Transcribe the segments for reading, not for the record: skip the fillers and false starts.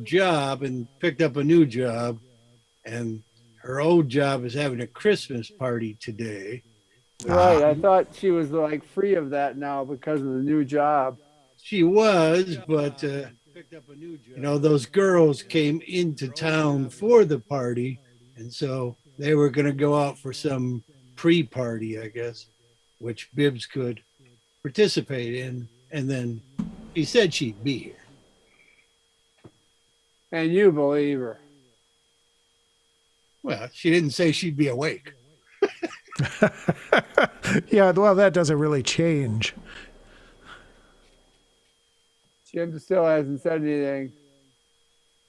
job and picked up a new job, and her old job is having a Christmas party today. Right. I thought she was like free of that now because of the new job. She was, but those girls came into town for the party, and so they were going to go out for some pre-party, I guess, which Bibbs could participate in, and then she said she'd be here. And you believe her. Well, she didn't say she'd be awake. Yeah, well, that doesn't really change. Jim still hasn't said anything.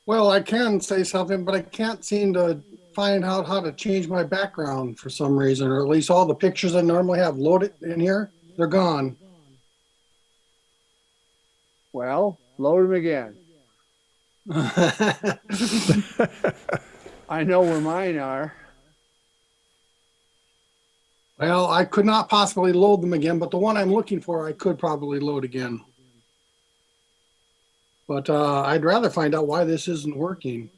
Well, I can say something, but I can't seem to find out how to change my background for some reason, or at least all the pictures I normally have loaded in here, they're gone. Well, load them again. I know where mine are. Well, I could not possibly load them again, but the one I'm looking for, I could probably load again. But I'd rather find out why this isn't working.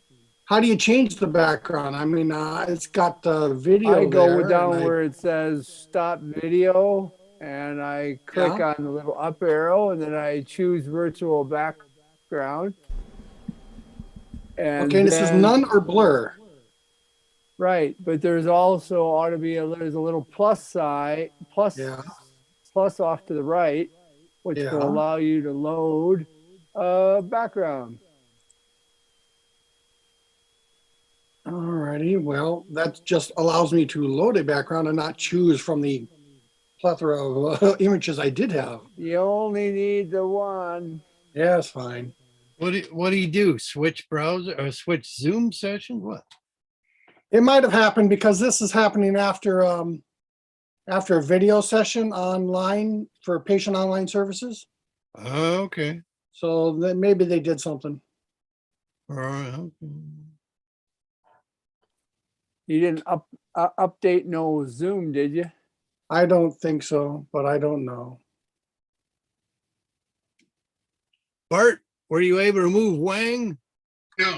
How do you change the background? I mean, it's got video. I go there, down where it says stop video, and I click on the little up arrow, and then I choose virtual background. And okay, this is none or blur. Right, but there's also ought to be there's a little plus side, plus off to the right, which will allow you to load background. Alrighty, well, that just allows me to load a background and not choose from the plethora of images I did have. You only need the one. Yeah, it's fine. What do you do? Switch browser or switch Zoom session? What? It might have happened because this is happening after after a video session online for patient online services. Okay. So then maybe they did something. All right. Okay. You didn't update no Zoom, did you? I don't think so, but I don't know. Bart, were you able to move Wang? No.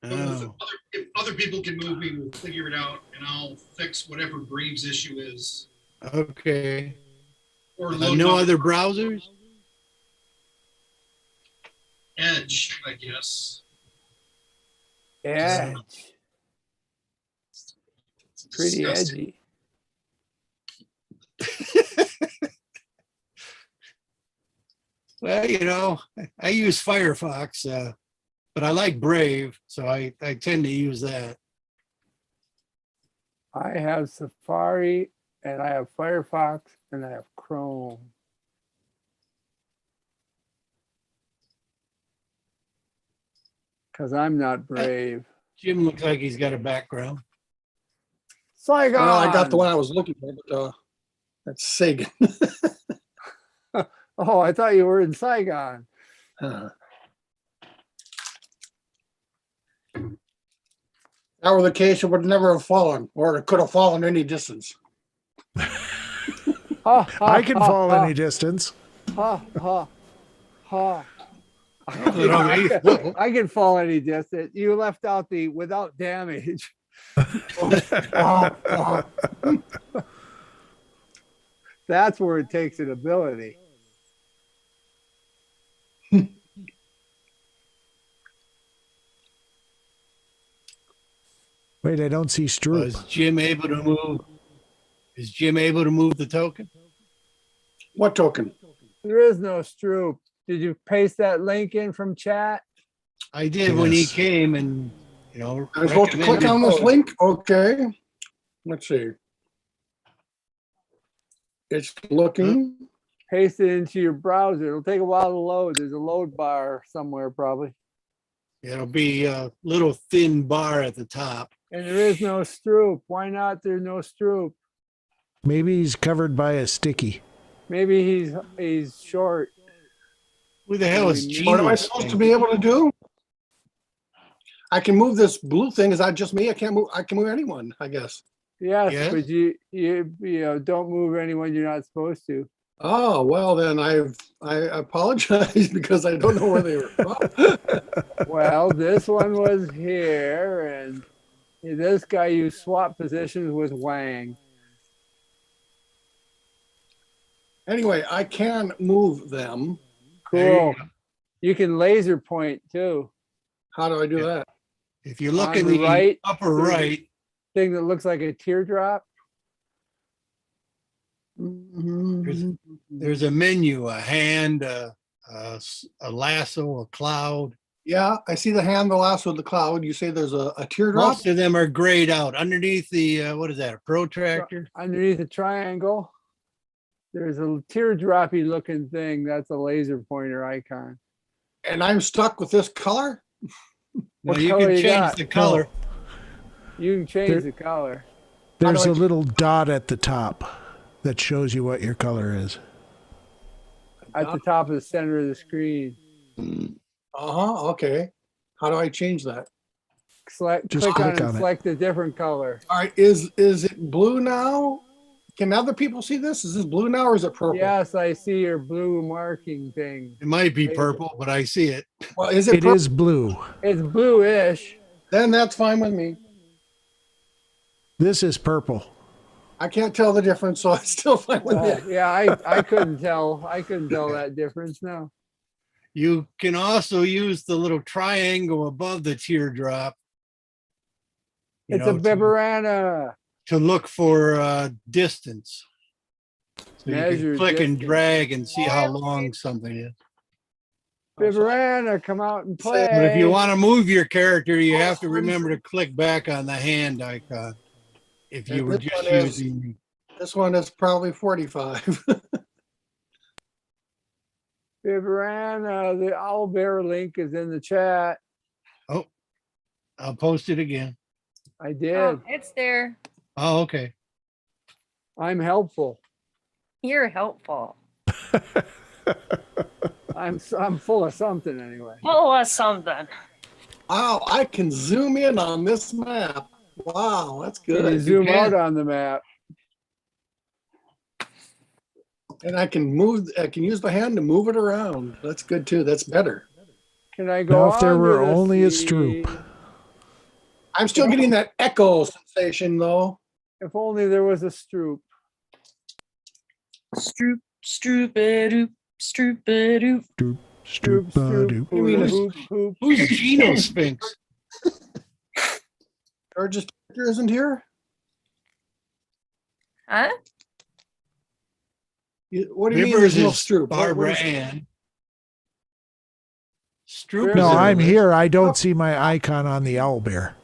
Oh. If other people can move me, we'll figure it out, and I'll fix whatever Graves' issue is. Okay. Or No other browsers? Edge, I guess. Edge. Pretty Disgusting. edgy. Well, I use Firefox, but I like Brave, so I tend to use that. I have Safari, and I have Firefox, and I have Chrome. Because I'm not brave. Jim looks like he's got a background. Saigon! Well, I got the one I was looking for, but that's Sagan. Oh, I thought you were in Saigon. That were the case, it would never have fallen, or it could have fallen any distance. I can fall any distance. Ha, ha, ha. I I can fall any distance. You left out the without damage. That's where it takes an ability. Wait, I don't see Stroop. Is Jim able to move? Is Jim able to move the token? What token? There is no Stroop. Did you paste that link in from chat? I did when he Yes. came, and I'm supposed to click on this link? Okay. Let's see. It's looking. Paste it into your browser. It'll take a while to load. There's a load bar somewhere probably. It'll be a little thin bar at the top. And there is no Stroop. Why not? There's no Stroop. Maybe he's covered by a sticky. Maybe he's short. Who the hell is Gene? What am I supposed to be able to do? I can move this blue thing. Is that just me? I can move anyone, I guess. Yes, Yes. but you don't move anyone you're not supposed to. Oh, well, then I apologize because I don't know where they were from. Well, this one was here, and this guy you swap positions with Wang. Anyway, I can move them. There you Cool. go. You can laser point too. How do I do Yeah. that? If you look On in the the right, upper there's a- right, Thing that looks like a teardrop. there's a menu, a hand, a lasso, a cloud. Yeah, I see the hand, the lasso of the cloud. You say there's a teardrop? Most of them are grayed out underneath the, what is that, a protractor? Underneath the triangle, there's a teardroppy looking thing. That's a laser pointer icon. And I'm stuck with this color? Now What you color can you change got? the color. You can change There- the color. There's do I a do- little dot at the top that shows you what your color is. At the top of the center of the screen. Uh-huh, okay. How do I change that? Just Click on click it and on it. select a different color. All right, is it blue now? Can other people see this? Is this blue now or is it purple? Yes, I see your blue marking thing. It might be purple, but I see it. Well, is it It purple? is blue. It's bluish. Then that's fine with me. This is purple. I can't tell the difference, so it's still fine with me. Yeah, I couldn't tell. I couldn't tell that difference. No. You can also use the little triangle above the teardrop. you It's a know, bibarana. to look for distance. So you Measure can click and distance. drag and see how long something is. Bibarana, come out and play. But if you want to move your character, you have to remember to click back on the hand icon. If you And were this just one is- using, This one is probably 45. Bibarana, the owl bear link is in the chat. I'll post it again. I did. Oh, it's there. Oh, okay. I'm helpful. You're helpful. I'm full of something anyway. Full of something. Wow, I can zoom in on this map. Wow, that's Can you good. zoom can. out on the map? And I can use the hand to move it around. That's good too. That's better. Can I go Now, if there under were the only a sea? Stroop. I'm still getting that echo sensation though. If only there was a Stroop. Stroop, stroop-a-doop, stroop-a-doop. Doop, Stroop, doop, stroop, doop. You mean hula it's- hoop, hoop. Who's Geno Sphinx? George's character isn't here? Huh? What do you mean Rivers there's no is Stroop? What Barbara is- Ann. Stroop Rivers No, is in I'm the- here. I don't see my icon on the owl bear.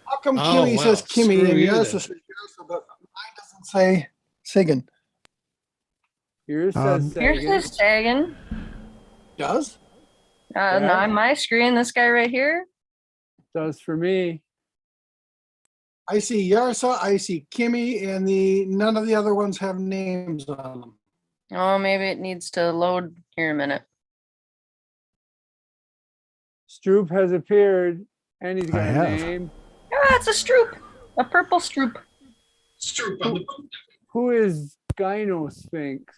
How come Oh, Kimmy well, says Kimmy screw and you yours then. says Yasa, but mine doesn't say Sagan? Yours Um, says Here's Sagan. this Sagan. Does? And on my screen, this guy right here. Does for me. I see Yarsa, I see Kimmy, and none of the other ones have names on them. Oh, maybe it needs to load here a minute. Stroop has appeared and he's got I a have. name. Ah, it's a Stroop. A purple Stroop. Stroop on the boat. Who is Gyno Sphinx?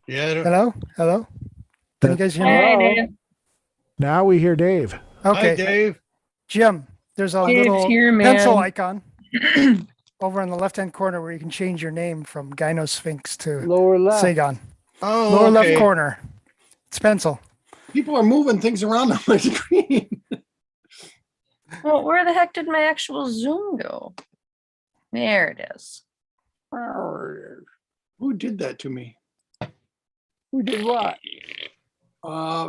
Yeah, I don't- Hello? Hello? Can you That- guys hear me? Hey, Hello? Dave. Now we hear Dave. Hi, Okay, Dave. Jim, there's a Dave's little here, pencil man. icon over in the left-hand corner where you can change your name from Gyno Sphinx to Lower left. Sagon. Oh, Lower okay. left corner. It's pencil. People are moving things around on my screen. Well, where the heck did my actual Zoom go? There it is. Who did that to me? Who did what?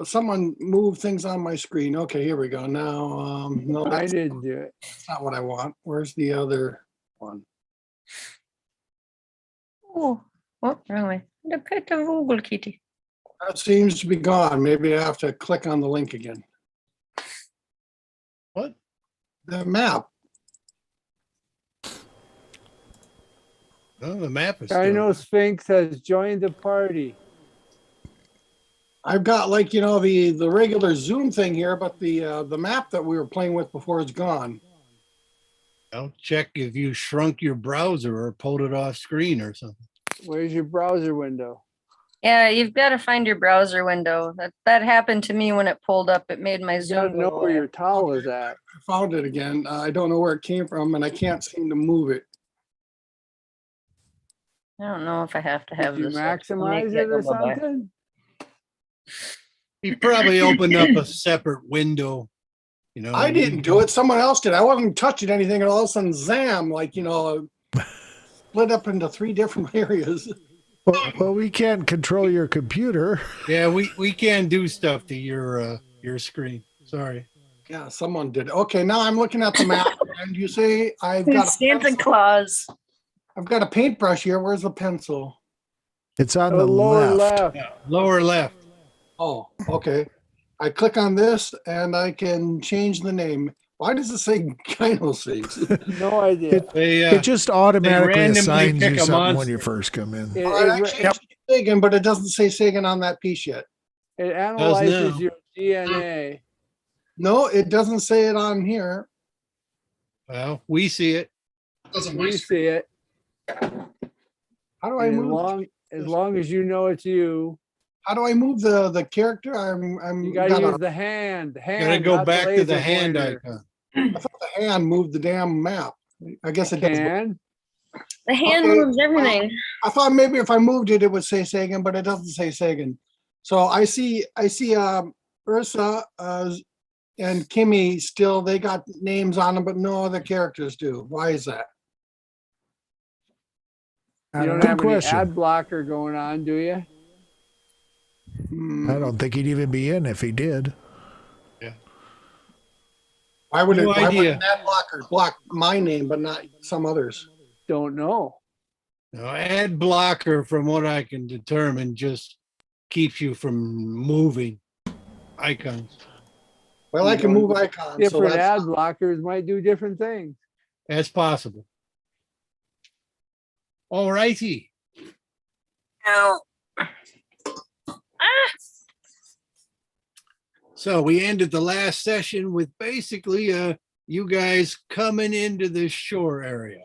Someone moved things on my screen. Okay, here we go. Now, no, I that's didn't do it. not what I want. Where's the other one? Oh, wrong way. The pet of Google Kitty. That seems to be gone. Maybe I have to click on the link again. What? The map. Oh, the map is still. Gyno Sphinx has joined the party. I've got like, the regular Zoom thing here, but the map that we were playing with before is gone. I'll check if you shrunk your browser or pulled it off screen or something. Where's your browser window? Yeah, you've got to find your browser window. That happened to me when it pulled up. It made my You gotta Zoom know go where away. your towel is at. I found it again. I don't know where it came from and I can't seem to move it. I don't know if I have to have Did you this. up to make maximize that it or go by. something? He probably opened up a separate window. You know, I didn't do it. Someone else did. I wasn't touching anything and all of a sudden, zam, like, split up into 3 different areas. Well, we can't control your computer. Yeah, we can do stuff to your screen. Sorry. Yeah, someone did. Okay, now I'm looking at the map and you say I've got Santa Claus. I've got a paintbrush here. Where's the pencil? It's on The the lower left. left. Lower left. Oh, okay. I click on this and I can change the name. Why does it say Gyno Seeds? No idea. They It just automatically randomly assigns pick you a something when monster. you first come in. I changed Sagan, but it doesn't say Sagan on that piece yet. It analyzes now. your DNA. No, it doesn't say it on here. Well, we see it. Doesn't We waste. see it. How do I And move? as long as you know it's you, How do I move the character? I'm you gotta use the hand. Gotta go not back to the laser hand pointer. icon. I thought the hand moved the damn map. I guess it does. Can. The hand Okay, moves everything. I thought maybe if I moved it, it would say Sagan, but it doesn't say Sagan. So I see Ursa and Kimmy still, they got names on them, but no other characters do. Why is that? You don't Good have any question. ad blocker going on, do you? I don't think he'd even be in if he did. Why would No why would idea. that blocker block my name, but not some others? Don't know. Now, ad blocker, from what I can determine, just keeps you from moving icons. Well, I can move icons. So Different that's, ad blockers might do different things. That's possible. All righty. No. So we ended the last session with basically you guys coming into the shore area.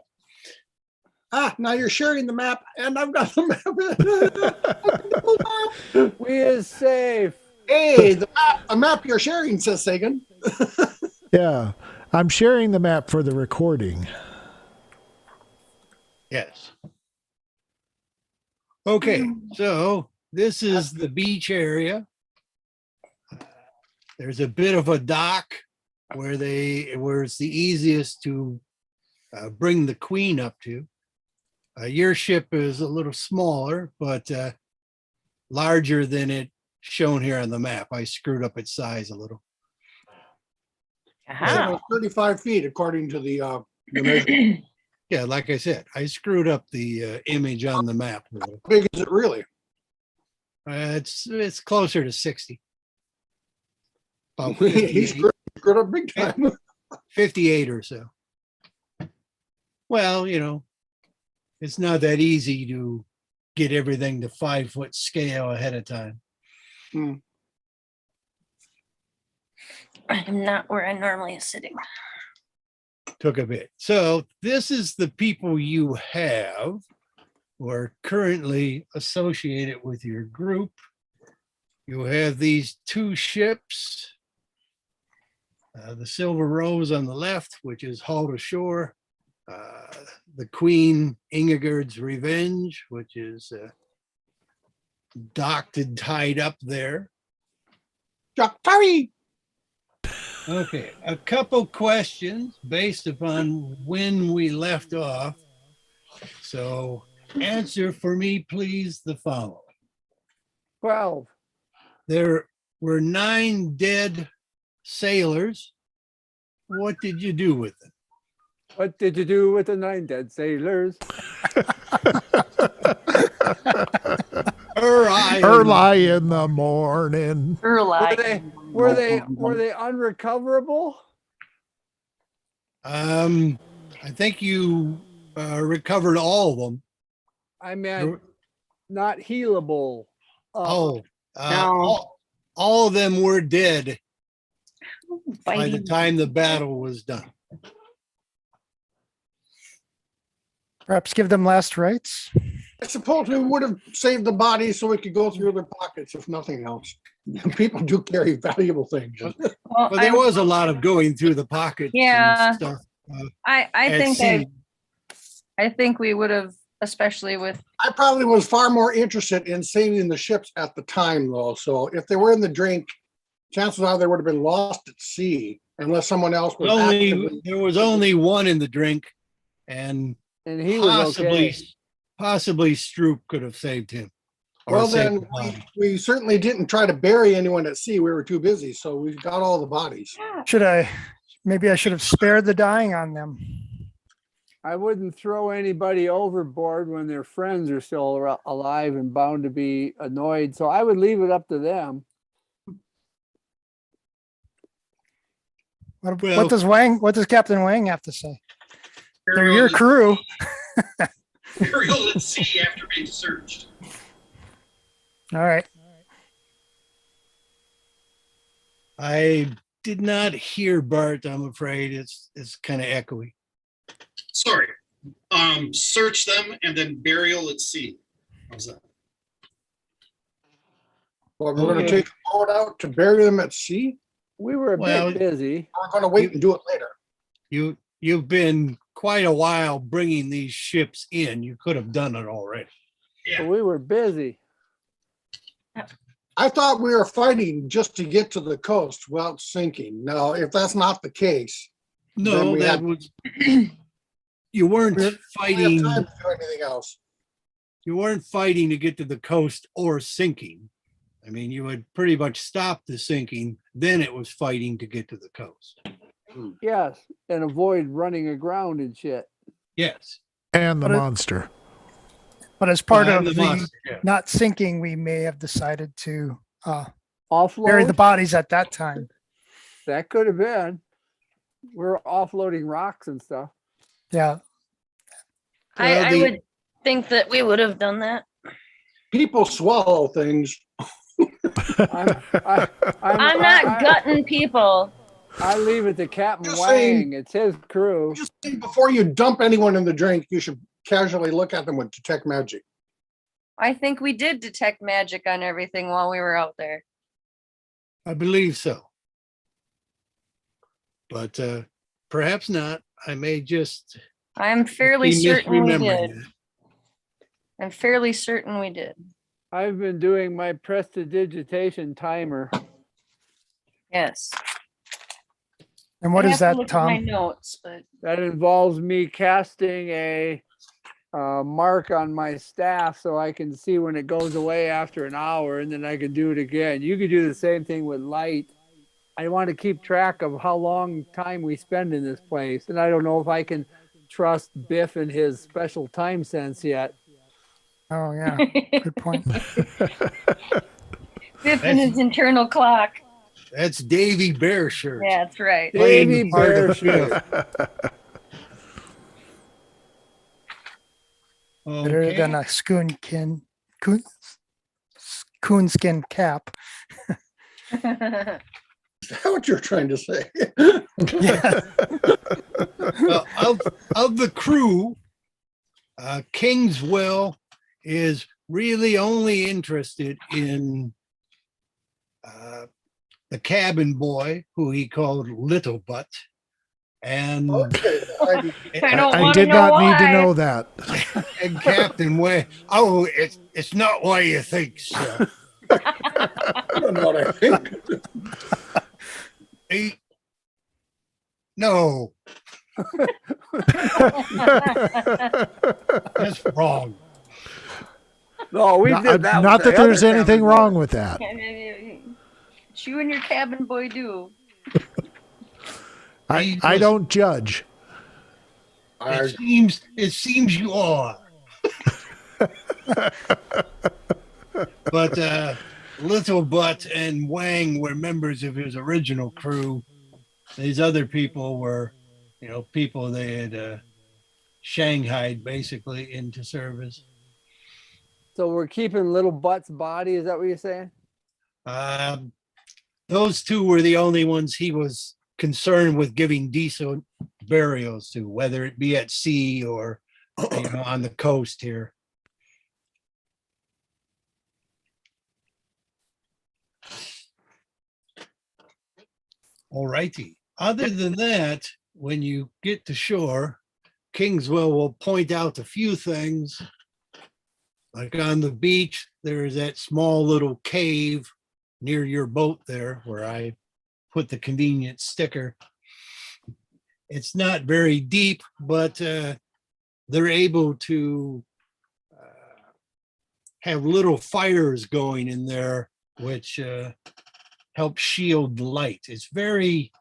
now you're sharing the map, and I've got the map. We is safe. Hey, the map you're sharing, says Sagan. Yeah. I'm sharing the map for the recording. Yes. Okay, so this is the beach area. There's a bit of a dock where it's the easiest to bring the queen up to. Your ship is a little smaller, but larger than it shown here on the map. I screwed up its size a little. Aha. 35 feet, according to the measurement. Yeah, like I said, I screwed up the image on the map a little. How big is it really? It's closer to 60. About He's 58, screwed up big time. 58 or so. Well, it's not that easy to get everything to 5-foot scale ahead of time. I'm not where I normally am sitting. Took a bit. So this is the people you have who are currently associated with your group. You have these 2 ships. The Silver Rose on the left, which is hauled ashore. The Queen Ingigerd's Revenge, which is docked and tied up there. Hurry! Okay, a couple questions based upon when we left off. So answer for me, please, the following. 12. There were 9 dead sailors. What did you do with them? What did you do with the 9 dead sailors? Early in the morning. Were they unrecoverable? I think you recovered all of them. I meant not healable. Oh, No. all of them were dead by the Fighting. time the battle was done. Perhaps give them last rites. I suppose we would have saved the bodies so we could go through their pockets, if nothing else. People do carry valuable things. Well, But there was a lot of going through the pockets Yeah. and stuff. I at think sea. I think we would have, especially with, I probably was far more interested in saving the ships at the time, though. So if they were in the drink, chances are they would have been lost at sea unless someone else was actively. There was only one in the drink, and he was okay. possibly Stroop could have saved him. or Well, saved then the body. we certainly didn't try to bury anyone at sea. We were too busy. So we got all the bodies. Maybe I should have spared the dying on them. I wouldn't throw anybody overboard when their friends are still alive and bound to be annoyed. So I would leave it up to them. What does Captain Wang have to say? They're Burial your at- crew. Burial at sea after being searched. All right. I did not hear Bart. I'm afraid it's kind of echoey. Sorry. Search them and then burial at sea. How's that? Well, we're going to take a boat out to bury them at sea. We were a Well, bit busy. We're going to wait and do it later. You've been quite a while bringing these ships in. You could have done it already. Yeah. But we were busy. I thought we were fighting just to get to the coast without sinking. Now, if that's not the case, Then No, we that had- was you weren't we don't fighting. have time to do anything else. You weren't fighting to get to the coast or sinking. I mean, you had pretty much stopped the sinking. Then it was fighting to get to the coast. Yes. And avoid running aground and shit. Yes. And the But it- monster. But as part And of the the monster, yeah. not sinking, we may have decided to Offload. bury the bodies at that time. That could have been. We're offloading rocks and stuff. Yeah. Well, I would think that we would have done that. People swallow things. I'm not gutting people. I leave it to Captain Just Wang. saying- It's his crew. Just think before you dump anyone in the drink, you should casually look at them with detect magic. I think we did detect magic on everything while we were out there. I believe so. But perhaps not. I may just I'm fairly be certain we misremembering did. that. I'm fairly certain we did. I've been doing my prestidigitation timer. Yes. And what I is have to that, look at my Tom? notes, but That involves me casting a mark on my staff so I can see when it goes away after an hour, and then I can do it again. You could do the same thing with light. I want to keep track of how long time we spend in this place, and I don't know if I can trust Biff and his special time sense yet. Oh, yeah. Good point. Biff and his internal clock. That's Davy Bear shirt. Yeah, that's right. Playing Davy the part Bear of shirt. Better Okay. than a coonskin cap. Is that what you're trying to say? Yeah. Well, of the crew, Kingswell is really only interested in the cabin boy, who he called Little Butt, and Okay. I don't I wanna did know not need to why. know that. and Captain Way. Oh, it's not what you think, sir. I don't know what I think. No, that's wrong. No, we Not, did that. not with that the there's other anything cabin wrong boy. with that. What you and your cabin boy do. I don't judge. It seems you are. But Little Butt and Wang were members of his original crew. These other people were, people they had shanghaied basically into service. So we're keeping Little Butt's body. Is that what you're saying? Those two were the only ones he was concerned with giving decent burials to, whether it be at sea or on the coast here. All righty. Other than that, when you get to shore, Kingswell will point out a few things. Like on the beach, there is that small little cave near your boat there where I put the convenient sticker. It's not very deep, but they're able to have little fires going in there, which help shield the light. It's very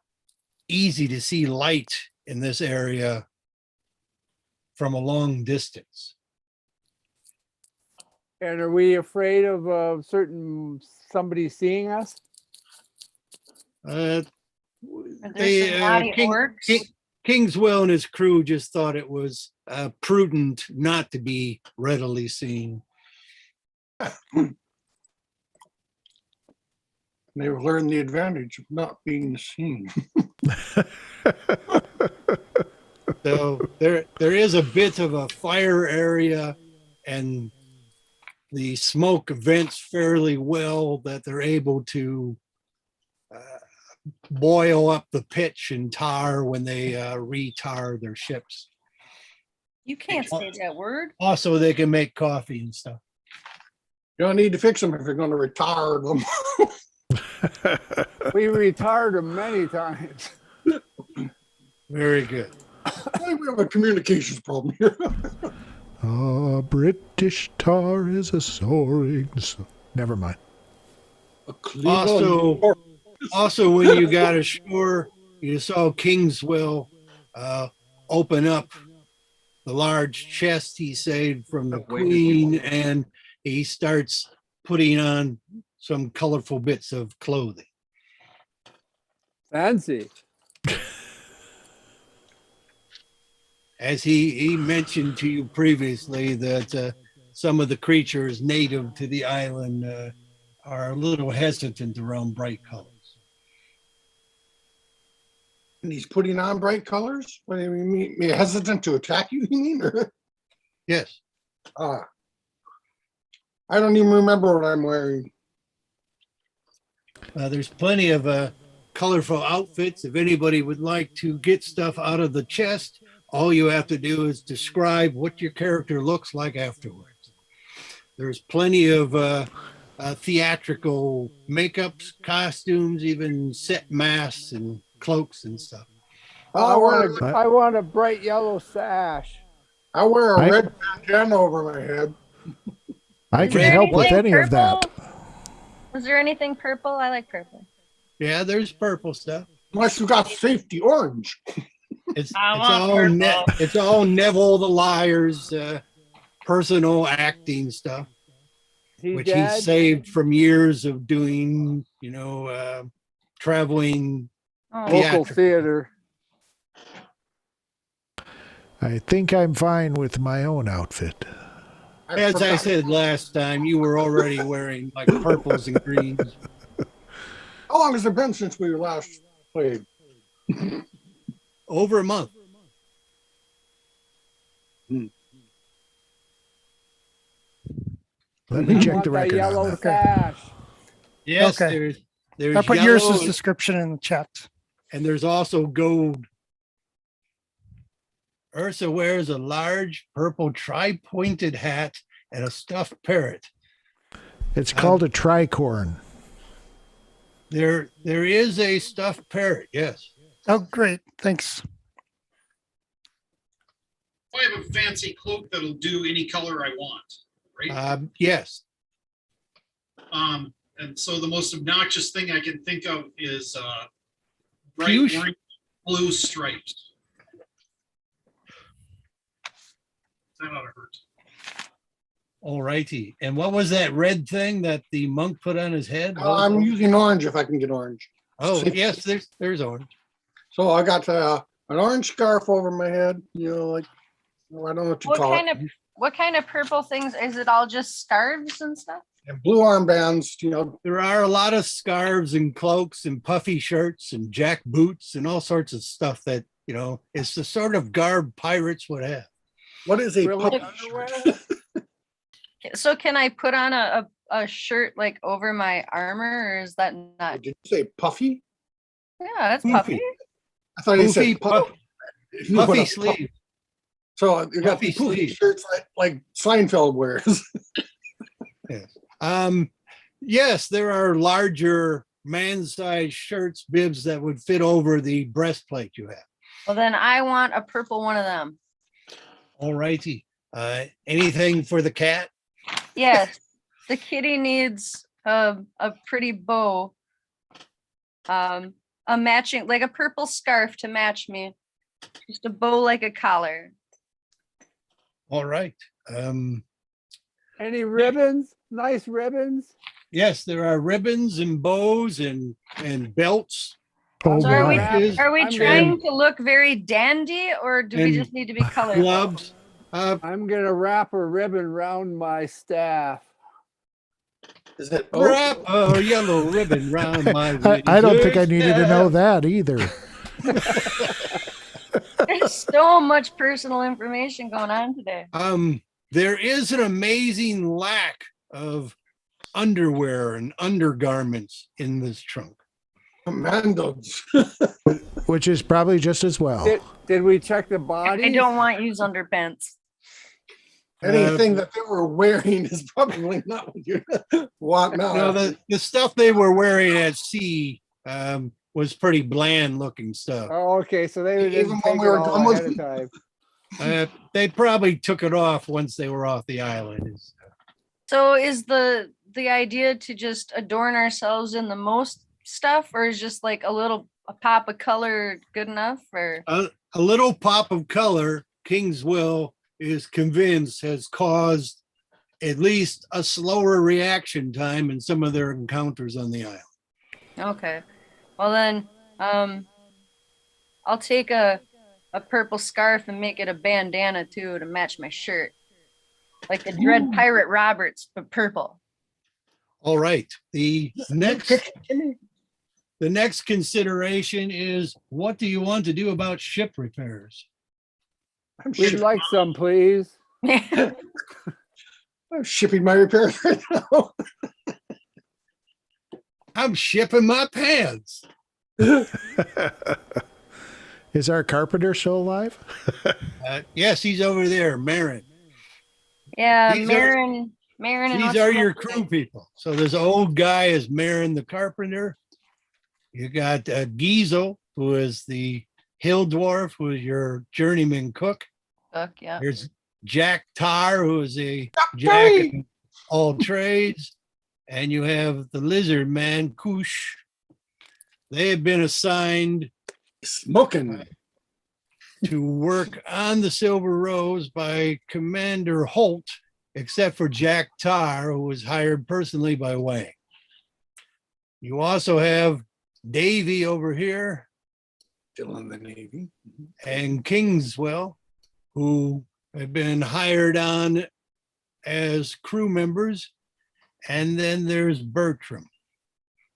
easy to see light in this area from a long distance. And are we afraid of somebody seeing us? Are there some naughty orcs? Kingswell and his crew just thought it was prudent not to be readily seen. They learned the advantage of not being seen. So there is a bit of a fire area, and the smoke vents fairly well that they're able to boil up the pitch and tar when they re-tar their ships. You can't say that word. Also, they can make coffee and stuff. You don't need to fix them if you're going to retard them. We retard them many times. Very good. We have a communications problem here. Ah, British tar is a soaring. Never mind. Also, when you got ashore, you saw Kingswell open up the large chest he saved from the Queen, and he starts putting on some colorful bits of clothing. Fancy. As he mentioned to you previously that some of the creatures native to the island are a little hesitant around bright colors. And he's putting on bright colors? What do you mean? Hesitant to attack you mean? Yes. I don't even remember what I'm wearing. There's plenty of colorful outfits. If anybody would like to get stuff out of the chest, all you have to do is describe what your character looks like afterwards. There's plenty of theatrical makeups, costumes, even set masks and cloaks and stuff. I want a bright yellow sash. I wear a red bandana over my head. I can help with any of that. Is there anything purple? I like purple. Yeah, there's purple stuff. Unless you got safety orange. It's all Neville the Liar's personal acting stuff, which he saved from years of doing, traveling local theater. I think I'm fine with my own outfit. As I said last time, you were already wearing like purples and greens. How long has it been since we last played? Over a month. Let me check the record. Yellow sash. Yes, Okay. there's I put yellow yours description in the chat. and there's also gold. Ursa wears a large purple tri-pointed hat and a stuffed parrot. It's called a tricorn. There is a stuffed parrot, yes. Oh, great. Thanks. I have a fancy cloak that'll do any color I want, right? Yes. And so the most obnoxious thing I can think of is bright Fuchsia. orange, blue stripes. That ought to hurt. All righty. And what was that red thing that the monk put on his head? I'm using orange if I can get orange. Oh, yes, there's orange. So I got an orange scarf over my head, I don't know what you call it. What kind of purple things? Is it all just scarves and stuff? And blue armbands, There are a lot of scarves and cloaks and puffy shirts and jack boots and all sorts of stuff that, it's the sort of garb pirates would have. What is a Really? puppy? So can I put on a shirt like over my armor, or is that not? Did you say puffy? Yeah, that's Poofy. puffy. I thought he said Poofy, puff. puffy sleeve. So you got Puffy poofy sleeve. shirts like Seinfeld wears. Yes. Yes, there are larger man-sized shirts, bibs that would fit over the breastplate you have. Well, then I want a purple one of them. All righty. Anything for the cat? Yes, the kitty needs a pretty bow. A matching, like a purple scarf to match me. Just a bow like a collar. All right. Any ribbons? Nice ribbons? Yes, there are ribbons and bows and belts. Oh, So are we boy. are we I'm trying to look very dandy, or do we And just need to be colorful? Gloves. I'm gonna wrap a ribbon around my staff. Is it Wrap a yellow ribbon round my I don't think I wizard's needed to know staff. that either. There's so much personal information going on today. There is an amazing lack of underwear and undergarments in this trunk. commandos? Which is probably just as well. Did we check the body? I don't want used underpants. Anything that they were wearing is probably not what you want now. No, the stuff they were wearing at sea was pretty bland looking stuff. Oh, okay. So they Even didn't when take we it were all done with ahead of it? time. They probably took it off once they were off the island. So is the idea to just adorn ourselves in the most stuff, or is just like a pop of color good enough? Or A little pop of color, King's Will is convinced has caused at least a slower reaction time in some of their encounters on the island. okay, well then, I'll take a purple scarf and make it a bandana too to match my shirt, like the Dread Pirate Roberts, but purple. All right. The next consideration is, what do you want to do about ship repairs? We'd like some, please. I'm shipping my repairs right now. I'm shipping my pants. Is our carpenter still alive? Yes, he's over there, Marin. Yeah, These Marin. And These are your crew people. So this old guy is Marin the carpenter. You got Giesel, who is the hill dwarf, who is your journeyman cook. Yeah. There's Jack Tar, who is a jack in all trades. And you have the lizard man, Kush. They have been assigned Smoking. to work on the Silver Rose by Commander Holt, except for Jack Tar, who was hired personally by Wang. You also have Davy over here Still in the Navy. and Kingswell, who have been hired on as crew members. And then there's Bertram.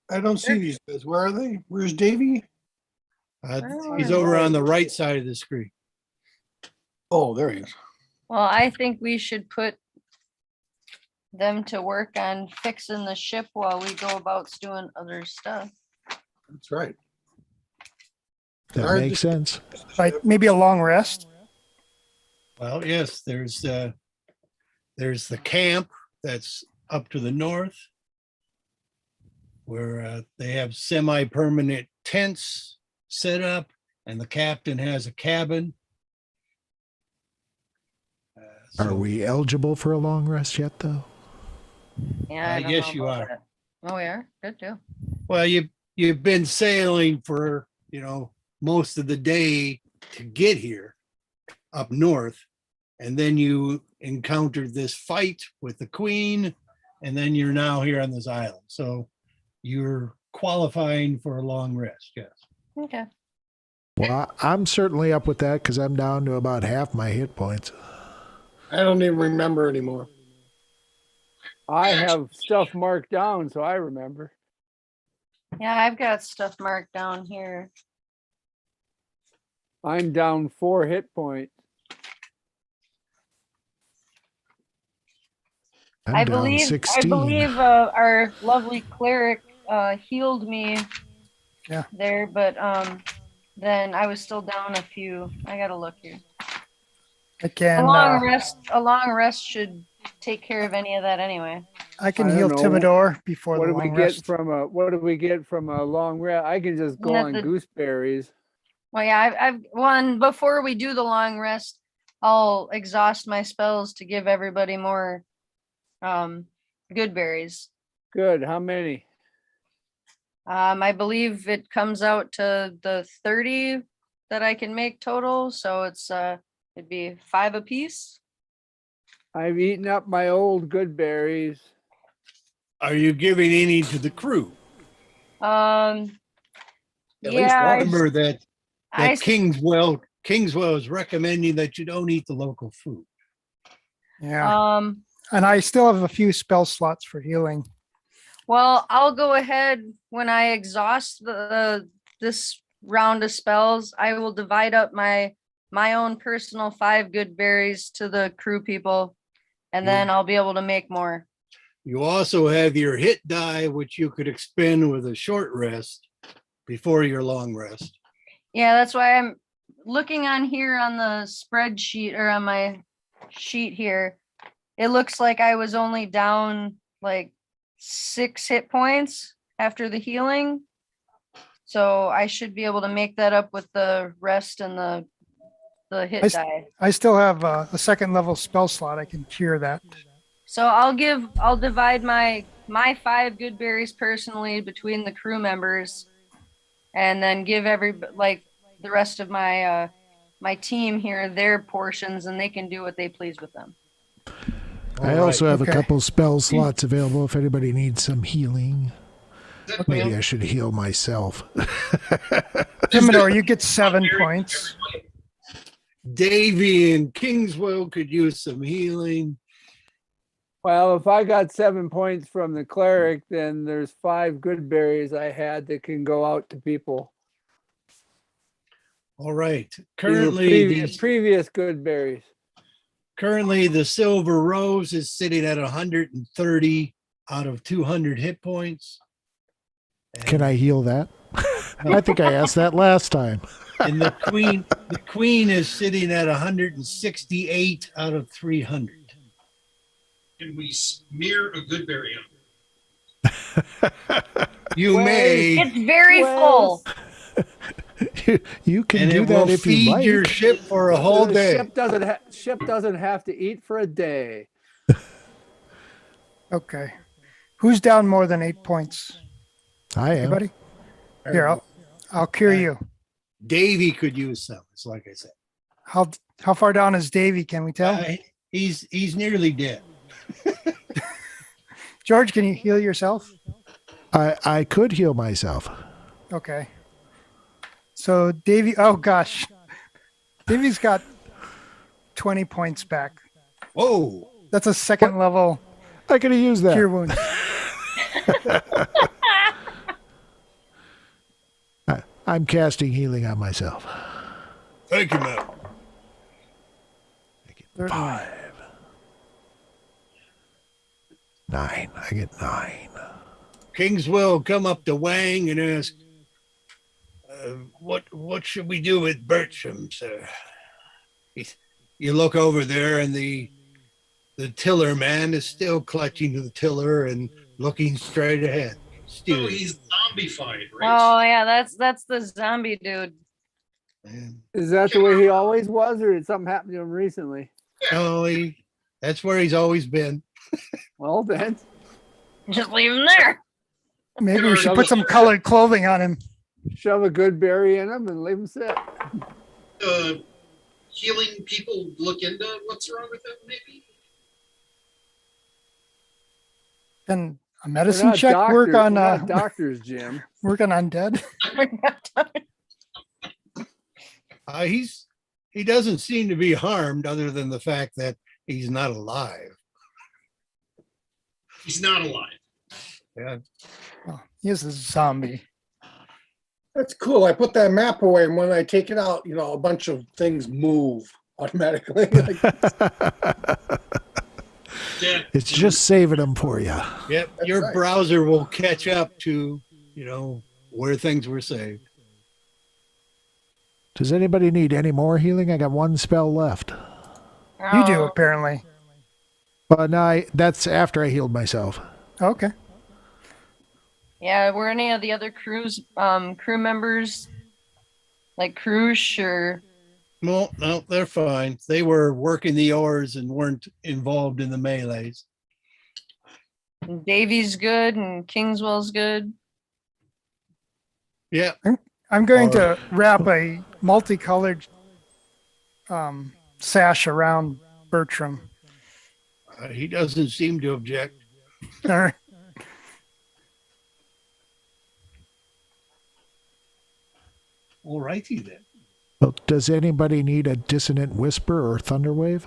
I don't see these guys. Where are they? Where's Davy? He's over on the right side of the screen. Oh, there he is. Well, I think we should put them to work on fixing the ship while we go about doing other stuff. That's right. That Our makes sense. Like maybe a long rest. Well, yes, there's the camp that's up to the north, where they have semi-permanent tents set up, and the captain has a cabin. Are we eligible for a long rest yet, though? Yeah, I don't guess know you about are. that. Oh, we are. Good too. Well, you've been sailing for, most of the day to get here up north, and then you encountered this fight with the Queen, and then you're now here on this island. So you're qualifying for a long rest, yes. Okay. Well, I'm certainly up with that because I'm down to about half my hit points. I don't even remember anymore. I have stuff marked down, so I remember. Yeah, I've got stuff marked down here. I'm down 4 hit points. I'm I down believe 16. our lovely cleric healed me there, but then I was still down a few. I gotta look here. I can, A long rest should take care of any of that anyway. I can I don't heal know. Timidor before What the do we long get rest. what do we get from a long rest? I can just go Not on the- gooseberries. Well, yeah, I've one before we do the long rest. I'll exhaust my spells to give everybody more good berries. Good. How many? I believe it comes out to the 30 that I can make total, so it'd be 5 apiece. I've eaten up my old good berries. Are you giving any to the crew? At least one. Remember that I, Kingswell is recommending that you don't eat the local food. Yeah. And I still have a few spell slots for healing. well, I'll go ahead when I exhaust this round of spells. I will divide up my own personal 5 good berries to the crew people, and then I'll be able to make more. You also have your hit die, which you could expend with a short rest before your long rest. Yeah, that's why I'm looking on here on the spreadsheet or on my sheet here. It looks like I was only down like 6 hit points after the healing. So I should be able to make that up with the rest and the hit die. I still have a second level spell slot. I can cure that. So I'll divide my 5 good berries personally between the crew members, and then give the rest of my my team here their portions, and they can do what they please with them. I also have Okay. a couple spell slots available if anybody needs some healing. Is that Maybe I should heal myself. Timidor, you get 7 points. Davy and Kingswell could use some healing. Well, if I got 7 points from the cleric, then there's 5 good berries I had that can go out to people. All right. These were Currently, previous good berries. Currently, the Silver Rose is sitting at 130 out of 200 hit points. Can I heal that? I think I asked that last time. And the Queen is sitting at 168 out of 300. Can we smear a good berry on? You may, It's very full. You can and do it will that if you feed like. your ship for a whole The day. ship doesn't have to eat for a day. Okay. Who's down more than 8 points? I am. Anybody? Here, I'll cure you. Davy could use some. It's like I said. How far down is Davy? Can we tell? He's nearly dead. George, can you heal yourself? I could heal myself. Okay. So Davy, oh gosh. Davy's got 20 points back. Whoa. That's a second level I could have used that. cure wound. I'm casting healing on myself. Thank you, Matt. Certainly. 5. 9. I get 9. Kingswell come up to Wang and ask, what should we do with Bertram, sir? You look over there and the tiller man is still clutching to the tiller and looking straight ahead. So Steering. he's zombified, right? Oh yeah, that's the zombie dude. And, Is that the way he always was, or did something happen to him recently? oh, that's where he's always been. Well, then. Just leave him there. Maybe we should put some colored clothing on him. Shove a good berry in him and leave him sit. Healing people look into what's wrong with him, maybe? Can a We're medicine not check work doctors- on we're not doctors, Jim. work on undead? He doesn't seem to be harmed other than the fact that he's not alive. He's not alive. Yeah. Oh, he is a zombie. That's cool. I put that map away, and when I take it out, a bunch of things move automatically. Yeah. It's just saving them for you. Yep. That's Your right. browser will catch up to, where things were saved. Does anybody need any more healing? I got one spell left. You do, Oh, apparently. But no, that's after I healed myself. Okay. yeah, were any of the other crew members like Crush or No, no, they're fine. They were working the oars and weren't involved in the melees. Davy's good and Kingswell's good? Yeah, I'm going Or- to wrap a multicolored sash around Bertram. he doesn't seem to object. All right. All righty then. Well, does anybody need a dissonant whisper or thunderwave?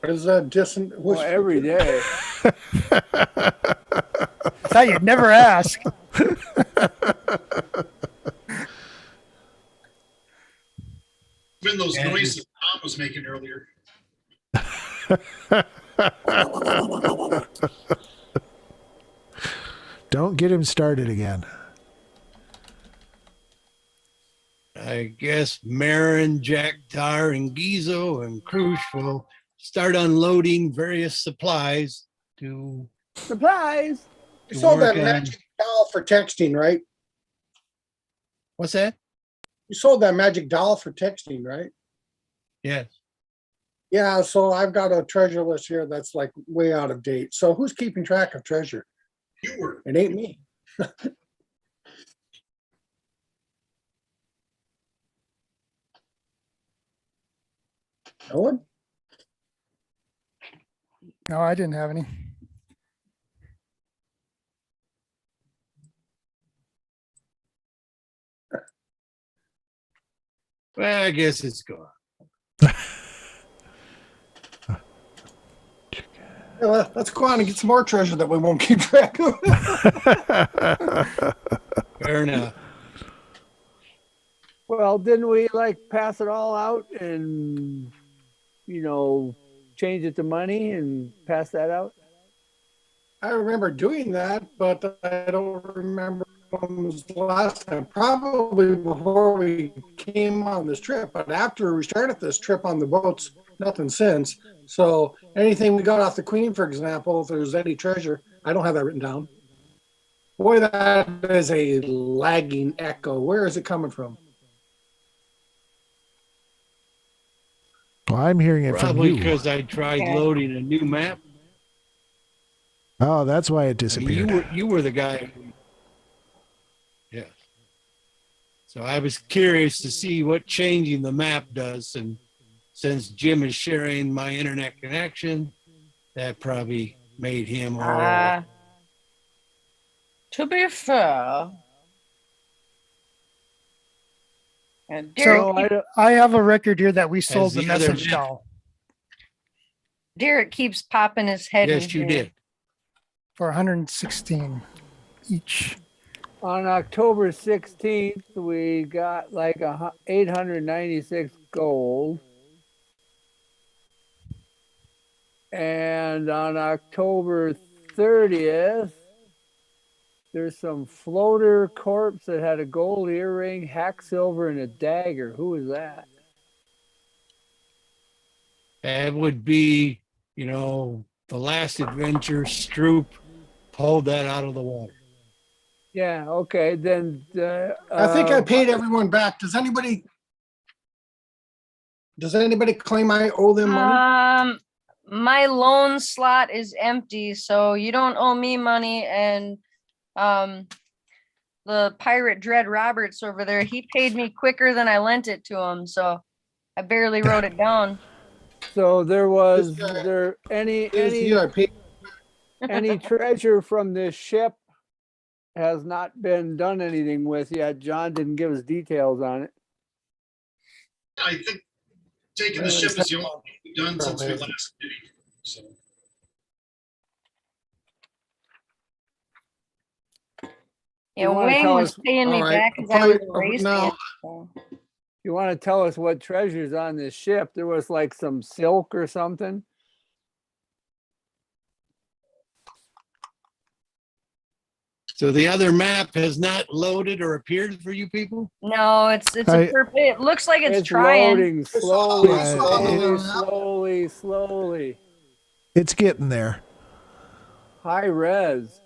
What is that distant? Well, every day. I thought you'd never ask. Even those And- noises Tom was making earlier. Don't get him started again. I guess Marin, Jack, Tar, and Gizo and Krush will start unloading various supplies to Supplies. You sold that work on- magic doll for texting, right? What's that? You sold that magic doll for texting, right? Yes. Yeah, so I've got a treasure list here that's like way out of date. So who's keeping track of treasure? You were. It ain't me. No one? No, I didn't have any. Well, I guess it's gone. Yeah, let's go on and get some more treasure that we won't keep track of. Fair enough. Well, didn't we like pass it all out and, you know, change it to money and pass that out? I remember doing that, but I don't remember when was the last time. Probably before we came on this trip, but after we started this trip on the boats, nothing since. So anything we got off the Queen, for example, if there's any treasure, I don't have that written down. Boy, that is a lagging echo. Where is it coming from? Well, I'm hearing it Probably from you. because I tried loading a new map. Oh, that's why it You disappeared. were the guy. Yes. So I was curious to see what changing the map does, and since Jim is sharing my internet connection, that probably made him all. To be fair, and So Derek, I have a record here that we sold the the other message jet- doll Derek keeps popping his head Yes, in you here. did. for 116 each. On October 16th, we got like 896 gold. And on October 30th, there's some floater corpse that had a gold earring, hack silver, and a dagger. Who is that? That would be, the last adventure. Stroop pulled that out of the water. Yeah, okay, then. I think I paid everyone back. Does anybody claim I owe them money? My loan slot is empty, so you don't owe me money. And the pirate Dread Roberts over there, he paid me quicker than I lent it to him, so I barely wrote it down. So was This guy- there I paid. any treasure from this ship has not been done anything with yet? John didn't give us details on it. I think taking the ship is the only thing we've done since we last did it. So Yeah, You wanna Wayne tell was us- paying me all right, back because I was a probably- race no. fan, so. You want to tell us what treasures on this ship? There was like some silk or something. So the other map has not loaded or appeared for you people? No, it's I- a purple. It looks like it's It's trying. loading slowly, Yeah, slowly. It's getting there. High res.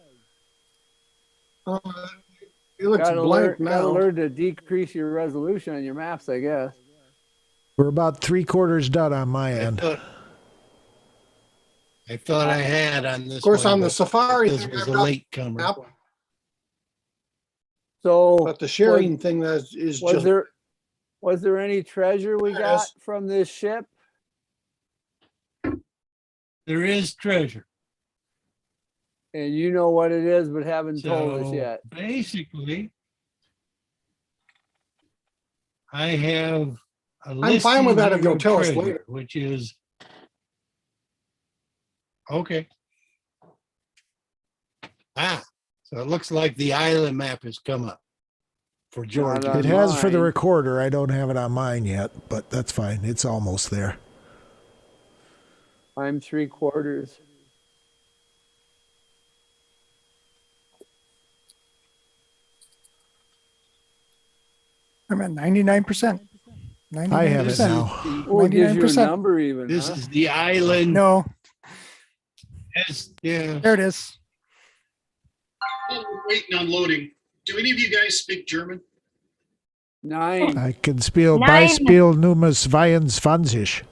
It looks blank Gotta now. learn to decrease your resolution on your maps, I guess. We're about 3/4 done on my end. I thought I had on this. Of course, one, on the but Safari, this thing, was I've a got late comer. the app, So but the sharing thing that is was just. there any treasure we There got is. from this ship? There is treasure. And you know what it is, but haven't told us So yet. basically, I have a I'm fine with listing that if here you'll of tell us treasure, later. which is okay. So it looks like the island map has come up for Georgia. Not It has for the mine. recorder. I don't have it on mine yet, but that's fine. It's almost there. I'm 3/4. I'm at 99%. I have it 99%. now. Oh, it gives you a 99%. number even. This huh? is the island. No, Yeah. there it is. While we're waiting on loading, do any of you guys speak German? 9. I can spiel Nine. Beispiel Nummer 22.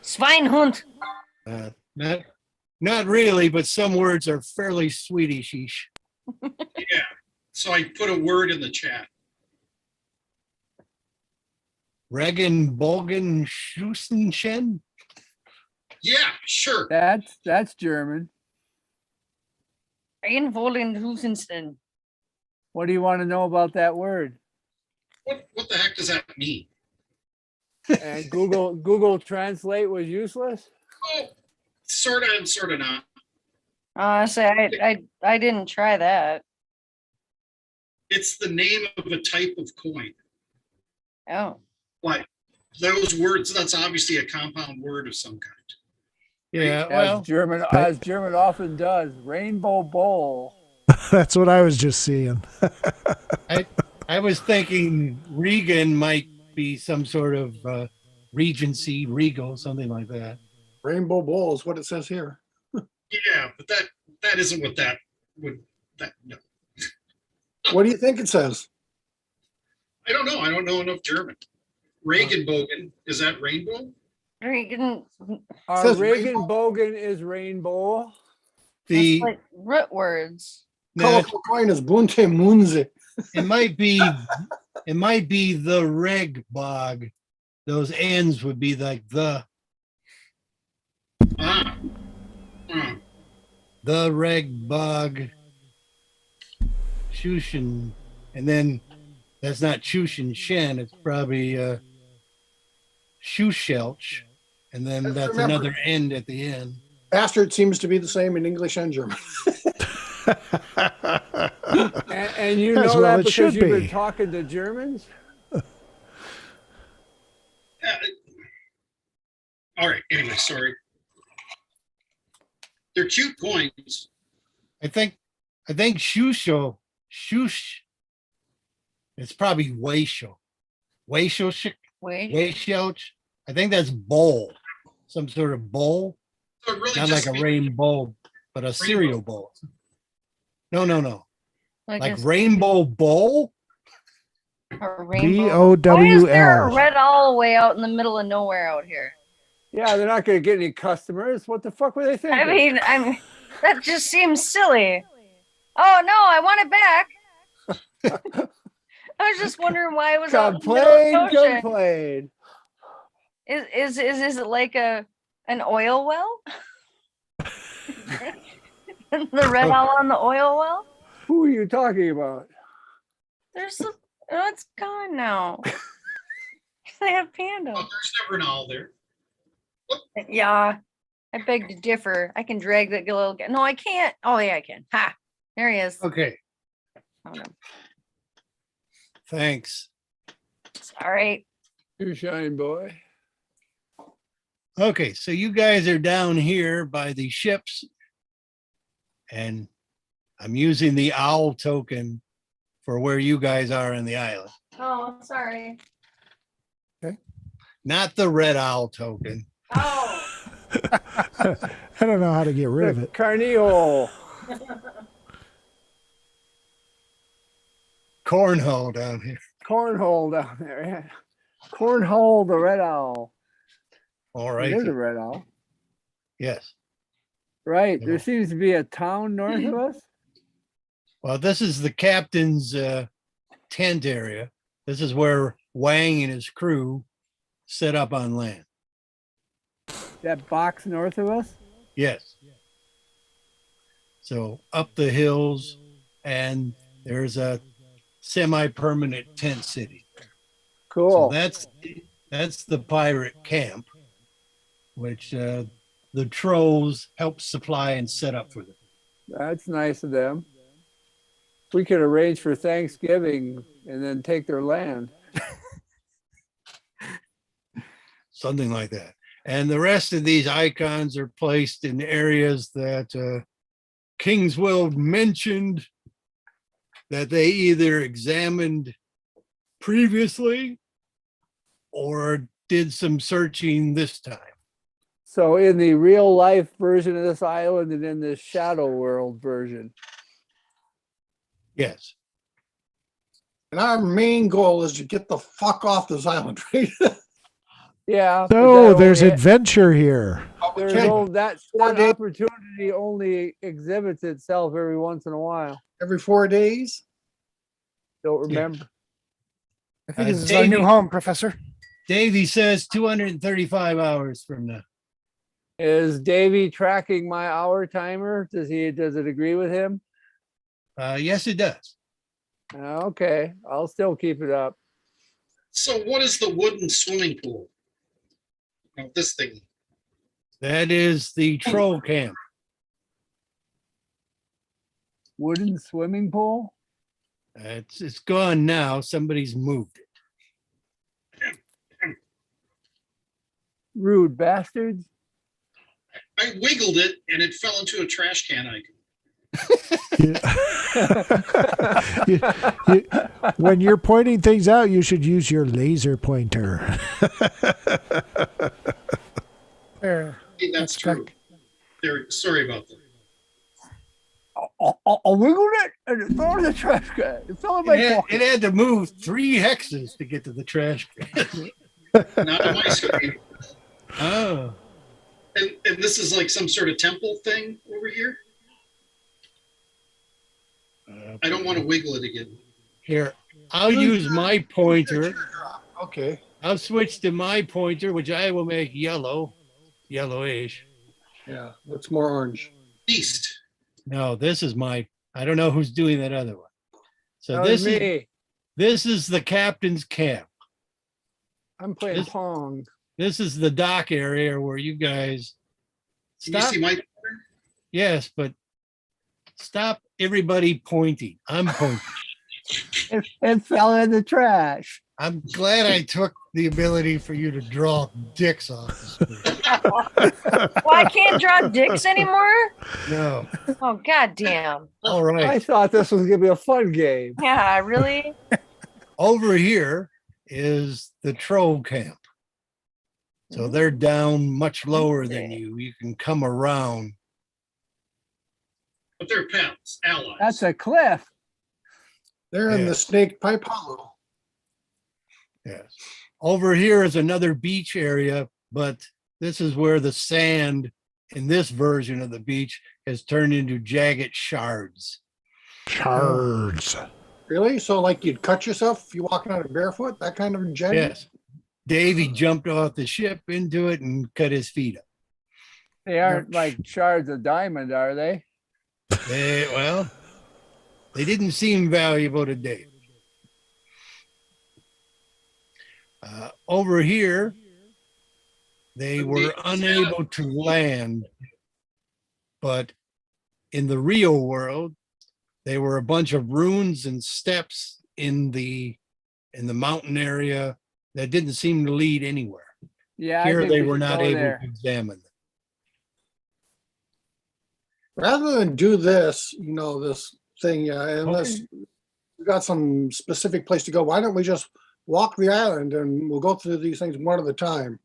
Schweinhund. Not really, but some words are fairly Swedishish. Yeah. So I put a word in the chat. Regenbogen Schussenchen? Yeah, sure. That's German. Einwohlen Husensten. What do you want to know about that word? What the heck does that mean? And Google Translate was useless. Oh, sort of and sort of not. Honestly, I didn't try that. It's the name of a type of coin. Oh. Like those words, that's obviously a compound word of some kind. Yeah, As German often does. Rainbow Bowl. That's what I was just seeing. I was thinking Regan might be some sort of Regency, Regal, something like that. Rainbow Bowl is what it says here. Yeah, but that isn't what that would no. What do you think it says? I don't know. I don't know enough German. Regenbogen, is that rainbow? Regan, Our Says Regenbogen is rainbow. that's The like root words. Colorful coin is Bunte Munze. it might be the reg bog. Those ends would be like the Ah. Hmm. reg bog Shushin, and then that's not Shushin Shen, it's probably Shushelch, and then Let's that's remember. another end at the end. Bastard seems to be the same in English and German. And you As know well that it because should you've been be. talking to Germans? All right. Anyway, sorry. They're cute coins. I think Shusho, it's probably Weisho. Wait. Weishoch. I think that's bowl. Some sort of bowl. So it really Not just like a means- rainbow, but a cereal bowl. No. Like it's rainbow bowl? a rainbow. BOWL. Why is there a red owl way out in the middle of nowhere out here? Yeah, they're not going to get any customers. What the fuck were they thinking? I mean, that just seems silly. Oh no, I want it back. I was just wondering why it was out in the middle of the ocean. Complain. Is it like an oil well? The red owl on the oil well? Who are you talking about? There's it's gone now. They have panda. Oh, there's never an owl there. Yeah, I beg to differ. I can drag that little guy. No, I can't. Oh yeah, I can. Ha! There he is. Okay, Oh, no. thanks. Sorry. You shine boy. Okay, so you guys are down here by the ships. And I'm using the owl token for where you guys are on the island, Oh, I'm sorry. not the red owl token. Oh. I don't know how to get rid of The it. Carneo. Cornhole down here. Cornhole down there. Yeah. Cornhole the red owl. All It right. is a red owl. Yes. Right. Yeah. There seems to be a town north of us. Well, this is the captain's tent area. This is where Wang and his crew set up on land. That box north of us. Yes. So up the hills, and there's a semi-permanent tent city. Cool. So that's the pirate camp, which the trolls help supply and set up for them. That's nice of them. We could arrange for Thanksgiving and then take their land. Something like that. And the rest of these icons are placed in areas that Kingswell mentioned that they either examined previously or did some searching this time. So in the real life version of this island and in the shadow world version. Yes. And our main goal is to get the fuck off this island, right? Yeah. but So that there's only- adventure here. there's Okay, no, that 4 days. opportunity only exhibits itself every once in a while. Every 4 days. Don't Yeah. remember. I think Uh, this is our new Davey- home, Professor. Davey says 235 hours from now. Is Davey tracking my hour timer? Does it agree with him? Yes, it does. Okay, I'll still keep it up. So what is the wooden swimming pool? Oh, this thing. That is the troll camp. Wooden swimming pool? It's gone now. Somebody's moved it. Rude bastards. I wiggled it and it fell into a trash can icon. When you're pointing things out, you should use your laser pointer. There. Hey, that's true. There, sorry about that. I wiggled it and it fell in the trash can. It fell in my It pocket. had to move 3 hexes to get to the trash can. Not on my screen. Oh, And this is like some sort of temple thing over here. I don't want to wiggle it again. here, I'll use my pointer. Okay. I'll switch to my pointer, which I will make yellowish. Yeah. What's more orange? East. No, this is my, I don't know who's doing that other one. So That was me. this is the captain's camp. I'm playing this- Pong. This is the dock area where you guys Can you stop. see my? Yes, but stop everybody pointing. I'm pointing. It fell in the trash. I'm glad I took the ability for you to draw dicks off the screen. Well, I can't draw dicks anymore. No. Oh, goddamn. All I right. thought this was gonna be a fun game. Yeah, really? Over here is the troll camp. So they're down much lower than you. You can come around. But they're pals, allies. That's a cliff. They're in Yeah. the Snake Pipe Hollow. Yes. Over here is another beach area, but this is where the sand in this version of the beach has turned into jagged shards. Shards. Really? So like you'd cut yourself if you walking on it barefoot? That kind of jet? Yes. Davey jumped off the ship into it and cut his feet up. They aren't like shards of diamond, are they? Well, they didn't seem valuable to Dave. Over here, they were unable to land, but in the real world, they were a bunch of ruins and steps in the mountain area that didn't seem to lead anywhere. Yeah. I Here, think they we were should not go able there. to examine them. Rather than do this, this thing, unless Okay. we got some specific place to go, why don't we just walk the island and we'll go through these things one at a time?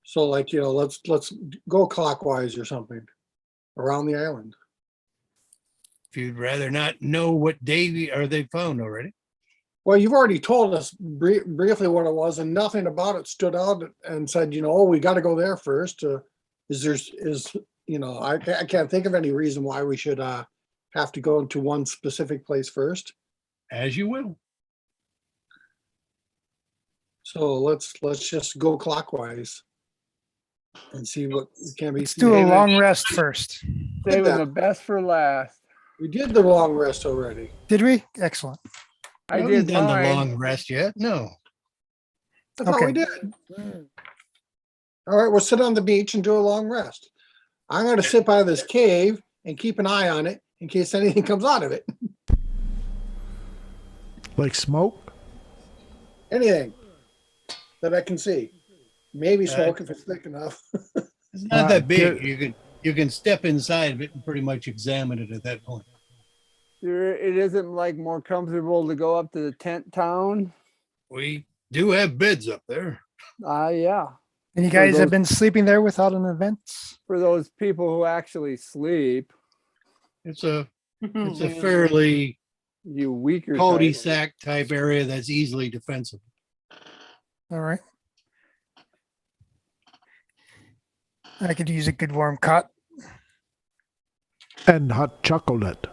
So like, let's go clockwise or something around the island. If you'd rather not know what day are they found already? Well, you've already told us briefly what it was, and nothing about it stood out and said, oh, we got to go there first. I can't think of any reason why we should have to go into one specific place first. As you will. So let's just go clockwise and see what can be. Let's do a seen. long rest first. Saving that. the best for last. We did the long rest already. Did we? Excellent. I We haven't did done mine. the long rest yet. No. I thought we Okay. did. All right, we'll sit on the beach and do a long rest. I'm going to sit by this cave and keep an eye on it in case anything comes out of it. Like smoke? Anything that I can see. Maybe smoke if it's thick enough. It's not that big. there- You can step inside of it and pretty much examine it at that point. It isn't like more comfortable to go up to the tent town. We do have beds up there. Yeah. And you For guys those- have been sleeping there without an event? For those people who actually sleep, It's a fairly you weaker type. cul-de-sac type area that's easily defensible. All right. I could use a good warm cot. And hot chocolate.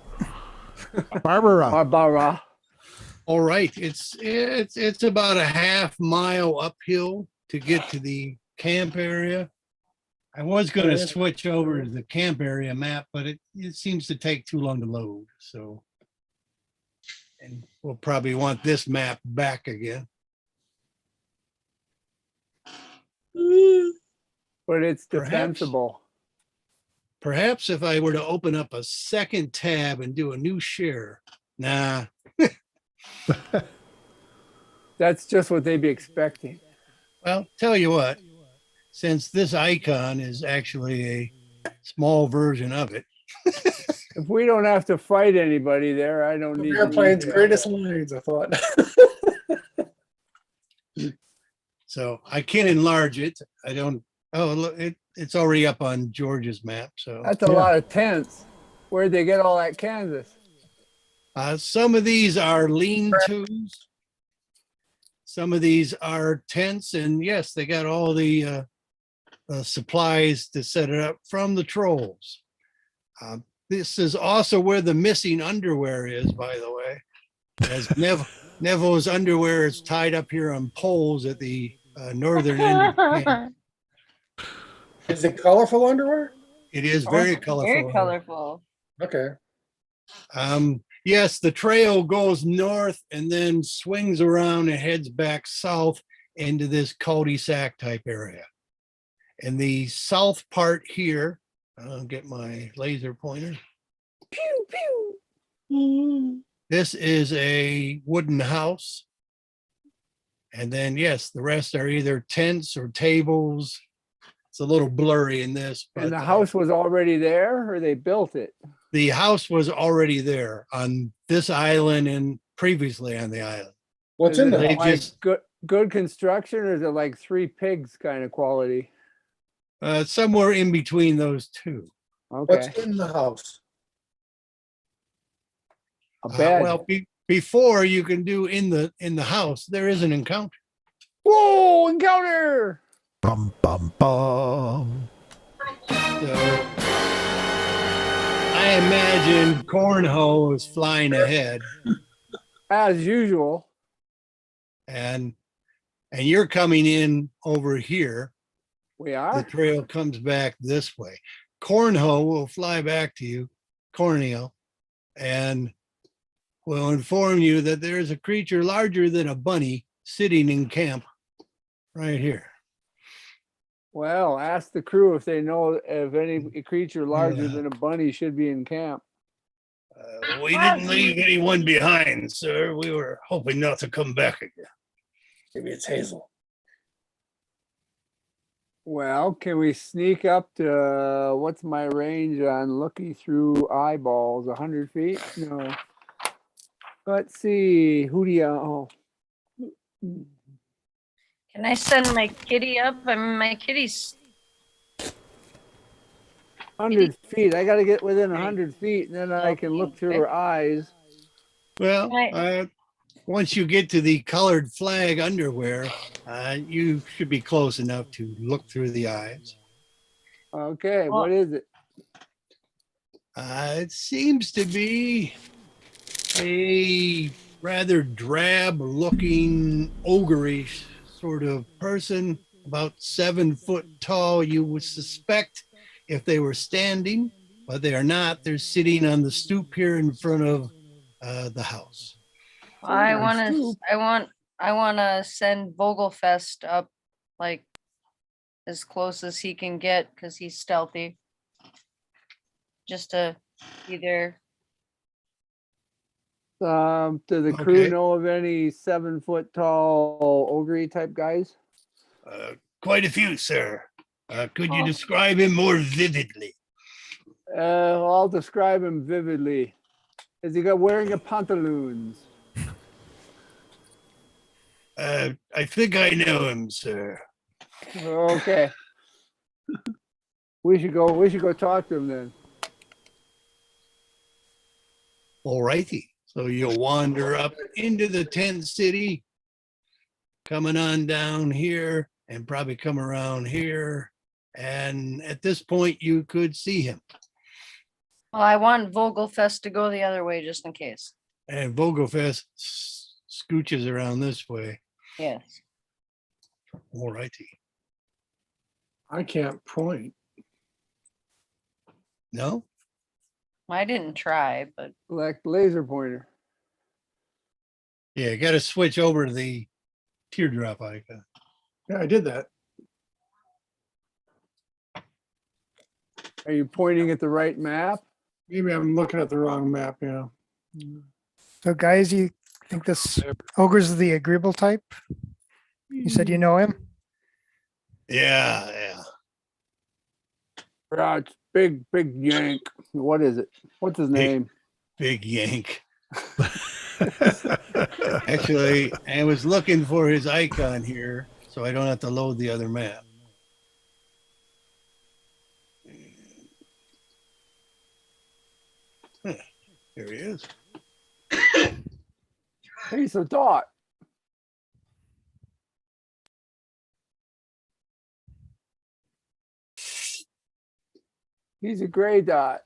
Barbara. Barbara. All right, it's about a half-mile uphill to get to the camp area. I was going to switch over to the camp area map, but it seems to take too long to load. So, and we'll probably want this map back again. But it's Perhaps. defensible. Perhaps if I were to open up a second tab and do a new share. Nah, That's just what they'd be expecting. well, tell you what, since this icon is actually a small version of it, If we don't have to fight anybody there, I don't need to Airplane's use it. greatest lines, I thought. so I can enlarge it. I don't, oh, look, it's already up on George's map. So That's a lot of tents. Where'd they get all that canvas? some of these are lean-tos. Some of these are tents, and yes, they got all the supplies to set it up from the trolls. This is also where the missing underwear is, by the way. As Neville's underwear is tied up here on poles at the northern end of the camp. Is it colorful underwear? It is very colorful. Very colorful. Okay. Yes, the trail goes north and then swings around and heads back south into this cul-de-sac type area. And the south part here, I'll get my laser pointer. Pew, pew. This is a wooden house. And then, yes, the rest are either tents or tables. It's a little blurry in this. And the but, house was already there or they built it? the house was already there on this island and previously on the island. What's Is in it there? They like just- good construction or is it like Three Pigs kind of quality? Somewhere in between those two. Okay. What's in the house? A bed. Well, before you can do in the house, there is an encounter. Whoa, encounter! Bum, bum, bum. So I imagine Cornhole is flying ahead, As usual. and you're coming in over here. We The are. trail comes back this way. Cornhole will fly back to you, Cornel, and will inform you that there is a creature larger than a bunny sitting in camp right here. Well, ask the crew if they know if any creature larger Yeah. than a bunny should be in camp. We didn't leave anyone behind, sir. We were hoping not to come back again. Maybe it's Hazel. Well, can we sneak up to, what's my range on looking through eyeballs? 100 feet? No. Let's see, who do you, oh. Can I send my kitty up? I mean, my kitty's 100 feet. I gotta get within 100 feet and then I can look through her eyes. Well, Right. once you get to the colored flag underwear, you should be close enough to look through the eyes. Okay, what is it? It seems to be a rather drab looking ogreish sort of person, about 7 foot tall. You would suspect if they were standing, but they are not. They're sitting on the stoop here in front of the house. I on want to. stoop. I want to send Vogelfest up, like as close as he can get, because he's stealthy. Just to be there. Does the crew Okay. know of any 7 foot tall ogre type guys? Quite a few, sir. Could you Oh. describe him more vividly? I'll describe him vividly. Is he got wearing a pantaloons? I think I know him, sir. Okay. We should go talk to him then. All righty. So you'll wander up into the tent city, coming on down here, and probably come around here. And at this point, you could see him. Well, I want Vogelfest to go the other way just in case. And Vogelfest scooches around this way. Yes. All righty. I can't point. No? I didn't try, but Select laser pointer. Yeah, got to switch over to the teardrop icon. Yeah, I did that. Are you pointing at the right map? Maybe I'm looking at the wrong map, yeah. So guys, you think this ogre's the agreeable type? You said you know him? Yeah, yeah. Yeah, it's big yank. What is it? What's his name? Big yank. Actually, I was looking for his icon here, so I don't have to load the other map. Huh, here he is. He's a dot. He's a gray dot.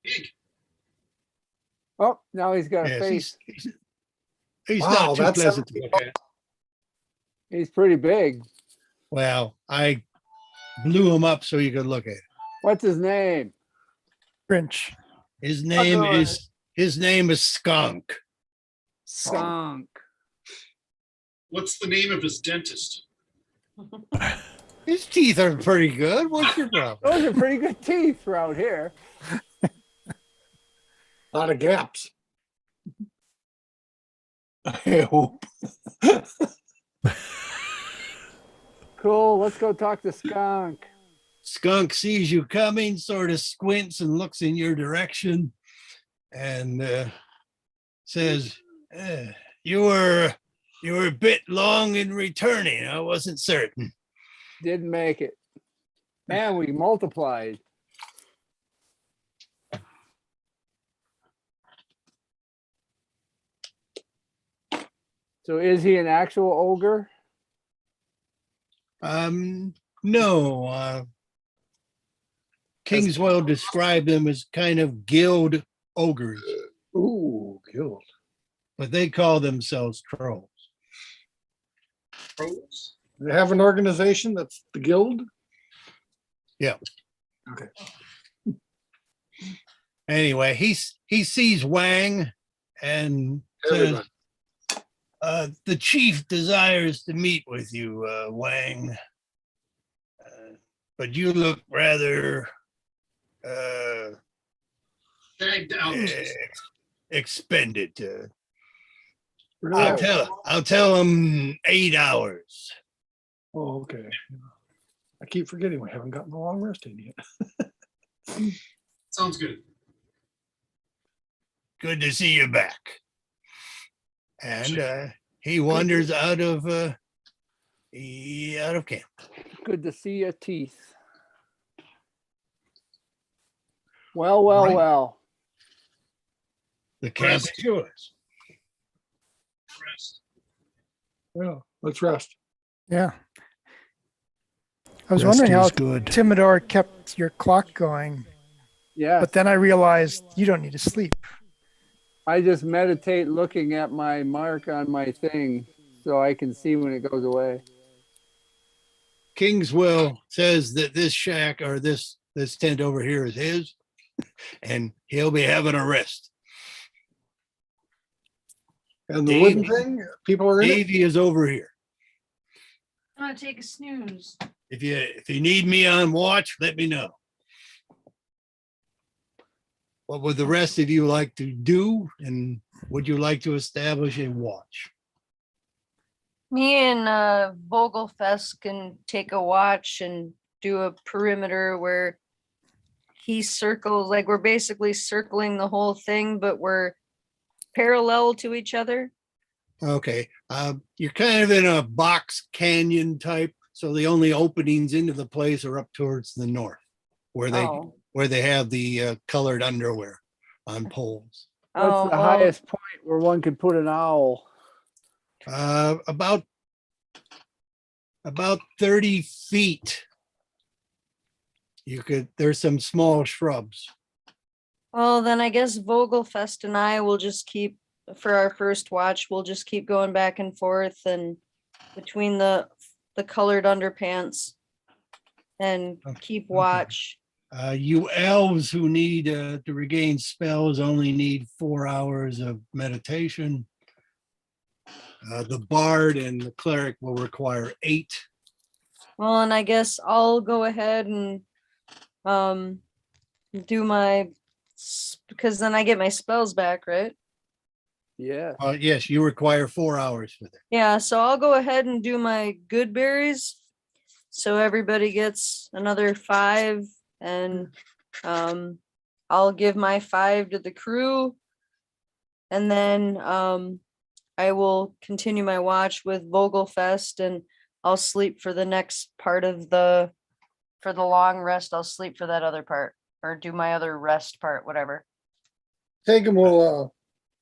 Big. Oh, now he's got a Yes, face. he's Wow, not too that's pleasant to look at. He's pretty big. Well, I blew him up so you could look at it. What's his name? Grinch. His name is Skunk. Skunk. What's the name of his dentist? His teeth are pretty good. What's your problem? Those are pretty good teeth around here. A lot of gaps. I hope. Cool. Let's go talk to Skunk. Skunk sees you coming, sort of squints and looks in your direction, and says, "You were a bit long in returning. I wasn't certain." Didn't make it. And we multiplied. So is he an actual ogre? No. Kingswell described them as kind of guild ogres, Ooh, guild. but they call themselves trolls. Pros? They have an organization that's the guild? Yeah. Okay. Anyway, he sees Wang and says, Everybody. the chief desires to meet with you, Wang. But you look rather Shagged out. expended. Really? I'll tell him 8 hours. Oh, okay. I keep forgetting we haven't gotten the long rest in yet. Sounds good. Good to see you back. And he wanders out of camp. Good to see your teeth. Well, well, Right. well. The camp is yours. Rest. Yeah, let's rest. Yeah. I was Rest wondering how is good. Timidor kept your clock going, Yeah. but then I realized you don't need to sleep. I just meditate looking at my mark on my thing so I can see when it goes away. Kingswell says that this shack or this tent over here is his, and he'll be having a rest. And the wooden Davey. thing, people are in it. Davey is over here. I'm gonna take a snooze. If you need me on watch, let me know. What would the rest of you like to do, and would you like to establish a watch? Me and Vogelfest can take a watch and do a perimeter where he circles, like we're basically circling the whole thing, but we're parallel to each other. Okay, you're kind of in a box canyon type, so the only openings into the place are up towards the north, where they have the colored underwear on poles. What's the well, highest point where one could put an owl? About 30 feet. There's some small shrubs. well, then I guess Vogelfest and I will just keep, for our first watch, we'll just keep going back and forth and between the colored underpants and keep watch. You elves who need to regain spells only need 4 hours of meditation. The bard and the cleric will require 8. Well, and I guess I'll go ahead and do because then I get my spells back, right? Yeah. Yes, you require 4 hours for that. Yeah, so I'll go ahead and do my good berries. So everybody gets another 5, and I'll give my 5 to the crew. And then I will continue my watch with Vogelfest, and I'll sleep for the next part of for the long rest. I'll sleep for that other part, or do my other rest part, whatever. Hagen will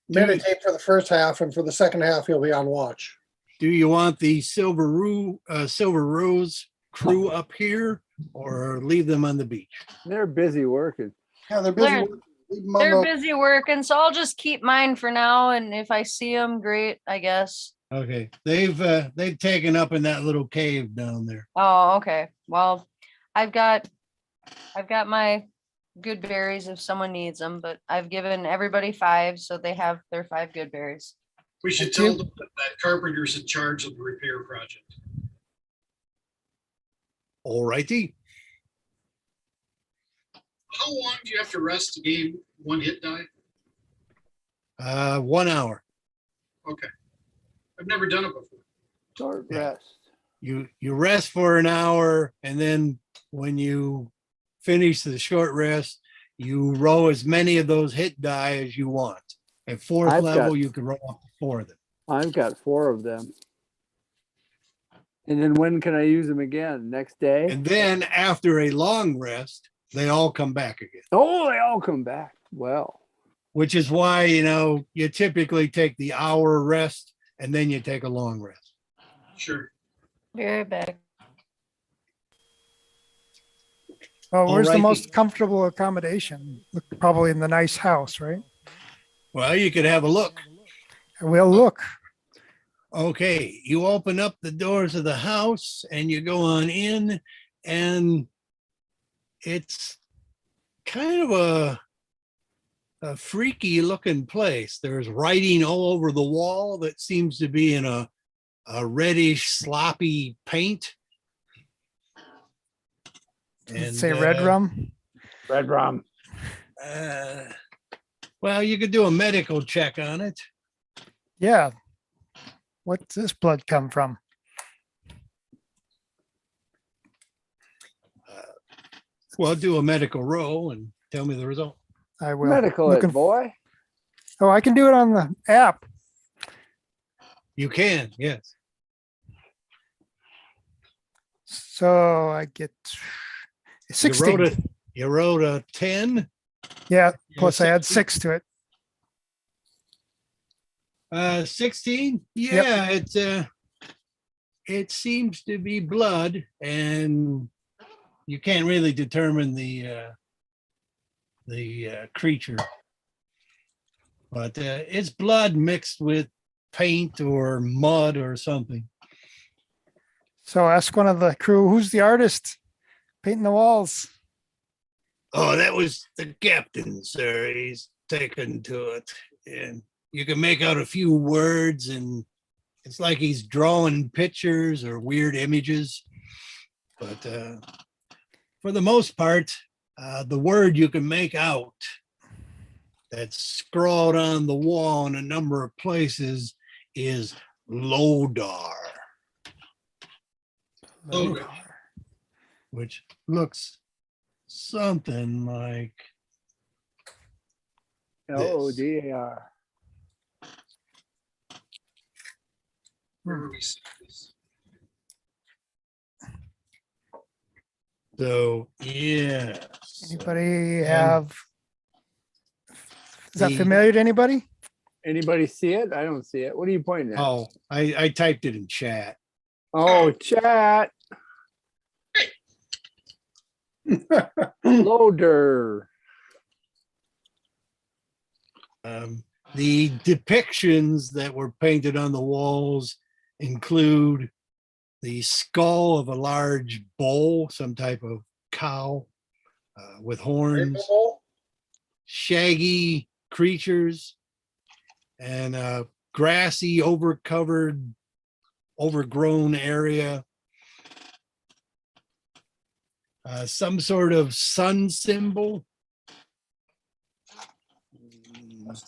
meditate for the first half, and for the second half, he'll be on watch. Do you want the Silver Rose crew up here, or leave them on the beach? They're busy working. Yeah, they're busy. They're- working. Leave 'em on They're the- busy working, so I'll just keep mine for now, and if I see them, great, I guess. Okay, they've taken up in that little cave down there. Oh, okay. Well, I've got my good berries if someone needs them, but I've given everybody 5, so they have their 5 good berries. We should Thank tell them that Carpenter's in charge of the repair project. All righty. How long do you have to rest to gain 1 hit die? 1 hour. Okay. I've never done it before. Short Yeah. rest. You rest for an hour, and then when you finish the short rest, you roll as many of those hit die as you want. At 4th I've level, got- you can roll up to 4 of them. I've got 4 of them. And then when can I use them again? Next day? And then after a long rest, they all come back again, Oh, they all come back. Well, which is why, you typically take the hour rest and then you take a long rest. Sure. Be right back. Well, where's the Alrighty. most comfortable accommodation? Look, probably in the nice house, right? Well, you could have a look. We'll look. Okay, you open up the doors of the house and you go on in, and it's kind of a freaky looking place. There's writing all over the wall that seems to be in a reddish, sloppy paint. And Say red rum. red rum. Well, you could do a medical check on it. Yeah. What's this blood come from? Well, do a medical roll and tell me the result. I will. Medical Looking it, boy. Oh, I can do it on the app. You can, yes. So I get You 16. wrote a 10. Yeah. Plus I add 16. 6 to it. 16. Yep. Yeah, it seems to be blood, and you can't really determine the creature, but it's blood mixed with paint or mud or something. So ask one of the crew, who's the artist painting the walls? Oh, that was the captain, sir. He's taken to it, and you can make out a few words, and it's like he's drawing pictures or weird images. But for the most part, the word you can make out that's scrawled on the wall in a number of places is Lodar, Okay. which looks something like this. LODAR. Where are we seeing this? So, yeah. Anybody have? Is that the- familiar to anybody? Anybody see it? I don't see it. What are you pointing at? Oh, I typed it in chat. Oh, chat. Loader. The depictions that were painted on the walls include the skull of a large bull, some type of cow with horns, shaggy creatures, and a grassy, overgrown area. Some sort of sun symbol.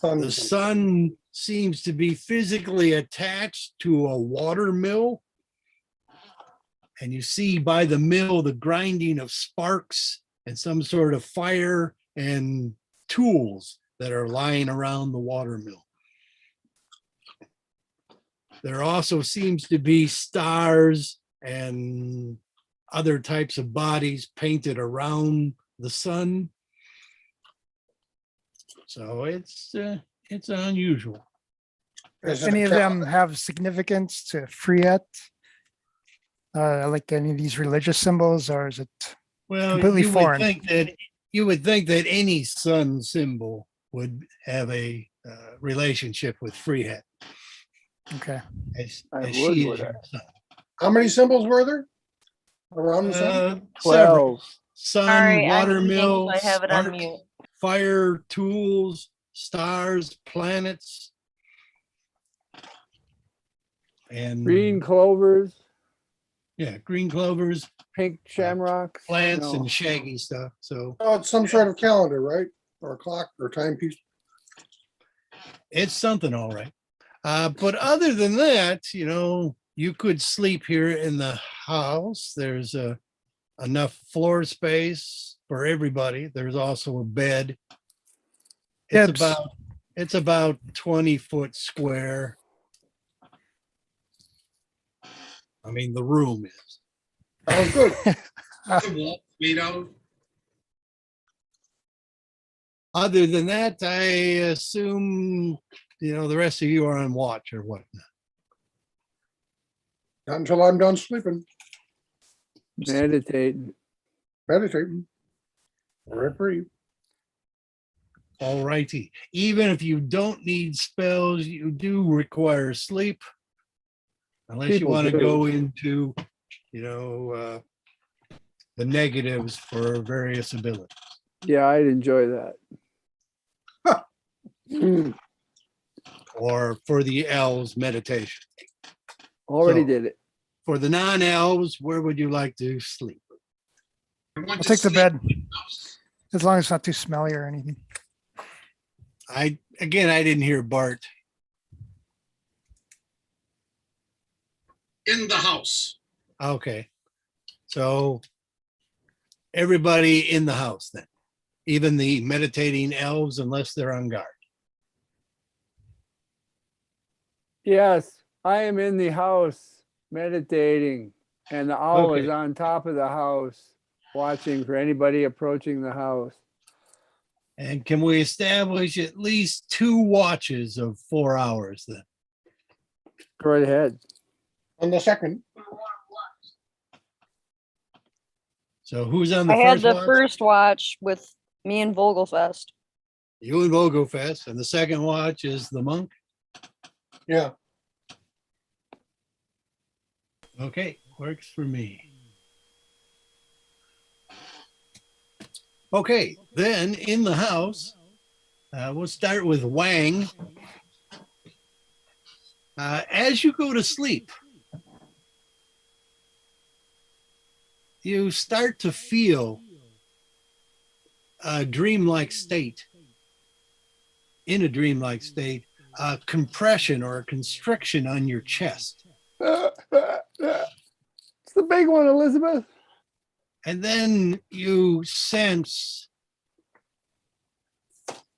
The sun seems to be physically attached to a water mill. And you see by the mill the grinding of sparks and some sort of fire and tools that are lying around the water mill. There also seems to be stars and other types of bodies painted around the sun. So it's unusual. Any of them have significance to Friet? Like any of these religious symbols, or is it Well, completely foreign? You would think that any sun symbol would have a relationship with Freehat. Okay. As I she would, is would your I? sun. How many symbols were there around the sun? Several. 12. Sun, Sorry, water I'm eating, mill, so I have it on sparks, mute. fire, tools, stars, planets, and Green clovers, yeah, green clovers, pink shamrocks. plants, No. and shaggy stuff. So Oh, it's some sort of calendar, right? Or a clock or timepiece. it's something, all right. But other than that, you could sleep here in the house. There's enough floor space for everybody. There's also a bed. Dibs. It's about 20-foot square. I mean, the room is. Sounds good. The wall made out of, Other than that, I assume, the rest of you are on watch or whatnot. Not until I'm done sleeping, Meditating. meditating. Reprieve. All righty. Even if you don't need spells, you do require sleep. Unless you People want to do. go into, the negatives for various abilities. Yeah, I'd enjoy that. Or for the elves, meditation. Already So- did it. For the non-elves, where would you like to sleep? I want I'll to take the sleep bed, in the house. as long as it's not too smelly or anything. I didn't hear Bart. In the house. Okay. So everybody in the house then, even the meditating elves, unless they're on guard. Yes, I am in the house meditating, and the owl is Okay. on top of the house watching for anybody approaching the house. And can we establish at least 2 watches of 4 hours then? Go right ahead. On the second, So who's on the I had first the watch? first watch with me and Vogelfest. You and Vogelfest, and the second watch is the monk. yeah. Okay, works for me. Okay, then in the house, we'll start with Wang. As you go to sleep, you start to feel a dreamlike state. In a dreamlike state, a compression or a constriction on your chest. It's the big one, Elizabeth. And then you sense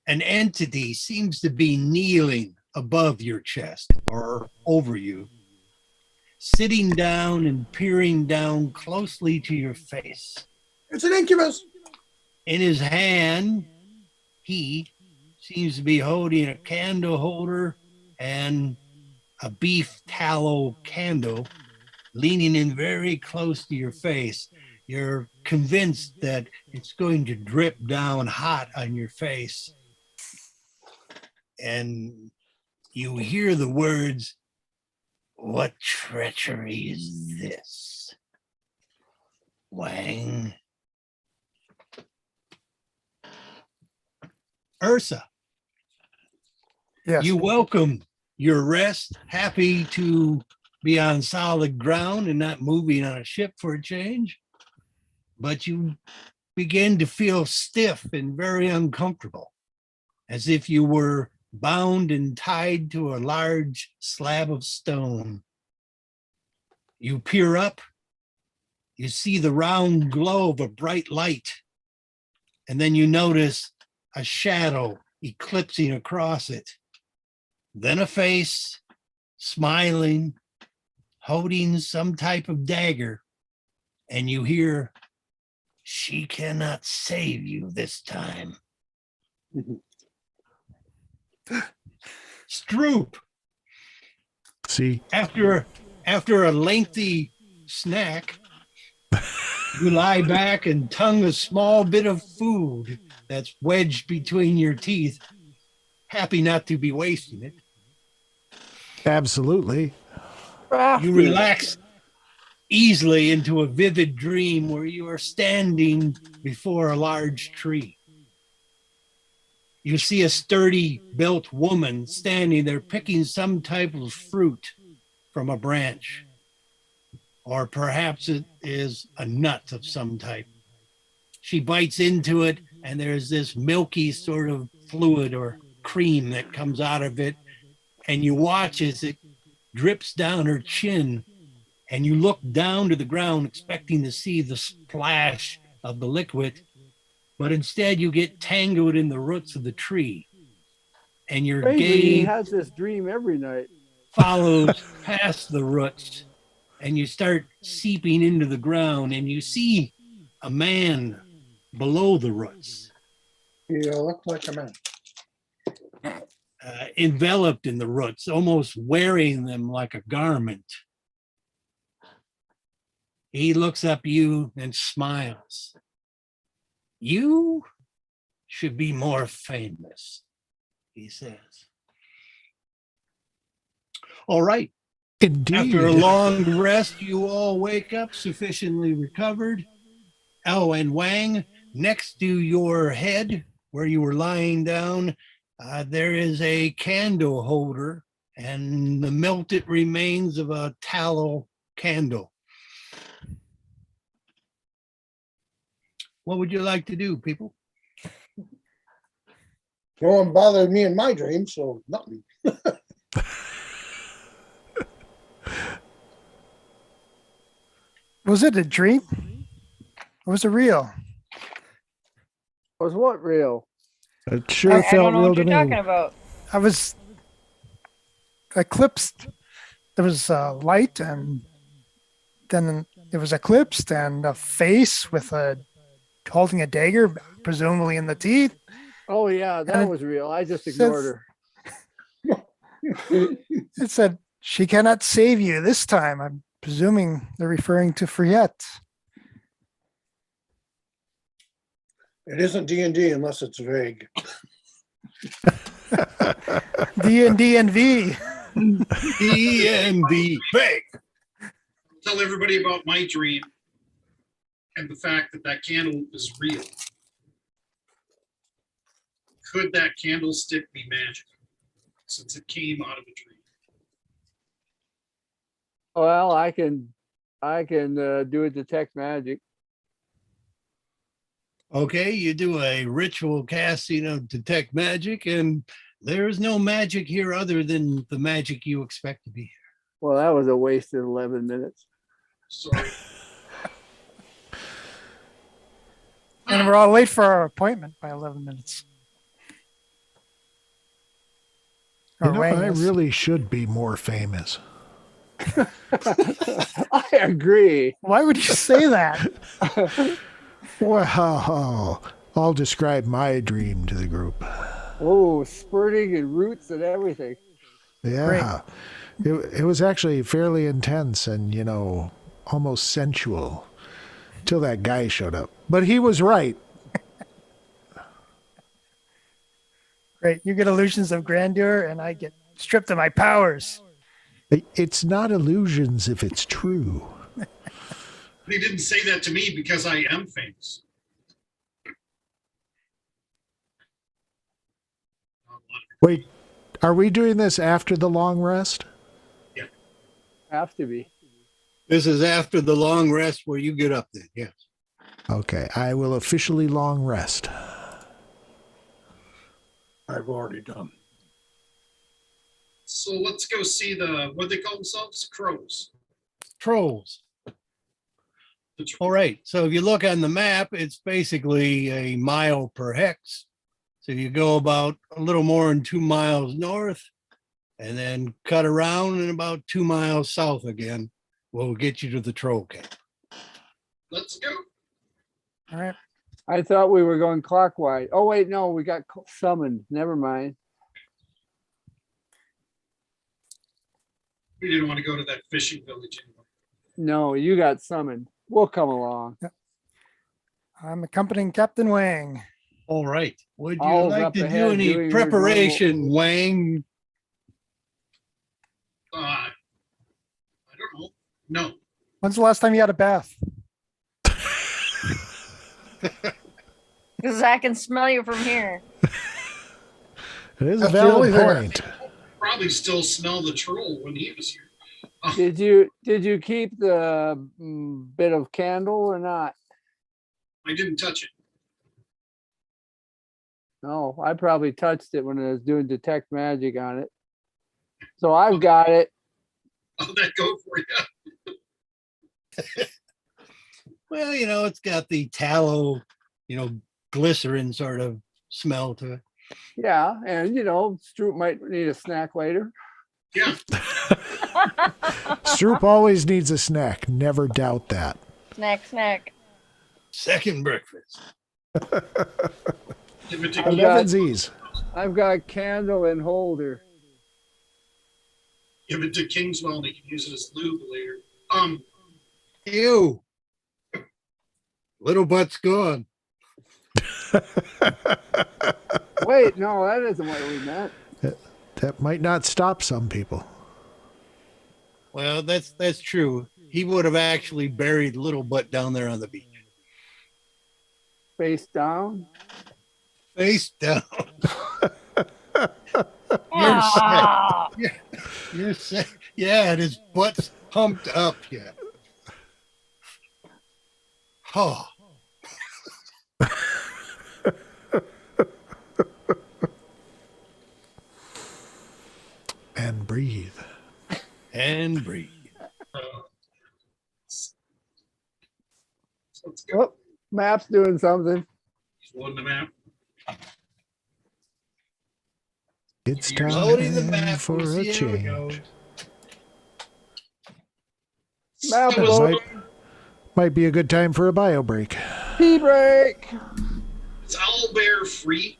an entity seems to be kneeling above your chest or over you, sitting down and peering down closely to your face. It's an incubus. In his hand, he seems to be holding a candle holder and a beef tallow candle, leaning in very close to your face. You're convinced that it's going to drip down hot on your face. And you hear the words, "What treachery is this, Wang?" Ursa, Yes. you welcome your rest, happy to be on solid ground and not moving on a ship for a change. But you begin to feel stiff and very uncomfortable, as if you were bound and tied to a large slab of stone. You peer up, you see the round glow of a bright light, and then you notice a shadow eclipsing across it. Then a face, smiling, holding some type of dagger, and you hear, "She cannot save you this time." Stroop, See, after a lengthy snack, you lie back and tongue a small bit of food that's wedged between your teeth, happy not to be wasting it. absolutely. You relax easily into a vivid dream where you are standing before a large tree. You see a sturdy built woman standing there picking some type of fruit from a branch. Or perhaps it is a nut of some type. She bites into it, and there's this milky sort of fluid or cream that comes out of it. And you watch as it drips down her chin, and you look down to the ground expecting to see the splash of the liquid, but instead you get tangled in the roots of the tree, and your Strangely, he gaze has this dream every night. follows past the roots, and you start seeping into the ground, and you see a man below the roots, You look like a man. enveloped in the roots, almost wearing them like a garment. He looks up you and smiles. "You should be more famous," he says. All right. Indeed. After a long rest, you all wake up sufficiently recovered. Oh, and Wang, next to your head, where you were lying down, there is a candle holder and the melted remains of a tallow candle. What would you like to do, people? No one bothered me in my dream, so nothing. Was it a dream? Or was it real? Was what real? It sure I felt don't know real what to you're me. talking about. I was eclipsed. There was a light, and then it was eclipsed, and a face with a holding a dagger, presumably in the teeth. Oh yeah, And that it was real. I just says- ignored her. It said, "She cannot save you this time." I'm presuming they're referring to Friette. It isn't D&D unless it's vague. D&D and V. D&D. Big. Tell everybody about my dream and the fact that that candle is real. Could that candlestick be magic since it came out of a dream? Well, I can do a detect magic. Okay, you do a ritual casting of detect magic, and there's no magic here other than the magic you expect to be here. Well, that was a wasted 11 minutes. Sorry. And we're all late for our appointment by 11 minutes. You Or know, Wang I is. really should be more famous. I agree. Why would you say that? Well, I'll describe my dream to the group. Oh, spurting and roots and everything. Yeah. It was actually fairly intense and, almost sensual till that guy showed up. But he was right. Great. You get illusions of grandeur, and I get stripped of my powers. It's not illusions if it's true. He didn't say that to me because I am famous. Wait, are we doing this after the long rest? Have to be. This is after the long rest where you get up then, yes. Okay, I will officially long rest. I've already done. So let's go see what they call themselves? Crows. Trolls. The tr- All right. So if you look on the map, it's basically a mile per hex. So you go about a little more than 2 miles north and then cut around and about 2 miles south again. Will get you to the troll camp. Let's go. All right. I thought we were going clockwise. Oh, wait, no, we got summoned. Never mind. We didn't want to go to that fishing village anymore. No, you got summoned. We'll come along. I'm accompanying Captain Wang. All right. Would you Owl's like up to do ahead any doing her preparation, Wang? I don't know. No. When's the last time you had a bath? Because I can smell you from here. It is a That's the only valid thing. point. Probably still smell the troll when he was here. Did you keep the bit of candle or not? I didn't touch it. No, I probably touched it when I was doing detect magic on it. So I've got it. How'd that go for you? Well, it's got the tallow, glycerin sort of smell to it. Yeah, and Stroop might need a snack later. Yeah. Stroop always needs a snack. Never doubt that. Snack. Second breakfast. Give it to I've King. got- Elevensies. I've got candle and holder. Give it to Kingswell and he can use it as lube later. Ew. Little butt's gone. Wait, no, that isn't what we meant. That might not stop some people. Well, that's true. He would have actually buried little butt down there on the beach. Face down. Face down. Ah, You're saying, yeah, and his butt's humped up yet. Oh. And breathe. And breathe. So let's go. Oh, map's doing something. Loading the map. It's Loading the time map. for We'll a see how it goes. change. Map It was- load. Might be a good time for a bio break. Tea break. It's owl bear free.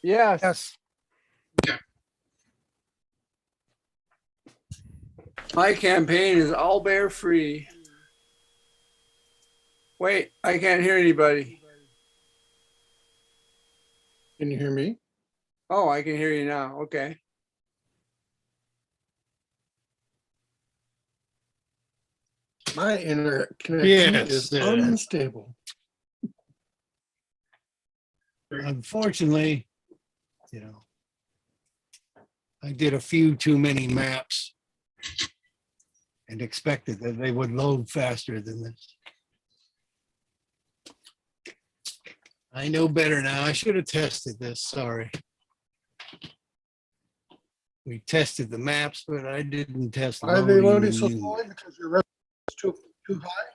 Yes. Yes. My campaign is all bear free. Wait, I can't hear anybody. Can you hear me? Oh, I can hear you now. Okay. My internet connection Yes, is uh, unstable. Unfortunately, you know, I did a few too many maps and expected that they would load faster than this. I know better now. I should have tested this. Sorry. We tested the maps, but I didn't test Why are they loading the so new- slowly? Because your resolution is too high?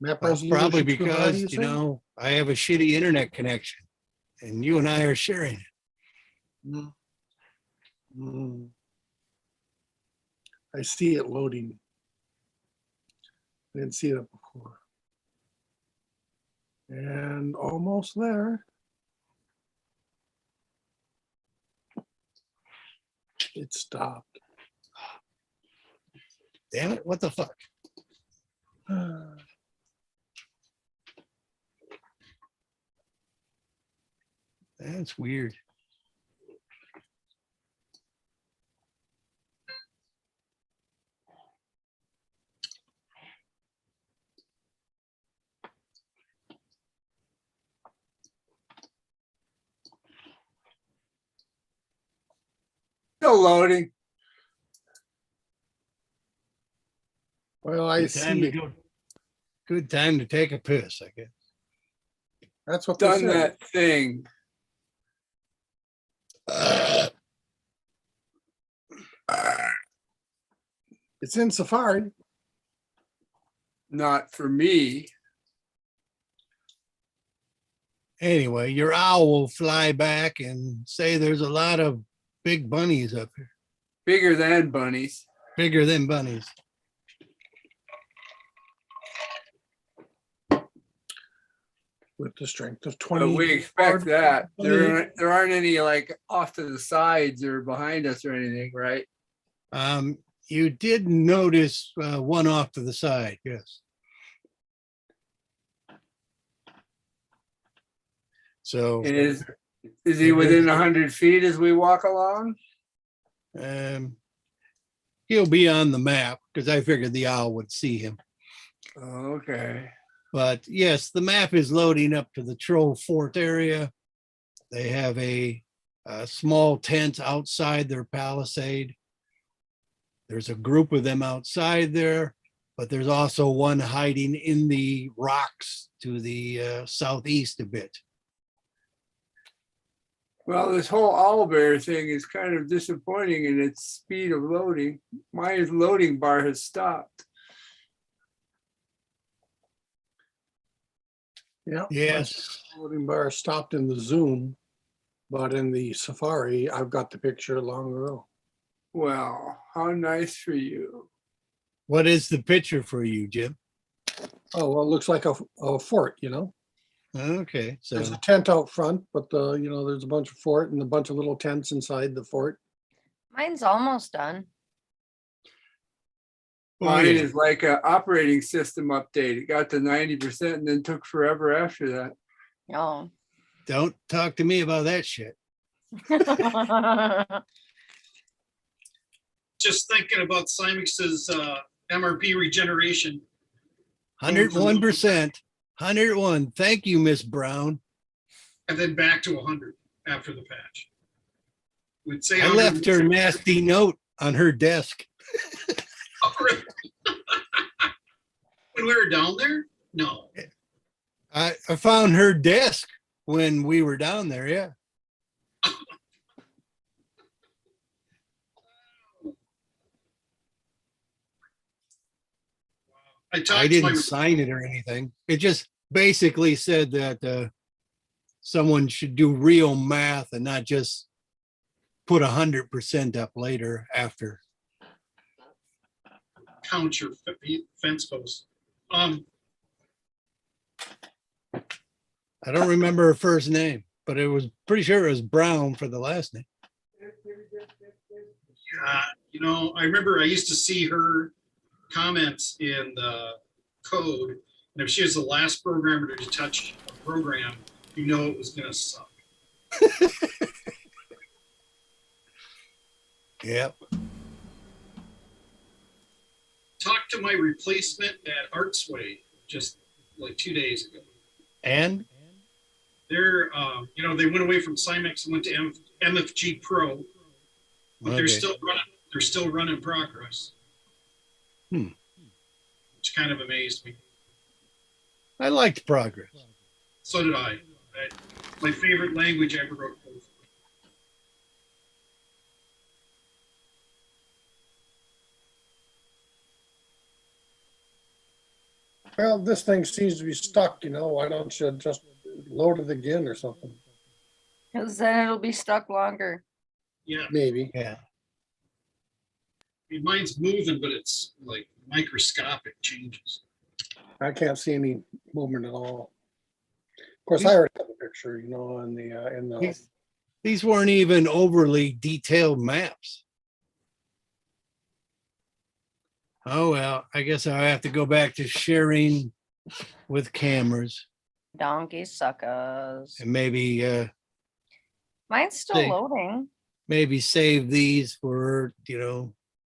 Map Well, resolution probably too high, because, you you say? know, I have a shitty internet connection and you and I are sharing it. Mm. Mm. I see it loading. I didn't see it before. And almost there. It stopped. Damn it, what the fuck? That's weird. Still loading. Well, I Good time see to it. go. Good time to take a piss, I guess. That's what they Done said. that thing. It's in Safari. Not for me. Anyway, your owl will fly back and say there's a lot of big bunnies up here, Bigger than bunnies. bigger than bunnies. With the strength of But 20. we expect that. bunny. There aren't any like off to the sides or behind us or anything, right? You did notice one off to the side, yes. So And is he within 100 feet as we walk along? he'll be on the map because I figured the owl would see him. Okay. But yes, the map is loading up to the Troll Fort area. They have a small tent outside their palisade. There's a group of them outside there, but there's also one hiding in the rocks to the southeast a bit. Well, this whole owlbear thing is kind of disappointing in its speed of loading. My loading bar has stopped. Yeah. Yes. my Loading bar stopped in the Zoom, but in the Safari, I've got the picture long ago. Well, how nice for you. What is the picture for you, Jim? Oh, well, it looks like a fort, you know? Okay, so There's a tent out front, but you know, there's a bunch of fort and a bunch of little tents inside the fort. Mine's almost done. Mine yeah. is like an operating system update. It got to 90% and then took forever after that. Oh. Don't talk to me about that shit. Just thinking about Simex's MRP regeneration. 101%. 101. Thank you, Miss Brown. And then back to 100 after the patch. We'd say I left her nasty note on her desk. when we were down there. No, I found her desk when we were down there. Yeah. I I talked to didn't my, sign it or anything. It just basically said that someone should do real math and not just put 100% up later after. count your fence posts. I don't remember her first name, but it was pretty sure it was Brown for the last name. You know, I remember I used to see her comments in the code, and if she was the last programmer to touch a program, you know it was gonna suck. Yep. Talked to my replacement at Artsway just like 2 days ago. And They're, you know, they went away from Cymex and went to MFG Pro, but they're okay. still running. They're still running Progress, which kind of amazed me. I liked Progress. So did I. My favorite language I ever wrote code for. Well, this thing seems to be stuck, you know, why don't you just load it again or something? Because then it'll be stuck longer. Yeah, Maybe. Yeah. I mean, mine's moving, but it's like microscopic changes. I can't see any movement at all. Of course, I already have a picture, you know, in the, These weren't even overly detailed maps. Oh, well, I guess I have to go back to sharing with cameras Donkey suckers. and maybe Mine's still Say- loading. maybe save these for,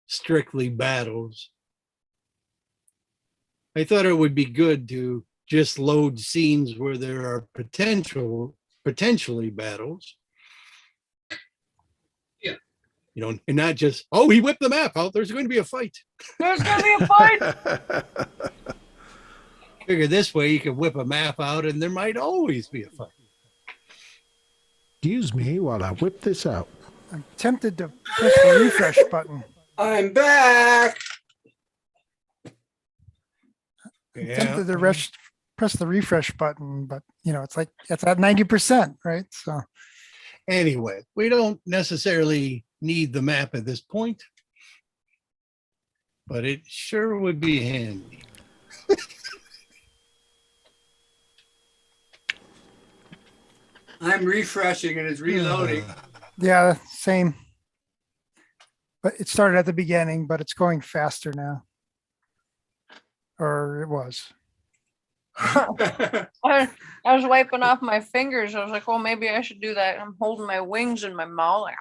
strictly battles. I thought it would be good to just load scenes where there are potentially battles. Yeah. And not just, oh, he whipped the map out. There's going to be a fight. There's gonna be a fight. Figure this way you can whip a map out and there might always be a fight. Excuse me while I whip this out. I'm tempted to press the refresh button. I'm back. Tempted to press the refresh button, but it's like it's at 90%, right? So Anyway, we don't necessarily need the map at this point, but it sure would be handy. I'm refreshing and it's reloading. yeah, same. But it started at the beginning, but it's going faster now. Or it was. I was wiping off my fingers. I was like, well, maybe I should do that. I'm holding my wings in my mouth. Like,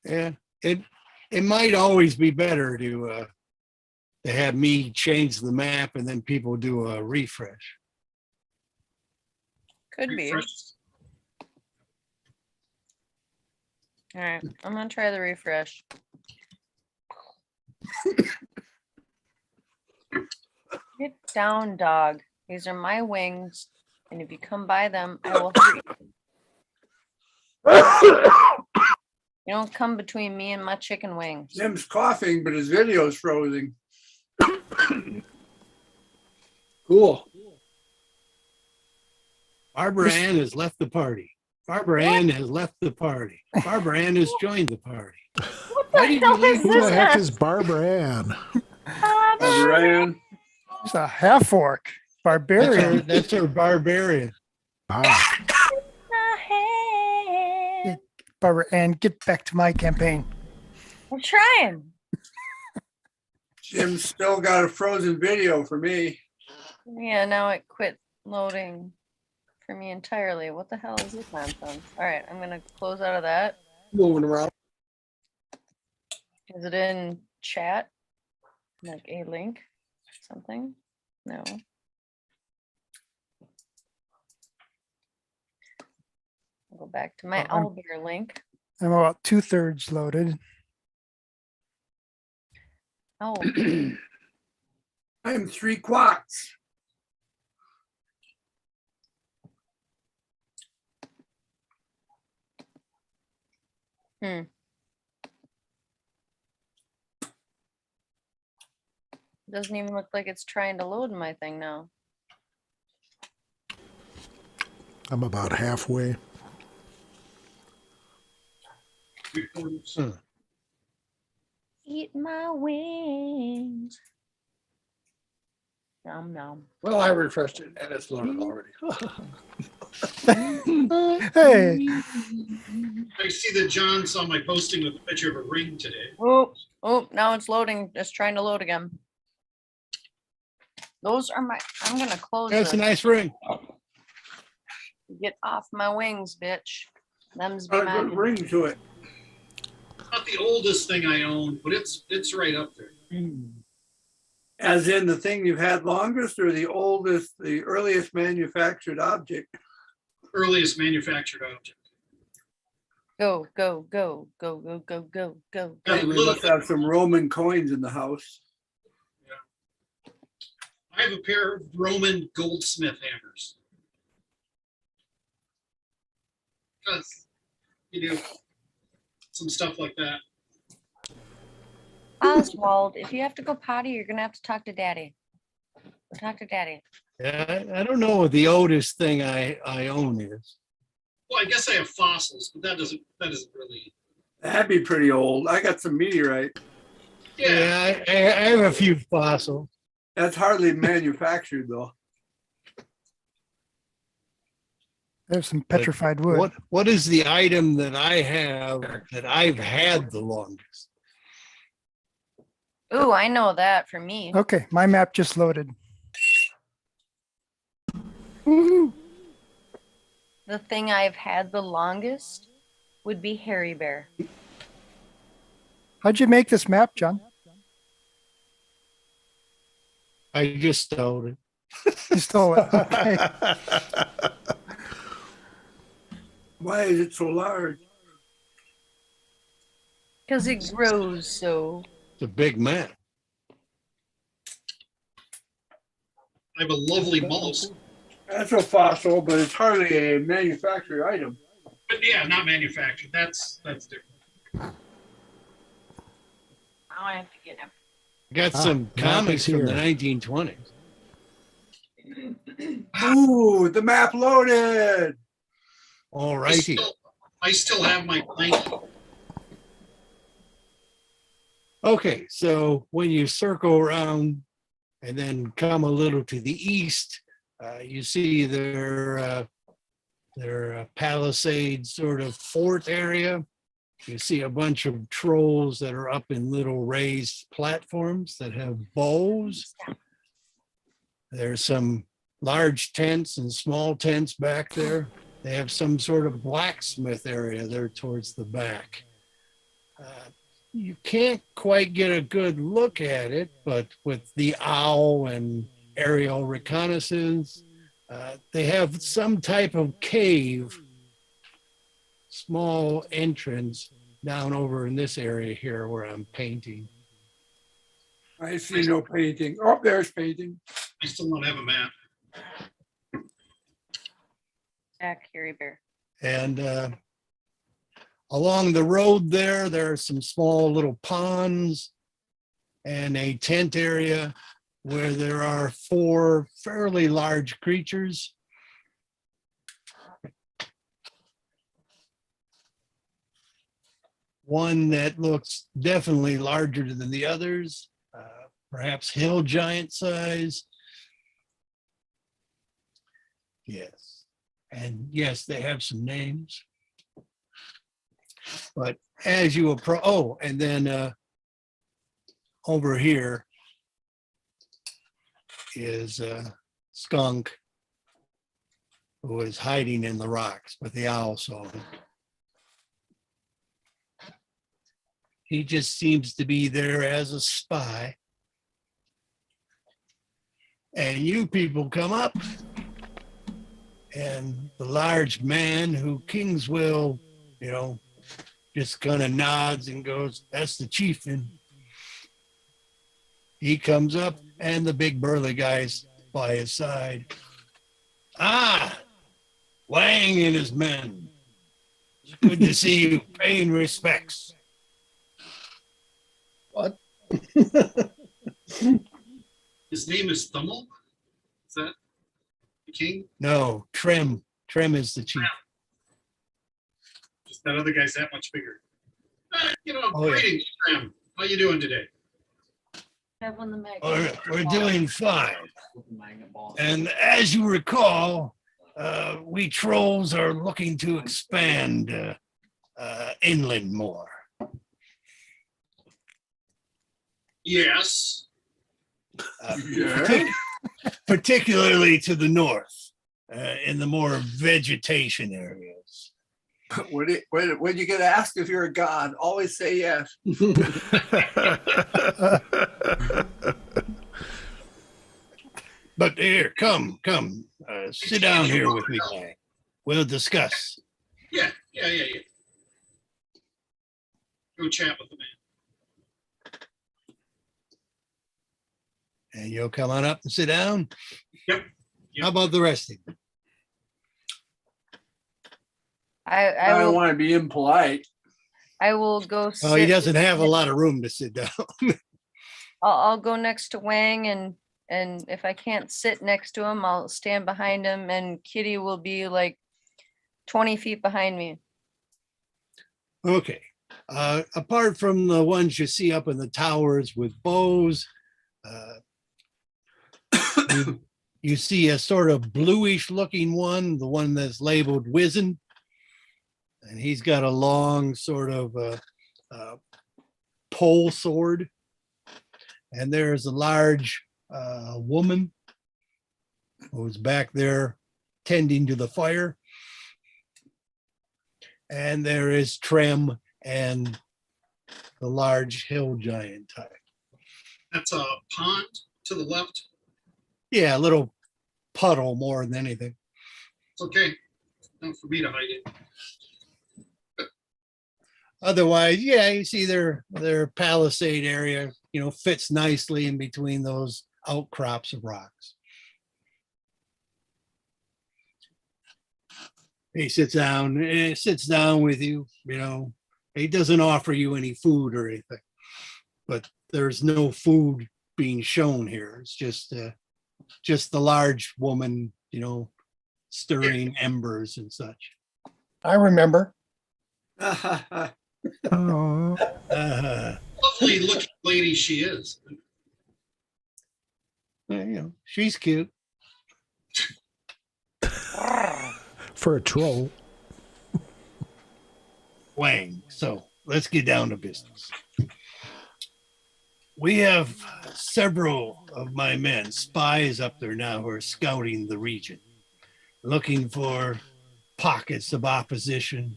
Yeah, it might always be better to have me change the map and then people do a refresh. could be. All Refresh. right, I'm gonna try the refresh. Get down, dog. These are my wings, and if you come by them, I will hurt you. You don't come between me and my chicken wings. Jim's coughing, but his video's frozen. Cool. Barbara Ann has left the party. Barbara Ann has left the party. Barbara Ann has joined the party. Why did you hell leave? is Who the heck that? is Barbara Ann? Ryan, It's a half orc barbarian. That's her barbarian. Ah, Barbara Ann, get back to my campaign. I'm trying. Jim's still got a frozen video for me. Yeah, now it quit loading for me entirely. What the hell is this nonsense? All right, I'm gonna close out of that. Moving around. Is it in chat? Like a link? Something? No. I'll go back to my Owlbear link. I'm about 2/3 loaded. Oh, I'm 3/4. Doesn't even look like it's trying to load my thing now. I'm about halfway. Reporters. Eat my wings. Nom nom. Well, I refreshed it and it's loaded already. Hey, I see that John saw my posting with a picture of a ring today. Oh, oh, now it's loading. Just trying to load again. Those are my. I'm gonna close That's a this. nice ring. Get off my wings, bitch. Them's be Got a mine. good ring to it. Not the oldest thing I own, but it's right up there. As in the thing you've had longest or the oldest, the earliest manufactured object? Earliest manufactured object. Go, go, go, go, go, go, go, go. Got a Hey, we little must have some Roman coins in the house. I have a pair of Roman goldsmith hammers. Because you do some stuff like that. Oswald, if you have to go potty, you're gonna have to talk to Daddy. Go talk to Daddy. Yeah, I don't know what the oldest thing I own is. Well, I guess I have fossils, but that doesn't really. That'd be pretty old. I got some meteorite. Yeah. I have a few fossils. That's hardly manufactured though. I have some petrified wood. What is the item that I have that I've had the longest? Ooh, I know that for me. Okay, my map just loaded. The thing I've had the longest would be Hairy Bear. How'd you make this map, John? I just stole it. You stole it. Okay. Why is it so large? Because it grows so. It's a big map. I have a lovely mollusk. That's a fossil, but it's hardly a manufactured item. But yeah, not manufactured. That's different. Now I have to get him. I got some map comics is from the here. 1920s. Ooh, the map loaded. All I righty. still have my blanket. Okay, so when you circle around and then come a little to the east, you see their palisade sort of fort area. You see a bunch of trolls that are up in little raised platforms that have bows. There's some large tents and small tents back there. They have some sort of blacksmith area there towards the back. You can't quite get a good look at it, but with the owl and aerial reconnaissance, they have some type of cave, small entrance down over in this area here where I'm painting. I see no painting. Oh, there's painting. I still don't have a map. Back, Hairy Bear. And along the road there are some small little ponds and a tent area where there are 4 fairly large creatures. One that looks definitely larger than the others, perhaps hill giant size. Yes. And yes, they have some names. But as you approach, and then over here is a skunk who is hiding in the rocks, but the owl saw him. He just seems to be there as a spy. And you people come up, and the large man who Kingswell, just kind of nods and goes, "That's the chieftain." He comes up, and the big burly guy's by his side. "Ah, Wang and his men. It's good to see you paying respects." What? His name is Thummel? Is that the king? No, Trem. Trem is the chief. Just that other guy's that much bigger. Oh, yeah. Greetings, Trem. How you doing today? Have one of the We're doing fine. And as you recall, we trolls are looking to expand inland more. Yes. Yeah. Particularly to the north, in the more vegetation areas. When you get asked if you're a god, always say yes. But here, come, sit down here with me, Lang. We'll discuss. Yeah. Go chat with the man. And you'll come on up and sit down. Yep. How about the rest of you? I I don't will want to be impolite. I will go Oh, he sit- doesn't have a lot of room to sit down. I'll go next to Wang, and if I can't sit next to him, I'll stand behind him, and Kitty will be like 20 feet behind me. Okay. Apart from the ones you see up in the towers with bows, you see a sort of bluish looking one, the one that's labeled Wizen. And he's got a long sort of pole sword. And there's a large woman who's back there tending to the fire. And there is Trem and the large hill giant type. That's a pond to the left. Yeah, a little puddle more than anything. It's okay. Not for me to hide it. Otherwise, yeah, you see their palisade area, fits nicely in between those outcrops of rocks. He sits down with you, he doesn't offer you any food or anything, but there's no food being shown here. It's just the large woman, stirring embers and such. I remember. Oh, Lovely looking lady she is. She's cute. for a troll. Wang. So let's get down to business. We have several of my men, spies up there now, who are scouting the region, looking for pockets of opposition.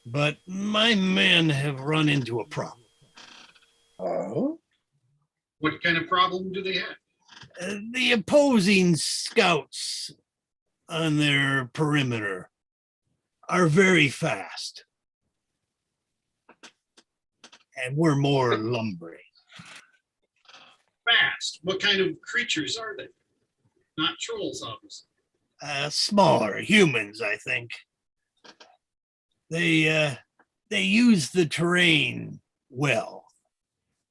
But my men have run into a problem. Oh, What kind of problem do they have? The opposing scouts on their perimeter are very fast. And we're more lumbering. Fast. What kind of creatures are they? Not trolls, obviously. Smaller humans, I think. They use the terrain well,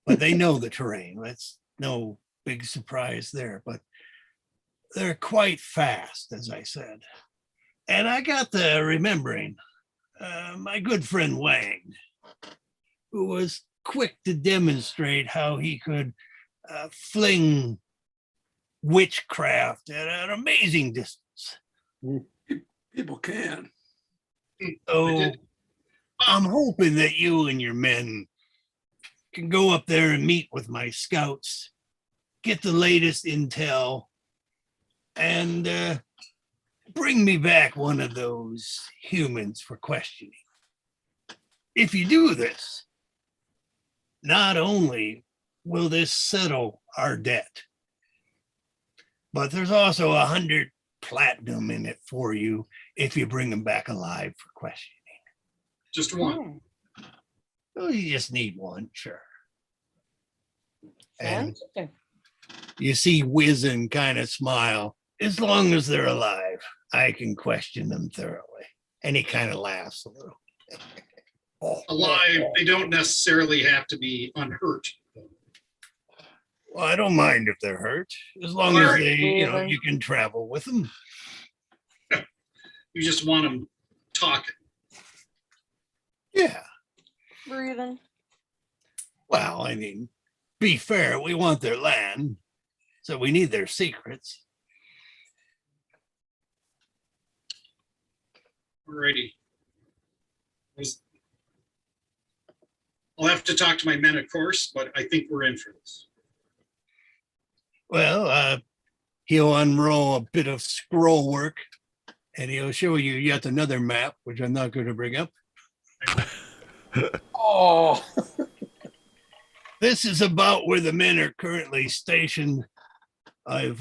but they know the terrain. That's no big surprise there, but they're quite fast, as I said. And I got the remembering my good friend Wang, who was quick to demonstrate how he could fling witchcraft at an amazing distance. People can. So I'm hoping that you and your men can go up there and meet with my scouts, get the latest intel, and bring me back one of those humans for questioning. If you do this, not only will this settle our debt, but there's also 100 platinum in it for you if you bring them back alive for questioning. Just one. Oh, you just need one, sure. And Okay. you see Wizen kind of smile. As long as they're alive, I can question them thoroughly. And he kind of laughs a little. Alive, they don't necessarily have to be unhurt. Well, I don't mind if they're hurt, as long as they, you can travel with them. You just want them talking. Yeah. Breathing. Well, I mean, be fair, we want their land, so we need their secrets. Alrighty. I'll have to talk to my men, of course, but I think we're in for this. Well, he'll unroll a bit of scroll work, and he'll show you yet another map, which I'm not going to bring up. Oh, This is about where the men are currently stationed. I've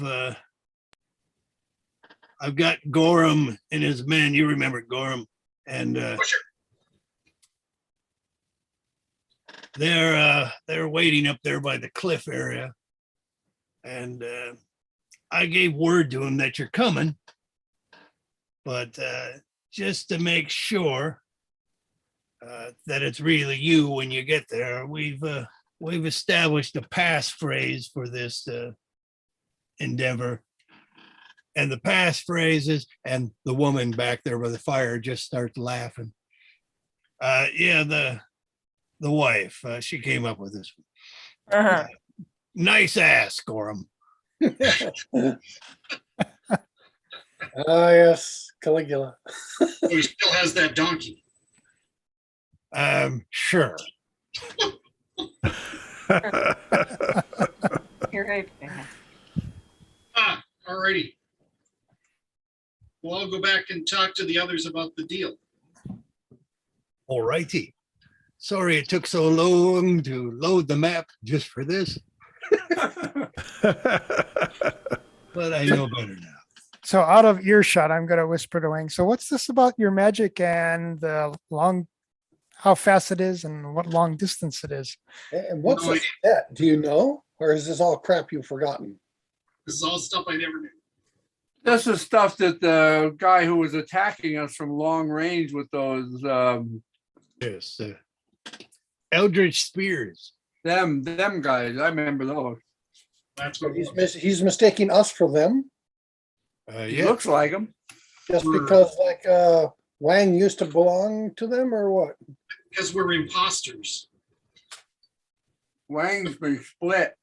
got Gorham and his men. You remember Gorham, and Sure. they're waiting up there by the cliff area, and I gave word to him that you're coming, but just to make sure that it's really you when you get there, we've established a passphrase for this endeavor. And the passphrase is, and the woman back there by the fire just starts laughing. Yeah, the wife, she came up with this one. Uh-huh. Nice ass, Gorham. ah, yes, Caligula. Oh, he still has that donkey. Sure. You're right. Alrighty. Well, I'll go back and talk to the others about the deal. All righty. Sorry it took so long to load the map just for this, but I know better now. So out of earshot, I'm going to whisper to Wang. So what's this about your magic and the how fast it is and what long distance it is? And what's No this debt? Do you know? Or is this all crap you've forgotten? This is all stuff I never knew. This is stuff that the guy who was attacking us from long range with those, Yes. Eldritch Spears. them guys, I remember those. That's what He's mistaking us for them He Yeah. looks like them. just because Wang used to belong to them or what? because we're imposters. Wang's been split.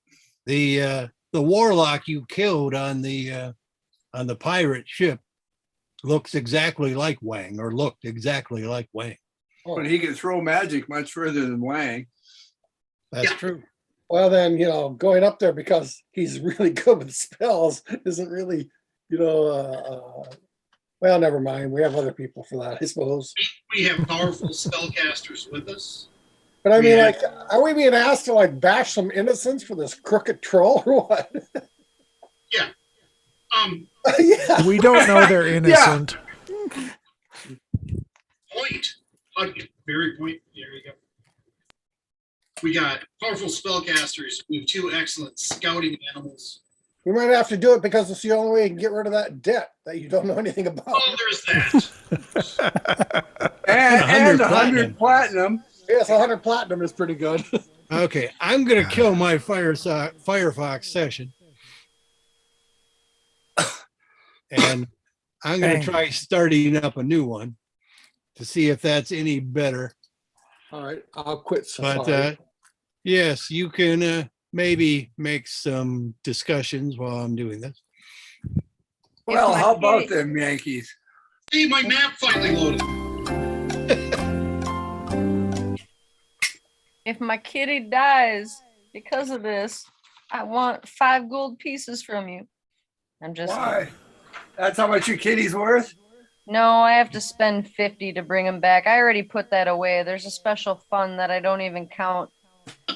The warlock you killed on the pirate ship looks exactly like Wang, or looked exactly like Wang. But he can throw magic much further than Wang. That's Yeah. true. Well, then, going up there because he's really good with spells isn't really, well, never mind. We have other people for that, I suppose. We have powerful spellcasters with us. But I mean, Yeah. are we being asked to bash some innocents for this crooked troll or what? Yeah. We don't know they're innocent. Point. Very point. There you go. We got powerful spellcasters. We have 2 excellent scouting animals. We might have to do it because it's the only way you can get rid of that debt that you don't know anything about. Oh, there's that. And 100 100 platinum. Yes, 100 platinum is pretty good. Okay, I'm gonna kill my Firefox session, and I'm gonna Dang. try starting up a new one to see if that's any better. All right, I'll quit. But Safari. yes, you can maybe make some discussions while I'm doing this. Well, my how about kitty- them Yankees? Hey, my map finally loaded. If my kitty dies because of this, I want 5 gold pieces from you. I'm just Why? That's how much your kitty's worth? No, I have to spend 50 to bring him back. I already put that away. There's a special fund that I don't even count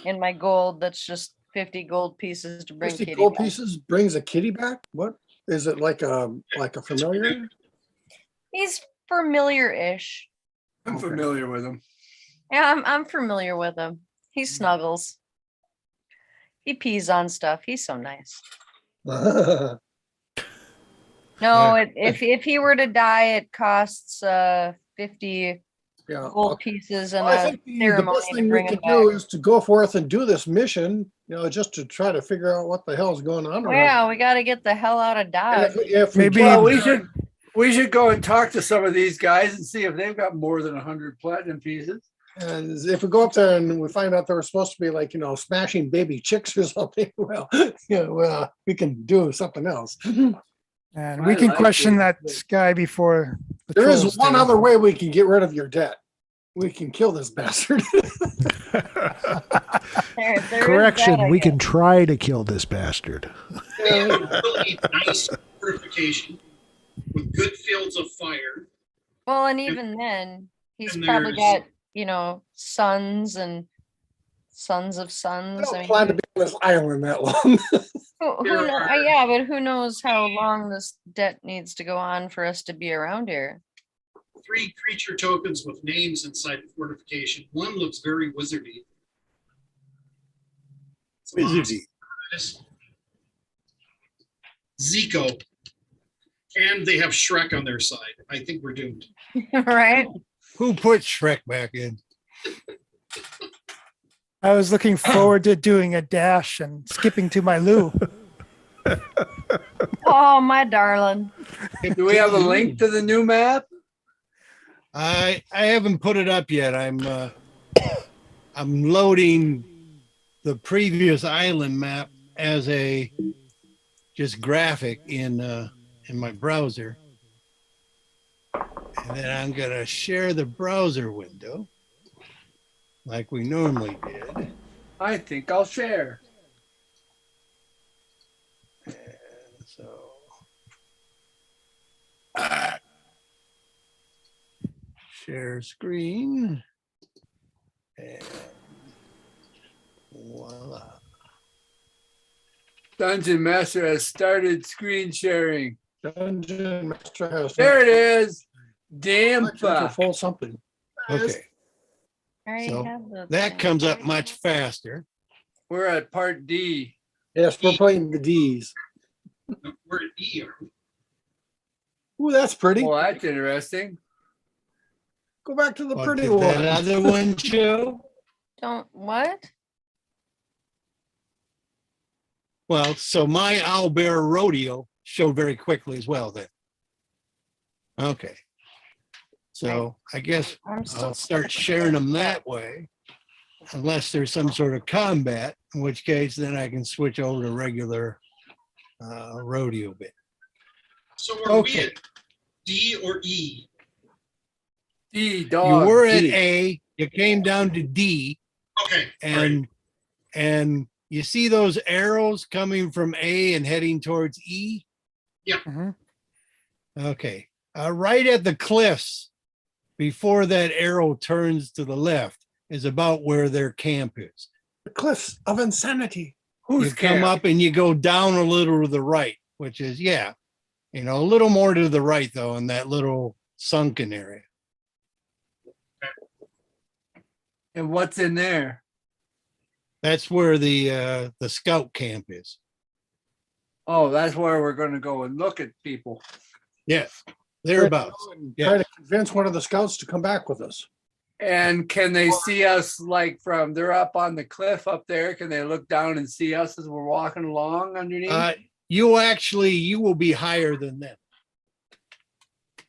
in my gold. That's just 50 gold pieces to bring 50 kitty gold back. pieces brings a kitty back? What? Is it like a familiar? He's familiar-ish. I'm Okay. familiar with them. Yeah, I'm familiar with him. He snuggles. He pees on stuff. He's so nice. No, if he were to die, it costs 50 Yeah. gold pieces and I a think the ceremony best to thing we bring could them do back. is to go forth and do this mission, just to try to figure out what the hell is going on. around Well, we got to get the hell out of And Dodge. if we Maybe- get- Well, we should go and talk to some of these guys and see if they've got more than 100 platinum pieces. And if we go up there and we find out they were supposed to be like, smashing baby chicks or something, well, we can do something else. And we I can like question it. that guy before the There is trolls one do. other way we can get rid of your debt. We can kill this bastard. There is Correction, that, I we guess. can try to kill this bastard. We will need nice fortification with good fields of fire. Well, and even then, he's and probably there's- got, sons and sons of I sons. I don't mean, plan to be on this island that long. who There know, are- yeah, but who knows how long this debt needs to go on for us to be around here? 3 creature tokens with names inside the fortification. One looks very wizardy. Wizardy. Zico. And they have Shrek on their side. I think we're doomed. Right? Who put Shrek back in? I was looking forward to doing a dash and skipping to my loo. Oh, my darling. Do we have a link to the new map? I haven't put it up yet. I'm loading the previous island map as a just graphic in my browser. And then I'm gonna share the browser window like we normally did. I think I'll share. And so share screen. And voila. Dungeon Master has started screen sharing. Dungeon Master has. There it is. Damn To fuck. full something. Okay, I already So, have the that thing. comes up much faster. We're at part D. Yes, we're playing the D's. We're at E. Ooh, that's pretty. Well, that's interesting. Go back to the What pretty did one. that other one show? Don't, what? Oh, Well, so my owlbear rodeo showed very quickly as well then. Okay. So I guess I'm still, I'll start sharing them that way. Unless there's some sort of combat, in which case then I can switch over to regular rodeo bit. So are we Okay. at D or E? D, You dog. were at D. A, you came down to D, Okay. all right. and you see those arrows coming from A and heading towards E? Mhm. Okay. Right at the cliffs, before that arrow turns to the left, is about where their camp is. The cliffs of insanity. Who's You come camp? up and you go down a little to the right, which is, a little more to the right, though, in that little sunken area. And what's in there? That's where the scout camp is. Oh, that's where we're going to go and look at people. Yes, thereabouts. And Yeah. Try to convince one of the scouts to come back with us. And can they see us like from, they're up on the cliff up there? Can they look down and see us as we're walking along underneath? You will be higher than them.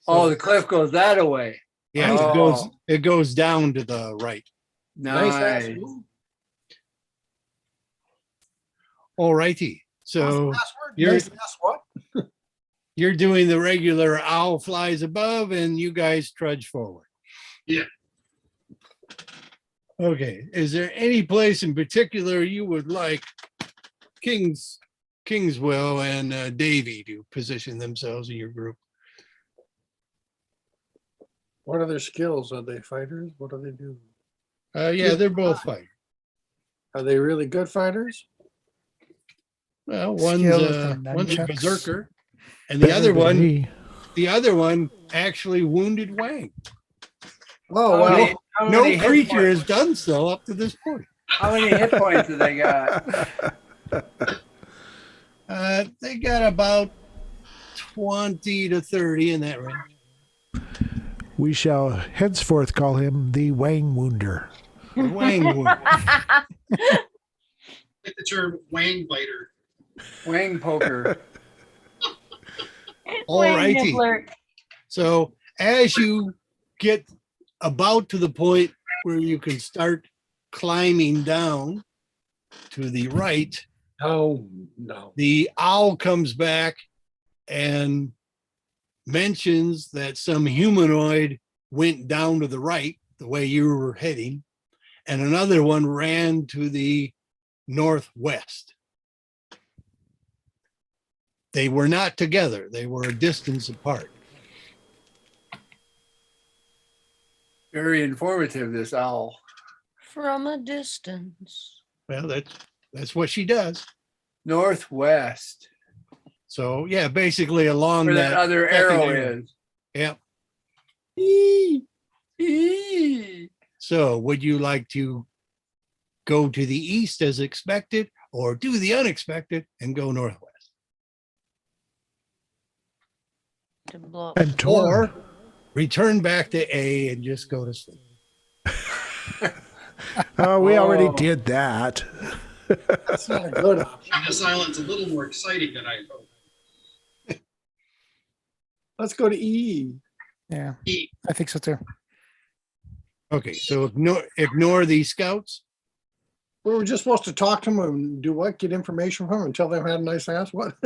Oh, the cliff goes that away. Yeah, Oh. it goes down to the right. Nice ass Nice. move. All righty. So Last word. you're- Nice ass what? you're doing the regular owl flies above and you guys trudge forward. Yeah. Okay. Is there any place in particular you would like Kingswell and Davy to position themselves in your group? What are their skills? Are they fighters? What do they do? Yeah, they're both fighters. Are they really good fighters? Well, Skill with the one's a nunchucks. berserker, and the Better other than one, me. actually wounded Wang. Oh, How many- well, how No many hit creature has points? done so up to this point. How many hit points do they got? They got about 20 to 30 in that range. We shall henceforth call him the Wang Wounder. Wang Wood. Like the term wang biter. Wang poker. All Wang righty. nibbler. So as you get about to the point where you can start climbing down to the right, Oh, no. the owl comes back and mentions that some humanoid went down to the right, the way you were heading, and another one ran to the northwest. They were not together, they were a distance apart. Very informative, this owl. From a distance. Well, that's what she does. Northwest. So yeah, basically along Where that that other arrow second is. Yeah. Eee. So would you like to go to the east as expected, or do the unexpected and go northwest? To blow. And torn. Or return back to A and just go to sleep? Oh, we already Oh. did that. That's not a good option. China Silent's a little more exciting than I thought. Let's go to E. Yeah, E. I think so too. Okay, so ignore these scouts. We were just supposed to talk to them and do what? Get information from them and tell them had a nice ass? What?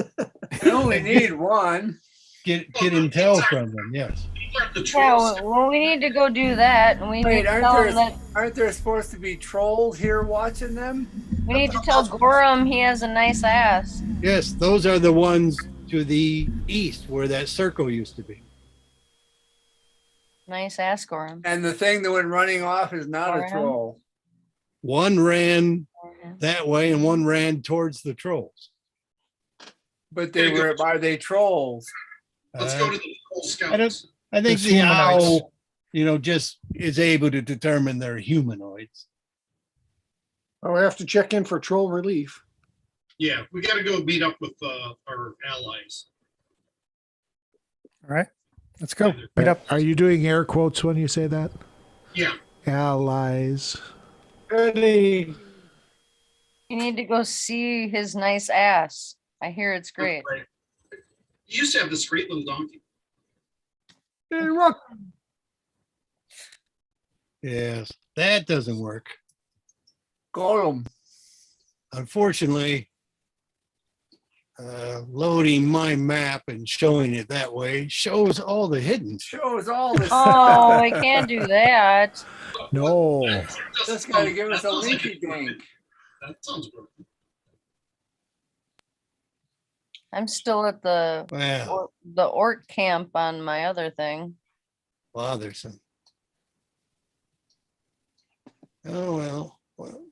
We only need one. Get intel from them. Yes. The Yeah, trolls. well, we need to go do that, and we Wait, need to tell him that aren't there supposed to be trolls here watching them? we need to tell Gorham he has a nice ass. Yes, those are the ones to the east where that circle used to be. Nice ass, Gorham. And the thing that went running off is not a Gorham? troll. One ran that way and one ran towards the trolls. But are they trolls? Let's go to the troll I don't- scouts. I think There's the humanoids. owl, just is able to determine they're humanoids. Oh, we have to check in for troll relief. Yeah, we got to go meet up with our allies. All right, let's go. Meet up. Are you doing air quotes when you say that? Yeah, Allies. Ready. You need to go see his nice ass. I hear it's great. right. You used to have this great little donkey. Hey, Rock. Yes, that doesn't work. Gorham. Unfortunately, loading my map and showing it that way shows all the hidden. Shows all this. Oh, we can't do that. No. Just got to give us a That sounds like linky dink. That sounds good. I'm still at the Well, orc camp on my other thing. bothersome. Oh, well. Well,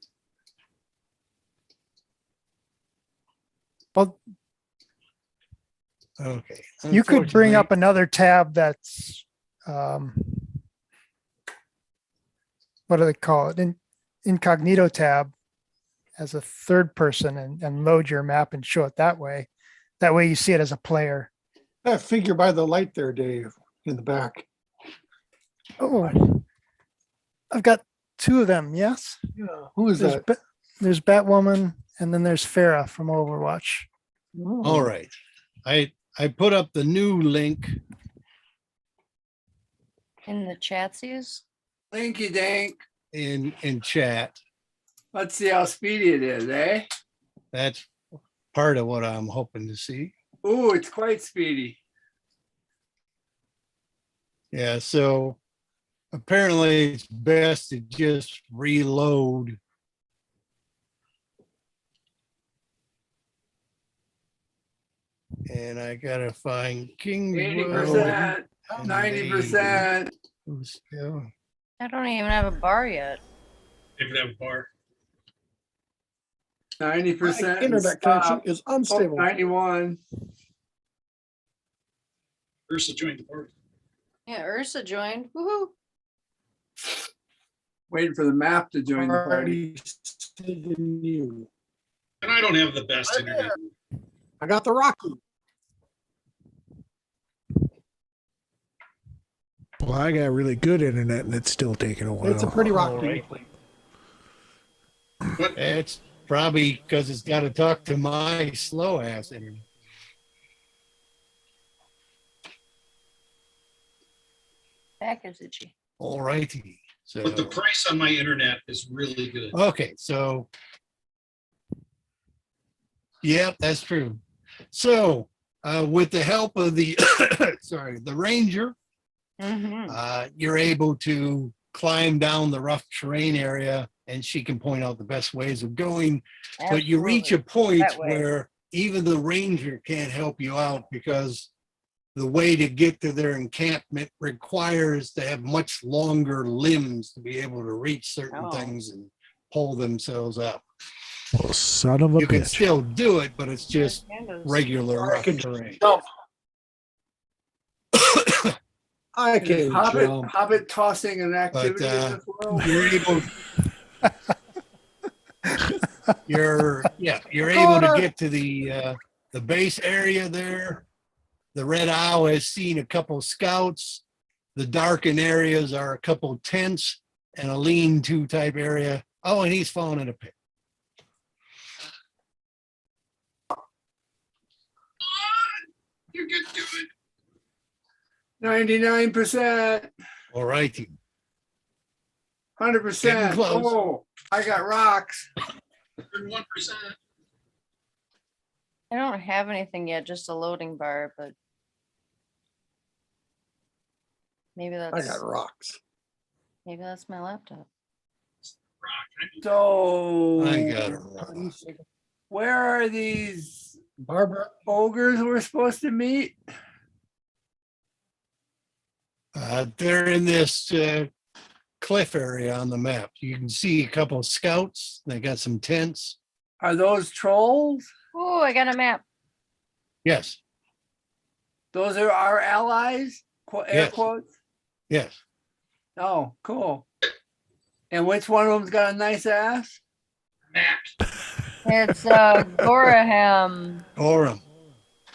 Okay. you could bring Unfortunately, up another tab that's, what do they call it? Incognito tab as a third person and load your map and show it that way. That way you see it as a player. That figure by the light there, Dave, in the back. Oh, I've got two of them. Yes. Yeah. Who is There's, that? there's Batwoman and then there's Farah from Overwatch. all right. I put up the new link. In the chatsies? Linky dink. in chat. Let's see how speedy it is, eh? That's part of what I'm hoping to see. Ooh, it's quite speedy. Yeah, so apparently it's best to just reload. And I gotta find Kingswood. 80%, 90%. Who's still? I don't even have a bar yet. Maybe have a bar. 90%. My internet connection is Oh, unstable. 91. Ursa joined the party. Yeah, Ursa joined. Woohoo. Waiting for the map to join the party. Already sending you. And I don't have the best internet. I got the Rocky. Well, I got really good internet, and it's still taking a while. It's a pretty rocky. Alright. What, It's probably because it's got to talk to my slow ass internet. Back is itchy. All righty. So, but the price on my internet is really good. okay. So, yeah, that's true. So, with the help of the, the ranger, you're able to climb down the rough terrain area, and she can point out the best ways of going. But you reach a point That way. where even the ranger can't help you out because the way to get to their encampment requires to have much longer limbs to be able to reach certain things and pull themselves up. Well, son of a You can bitch. still do it, but it's just regular rough terrain. Jump. I can jump. Hobbit tossing an But activity in this world. you're able you're able to get to the base area there. The Red Owl has seen a couple scouts. The darkened areas are a couple tents and a lean-to type area. Oh, and he's fallen in a pit. You can do it. 99%, All righty. 100%. Getting close. Oh, I got rocks. 1%. I don't have anything yet, just a loading bar, but maybe I that's got rocks. maybe that's my laptop. So I got it. where are these Barbara, ogres we're supposed to meet? They're in this cliff area on the map. You can see a couple of scouts. They got some tents. Are those trolls? Oh, I got a map. Yes, Those are our allies? Air Yes. quotes? yes. Oh, cool. And which one of them's got a nice ass? Matt. It's Goraham. Orem.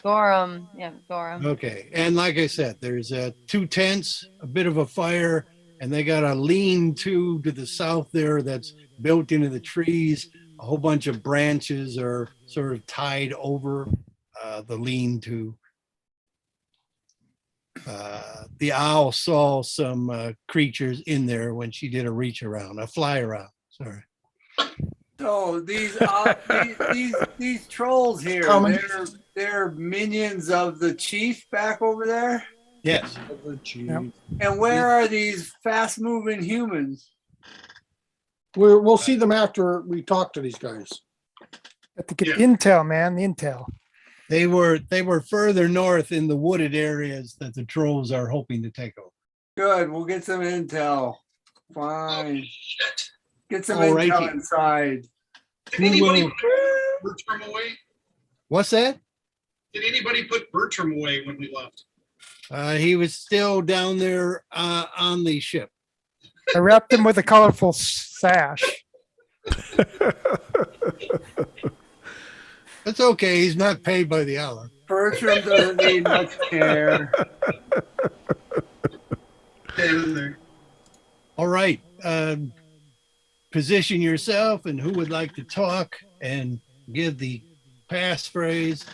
Gorham. Yeah, Gorham. Okay. And like I said, there's two tents, a bit of a fire, and they got a lean-to the south there that's built into the trees. A whole bunch of branches are sort of tied over the lean-to. The owl saw some creatures in there when she did a reach around, a fly around. Sorry. So these these trolls here, Coming. they're minions of the chief back over there. Yes. Yep. And where are these fast moving humans? we'll see them after we talk to these guys. Have to get Yeah. the intel, man, the intel. They were further north in the wooded areas that the trolls are hoping to take over. Good, we'll get some intel. Fine. Shit. Get some Alrighty. intel inside. Did We anybody will- put Bertram away? What's that? Did anybody put Bertram away when we left? He was still down there on the ship. I wrapped him with a colorful sash. That's okay. He's not paid by the hour. Bertram doesn't need much care. Down there. All right. Position yourself and who would like to talk and give the passphrase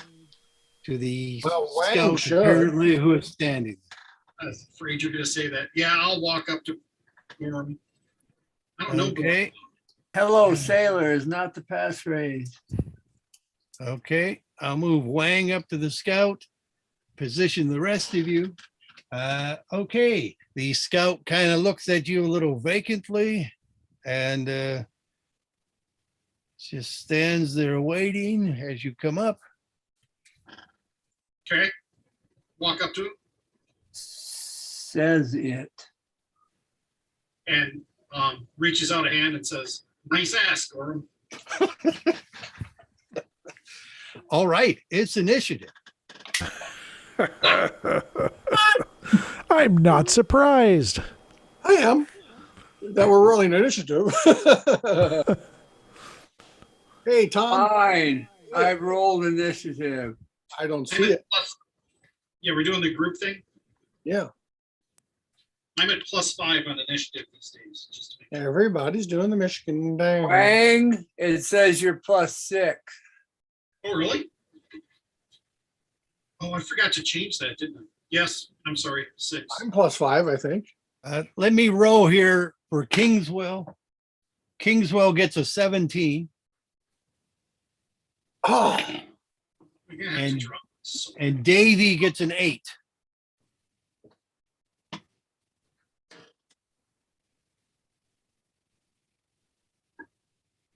to the Well, Wang scout should. apparently who is standing. I was afraid you're going to say that. Yeah, I'll walk up to Gorham. I don't know. Okay. Hello, sailor is not the passphrase. Okay. I'll move Wang up to the scout. Position the rest of you. Okay. The scout kind of looks at you a little vacantly and just stands there waiting as you come up. Okay. Walk up to him Says it. and reaches out a hand and says, "Nice ass, Gorham." All right. It's initiative. I'm not surprised. I am. That we're rolling initiative. Hey, Tom. Fine. I've rolled initiative. I don't see it. Yeah, we're doing the group thing. Yeah. I'm at +5 on initiative these days. Just to make sure. Everybody's doing the Michigan thing. Wang, it says you're +6. Oh, really? Oh, I forgot to change that, didn't I? Yes, I'm sorry, 6. I'm +5, I think. Let me roll here for Kingswell. Kingswell gets a 17, Oh, We're gonna have to And- drop this. and Davy gets an 8.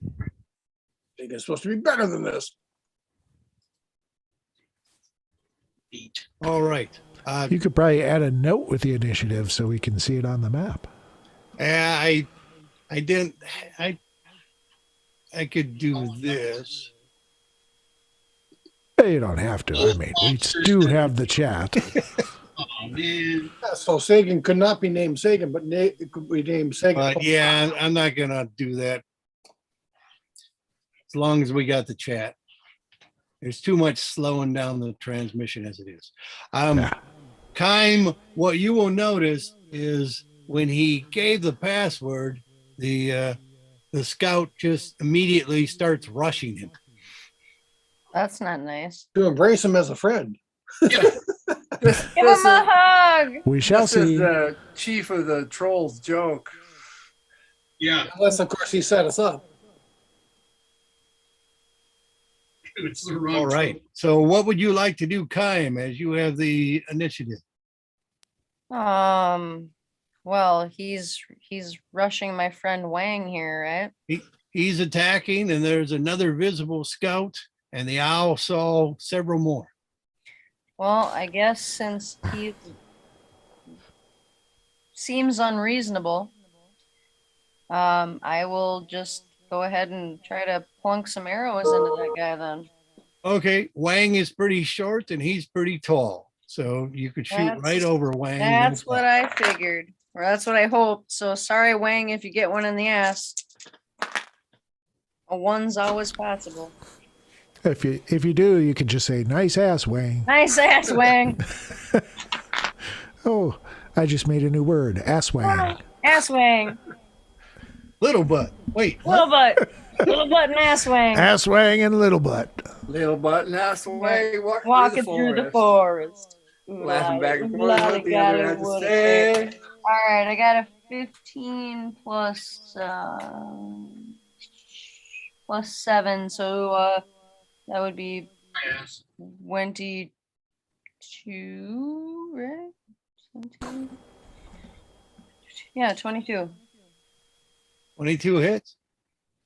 I think it's supposed to be better than this. 8. All right. You could probably add a note with the initiative so we can see it on the map. I didn't. I could do this. You don't have to. I mean, we do have the chat. Oh, man. Yeah, so Sagan could not be named Sagan, but it could be named Sagan. But yeah, I'm not gonna do that. As long as we got the chat. There's too much slowing down the transmission as it is. Yeah. Kime, what you will notice is when he gave the password, the scout just immediately starts rushing him. That's not nice. To embrace him as a friend. Yeah, This, Give him a hug. We shall this is see. the chief of the trolls joke. yeah. Unless, of course, he set us up. It's the wrong. All right. So what would you like to do, Kime, as you have the initiative? Well, he's rushing my friend Wang here, right? He's attacking, and there's another visible scout, and the owl saw several more. Well, I guess since he seems unreasonable, I will just go ahead and try to plunk some arrows into that guy then. Okay, Wang is pretty short and he's pretty tall, so you could shoot right That's- over Wang. no That's what problem. I figured, or that's what I hoped. So sorry, Wang, if you get one in the ass. A one's always possible. If you do, you can just say, "Nice ass, Wang." Nice ass, Wang. Oh, I just made a new word, ass Wang. Ass Wang. Little butt. Wait, what? Little butt. Little butt and ass Wang. Ass Wang and little butt. Little button ass away, Walking through the forest. Laughing back and forth Lolly what the other golly had to woody. say. All right, I got a 15 plus 7, so that would be Yes. 22, right? 17? Yeah, 22. 22 hits.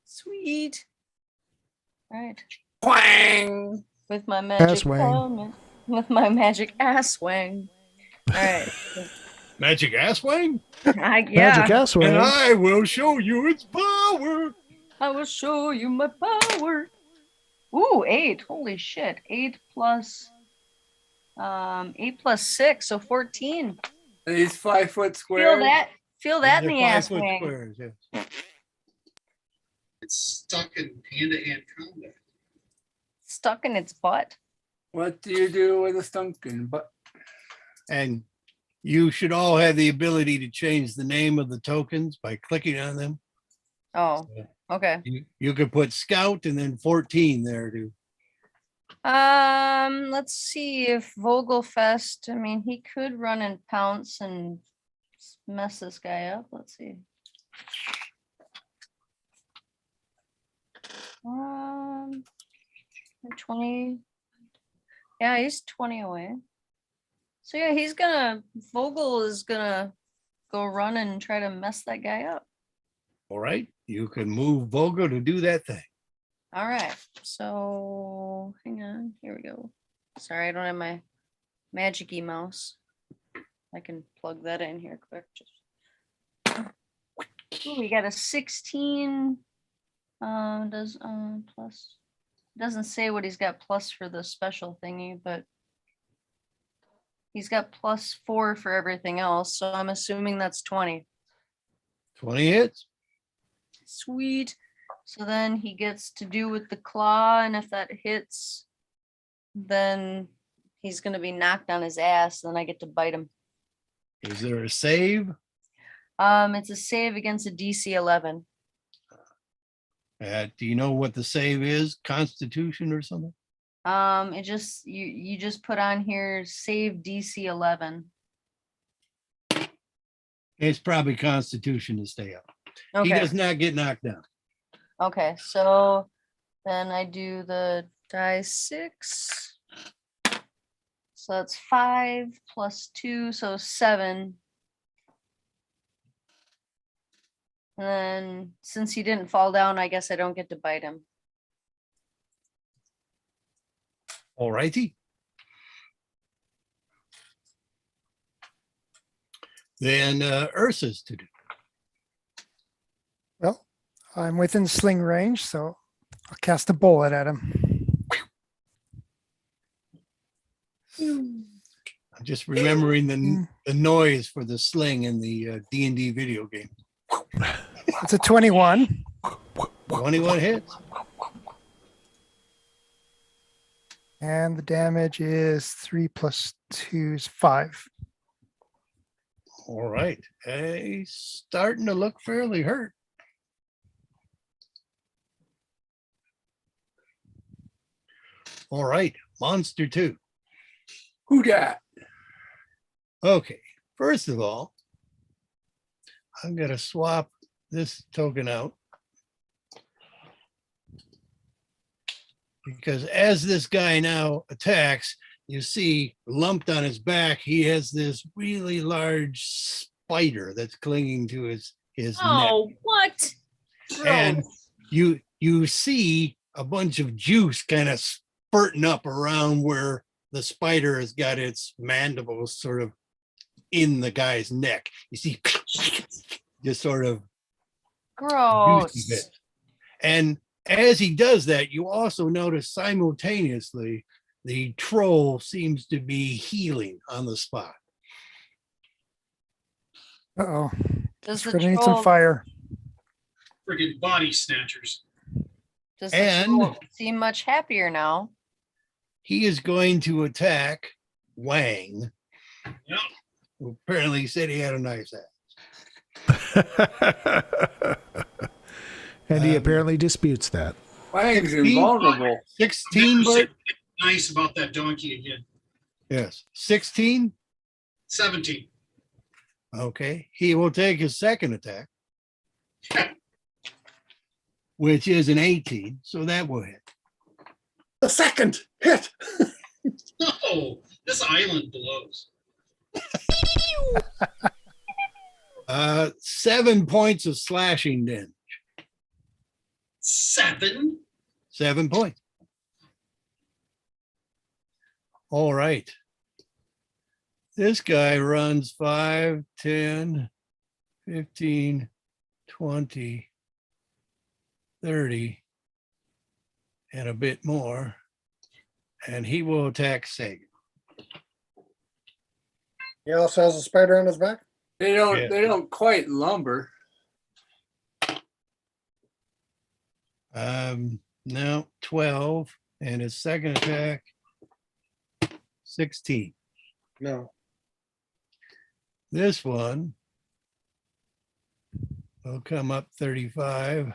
Sweet. All right. Wang! With my magic wang. helmet. With my magic ass wang. All right. Magic ass Wang? Yeah. Magic ass And Wang. I will show you its power. I will show you my power. Ooh, 8. Holy shit. 8 plus 6, so 14. And he's 5-foot square. Feel that in They're the ass 5 foot wang. squares, yeah. It's stuck in hand-to-hand combat. Stuck in its butt. What do you do with a stunking butt? And you should all have the ability to change the name of the tokens by clicking on them. Oh, okay. You could put Scout and then 14 there too. Let's see if Vogelfest, I mean, he could run and pounce and mess this guy up. Let's see. 20. Yeah, he's 20 away. So yeah, Vogel is gonna go run and try to mess that guy up. All right. You can move Vogel to do that thing. All right, so hang on, here we go. Sorry, I don't have my magic-y mouse. I can plug that in here quick. Ooh, we got a 16. Plus. Doesn't say what he's got plus for the special thingy, but he's got +4 for everything else. So I'm assuming that's 20. 20 hits. Sweet. So then he gets to do with the claw, and if that hits, then he's gonna be knocked on his ass. Then I get to bite him. Is there a save? It's a save against a DC 11. Do you know what the save is? Constitution or something? It just you just put on here save DC 11. It's probably Constitution to stay up. He Okay. does not get knocked down. Okay, so then I do the die 6. So that's 5 plus 2, so 7. And then since he didn't fall down, I guess I don't get to bite him. All righty. Then Ursa's to do. Well, I'm within sling range, so I'll cast a bullet at him. I'm just remembering the noise for the sling in the D&D video game. It's a 21. 21 hits. And the damage is 3 plus 2 is 5. All right. He's starting to look fairly hurt. All right. Monster 2. Who dat? Okay. First of all, I'm going to swap this token out. Because as this guy now attacks, you see lumped on his back, he has this really large spider that's clinging to his neck. Oh, what? And you see a bunch of juice kind of spurting up around where the spider has got its mandibles sort of in the guy's neck. You see just sort of Gross. juicy bit. And as he does that, you also notice simultaneously the troll seems to be healing on the spot. Uh-oh. Does the Gonna need some troll, fire. Friggin' body snatchers. does the And- troll seem much happier now? He is going to attack Wang, Yep. who apparently said he had a nice ass. And he apparently disputes that. Wang's 16? invulnerable. 16, but Nice about that donkey again. yes, 16. 17. Okay, he will take his second attack, which is an 18, so that will hit. The second hit. No, this island blows. 7 points of slashing damage. 7? 7 points. All right. This guy runs 5, 10, 15, 20, 30, and a bit more. And he will attack Sagan. He also has a spider on his back. They don't. Yeah. They don't quite lumber. No, 12. And his second attack, 16. No. This one will come up 35.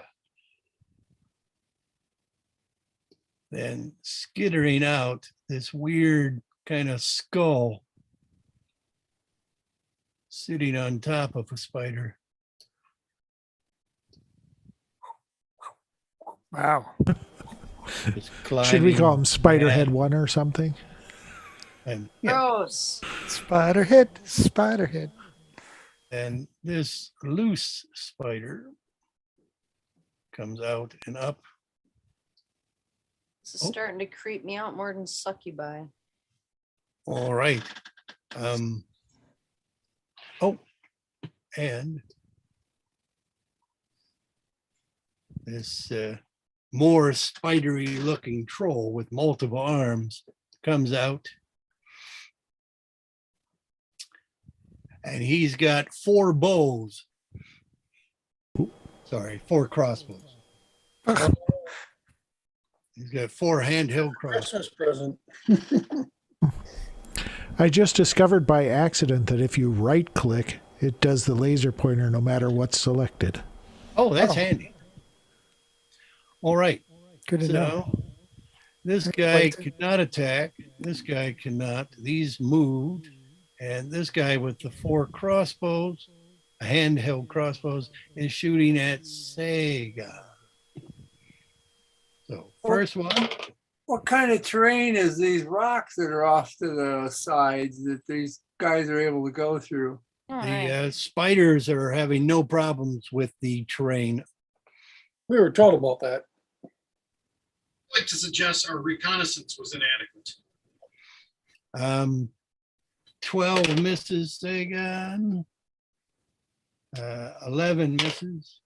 Then skittering out this weird kind of skull sitting on top of a spider. Wow. Just Should we call climbing him Spiderhead back. 1 or something? And, yeah, Gross. Spiderhead. Spiderhead. and this loose spider comes out and up. This is Oh. starting to creep me out more than succubi. All right. Oh, and this more spidery looking troll with multiple arms comes out. And he's got 4 bows. Sorry, 4 crossbows. He's got 4 handheld crossbows. Christmas present. I just discovered by accident that if you right click, It does the laser pointer no matter what's selected. Oh, that's Oh. handy. All right. Good to know. So this guy cannot attack. This guy cannot. These moved. And this guy with the 4 crossbows, a handheld crossbows, is shooting at Sega. So first one. What kind of terrain is these rocks that are off to the sides that these guys are able to go through? All right. The spiders are having no problems with the terrain. We were told about that. I'd like to suggest our reconnaissance was inadequate. 12 misses, Sagan. 11 misses.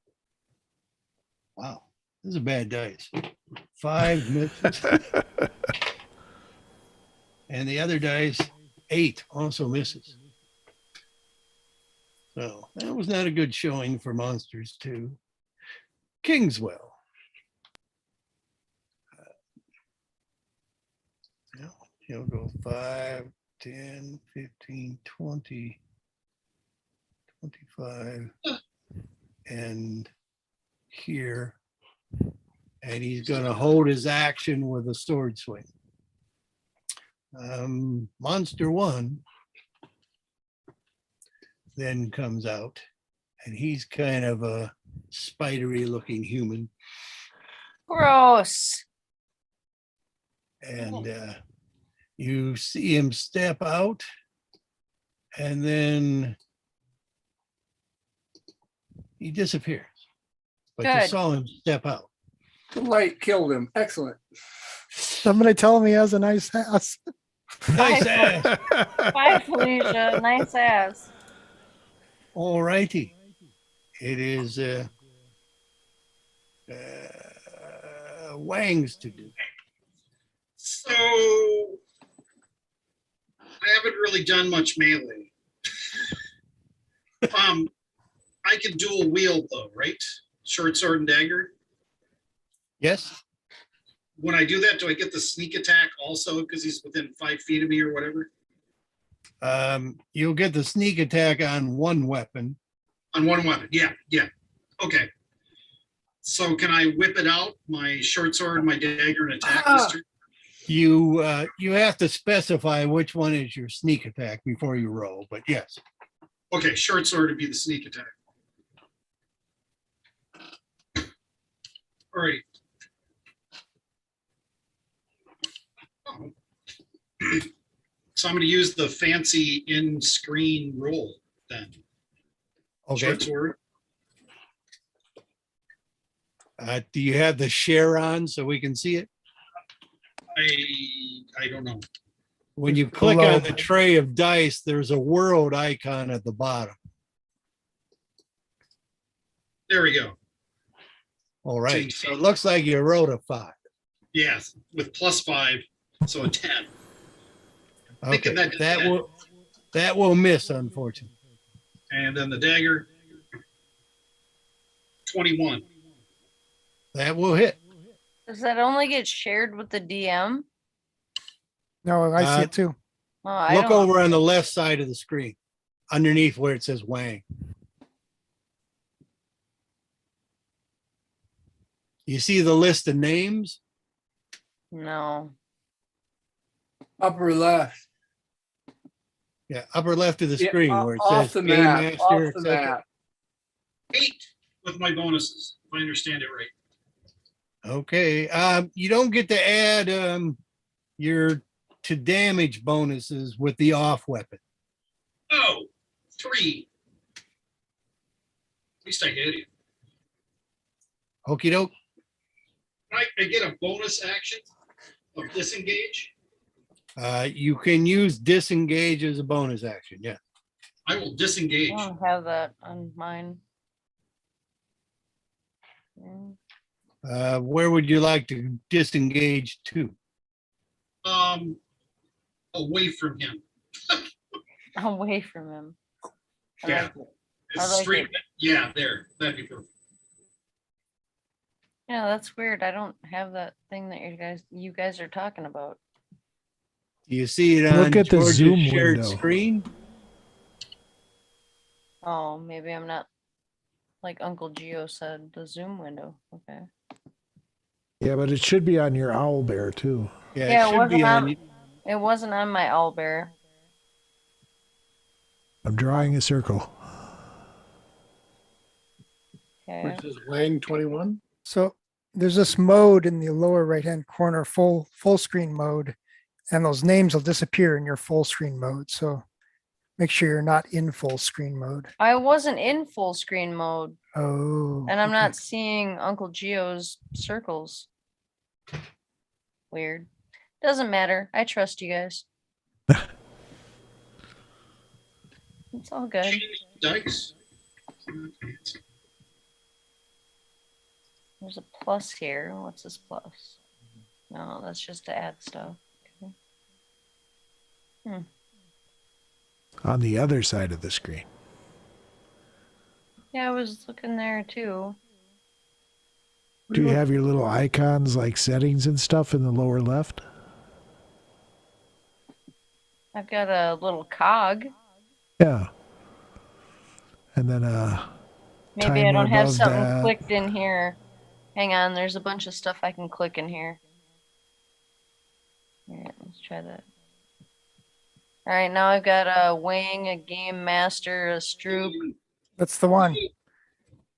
Wow, this is a bad dice. 5 misses. And the other dice, 8 also misses. So that was not a good showing for Monsters 2. Kingswell. He'll go 5, 10, 15, 20, 25, and here. And he's going to hold his action with a sword swing. Monster 1 then comes out, and he's kind of a spidery looking human. Gross. And you see him step out, and then he disappears. But you Good. saw him step out. The light killed him. Excellent. Somebody tell me he has a nice house. Nice ass. Bye, Felicia. Nice ass. All righty. It is Wang's to do. So I haven't really done much melee. I can dual wield though, right? Short sword and dagger. Yes? When I do that, do I get the sneak attack also because he's within 5 feet of me or whatever? You'll get the sneak attack on one weapon. On one weapon, yeah. Okay. So can I whip it out, my short sword, my dagger, and attack this turn? You have to specify which one is your sneak attack before you roll, but yes. Okay, short sword would be the sneak attack. All right. Oh. So I'm going to use the fancy in-screen roll then. Okay. Short sword. Do you have the share on so we can see it? I don't know. When you click on the tray of dice, there's a world icon at the bottom. There we go. All right. So it looks like you rolled a 5. Yes, with +5, so a 10. Okay. Thinking That will miss, unfortunately. And then the dagger, 21. That will hit. Does that only get shared with the DM? No, I see it too. Oh, I Look don't. over on the left side of the screen, underneath where it says Wang. You see the list of names? No. Upper left. Yeah, upper left of the Yeah, screen where it off says the Game map. Master, Off the etc. map. 8 with my bonuses, if I understand it right. Okay. You don't get to add your to damage bonuses with the off weapon. Oh, 3. At least I hit you. Okie doke. I get a bonus action of disengage. You can use disengage as a bonus action. Yeah. I will disengage. I don't have that on mine. Mm. Where would you like to disengage to? Away from him. Away from him. I Yeah. like it. It's I like straight. it. Yeah, there. That'd be perfect. Yeah, that's weird. I don't have that thing that you guys are talking about. Do you see it on Look at the George's Zoom shared window. screen? Oh, maybe I'm not, like Uncle Geo said, the Zoom window. Okay. Yeah, but it should be on your owl bear too. Yeah, Yeah, it should be on. it wasn't on my owlbear. I'm drawing a circle. Okay. Which is Wang 21. So there's this mode in the lower right-hand corner, full screen mode, and those names will disappear in your full screen mode. So make sure you're not in full screen mode. I wasn't in full screen mode, Oh, and I'm okay. not seeing Uncle Geo's circles. Weird. Doesn't matter. I trust you guys. It's all good. Dice. There's a plus here. What's this plus? No, that's just to add stuff. Okay. On the other side of the screen. Yeah, I was looking there too. Do you have your little icons like settings and stuff in the lower left? I've got a little cog. Yeah. And then Maybe I timer don't have above something that. clicked in here. Hang on, there's a bunch of stuff I can click in here. All right, let's try that. All right, now I've got a wing, a game master, a stroop. That's the one.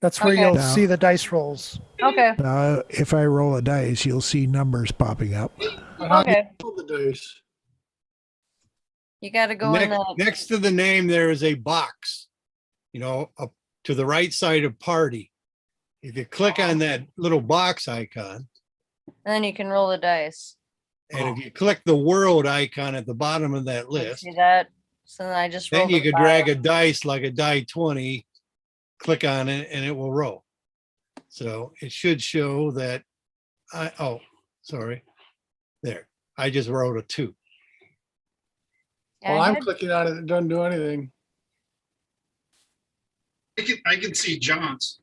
That's where Okay. you'll Now- see the dice rolls. Okay, Now, if I roll a dice, you'll see numbers popping up. okay. Roll the dice. You got to go in Next, the. next to the name, there is a box, up to the right side of party. If you click on that little box icon, And then you can roll the dice. and if you click the world icon at the bottom of that list, See that? So then I just then rolled you a could 5. drag a dice like a die 20, click on it, and it will roll. So it should show that sorry. There. I just wrote a 2. Yeah, Well, I I'm had- clicking on it. It doesn't do anything. I can see John's.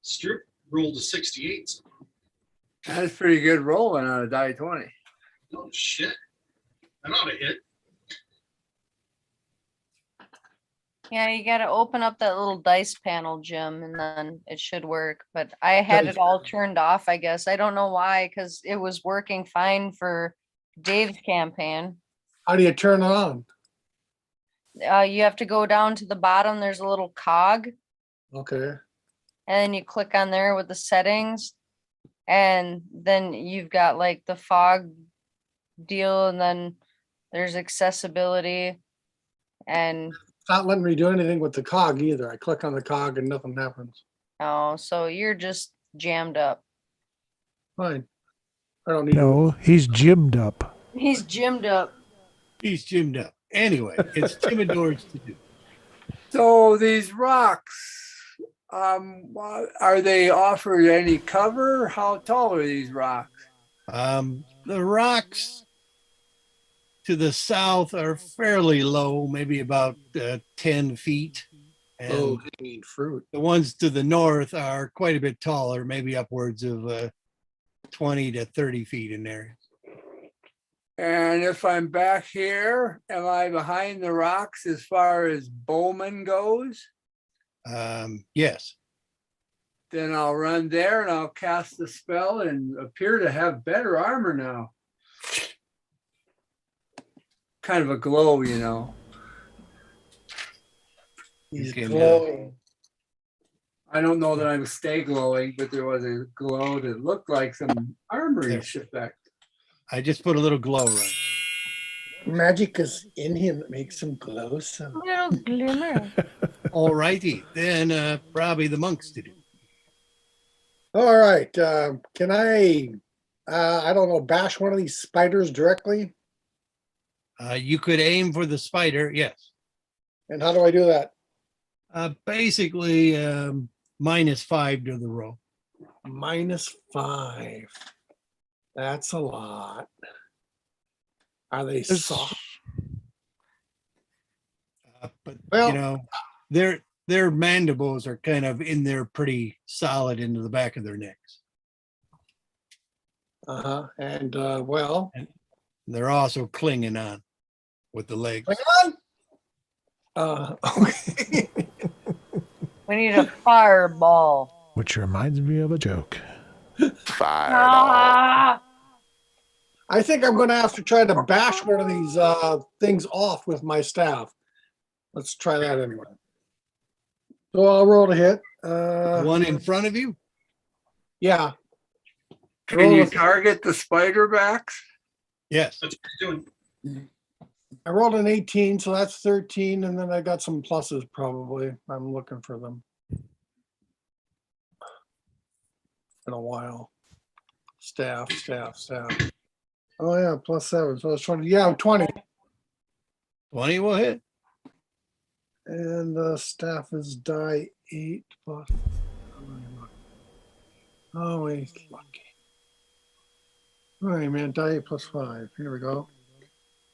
Stroop rolled a 68. That's pretty good rolling on a die 20. Oh, shit. That ought to hit. Yeah, you got to open up that little dice panel, Jim, and then it should work. But I had it all turned off, I guess. I don't know why, because it was working fine for Dave's campaign. How do you turn it on? You have to go down to the bottom. There's a little cog, Okay. and then you click on there with the settings, and then you've got like the fog deal, and then there's accessibility, and It's not letting me do anything with the cog either. I click on the cog and nothing happens. oh, so you're just jammed up. Fine. I don't need No, he's gymmed up. He's gymmed up. He's gymmed up. Anyway, it's Timidor's to do. So these rocks, are they offered any cover? How tall are these rocks? The rocks to the south are fairly low, maybe about 10 feet. And low hanging fruit. the ones to the north are quite a bit taller, maybe upwards of 20 to 30 feet in there. And if I'm back here, am I behind the rocks as far as Bowman goes? Yes. Then I'll run there and I'll cast the spell and appear to have better armor now. Kind of a glow, you know. He's can, glowing. I don't know that I'm stay glowing, but there was a glow that looked like some armory There. effect. I just put a little glow on. Magic is in him that makes him glow. So Little glimmer. All righty. Then probably the monks to do. all right. Can I don't know, bash one of these spiders directly? You could aim for the spider, yes. And how do I do that? Basically, -5 to the roll. -5. That's a lot. Are they There's- soft? But Well- their mandibles are kind of in there pretty solid into the back of their necks. And well, They're also clinging on with the legs. hang on. Okay. We need a fireball. Which reminds me of a joke. Ah! I think I'm going to have to try to bash one of these things off with my staff. Let's try that anyway. So I'll roll to hit. The one in front of you? Yeah. Can you target the spider backs? Yes. That's what you're doing. I rolled an 18, so that's 13, and then I got some pluses probably. I'm looking for them. Been a while. Staff. Oh yeah, +7. So it's 20. Yeah, 20. 20 will hit. And the staff is die 8 plus. Oh wait, lucky. All right, man, die 8 plus 5. Here we go.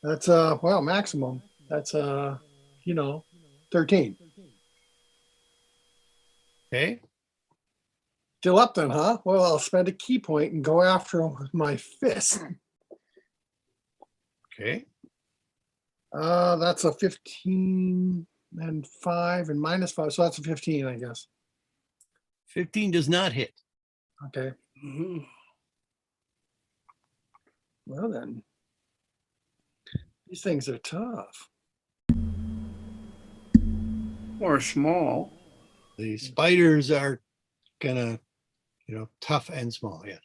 That's well, maximum. That's 13. Okay. Still up then, huh? Well, I'll spend a key point and go after him with my fist. Okay. That's a 15 and 5 and -5, so that's a 15, I guess. 15 does not hit. Okay. Well then, these things are tough. Or small? The spiders are kind of, tough and small. Yes.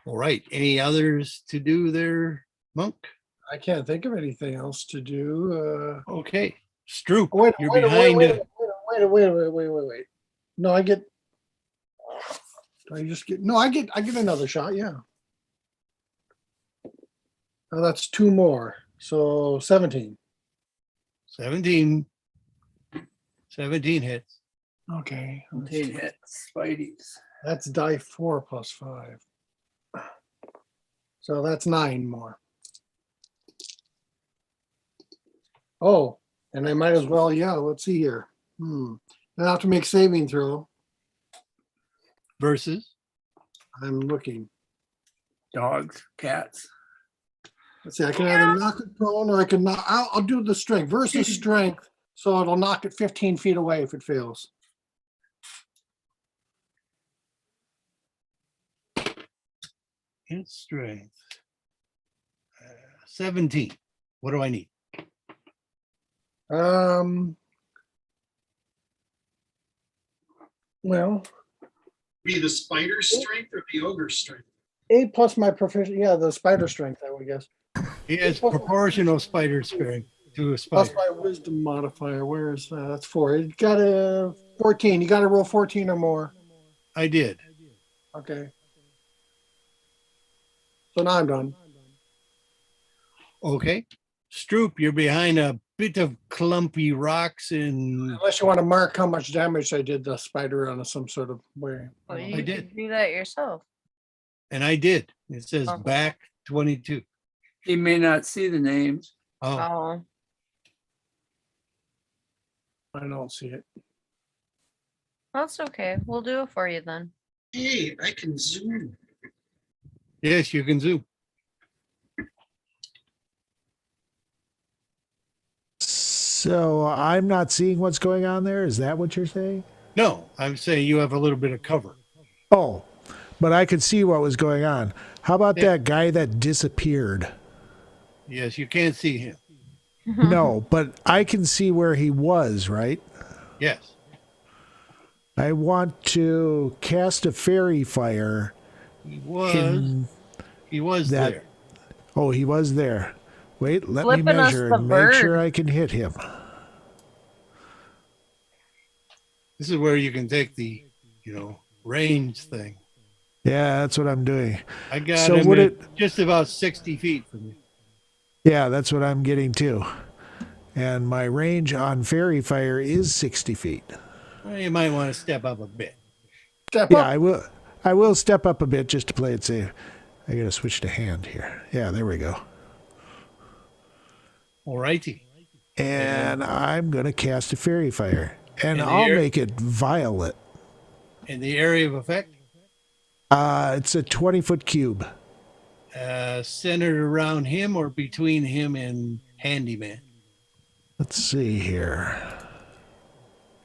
All right. Any others to do there, Monk? I can't think of anything else to do. Okay. Stroop, Wait, you're wait, behind. wait. No, I get. I just get. No, I get another shot. Yeah. Oh, that's 2 more. So 17. 17. 17 hits. Okay. 17 hits. Spideys. That's die 4 plus 5. So that's 9 more. Oh, and I might as well, yeah, let's see here. I have to make saving throw. Versus. I'm looking. Dogs, cats. Let's see, I can either knock it prone or I can knock, I'll do the strength versus strength. So it'll knock it 15 feet away if it fails. Its strength. 17. What do I need? Well, Be the spider's strength or the ogre's strength? 8 plus my proficient, yeah, the spider strength, I would guess. He has proportional spider strength to a Plus spider. my wisdom modifier. Where is that? That's 4. You got a 14. You got to roll 14 or more. I did. Okay. So now I'm done. Okay. Stroop, you're behind a bit of clumpy rocks and Unless you want to mark how much damage I did the spider on some sort of way. Well, I you did. could do that yourself. I did. It says Okay. back 22. He may not see the names. Oh, Oh, I don't see it. that's okay. We'll do it for you then. Hey, I can zoom. yes, you can zoom. So I'm not seeing what's going on there. Is that what you're saying? No, I'm saying you have a little bit of cover. Oh, but I could see what was going on. How about Yeah. that guy that disappeared? Yes, you can't see him. No, but I can see where he was, right? Yes. I want to cast a fairy fire. He was that- there. Oh, he was there. Wait, let Flipping me us measure the and make sure bird. I can hit him. This is where you can take the, range thing. Yeah, that's what I'm doing. I got So him would at just about 60 feet from you. Yeah, that's what I'm getting too. And my range on fairy fire is 60 feet. Well, you might want to step up a bit. Step Yeah, up. I will step up a bit just to play it safe. I gotta switch to hand here. Yeah, there we go. All righty. And I'm gonna cast a fairy fire. And In the I'll air? make it violet. In the area of effect, It's a 20-foot cube. centered around him or between him and Handyman? Let's see here.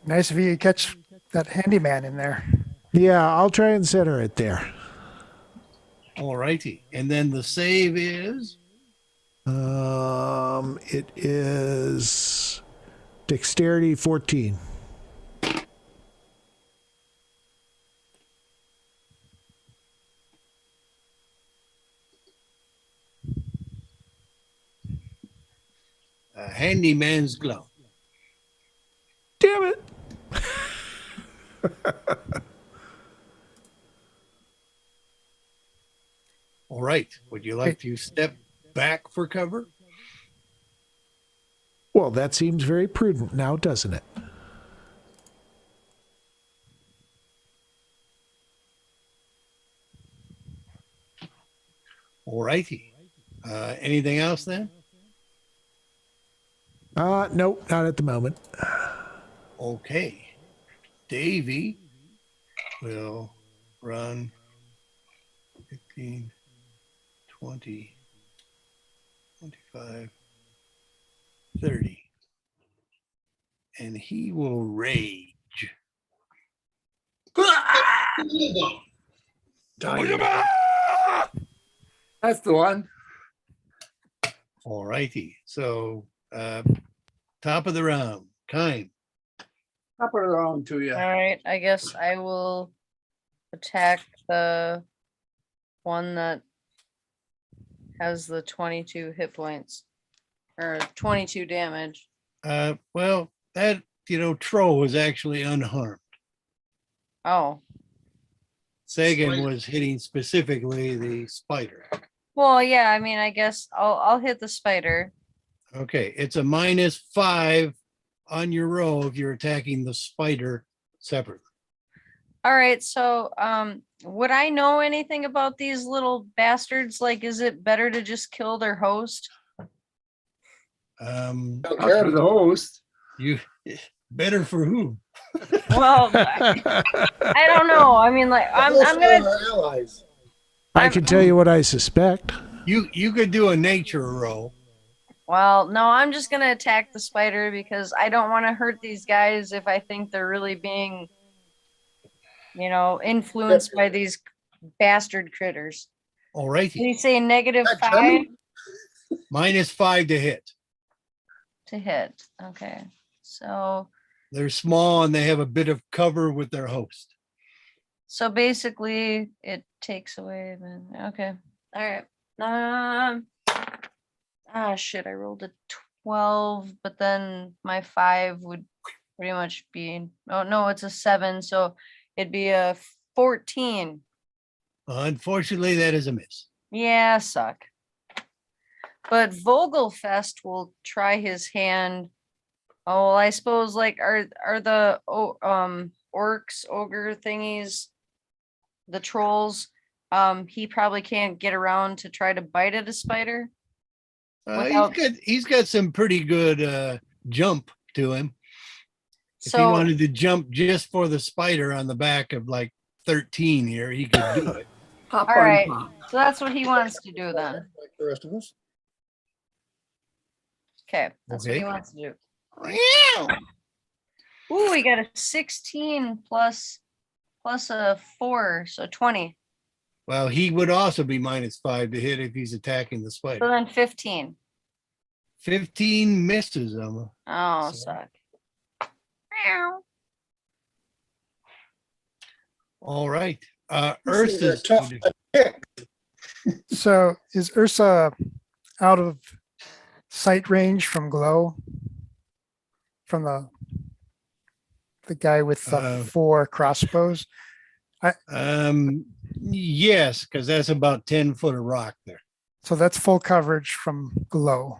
Nice if you could catch that handyman in there. Yeah, I'll try and center it there. All righty. And then the save is It is dexterity 14. Handyman's glove. Damn it. All right. Would you like to step back for cover? Well, that seems very prudent now, doesn't it? All righty. Anything else then? Nope, not at the moment. Okay. Davy will run 15, 20, 25, 30. And he will rage. That's the one. All righty. So top of the round. Kime. Top of the round to you. All right, I guess I will attack the one that has the 22 hit points or 22 damage. Well, that, Troll was actually unharmed. Oh, Sagan Spider. was hitting specifically the spider. well, yeah, I mean, I guess I'll hit the spider. Okay, it's a -5 on your roll if you're attacking the spider separately. All right, so would I know anything about these little bastards? Like, is it better to just kill their host? Don't care of the host. You better for who? Well, I don't know. I mean, like, I'm gonna. allies. I can tell you what I suspect. You could do a nature roll. Well, no, I'm just gonna attack the spider because I don't want to hurt these guys if I think they're really being, influenced by these bastard critters. All Did righty. you say -5 -5 to hit. to hit? Okay, so They're small and they have a bit of cover with their host. basically it takes away. Okay, all right. Shit, I rolled a 12, but then my 5 would pretty much be, oh no, it's a 7, so it'd be a 14. Unfortunately, that is a miss. Yeah, suck. But Vogelfest will try his hand. Oh, well, I suppose like are the orcs, ogre thingies, the trolls, he probably can't get around to try to bite at a spider. Without- He's got some pretty good jump to him. If he So wanted to jump just for the spider on the back of like 13 here, he could do it. Hop all on right, top. so that's what he wants to do then. Like the rest of us. Okay, that's what he Okay. wants to do. Ooh, we got a 16 plus a 4, so 20. Well, he would also be -5 to hit if he's attacking the So spider. then 15. 15 misses him. Oh, So- suck. Meow. All right. This is a Ursa's tough gonna- So is Ursa out of sight range from Glow? From the guy with the Uh, 4 crossbows? yes, because that's about 10 foot of rock there. So that's full coverage from Glow.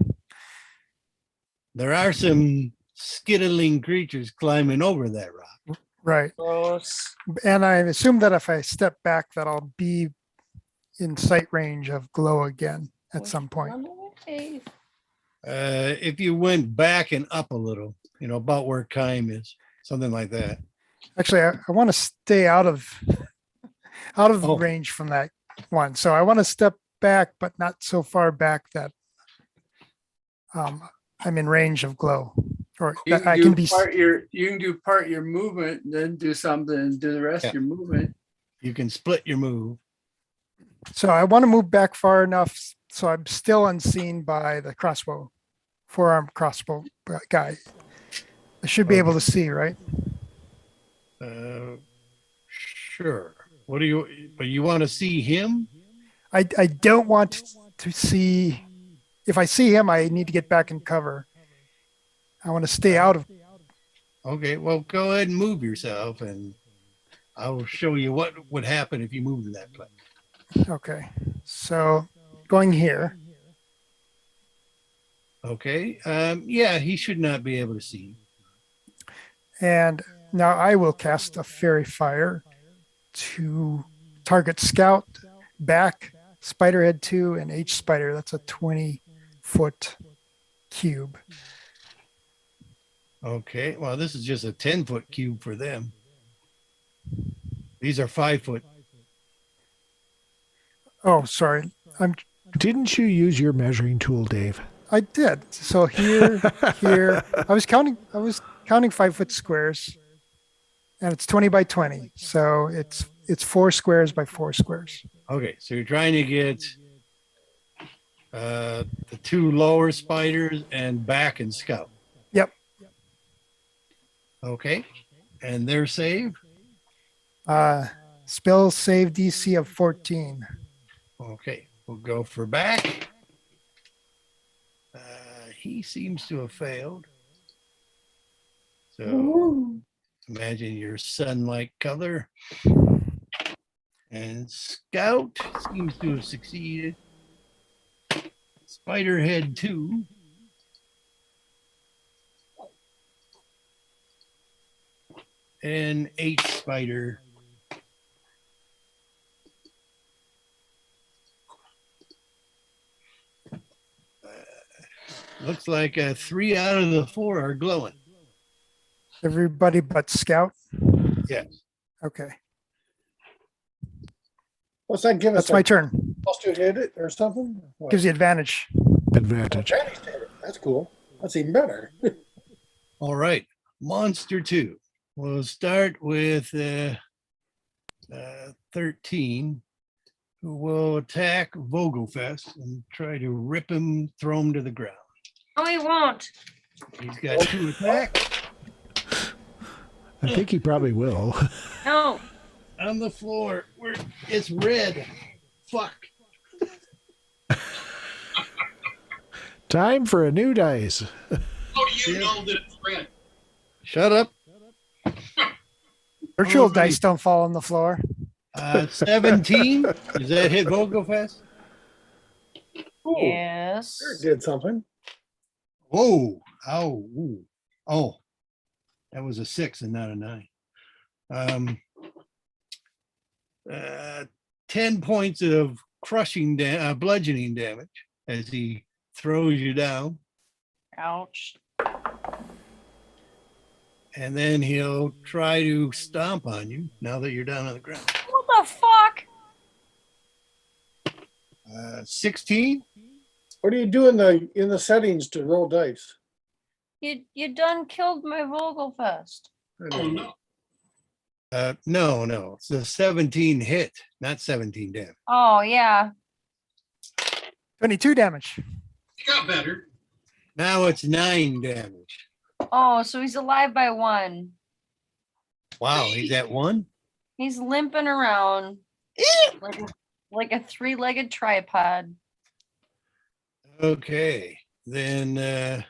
There are some skittling creatures climbing over that rock. Right. Gross. And I assume that if I step back, that I'll be in sight range of Glow again at some point. Okay. If you went back and up a little, about where Kime is, something like that. Actually, I want to stay out of Oh. range from that one. So I want to step back, but not so far back that I'm in range of glow, or You that can I do can be. you can do part your movement, and then do something and do the rest Yeah. of your movement. You can split your move. So I want to move back far enough so I'm still unseen by the forearm crossbow guy. I should be able to see, right? Sure. What do you? But you want to see him? I don't want to see. If I see him, I need to get back in cover. I want to stay out of. Okay. Well, go ahead and move yourself, and I'll show you what would happen if you moved to that place. Okay, so going here. Okay. Yeah, he should not be able to see you. And now I will cast a fairy fire to target scout, back, spiderhead 2, and H spider. That's a 20-foot cube. Okay. Well, this is just a 10-foot cube for them. These are 5-foot. Oh, sorry. Didn't you use your measuring tool, Dave? I did. So here. I was counting 5-foot squares, and it's 20 by 20. So it's 4 squares by 4 squares. Okay. So you're trying to get the 2 lower spiders and back and scout. Yep. Okay. And their save? Spell save DC of 14. Okay. We'll go for back. He seems to have failed. So imagine your sun-like color. And scout seems to have succeeded. Spiderhead 2. And H spider. Looks like 3 out of the 4 are glowing. Everybody but scout. Yes. Okay, What's that give us? that's my turn. Plus to hit it or something? What? Gives you advantage. Advantage. Advantage to hit it. That's cool. That's even better. All right. Monster 2. We'll start with 13, who will attack Vogelfest and try to rip him, throw him to the ground. No, he won't. He's got 2 attacks I think he probably will. No. on the floor. It's red. Fuck. Time for a new dice. How do you know that it's red? Shut up. Virtual Alrighty. dice don't fall on the floor. 17. Does that hit Vogelfest? Ooh, Yes. sure did something. Whoa. Ow. Ooh. Oh, that was a 6 and not a 9. 10 points of crushing, bludgeoning damage as he throws you down. Ouch. And then he'll try to stomp on you now that you're down on the ground. What the fuck? 16. What do you do in the settings to roll dice? You done killed my Vogelfest. Oh, no. No. It's a 17 hit, not 17 damage. Oh yeah. 22 damage. You got better. Now it's 9 damage. Oh, so he's alive by 1. Wow, he's at 1? He's limping around like a 3-legged tripod. Okay, then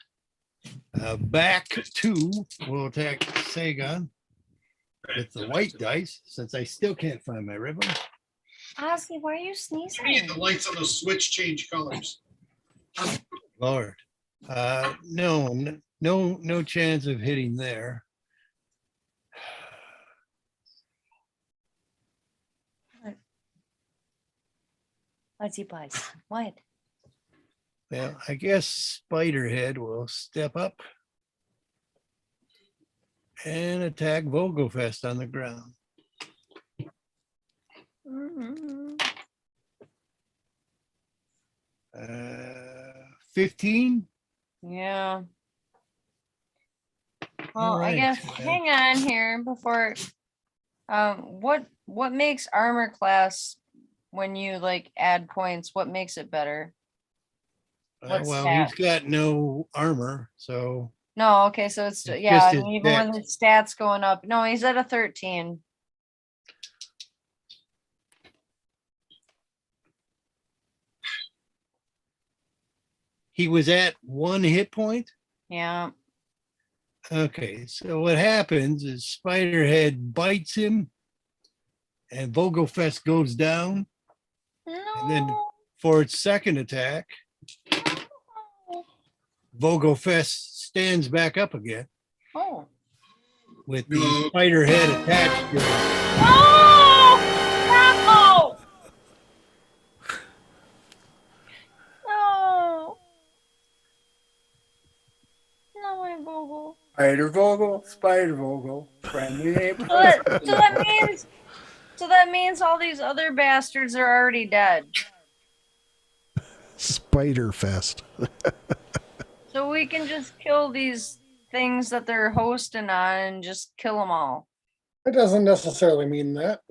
back 2 will attack Sagan with the white dice, since I still can't find my ribbon. Ozzy, why are you You sneezing? need the lights on those switch change colors. Lord. No chance of hitting there. Ozzy Buzz. What? Well, I guess Spiderhead will step up and attack Vogelfest on the ground. Mhm. 15. Yeah. Well, All I right, guess well. hang on here before. What makes armor class when you like add points? What makes it better? What Well, stat? he's got no armor, so No, okay, so it's It's yeah. just I his mean, even when the stats going up, no, he's at a 13. he was at 1 hit point. Yeah. Okay, so what happens is Spiderhead bites him, and Vogelfest goes down. And then No. for its second attack, Vogelfest stands back up again Oh. with the No. spider head attached to it. No! No! No! No, my Vogel. Spider Vogel, Spider Vogel, friendly neighbor. So that means all these other bastards are already dead. Spider Fest. So we can just kill these things that they're hosting on and just kill them all. It doesn't necessarily mean that.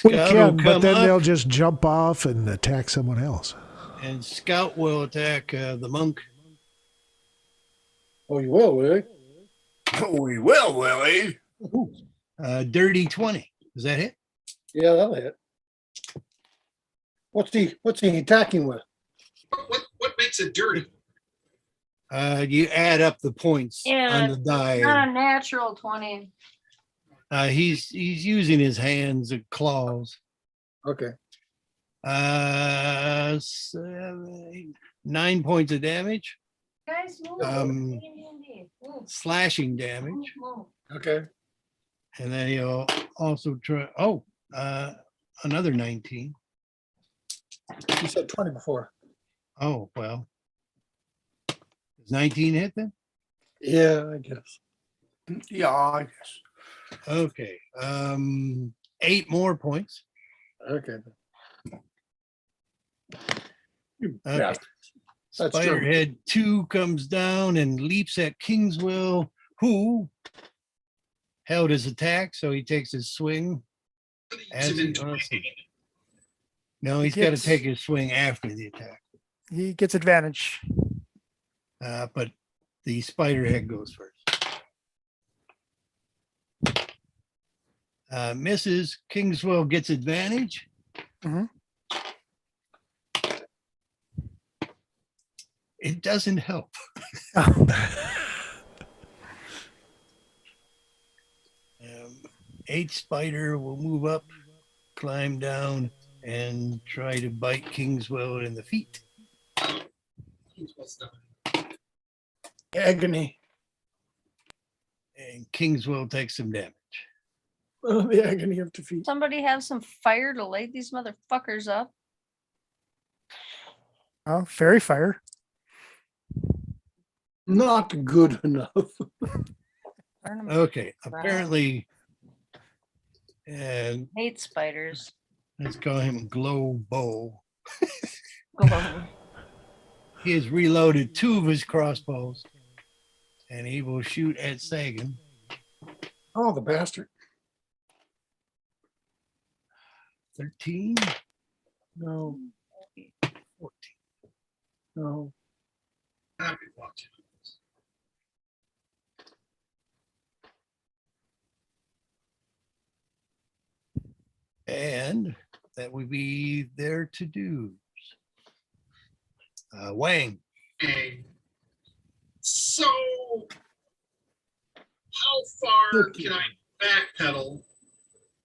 We Scout can, will but come then up, they'll just jump off and attack someone else. and Scout will attack the monk. Oh, you will, Willie? We will, Willie. Dirty 20. Does that hit? Yeah, that'll hit. What's he attacking with? What makes it dirty? You add up the points on the die. Not a natural 20. He's using his hands and claws. Okay. 9 points of damage, Guys, move. Um, Move, slashing damage, move. Okay. and then he'll also try. Another 19. You said 20 before. Oh well, does 19 hit then? Yeah, I guess. Yeah, I guess. Okay. 8 more points. Okay. You Okay. bastard. That's true. Spiderhead 2 comes down and leaps at Kingswell, who held his attack, so he takes his swing. As he does. No, he's got to Gets- take his swing after the attack. He gets advantage. But the Spiderhead goes first. Misses. Kingswell gets advantage. Mhm. It doesn't help. H Spider will move up, climb down, and try to bite Kingswell in the feet. Agony. And Kingswell takes some damage. Oh, the agony of defeat. Somebody have some fire to light these motherfuckers up. Oh, fairy fire. Not good enough. Burn 'em. Okay, apparently, and Hate spiders. let's call him Glow Bow. Glow. He has reloaded 2 of his crossbows, and he will shoot at Sagan. Oh, the bastard. 13, No, 14. no. Happy watching. And that would be their to-dos. Wang. Okay. So, how far can I backpedal,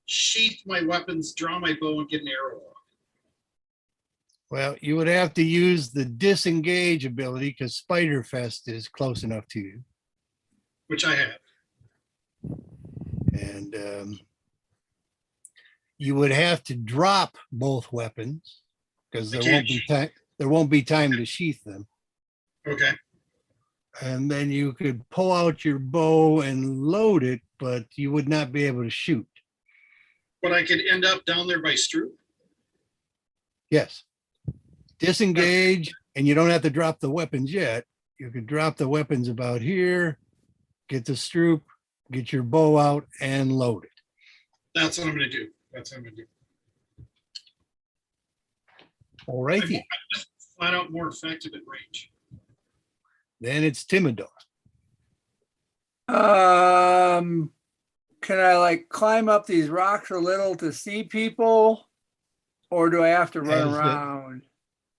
sheath my weapons, draw my bow, and get an arrow off? Well, you would have to use the disengage ability because Spiderfest is close enough to you. Which I have. And you would have to drop both weapons because there won't be time. There won't be time to sheath them. Okay. And then you could pull out your bow and load it, but you would not be able to shoot. But I could end up down there by Stroop. Yes. Disengage, And you don't have to drop the weapons yet. You can drop the weapons about here, get the stroop, get your bow out and load it. That's what I'm gonna do. That's what I'm gonna do. All righty. Flat out more effective at range. Then it's Timidor. Can I like climb up these rocks a little to see people? Or do I have to run around?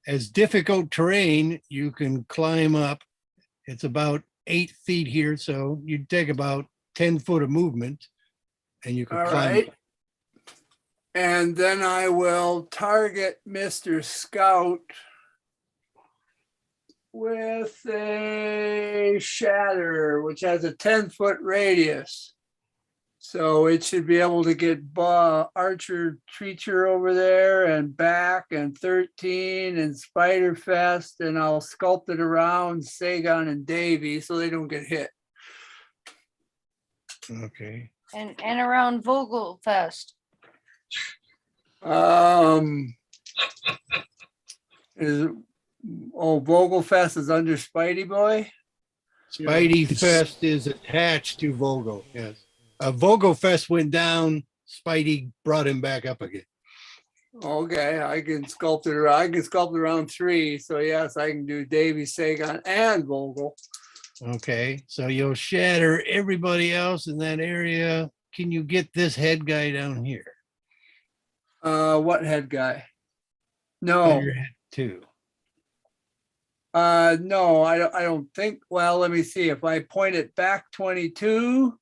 As difficult terrain, you can climb up. It's about 8 feet here, so you'd take about 10 foot of movement and you could All climb. right. And then I will target Mr. Scout with a shatter, which has a 10-foot radius. So it should be able to get Archer Treacher over there and back and 13 and Spiderfest, and I'll sculpt it around Sagan and Davy so they don't get hit. Okay. And around Vogelfest. Vogelfest is under Spidey Boy? Spidey Fest is attached to Vogel, yes. Vogelfest went down, Spidey brought him back up again. Okay, I can sculpt it around. I can sculpt around 3. So yes, I can do Davy, Sagan, and Vogel. Okay, so you'll shatter everybody else in that area. Can you get this head guy down here? What head guy? No. Spiderhead 2. No, I don't think. Well, let me see. If I point it back 22,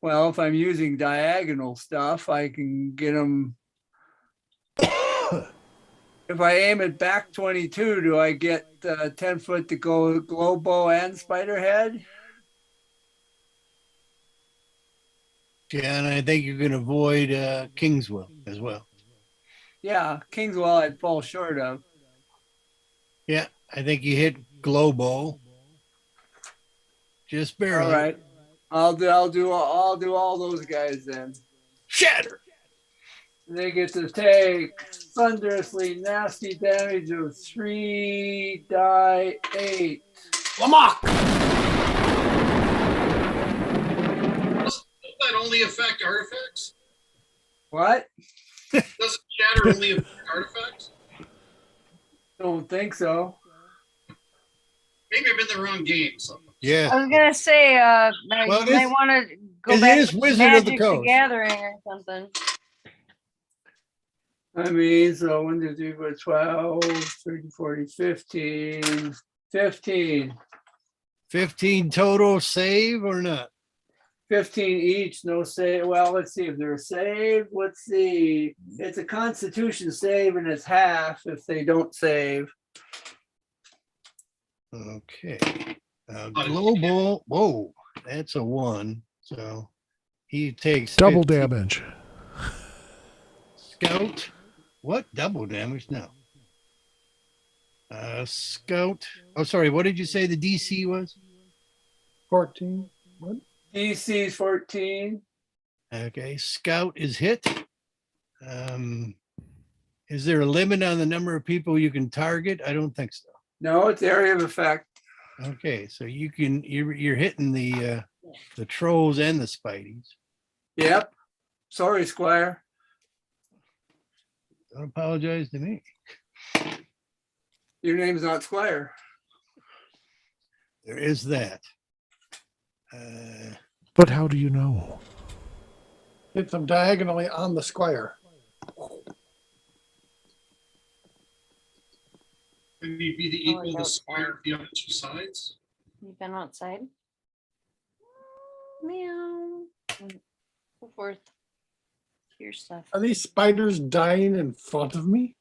well, if I'm using diagonal stuff, I can get them. If I aim it back 22, do I get 10 foot to go Globo and Spiderhead? Yeah, and I think you can avoid Kingswell as well. Yeah, Kingswell I'd fall short of. Yeah, I think you hit Globo. Just barely. All right. I'll do all those guys then. Shatter. They get to take thunderously nasty damage of 3 die 8. Lamok! Doesn't that only affect artifacts? What? Doesn't shatter only affect artifacts? Don't think so. Maybe I'm in the wrong game. So. Yeah. I was gonna say, Well, you might want to go it back is to Wizard of the Magic Coast. the Gathering or something. I mean, so 1, 2, 3, 4, 12, 30, 40, 15, 15. 15 total, save or not? 15 each, no save. Well, let's see if they're saved. Let's see. It's a Constitution save and it's half if they don't save. Okay. Global, whoa, that's a 1. So he takes Double 15. damage. Scout. What? Double damage? No. Scout. Oh, sorry. What did you say the DC was? 14. What? DC's 14. Okay. Scout is hit. Is there a limit on the number of people you can target? I don't think so. No, it's area of effect. Okay. So you're hitting the trolls and the Spideys. Yep. Sorry, Squire. Don't apologize to me. Your name's not Squire. There is that. But how do you know? Hit them diagonally on the square. Can you be the equal to square of the other 2 sides? You've been outside. Meow. Go forth. Your stuff. Are these spiders dying in front of me?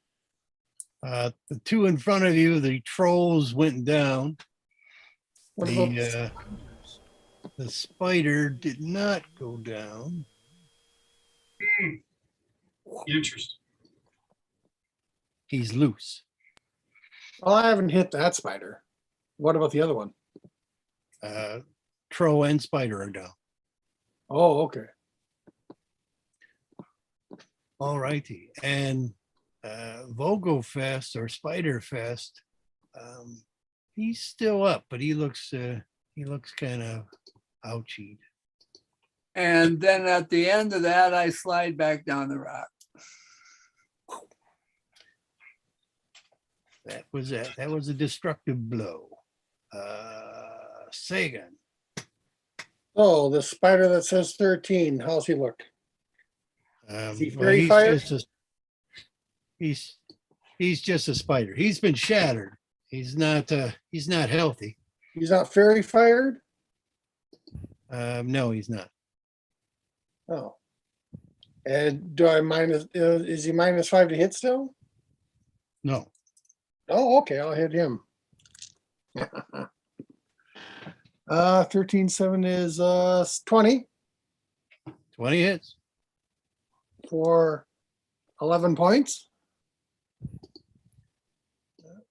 The 2 in front of you, the trolls went down. What about The spider did not go down. Interesting. He's loose. Well, I haven't hit that spider. What about the other one? Troll and spider are down. Oh, okay. All righty. And Vogelfest or Spiderfest He's still up, but he looks kind of ouchied. And then at the end of that, I slide back down the rock. That was it. That was a destructive blow. Sagan. Oh, the spider that says 13. How's he look? he Well, very fired? He's just a spider. He's been shattered. He's not healthy. He's not fairy fired? No, he's not. Oh. And do I minus, is he -5 to hit still? No. Oh, okay, I'll hit him. 13-7 is 20 20 hits. for 11 points.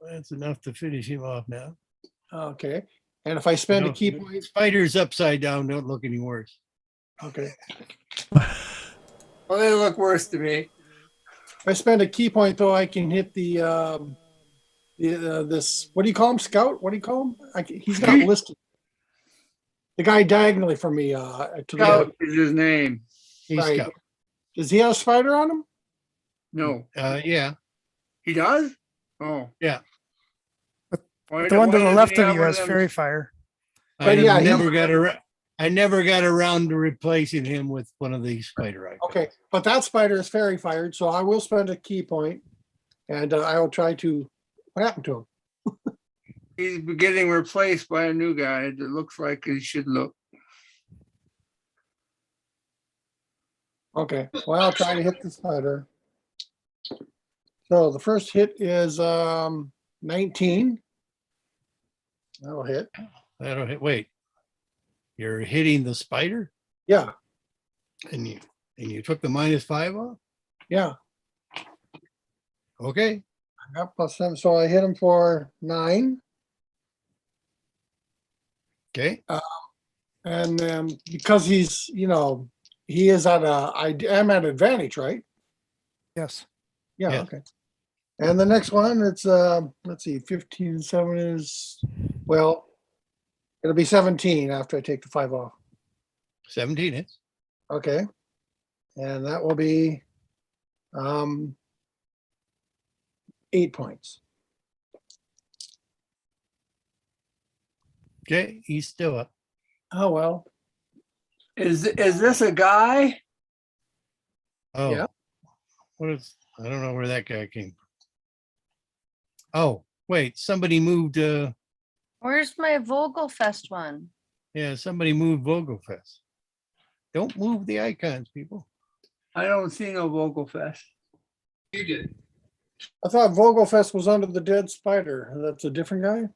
That's enough to finish him off now. Okay. And if I spend a key point, Spiders upside down don't look any worse. okay. Well, they look worse to me. If I spend a key point though, I can hit the this, what do you call him? Scout? What do you call him? He's not listed. The guy diagonally from me, to the Scout is his name. He's Right. Scout. Does he have a spider on him? No, Yeah. he does? Oh. Yeah. Why- The one to why the does left he of have you one has them- fairy fire. But yeah, I never got around to replacing him with one of these spider icons. Okay, but that spider is fairy fired, so I will spend a key point, and I will try to. What happened to him? He's getting replaced by a new guy. It looks like he should look. Okay, well, I'll try to hit the spider. So the first hit is 19. That'll hit. That'll hit. Wait. You're hitting the spider? Yeah, And you took the -5 off? yeah. Okay. I got +7, so I hit him for 9. Okay. And then because he's, he is at I am at advantage, right? Yes. Yeah, Yeah. okay. And the next one, it's let's see, 15-7 is, well, it'll be 17 after I take the 5 off. 17 hits. Okay. And that will be 8 points. Okay. He's still up. Oh well. Is this a guy? Oh. Yeah. I don't know where that guy came from. Oh, wait, somebody moved Where's my Vogelfest one? yeah, somebody moved Vogelfest. Don't move the icons, people. I don't see no Vogelfest. You did. I thought Vogelfest was under the dead spider. That's a different guy?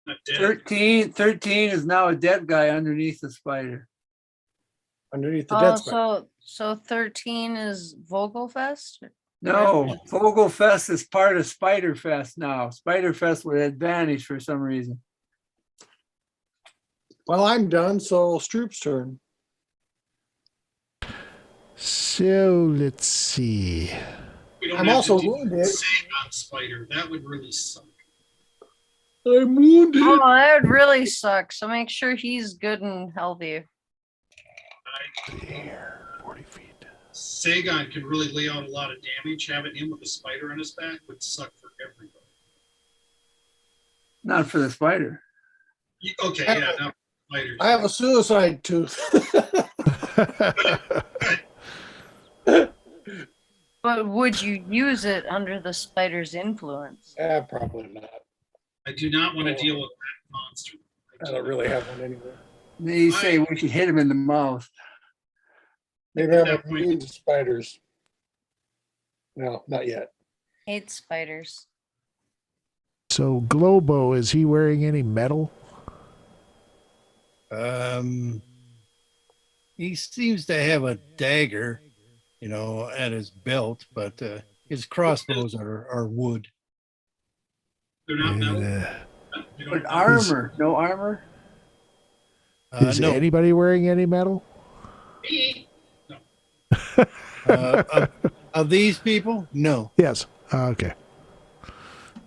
Not dead. 13 is now a dead guy underneath the spider. Underneath the Oh, dead spider. so 13 is Vogelfest? No, Vogelfest is part of Spiderfest now. Spiderfest would advantage for some reason. Well, I'm done, so Stroop's turn. So let's see. We don't I'm have also to do wounded. Sagon spider. That would really suck. I'm wounded. Oh, that would really suck. So make sure he's good and healthy. Here, 40 feet. Sagon can really lay out a lot of damage. Having him with a spider on his back would suck for everybody. Not for the spider. Okay, yeah, not spiders. I have a suicide tooth. But would you use it under the spider's influence? Probably not. I do not want to deal with that monster. I don't really have one anyway. They say we should hit him in the mouth. Maybe I'm immune to spiders. No, not yet. Hate spiders. So Globo, is he wearing any metal? He seems to have a dagger, at his belt, but his crossbows are wood. They're not metal. They don't But have- armor, no armor? Is No, anybody wearing any metal? of these people, no. Yes. Okay.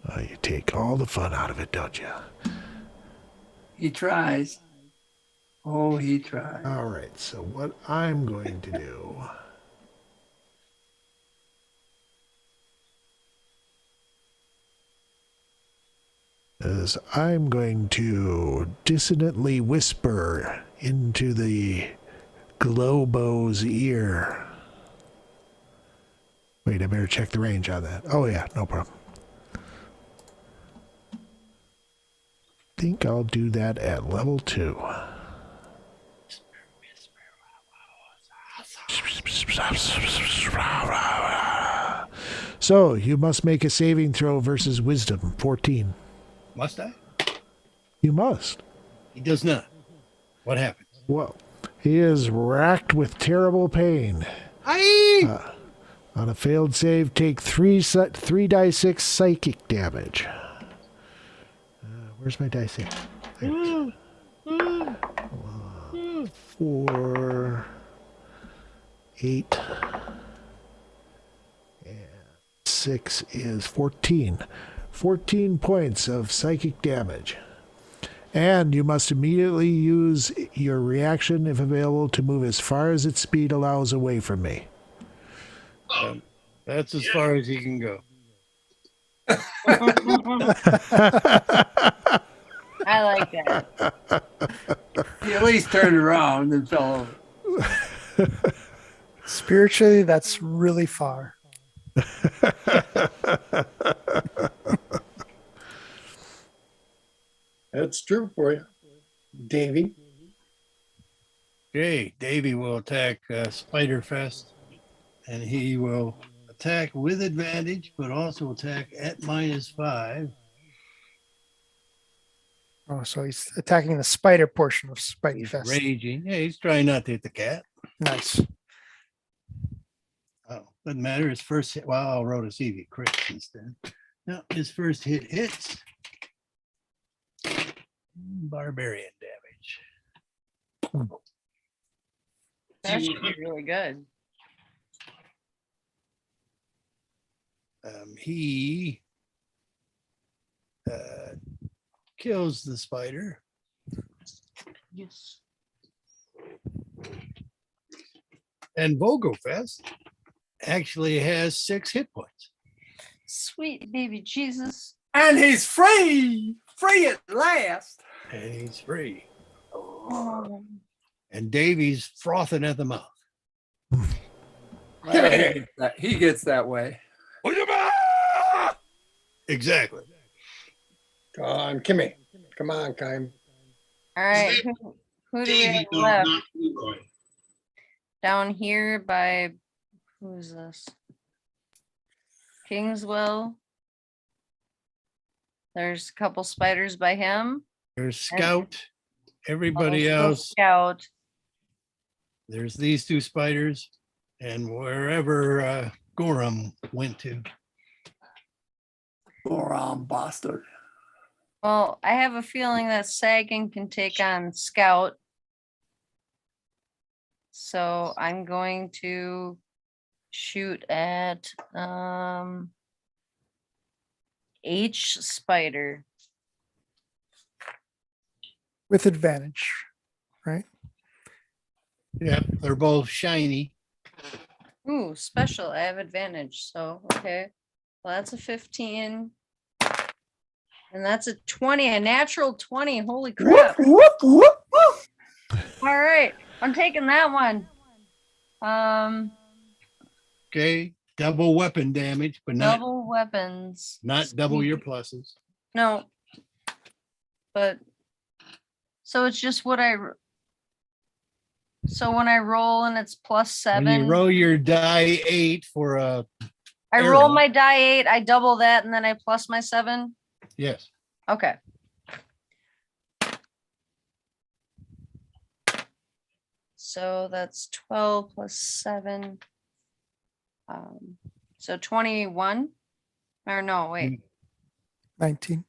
Oh, you take all the fun out of it, don't you? He tries. Oh, he tries. All right, so what I'm going to do is I'm going to dissonantly whisper into the Globo's ear. Wait, I better check the range on that. Oh, yeah, no problem. Think I'll do that at level 2. So, you must make a saving throw versus wisdom, 14. Must I? You must. He does not. What happens? Well, he is racked with terrible pain. Aye! On a failed save, take 3 die 6 psychic damage. Where's my die 6? 4, 8, and 6 is 14. 14 points of psychic damage. And you must immediately use your reaction, if available, to move as far as its speed allows away from me. That's as far as he can go. I like that. He at least turned around and fell over. Spiritually, that's really far. That's true for you, Davy. Okay, Davy will attack Spiderfest, and he will attack with advantage, but also attack at -5. Oh, so he's attacking the spider portion of Spidey He's Fest. raging. Yeah, he's trying not to hit the cat. Nice. Oh, doesn't matter. His first hit. Well, I'll roll to see if he crits instead. No, his first hit hits. Barbarian damage. That should be really good. He kills the spider. Yes. And Vogofest actually has 6 hit points. Sweet baby Jesus. And he's free! Free at last! And he's free. Oh, And Davy's frothing at the mouth. Well, he gets that way. Exactly. Come on, Kimmy. Come on, Kim. all right. Who do we have Davey, no, left? not Leroy. Down here by, who's this? Kingswell. There's a couple spiders by him. There's Scout. Everybody Also else. Scout. There's these 2 spiders. And wherever Gorham went to. Moron bastard. Well, I have a feeling that Sagan can take on Scout. So I'm going to shoot at H Spider. With advantage, right? Yep, they're both shiny. Ooh, special. I have advantage. So, okay. Well, that's a 15. And that's a 20, a natural 20. Holy crap. Whoop, whoop, whoop. All right. I'm taking that one. Okay, double weapon damage, but not Double weapons. double your pluses. No. But so it's just what so when I roll and it's When +7. you roll your die 8 for a I arrow. roll my die 8, I double that, and then I plus my 7. yes. Okay. So that's 12 plus 7. So 21. Or no, wait, 19.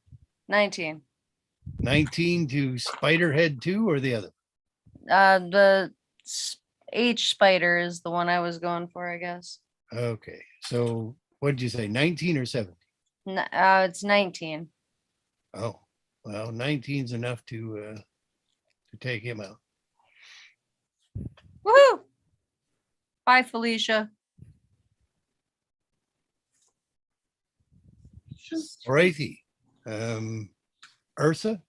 19. 19 to Spiderhead 2 or the other? The H spider is the one I was going for, I guess. Okay, so what did you say, 19 or 17? It's 19. Oh, well, 19's enough to take him out. Woohoo! Bye, Felicia. Alrighty. Ursa?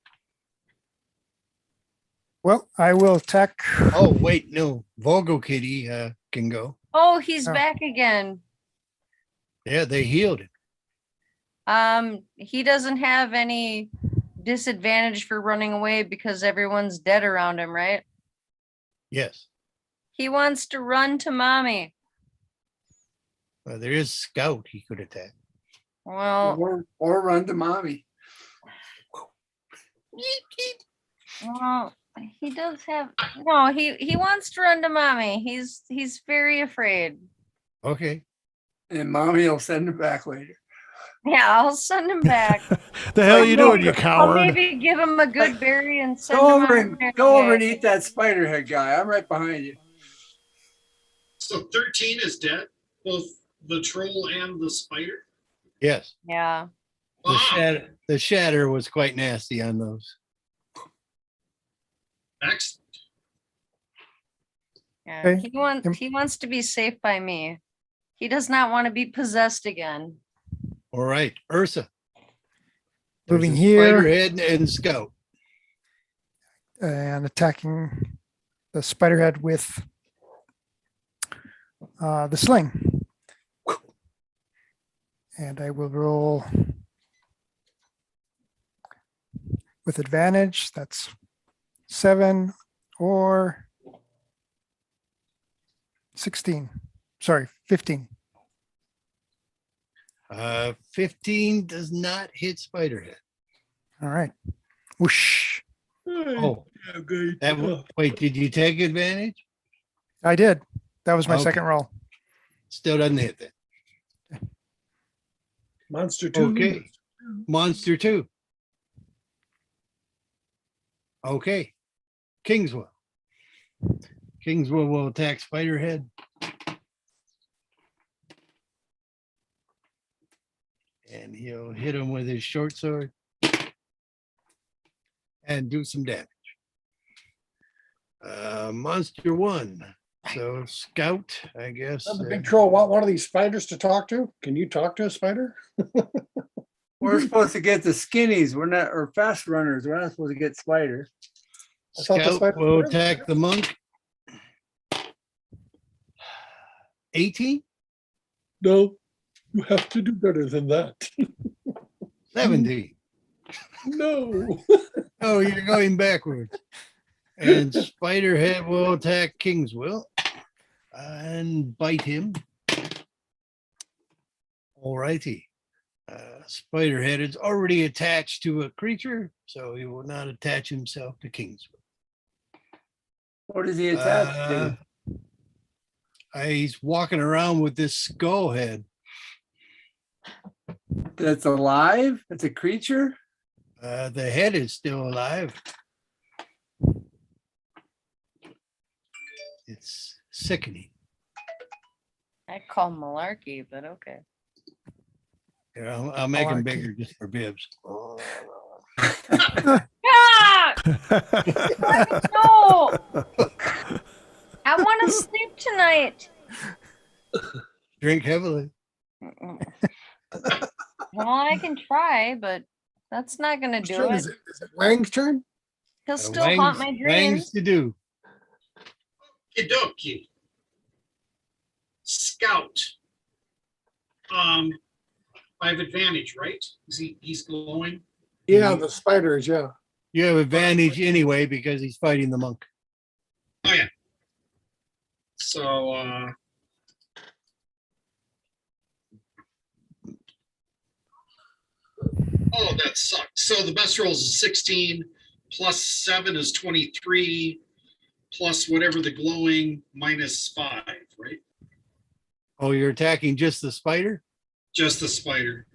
Well, I will attack. Oh, wait, no. Volgo Kitty can go. Oh, he's Oh. back again. Yeah, they healed him. He doesn't have any disadvantage for running away because everyone's dead around him, right? Yes. He wants to run to mommy. There is Scout he could attack. Well, Or run to mommy. well, he does have no, he wants to run to mommy. He's very afraid. Okay. And mommy will send him back later. Yeah, I'll send him back. The hell you doing, you I'll coward? maybe give him a good berry and send Go him over on and his go over way. and eat that spider head guy. I'm right behind you. So 13 is dead, both the troll and the spider. Yes. Yeah. Wow. The shatter was quite nasty on those. Excellent. Yeah. Okay. He wants to be safe by me. He does not want to be possessed again. All right. Ursa. Moving There's a here. Spiderhead and Scout. And attacking the spiderhead with the sling. And I will roll with advantage. That's 7 or 16. Sorry, 15. 15 does not hit Spiderhead. All right. Whoosh. Oh, wait, did you take advantage? I did. That was my Okay. second roll. Still doesn't hit that. Monster two. Okay. Monster 2. Okay. Kingswell. Kingswell will attack Spiderhead. And he'll hit him with his short sword and do some damage. Monster 1. So Scout, I guess. The big troll want one of these spiders to talk to. Can you talk to a spider? We're supposed to get the skinnies. We're not, or fast runners. We're not supposed to get spiders. I thought the Scout spider- will attack the monk. 18, No, you have to do better than that. 17. No. Oh, you're going backwards. And Spiderhead will attack Kingswell and bite him. All righty. Spiderhead is already attached to a creature, so he will not attach himself to Kingswell. What is he attached to? He's walking around with this skull head. That's alive? That's a creature? The head is still alive. It's sickening. I call malarkey, but okay. Here, I'll make him Malarkey. bigger just for bibs. Ah! No! I want to sleep tonight. Drink heavily. Well, I can try, but that's not gonna Whose do turn it. is it? Is it Wang's turn? He'll still haunt my Wangs dreams. to do. Kidoki. Scout. I have advantage, right? He's glowing. Yeah, the spiders, yeah. You have advantage anyway because he's fighting the monk. Oh yeah. So oh, that sucked. So the best roll is 16 plus 7 is 23 plus whatever the glowing minus 5, right? Oh, you're attacking just the spider? Just the spider.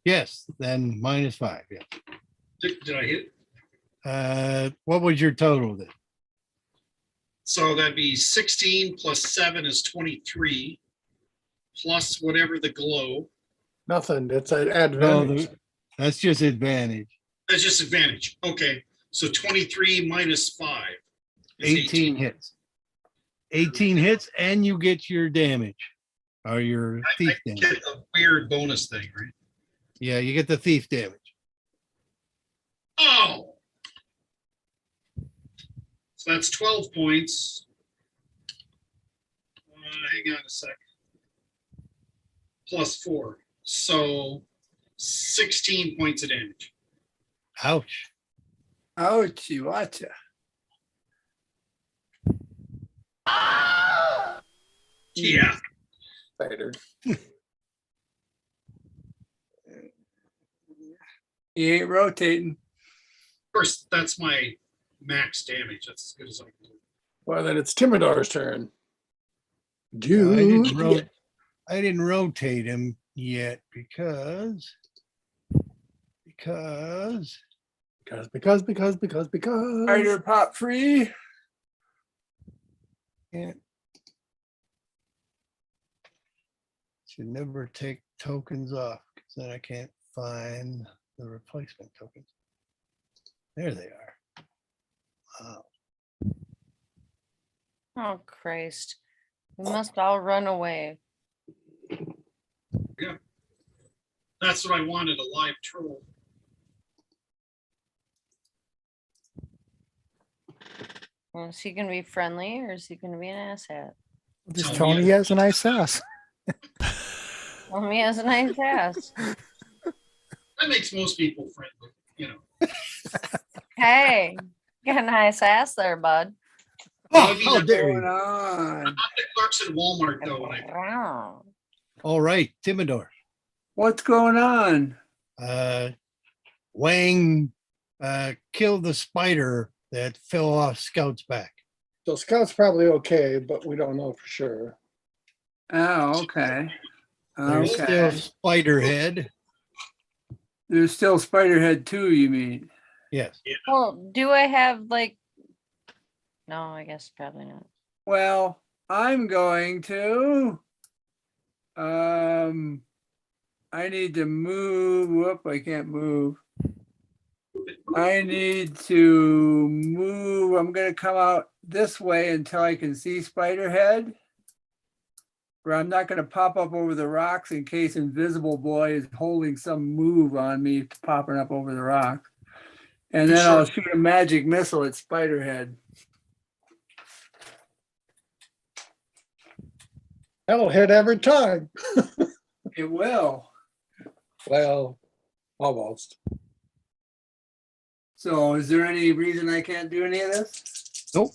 Yes, then -5. Yeah. Did I hit? What was your total then? So that'd be 16 plus 7 is 23 plus whatever the glow. Nothing. It's an No, advantage. that's just advantage. That's just advantage. Okay, so 23 minus 5 is 18 hits. 18 hits, and you get your damage or your I thief damage. get a weird bonus thing, right? Yeah, you get the thief damage. Oh! So that's 12 points. Hang on a second. Plus 4. So 16 points of damage. Ouch. Ouchie, watcha. Yeah. Spider. He ain't rotating. Of course, that's my max damage. That's as good as I can do. Well, then it's Timidor's turn. I Dude. didn't rotate him yet because Spider pop free. can't should never take tokens off because then I can't find the replacement tokens. There they are. Wow. Oh, Christ. We must all run away. That's what I wanted, a live troll. Well, is he gonna be friendly or is he gonna be an asshat? Just Tell me Tony has a nice ass. Well, he has a nice ass. That makes most people friendly, you know. Hey, you got a nice ass there, bud. Oh, Maybe how that's dare Going you. on. I'm the clerks at Walmart though, when I Wow. All right, Timidor. What's going on? Wang killed the spider that fell off Scout's back. So Scout's probably okay, but we don't know for sure. Oh, okay. There's still Okay. Spiderhead. There's still Spiderhead 2, you mean? Yes. Well, do I have like? No, I guess probably not. Well, I'm going to. I need to move. Whoop, I can't move. I need to move. I'm going to come out this way until I can see Spiderhead. Where I'm not going to pop up over the rocks in case Invisible Boy is holding some move on me, popping up over the rock. And then I'll shoot a magic missile at Spiderhead. That'll hit every time. It will. Well, almost. So is there any reason I can't do any of this? Nope.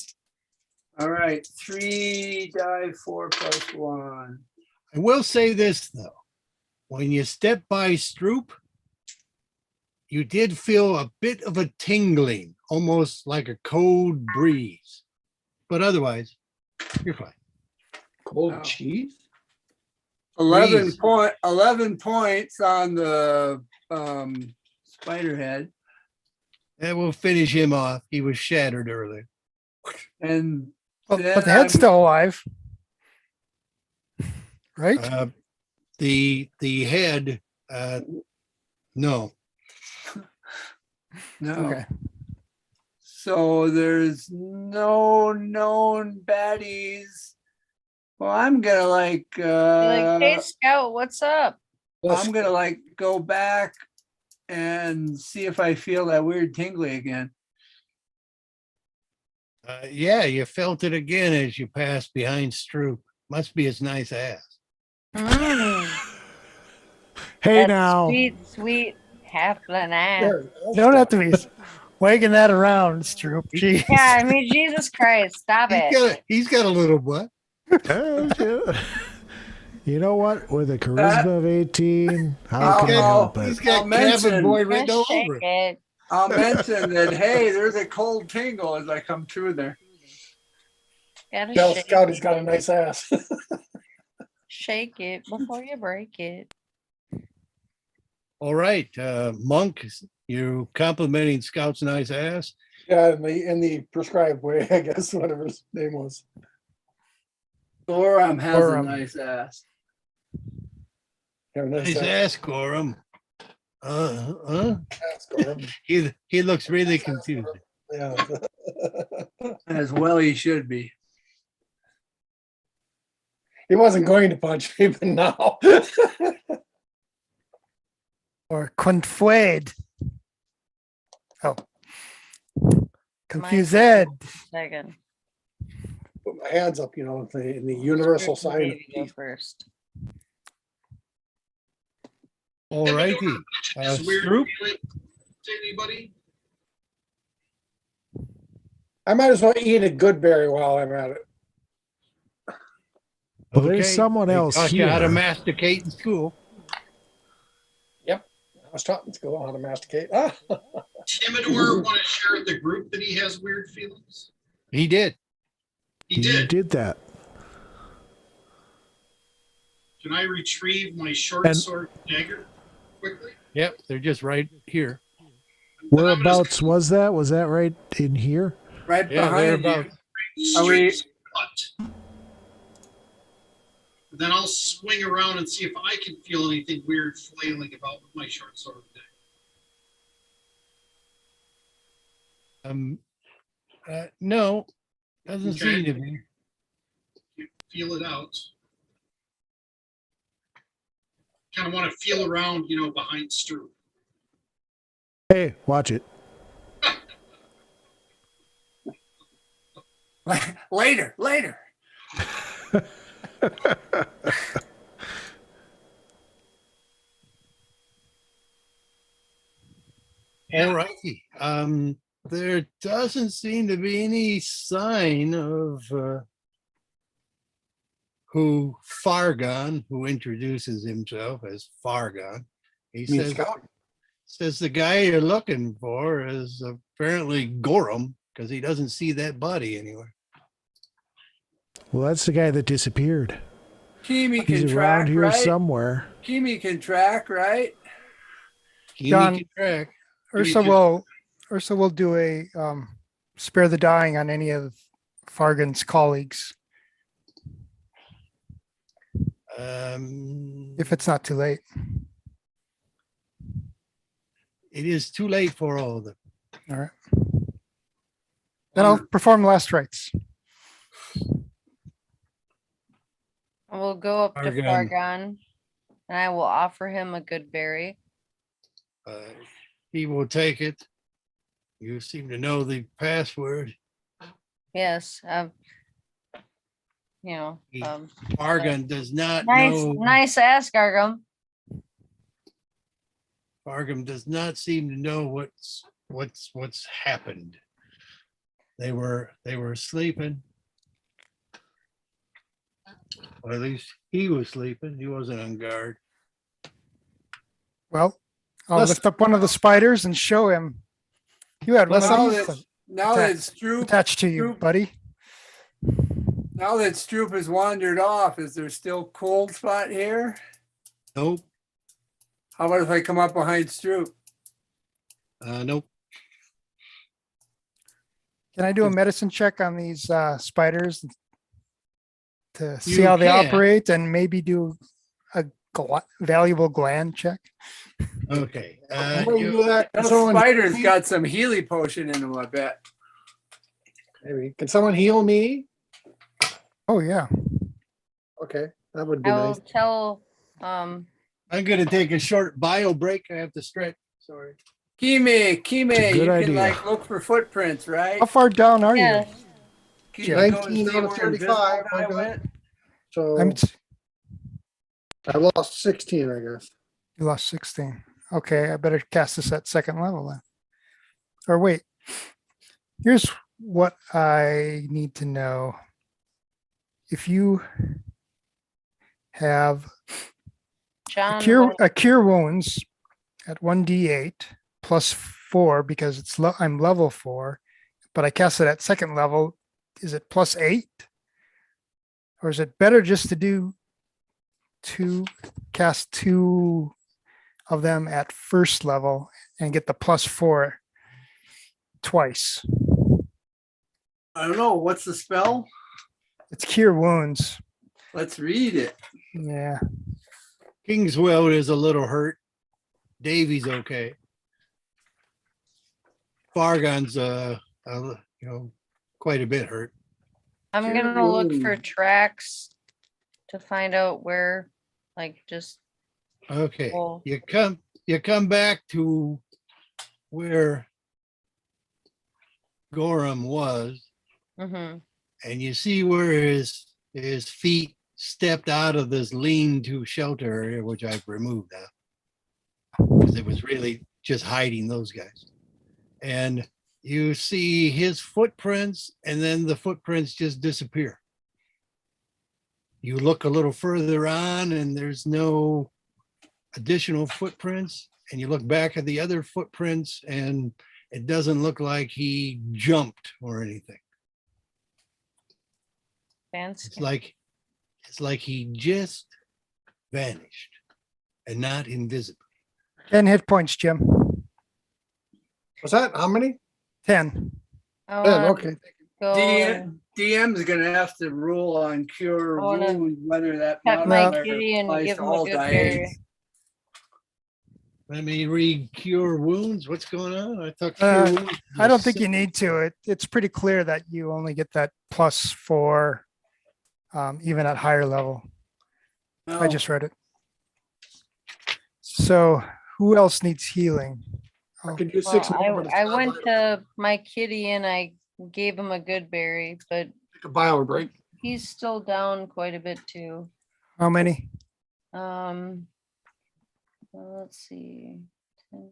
All right, 3 die 4 plus 1. I will say this though. When you step by Stroop, you did feel a bit of a tingling, almost like a cold breeze. But otherwise, you're fine. Cold Wow. cheese? 11 Please. 11 points on the Spiderhead. That will finish him off. He was shattered earlier. And But then the head's I'm- still alive. Right? The head, no. no. Okay. So there's no known baddies. Well, I'm gonna like Be like, hey, Scout, what's up? I'm gonna like go back and see if I feel that weird tingly again. Yeah, you felt it again as you passed behind Stroop. Must be his nice ass. Mm, Hey that now. sweet, sweet halfling ass. There, You don't have to be wagging that around, Stroop. Jeez. Yeah, I mean, Jesus Christ, stop it. He's got a little butt. You know what? With a charisma of 18, how can I I'll- help He's it? got I'll mention- cabin boy written Just all shake over. it. I'll mention that, hey, there's a cold tingle as I come through there. Gotta Tell shake Scout he's it. got a nice ass. Shake it before you break it. All right, Monk, you complimenting Scout's nice ass. Yeah, in the prescribed way, I guess, whatever his name was. Thorum has a Thorum. nice ass. Nice ass, Gorham. He looks really confused. Yeah. As well he should be. He wasn't going to punch me, but now. Or Confued. Oh. Confused. Second. Put my hands up, in the universal sign. of Maybe go peace. first. All righty. Just weird Stroop? feeling to anybody? I might as well eat a good berry while I'm at it. Well, there's someone They else taught you how to here. masticate in school. I was taught in school how to masticate. Ah. Timidor want to share with the group that he has weird feelings? He did. He You did. did that. Can I retrieve my short And- sword dagger quickly? Yep, they're just right here. Then I'm gonna Whereabouts was that? Was that right in here? Right Yeah, they're behind about. you. Are we- straight cut. Then I'll swing around and see if I can feel anything weird flailing about with my short sword dagger. No, doesn't Okay. seem to be. You feel it out. Kind of want to feel around, behind Stu. Hey, watch it. Later. All righty. There doesn't seem to be any sign of who Fargon, who introduces himself as Fargon. He You mean says Scout? the guy you're looking for is apparently Gorham because he doesn't see that body anywhere. Well, that's the guy that disappeared. Kimi He's can around track, here right? somewhere. Kimi can track, right? Kimi John- can track. Ursa will do a spare the dying on any of Fargan's colleagues if it's not too late. It is too late for all of them. All right. Then I'll perform last rites. I will go up to Fargan. Fargon and I will offer him a good berry. He will take it. You seem to know the password. Yes. He- Fargon does not know. Nice ass, Gargum. Fargum does not seem to know what's happened. They were sleeping. Or at least he was sleeping. He wasn't on guard. Well, I'll Let's- lift up one of the spiders and show him. You had one Let's- Now of that, these now that Stroop, attached to you, Stroop- buddy. now that Stroop has wandered off, is there still cold spot here? Nope. How about if I come up behind Stroop? Nope. Can I do a medicine check on these spiders to see You how they can. operate and maybe do a valuable gland check? Okay. Before you do that, can Those someone, spiders got some Healy potion in them, I bet. maybe, can someone heal me? Oh, yeah. Okay, that would be I will nice. tell I'm gonna take a short bio break. I have to stretch. Sorry. Kimi, It's a you good can idea. like look for footprints, right? How far down are you? yes. Can you go and 19 see out of where 35, Invisible Guy I got. went? So I'm I lost 16, I guess. You lost 16. Okay, I better cast this at second level then. Or wait. Here's what I need to know. If you have John. a cure wounds at 1d8 plus 4 because I'm level 4, but I cast it at second level, is it plus 8? Or is it better just to cast 2 of them at first level and get the plus 4 twice? I don't know. What's the spell? It's cure wounds. Let's read it. Yeah. Kingswell is a little hurt. Davy's okay. Fargon's quite a bit hurt. I'm gonna look for tracks to find out where, like, just, Okay, well, you come back to where Gorham was, mm-hmm. and you see where his feet stepped out of this lean-to shelter area, which I've removed now because it was really just hiding those guys. And you see his footprints, and then the footprints just disappear. You look a little further on, and there's no additional footprints. And you look back at the other footprints, and it doesn't look like he jumped or anything. Fancy. It's like he just vanished and not invisible. 10 hit points, Jim. Was that how many? 10. Yeah, okay. DM's gonna have to rule on cure I wanna wounds, whether that pet my modifier kitty and applies give to him a all good diaries. berry. Let me read cure wounds. What's going on? I thought cure wounds. I don't think you need to. It's pretty clear that you only get that plus 4 even at higher level. I No. just read it. So who else needs healing? I could do 6 Well, more. but it's I not went like- to my kitty and I gave him a good berry, but Take a bio break. he's still down quite a bit too. How many? Let's see. 10.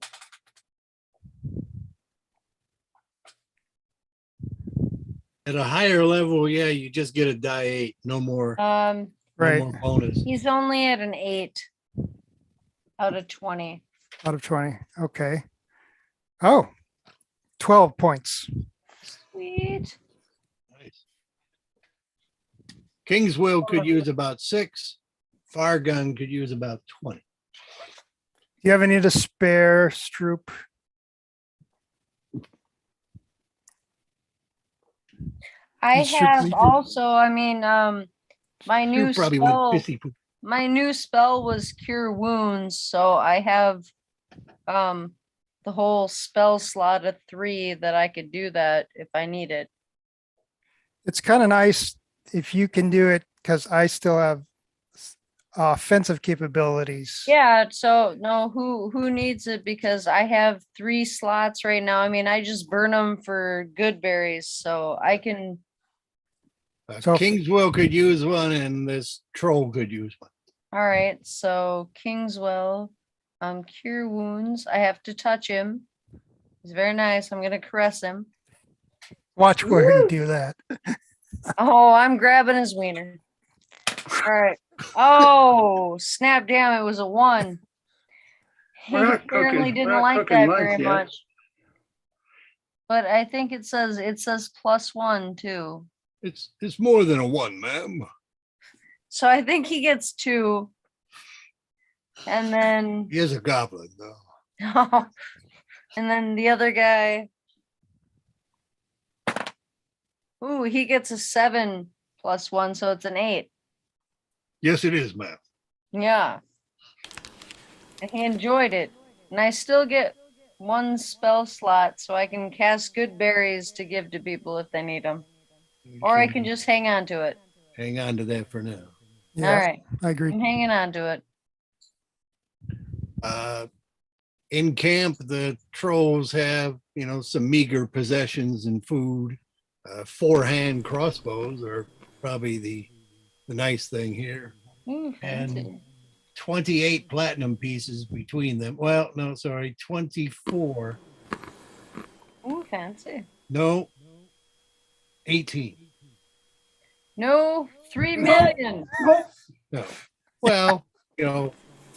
At a higher level, yeah, you just get a die 8, no more, no Right. more bonus. He's only at an 8 out of 20. Out of 20. Okay. Oh, 12 points. Sweet. Nice. Kingswell could use about 6. Fargun could use about 20. Do you have any to spare, Stroop? I You should have leave it. also, I mean, my new You probably went spell, pissy poop. my new spell was cure wounds, so I have the whole spell slot of 3 that I could do that if I need it. It's kind of nice if you can do it because I still have offensive capabilities. Yeah, so no, who needs it? Because I have 3 slots right now. I mean, I just burn them for good berries, so I can. So- Kingswell could use one, and this troll could use one. All right, so Kingswell, cure wounds. I have to touch him. He's very nice. I'm gonna caress him. Watch where you do that. Oh, I'm grabbing his wiener. All right. Oh, snap! Damn, it was a 1. He We're not apparently cooking- didn't we're not like cooking that lunch very yet. much. But I think it says +1 too. It's more than a 1, ma'am. So I think he gets 2. And then He is a goblin, though. and then the other guy. Ooh, he gets a 7 +1, so it's an 8. Yes, it is, ma'am. Yeah. And he enjoyed it. And I still get 1 spell slot, so I can cast good berries to give to people if they need them. Or I can just hang on to it. hang on to that for now. Yeah, All right. I agree. I'm hanging on to it. In camp, the trolls have, some meager possessions and food. 4-hand crossbows are probably the nice thing here. Ooh, fancy. And 28 platinum pieces between them. Well, no, sorry, 24. Ooh, fancy. No, 18. No, 3 million. No. Well,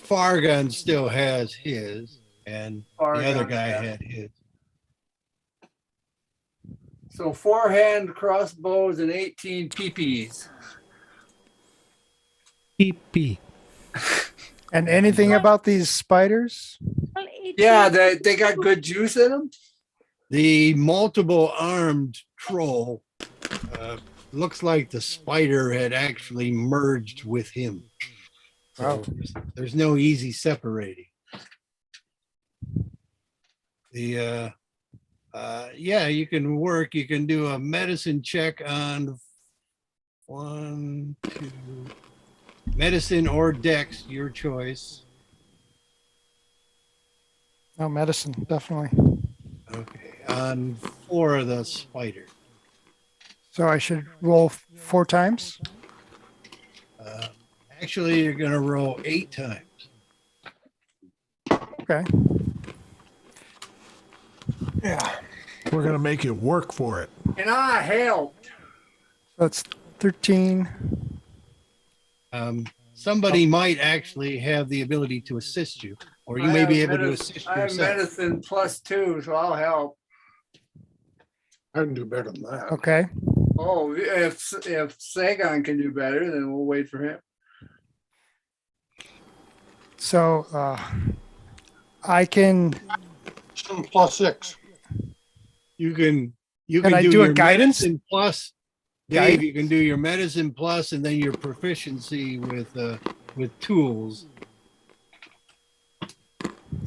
Fargun still has his, and the other Fargun, guy yeah. had his. So 4-hand crossbows and 18 PPs. PP. And anything about these spiders? Well, 18. Yeah, they got good juice in them. The multiple armed troll looks like the spider had actually merged with him. So there's no easy separating. The yeah, you can work. You can do a medicine check on 1, 2, medicine or dex, your choice. No, medicine, definitely. Okay, on 4 of the spider. So I should roll 4 times. Actually, you're gonna roll 8 times. Okay. Yeah. We're going to make you work for it. And I helped. That's 13. Somebody might actually have the ability to assist you, or you I may have be able to medicine- assist I have yourself. medicine +2, so I'll help. I can do better than that. Okay. Oh, if Sagan can do better, then we'll wait for him. So I can +6. You can Can I do a your guidance? medicine plus, Dave. You can do your medicine plus, and then your proficiency with tools.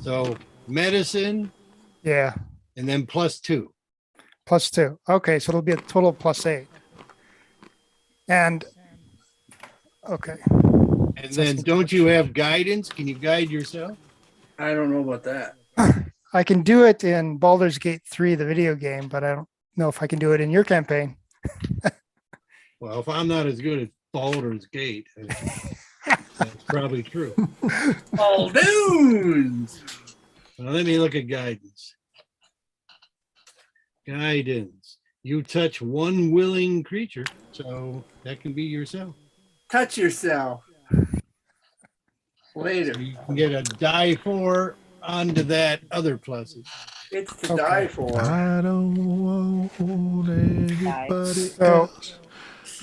So medicine, yeah, and then +2. +2. Okay, so it'll be a total of +8. And okay. And then don't you have guidance? Can you guide yourself? I don't know about that. I can do it in Baldur's Gate 3, the video game, but I don't know if I can do it in your campaign. Well, if I'm not as good at Baldur's Gate, that's probably true. Baldoons! Well, let me look at guidance. Guidance. You touch one willing creature, so that can be yourself. Touch yourself. So Later. you can get a die 4 onto that other pluses. It's to Okay. die for. I don't want anybody So- else.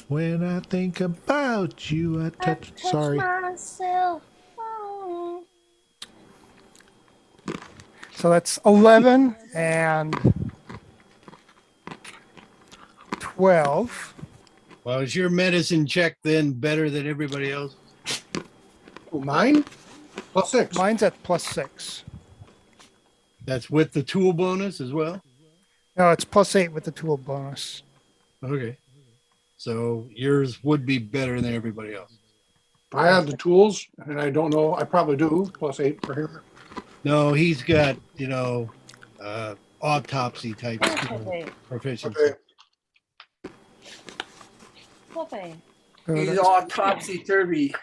When I think about you, I touch. Sorry. myself. Oh. So that's 11 and 12. Well, is your medicine check then better than everybody else? Oh, mine? +6. Mine's at +6. That's with the tool bonus as well? No, it's +8 with the tool bonus. Okay. So yours would be better than everybody else. If I have the tools, and I don't know, I probably do, +8 for him. No, he's got, autopsy type skill Flippy, proficiency. Okay. flippy. So He's that's- all topsy-turvy.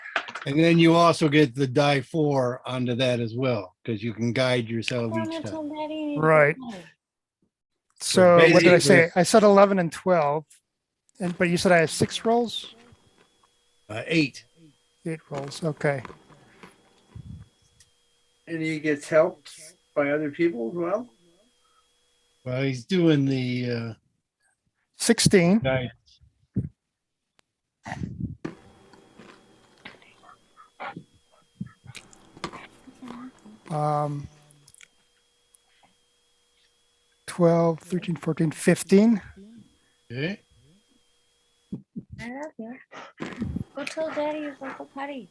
And then you also get the die 4 onto that as well, because you can guide yourself each time. Right. So what did I basically- say? I said 11 and 12. But you said I have 6 rolls? 8. 8 rolls. Okay. And he gets helped by other people as well. Well, he's doing the 16. guidance. Um, 12, 13, 14, 15. Okay. I love you. Go tell daddy you're going to potty.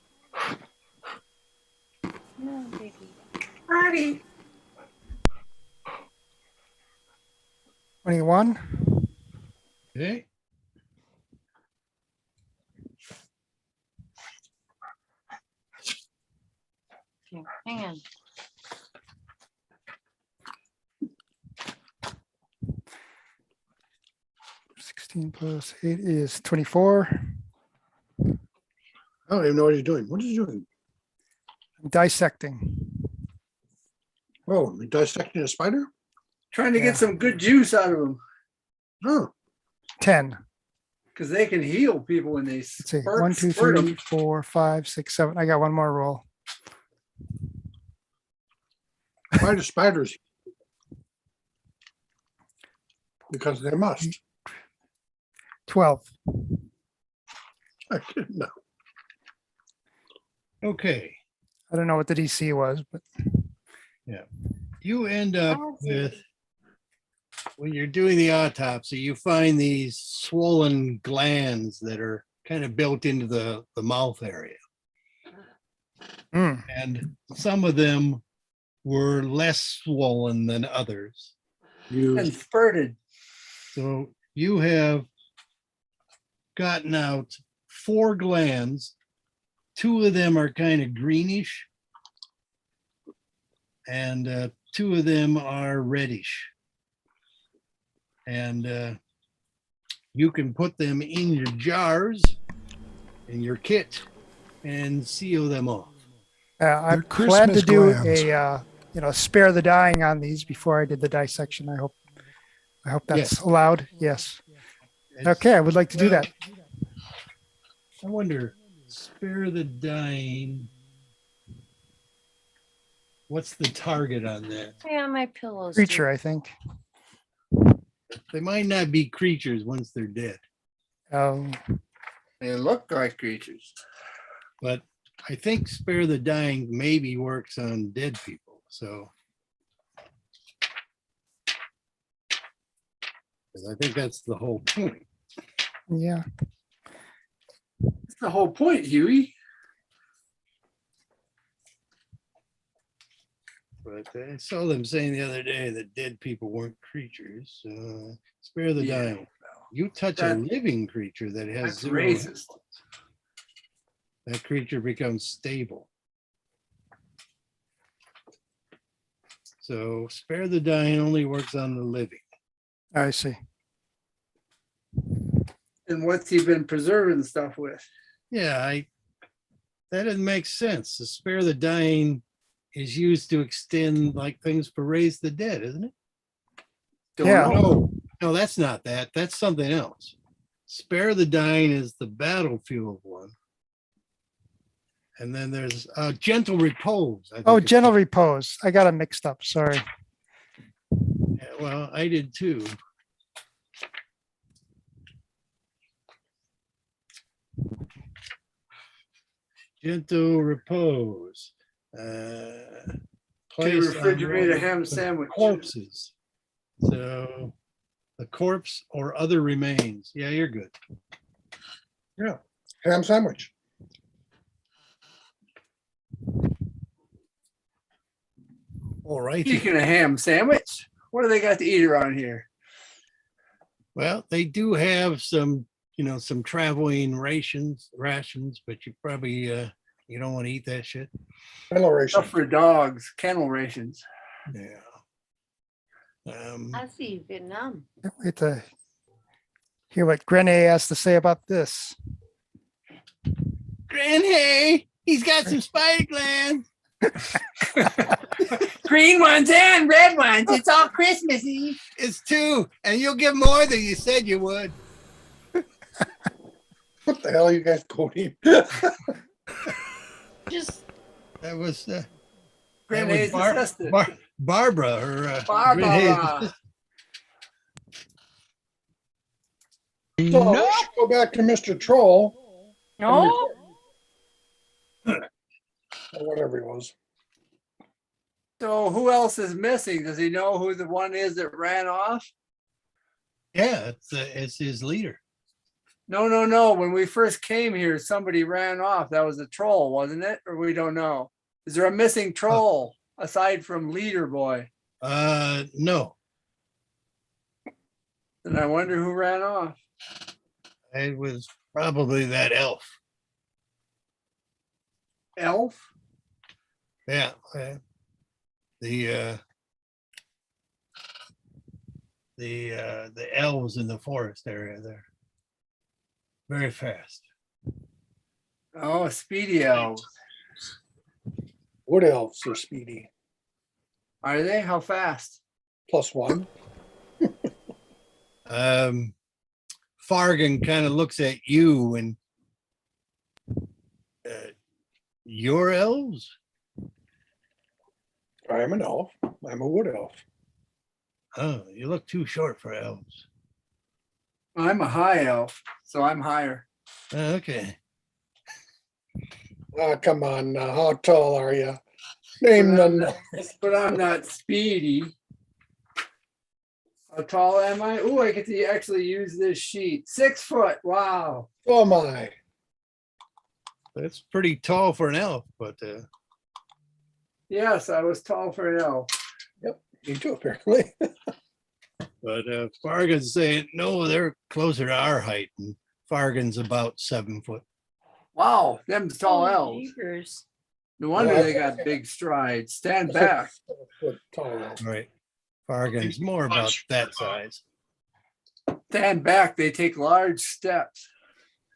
No, baby. Party. 21. Okay. Here, hang on. +8 is 24. I don't even know what he's doing. What is he doing? I'm dissecting. Oh, he dissecting a spider? Trying to Yeah. get some good juice out of them. Oh, 10. Because they can heal people when they Let's see. spurt, 1, 2, spurt 3, 'em. 4, 5, 6, 7. I got one more roll. why do spiders? Because they must. 12. I didn't know. Okay. I don't know what the DC was, but You end up How's with, when you're doing the autopsy, you find these swollen glands that are kind of built into the mouth area. Mm. And some of them were less swollen than others. And spurted. So you have gotten out 4 glands. 2 of them are kind of greenish, and 2 of them are reddish. And you can put them in your jars in your kit and seal them off. I They're plan to Christmas do glands. a spare the dying on these before I did the dissection. I hope that's Yes. allowed. Yes. It's- Okay, I would like to do well, that. I wonder, spare the dying. What's the target on that? Yeah, my pillows. Creature, I think. They might not be creatures once they're dead, Um, They look like creatures. but I think spare the dying maybe works on dead people. So 'cause I think that's the whole point. yeah. That's the whole point, Huey. But I saw them saying the other day that dead people weren't creatures. Spare the Yeah, dying. You touch a that- living creature that has That's 0 racist. health, that creature becomes stable. So spare the dying only works on the living. I see. And what's he been preserving stuff with? Yeah, that doesn't make sense. The spare the dying is used to extend like things for raise the dead, isn't it? Don't Yeah. know. No, that's not that. That's something else. Spare the dying is the battlefield one. And then there's gentle repose. I think Oh, it's gentle called. repose. I got it mixed up. Sorry. Yeah, well, I did too. Gentle repose. To Place on refrigerate a one ham of the sandwich. corpses. So the corpse or other remains. Yeah, you're good. Yeah, ham sandwich. All right. Speaking of ham sandwich, what do they got to eat around here? Well, they do have some, some traveling rations, but you probably you don't want to eat that shit. Ventilation. Stuff for dogs, kennel rations. Yeah. I see Vietnam. Wait to hear what Grenier has to say about this. Granny, he's got some spider glands. Green ones and red ones. It's all Christmassy. It's 2, and you'll get more than you said you would. What the hell are you guys quoting? Just That was Grenades assisted. Barbara or Barbara. So let's go back to Mr. Troll, no. or whatever he was. So who else is missing? Does he know who the one is that ran off? Yeah, it's his leader. No. When we first came here, somebody ran off. That was a troll, wasn't it? Or we don't know. Is there a missing troll aside from Leader Boy? No, And I wonder who ran off. it was probably that elf. Elf? Yeah, the elves in the forest area there. Very fast. Oh, Speedy Elves. Wood elves are speedy. Are they? How fast? +1. Fargan kind of looks at you and your elves? I'm an elf. I'm a wood elf. Oh, you look too short for elves. I'm a high elf, so I'm higher. Okay. Oh, come on now. How tall are you? Name them. But I'm not speedy. How tall am I? Oh, I get to actually use this sheet. 6 foot. Wow. Oh my. That's pretty tall for an elf, but Yes, I was tall for an elf. Me too, apparently. Fargan's saying no, they're closer to our height, and Fargan's about 7 foot. Wow, them tall Oh, elves. jeepers. No wonder they got big strides. Stand back. Right. Fargan's more about that size. Stand back. They take large steps.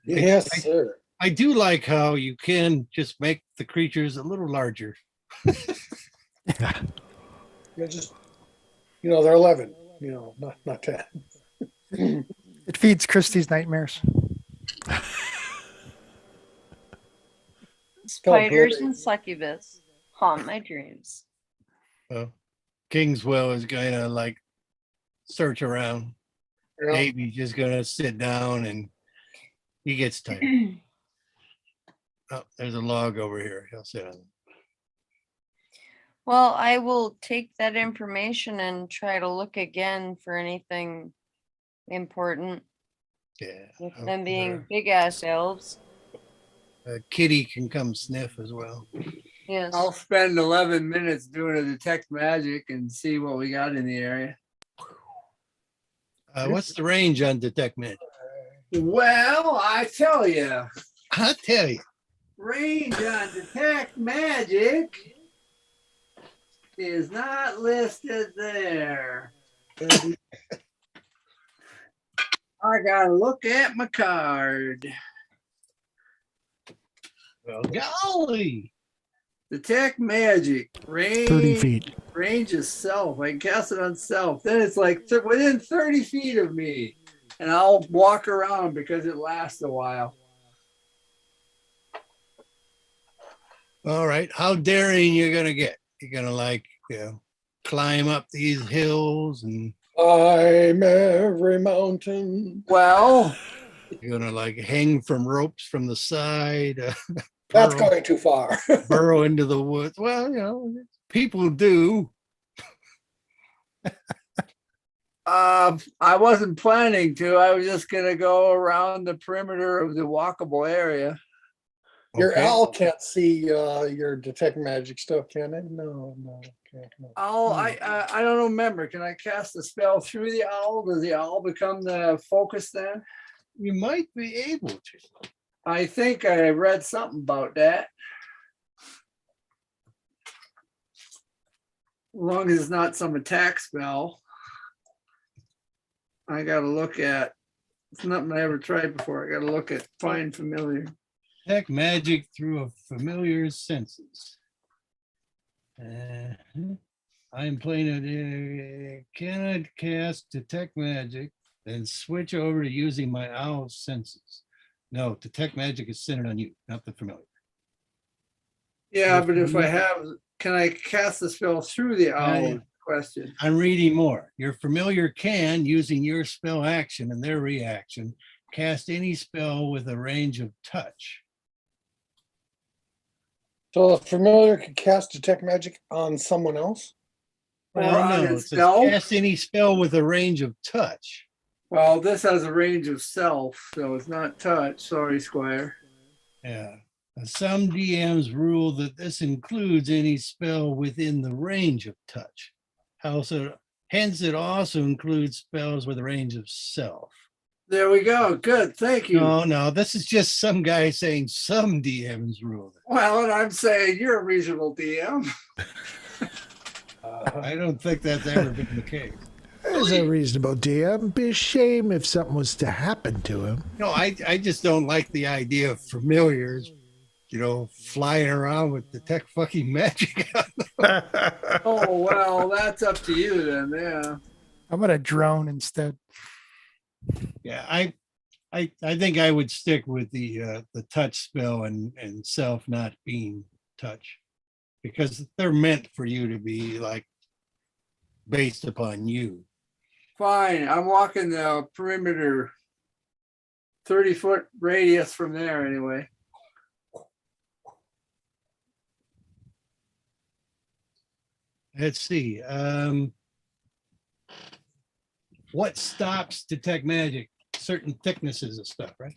Yes, sir. I do like how you can just make the creatures a little larger. They're just, they're 11, not 10. It feeds Christie's nightmares. Spiders and succubus haunt my dreams. So Kingswell is gonna like search around. Yeah. Davey's just gonna sit down and he gets tired. Oh, there's a log over here. He'll sit on it. Well, I will take that information and try to look again for anything important, Yeah. with up them being there. big ass elves. Kitty can come sniff as well. Yes. I'll spend 11 minutes doing a detect magic and see what we got in the area. What's the range on detect magic? Well, I tell you, I tell you. range on detect magic is not listed there. I gotta look at my card. Well, golly. Detect magic, range, 30 feet. range is self. I can cast it on self. Then it's like within 30 feet of me. And I'll walk around because it lasts a while. All right. How daring you gonna get? You're gonna climb up these hills and I'm every mountain. Well, you're gonna hang from ropes from the side, That's burrow, going too far. burrow into the woods. Well, people do. I wasn't planning to. I was just gonna go around the perimeter of the walkable area. Your Okay. owl can't see your detect magic stuff, can it? No, can't. No. I don't remember. Can I cast a spell through the owl? Does the owl become the focus then? You might be able to. I think I read something about that. As long as it's not some attack spell. I gotta look at, it's nothing I ever tried before. I gotta look at find familiar. Detect magic through a familiar's senses. I'm playing it. Cannot cast detect magic, then switch over to using my owl's senses. No, detect magic is centered on you, not the familiar. Yeah, but if I have, can I cast the spell through the owl? Question. I'm reading more. Your familiar can, using your spell action and their reaction, cast any spell with a range of touch. So the familiar could cast detect magic on someone else? Or on No, it says itself? cast any spell with a range of touch. Well, this has a range of self, so it's not touch. Sorry, Squire. Yeah. Some DMs rule that this includes any spell within the range of touch. Hence, it also includes spells with a range of self. There we go. Good. Thank you. No, this is just some guy saying some DMs rule it. Well, and I'm saying you're a reasonable DM. I don't think that's ever been the case. There's a reasonable DM. Be a shame if something was to happen to him. No, I just don't like the idea of familiars, flying around with detect fucking magic. Oh, well, that's up to you then. Yeah. I'm gonna drone instead. Yeah, I think I would stick with the touch spell and self not being touch, because they're meant for you to be based upon you. Fine. I'm walking the perimeter 30-foot radius from there anyway. Let's see. What stops detect magic? Certain thicknesses of stuff, right?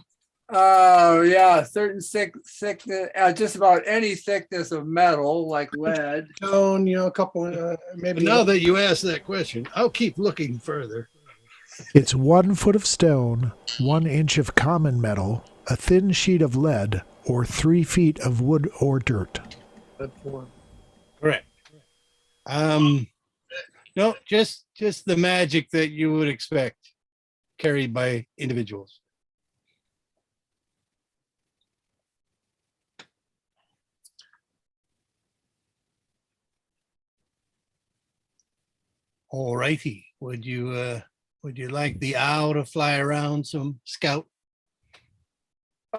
Oh, yeah, certain thickness, just about any thickness of metal like lead. Stone, you know, a couple, But maybe. now that you ask that question, I'll keep looking further. It's 1 foot of stone, 1 inch of common metal, a thin sheet of lead, or 3 feet of wood or dirt. Correct. No, just the magic that you would expect carried by individuals. All righty. Would you like the owl to fly around some scout?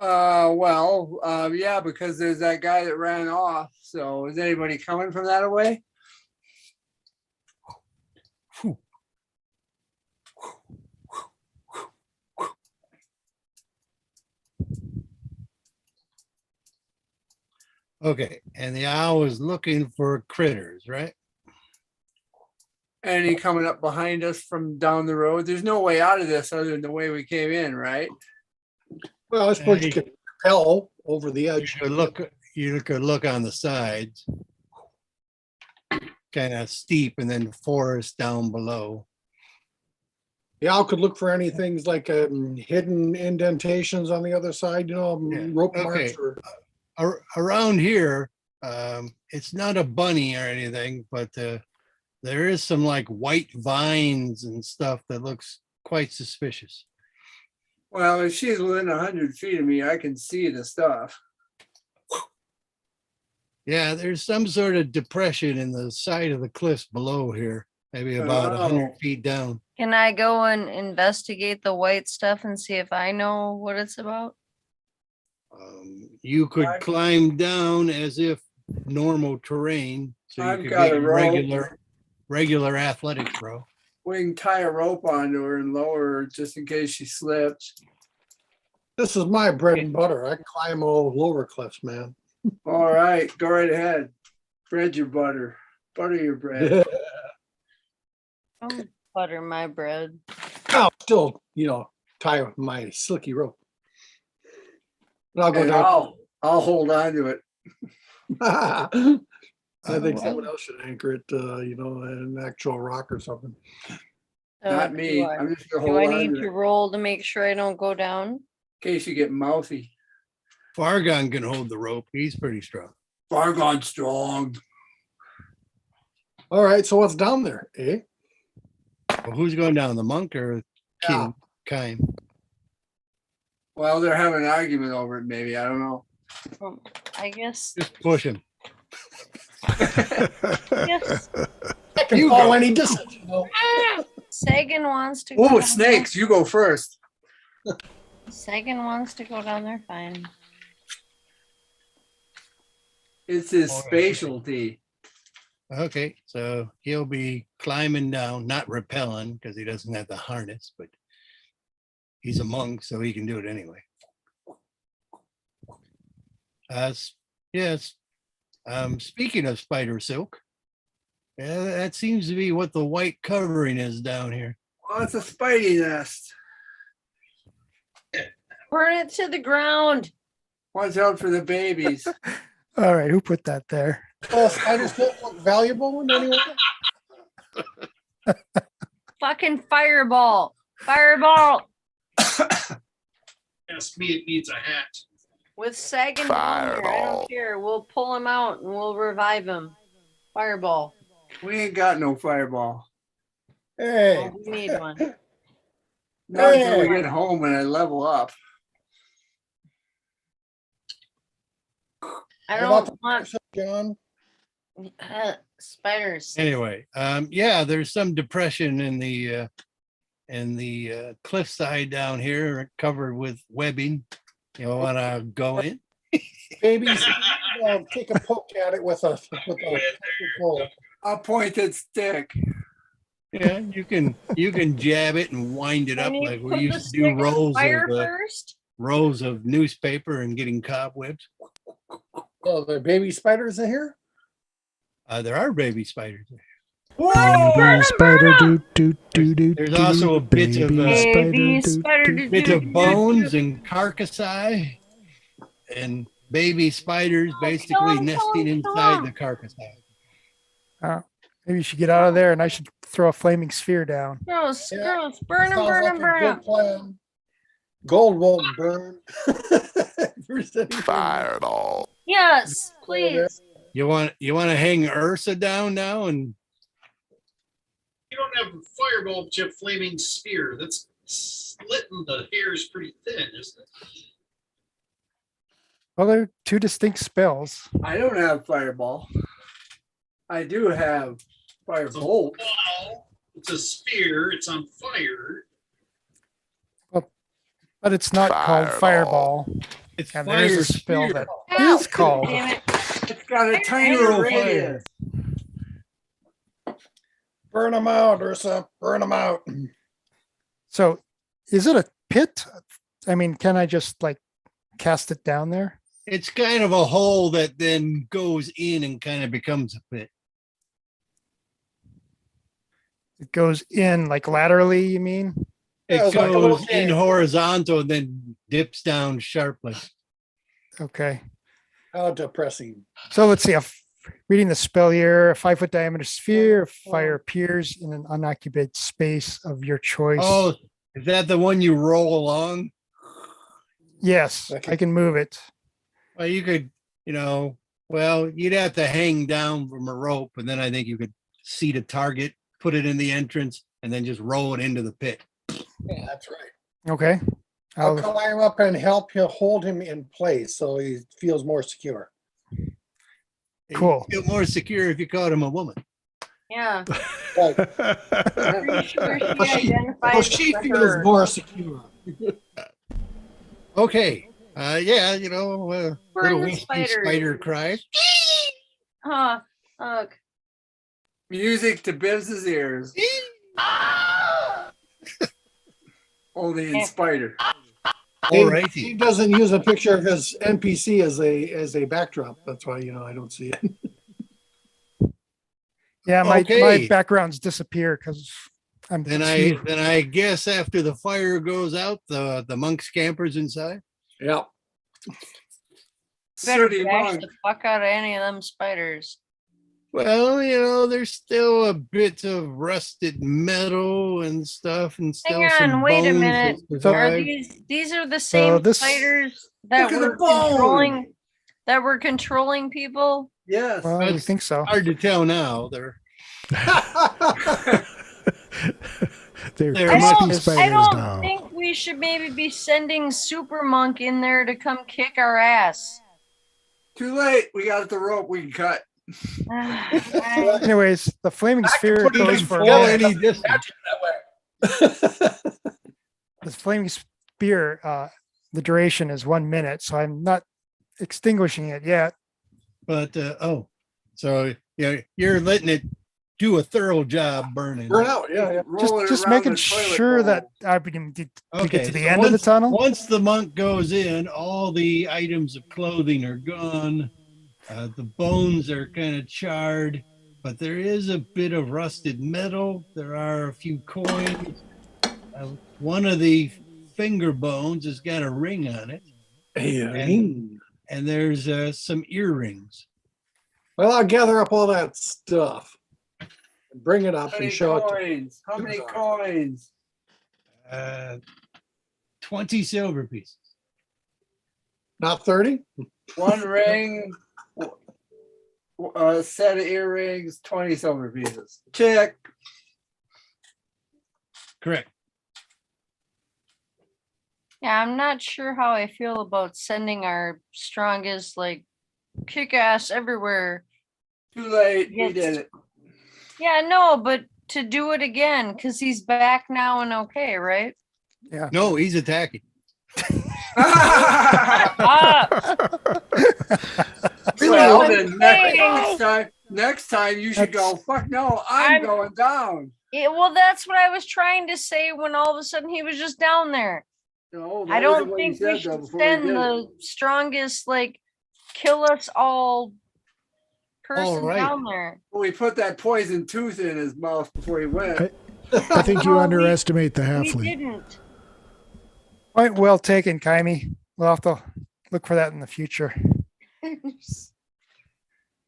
Yeah, because there's that guy that ran off. So is anybody coming from that away? Okay, and the owl is looking for critters, right? Any coming up behind us from down the road? There's no way out of this other than the way we came in, right? Well, I suppose you could propel over the You edge. could look on the sides, kind of steep, and then forest down below. The owl could look for any things like hidden indentations on the other side, you know, Yeah, rope okay. marks or. Around here, it's not a bunny or anything, but there is some like white vines and stuff that looks quite suspicious. Well, if she's within 100 feet of me, I can see the stuff. Yeah, there's some sort of depression in the side of the cliffs below here, maybe about 100 feet down. Can I go and investigate the white stuff and see if I know what it's about? You could I've- climb down as if normal terrain, so you I've could got get a your rope. regular athletics, bro. We can tie a rope onto her and lower her just in case she slips. This is my bread and butter. I climb all lower cliffs, man. All right, go right ahead. Bread your butter. Butter your bread. Don't butter my bread. I'll still, you know, tie my slicky rope. And I'll go And down. I'll hold on to it. I think well. someone else should anchor it, you know, an actual rock or something. So Not do me. I- I'm just gonna Do hold I on need to to it roll to make sure I don't go down? in case you get mouthy. Fargon can hold the rope. He's pretty strong. Fargon strong. All right, so what's down there, eh? Well, who's going down, the monk or Yeah. Kime? Well, they're having an argument over it, maybe. I don't know. I guess. Just push him. Yes. I can fall any distance, you know. Sagan wants to go. Oh, down snakes, you go first. there. Sagan wants to go down there. Fine. It's his All right. specialty. Okay, so he'll be climbing down, not rappelling because he doesn't have the harness, but he's a monk, so he can do it anyway. Yes. Speaking of spider silk, that seems to be what the white covering is down here. Oh, it's a spidey nest. Burn it to the ground. Watch out for the babies. All right, who put that there? Spiders don't look valuable in any way. Fucking fireball. Fireball. Ask me, it needs a hat. With Sagan down there. I don't care. We'll pull him out and we'll revive him. Fireball. We ain't got no fireball. Hey, Oh, we need one. Not until we Hey. get home and I level up. I What about don't want John. spiders. Anyway, yeah, there's some depression in the cliffside down here, covered with webbing. You want to go in? Babies, take a poke at it with a pole. A pointed stick. Yeah, you can jab it and wind it up Can you like put we the used to stick do on fire first? rows of newspaper and getting cobwebs. Oh, there are baby spiders in here? There are baby spiders. Baby spider do do do do. There's also a bit of Baby spider. bit of bones and carcassi, and baby spiders basically kill nesting 'em, kill inside 'em. the carcassi. Maybe you should get out of there, and I should throw a flaming sphere down. Gross, Yeah. gross. Burn 'em, Sounds burn like 'em, a burn good 'em. plan. Gold won't burn. First anything. Fireball. Yes, please. You want to hang Ursa down now, and You don't have a fireball, but you have flaming spear. That's slitting the hairs pretty thin, isn't it? Well, they're two distinct spells. I don't have fireball. I do have firebolt. Wow. It's a spear. It's on fire. But it's not called fireball. it's And there is fire a spell spear. that Oh, is called. damn it. It's got a tiny Hero radius. Burn them out, Ursa. Burn them out. So is it a pit? I mean, can I just like cast it down there? It's kind of a hole that then goes in and kind of becomes a pit. It goes in like laterally, you mean? Yeah, It it's like a little goes in cave. horizontal and then dips down sharply. Okay. How depressing. So let's see. Reading the spell here, a 5-foot diameter sphere of fire appears in an unoccupied space of your choice. Oh, is that the one you roll along? Yes, Okay. I can move it. Well, you could, well, you'd have to hang down from a rope, and then I think you could seat a target, put it in the entrance, and then just roll it into the pit. Yeah, that's right. Okay. I'll I'll, climb up and help you hold him in place so he feels more secure. Cool. You'd feel more secure if you called him a woman. Yeah. Right. Pretty sure she Well, she identifies feels as her. more secure. Okay. Yeah, Burn little the whiskey spider. spider cry. Huh. Ugh. Music to Biz's ears. Only in spider. He Alrighty. doesn't use a picture of his NPC as a backdrop. That's why I don't see it. yeah, my Okay. backgrounds disappear because I'm Then I guess after the fire goes out, the monk scampers inside. Yeah. Better Sturdy bash monk. the fuck out of any of them spiders. Well, there's still a bit of rusted metal and stuff, and still Hang some on, wait a bones minute. that Are survive. these are the same this- spiders that Look at the were bone. controlling people? Yes. Well, we think so. Hard to tell now. They're They're There I must crispy be- don't, spiders I don't now. think we should maybe be sending Super Monk in there to come kick our ass. Too late. We got the rope. We can cut. I- Anyways, the flaming sphere put it goes in for go Yeah. any distance. the flaming spear. The duration is 1 minute, so I'm not extinguishing it yet. But so you're letting it do a thorough job burning. Burn out. Yeah. Roll it Just around making the toilet sure bowl. that I begin to Okay, get to the so end of the tunnel. Once the monk goes in, all the items of clothing are gone. The bones are kind of charred, but there is a bit of rusted metal. There are a few coins. One of the finger bones has got a ring on it, and there's some earrings. Well, I'll gather up all that stuff and bring it up How and many show it. coins? How many coins? 20 silver pieces. Not 30? One ring, a set of earrings, 20 silver pieces. Check. Correct. Yeah, I'm not sure how I feel about sending our strongest, like, kick ass everywhere. Too late. We Yes. did it. Yeah, no, but to do it again, because he's back now and okay, right? No, he's attacking. Ah, Well, I'm then next time you should go, fuck no, I'm I'm- going down. well, that's what I was trying to say when all of a sudden he was just down there. No, I that don't wasn't what you think we said, though, should before we send did it. the strongest, like, kill us all person right. down there. We put that poison tooth in his mouth before he went. I think you No, underestimate the We halfling. didn't. Point well taken, Kaimi. We'll have to look for that in the future.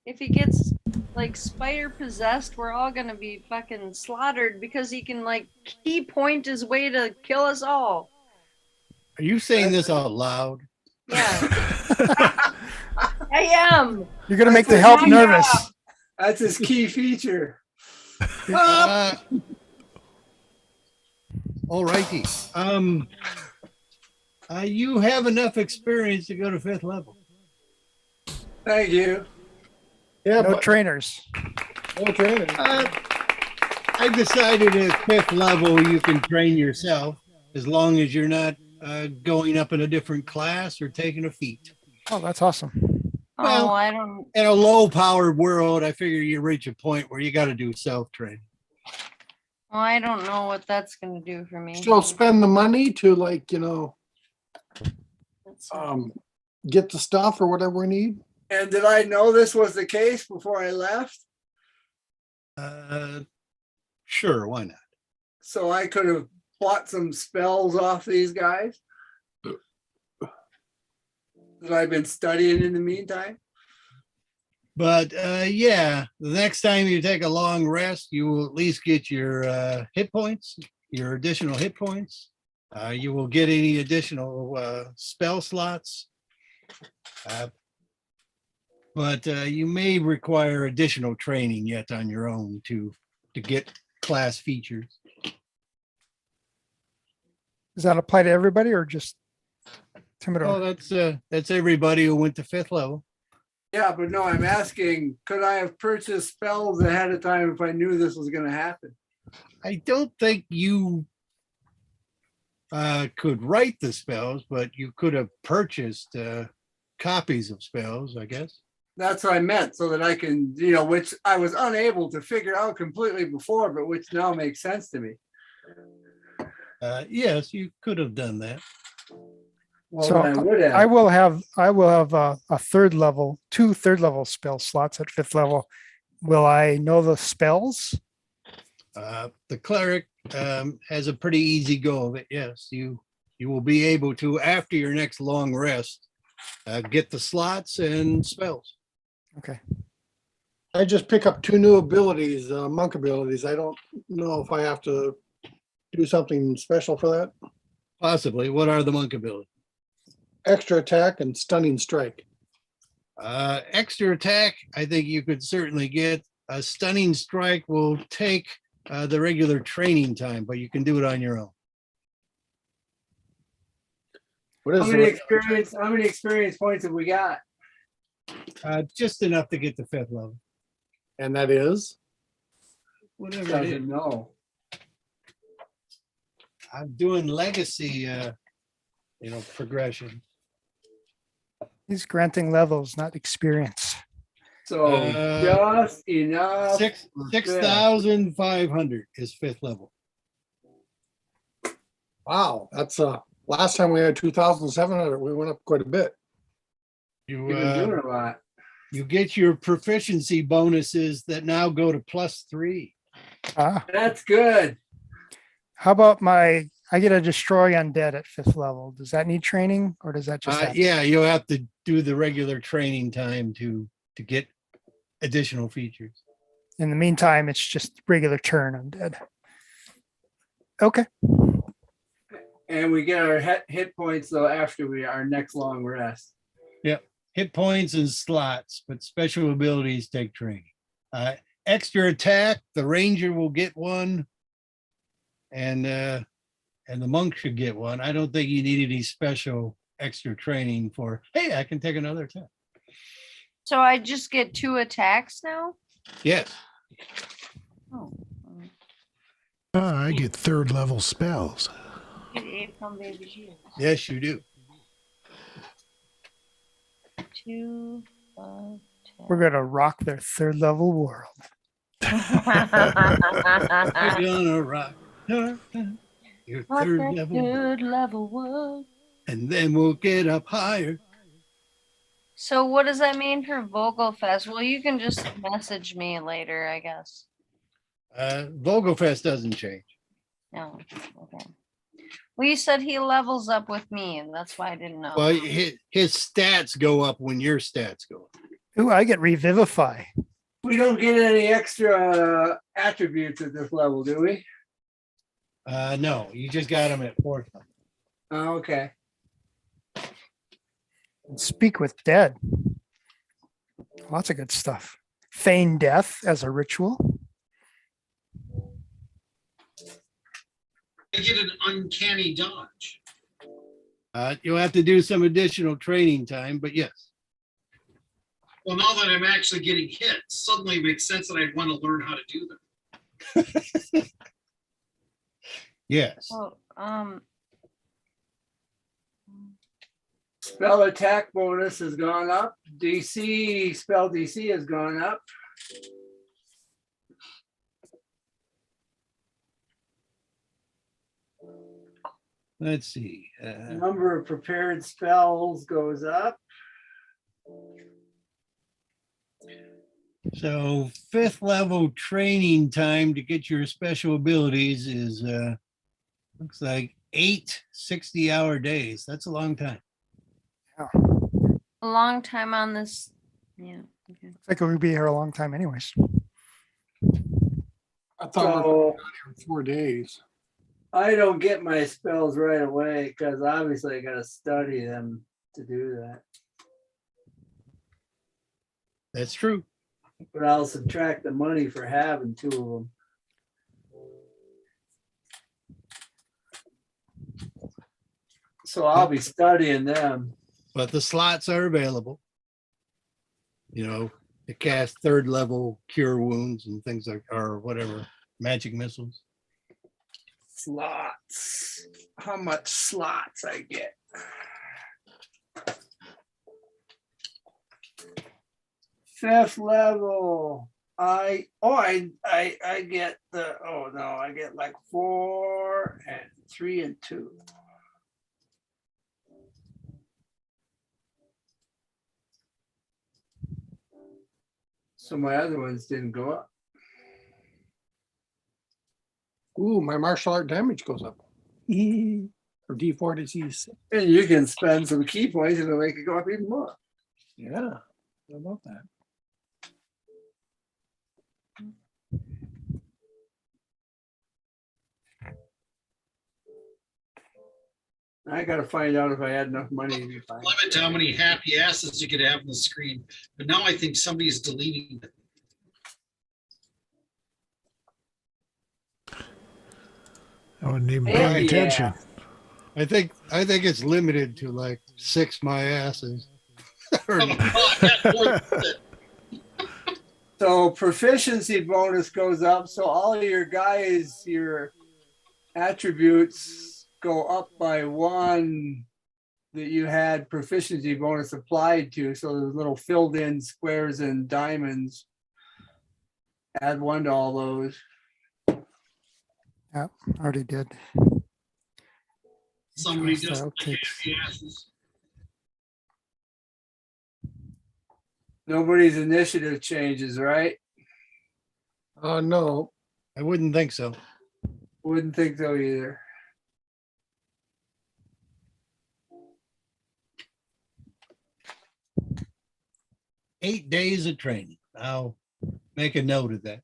If he gets like spider possessed, we're all gonna be fucking slaughtered because he can like key point his way to kill us all. Are you saying this out loud? Yeah, I am. You're gonna make the That's help what- nervous. That's his key feature. All righty. You have enough experience to go to 5th level. Thank you. Yeah, No but trainers. no training. I've decided at 5th level you can train yourself as long as you're not going up in a different class or taking a feat. Oh, that's awesome. Well, Oh, I don't. In a low-powered world, I figure you reach a point where you got to do self-training. Well, I don't know what that's gonna do for me. Still spend the money to Let's see. get the stuff or whatever we need. And did I know this was the case before I left? Sure, why not? So I could have bought some spells off these guys that I've been studying in the meantime. But yeah, the next time you take a long rest, you will at least get your hit points, your additional hit points. You will get any additional spell slots. But you may require additional training yet on your own to get class features. Does that apply to everybody or just Oh, Timidor? that's everybody who went to 5th level. Yeah, but no, I'm asking, could I have purchased spells ahead of time if I knew this was going to happen? I don't think you could write the spells, but you could have purchased copies of spells, I guess. That's what I meant, so that I can, which I was unable to figure out completely before, but which now makes sense to me. Yes, you could have done that. Well, So then I would have. I will have a 3rd level, 2 3rd level spell slots at 5th level. Will I know the spells? The cleric has a pretty easy go of it. Yes, you will be able to, after your next long rest, get the slots and spells. Okay. I just pick up 2 new abilities, monk abilities. I don't know if I have to do something special for that. Possibly. What are the monk abilities? Extra attack and stunning strike. Extra attack, I think you could certainly get. A stunning strike will take the regular training time, but you can do it on your own. What How is many the experience points have we got? Just enough to get to 5th level. and that is? Whatever it Doesn't is. know. I'm doing legacy, progression. He's granting levels, not experience. So just enough. 6,500 is 5th level. Wow, that's last time we had 2,700. We went up quite a bit. You We've been doing a lot. you get your proficiency bonuses that now go to +3. Ah, That's good. how about I get a destroy undead at 5th level. Does that need training or does that just happen? Yeah, you'll have to do the regular training time to get additional features. In the meantime, it's just regular turn undead. Okay. And we get our hit points though after our next long rest. Hit points and slots, but special abilities take training. Extra attack, the ranger will get one, and the monk should get one. I don't think you need any special extra training for, hey, I can take another attack. So I just get 2 attacks now? Yes. Oh. I get 3rd level spells. Yes, you do. 2, 5, 10. We're going to rock their 3rd level world. We're gonna rock your What 3rd that level, good level was. and then we'll get up higher. So what does that mean for Vogelfest? Well, you can just message me later, I guess. Vogelfest doesn't change. No, okay. Well, you said he levels up with me, and that's why I didn't know. Well, his stats go up when your stats go up. Ooh, I get revivify. We don't get any extra attributes at this level, do we? No, you just got him at 4. Oh, okay. Speak with dead. Lots of good stuff. Feign death as a ritual. I get an uncanny dodge. You'll have to do some additional training time, but yes. Well, now that I'm actually getting hit, suddenly it makes sense that I'd want to learn how to do them. Yes. Well, Spell attack bonus has gone up. DC, spell DC has gone up. Let's see. Number of prepared spells goes up. So 5th level training time to get your special abilities is looks like 8 60-hour days. That's a long time. a long time on this. Yeah. Okay. Looks like we'd be here a long time anyways. I thought we were here 4 days. I don't get my spells right away because obviously I gotta study them to do that. That's true. But I'll subtract the money for having 2 of them. So I'll be studying them. But the slots are available. You know, to cast 3rd level cure wounds and things like, or whatever, magic missiles. Slots. How much slots I get? Fifth level. I get the, oh no, I get like 4 and 3 and 2. So my other ones didn't go up. Ooh, my martial art damage goes up. From D4 to D6. And you can spend some key points and it'll make it go up even more. Yeah, how about that? I gotta find out if I had enough money to be fine. Limit to how many happy asses you could have on the screen. But now I think somebody's deleting it. I wouldn't even Yeah. pay attention. I think it's limited to like 6 my asses. Or- Oh, I got more than that. So proficiency bonus goes up. So all your guys, your attributes go up by 1 that you had proficiency bonus applied to. So there's little filled in squares and diamonds. Add 1 to all those. Already did. Somebody Cross doesn't out like takes- happy asses. Nobody's initiative changes, right? No, I wouldn't think so. Wouldn't think so either. Eight days of training. I'll make a note of that.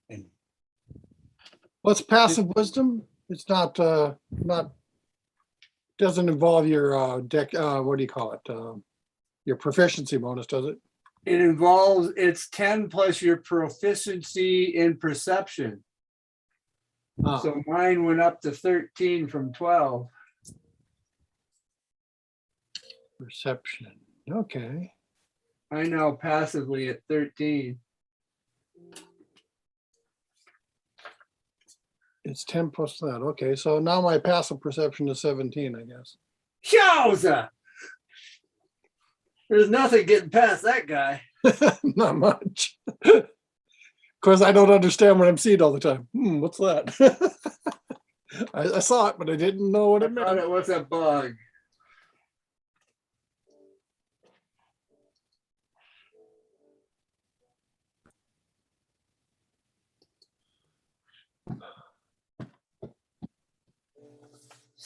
And what's passive wisdom? It's not doesn't involve your deck, what do you call it? Your proficiency bonus, does it? It involves, it's 10 plus your proficiency in perception. Ah, So mine went up to 13 from 12. perception. Okay. I know passively at 13. It's 10 plus that. Okay, so now my passive perception is 17, I guess. Yowza! There's nothing getting past that guy. Not much. Of course, I don't understand what I'm seeing all the time. What's that? I saw it, but I didn't know what I it thought meant. it was a bug.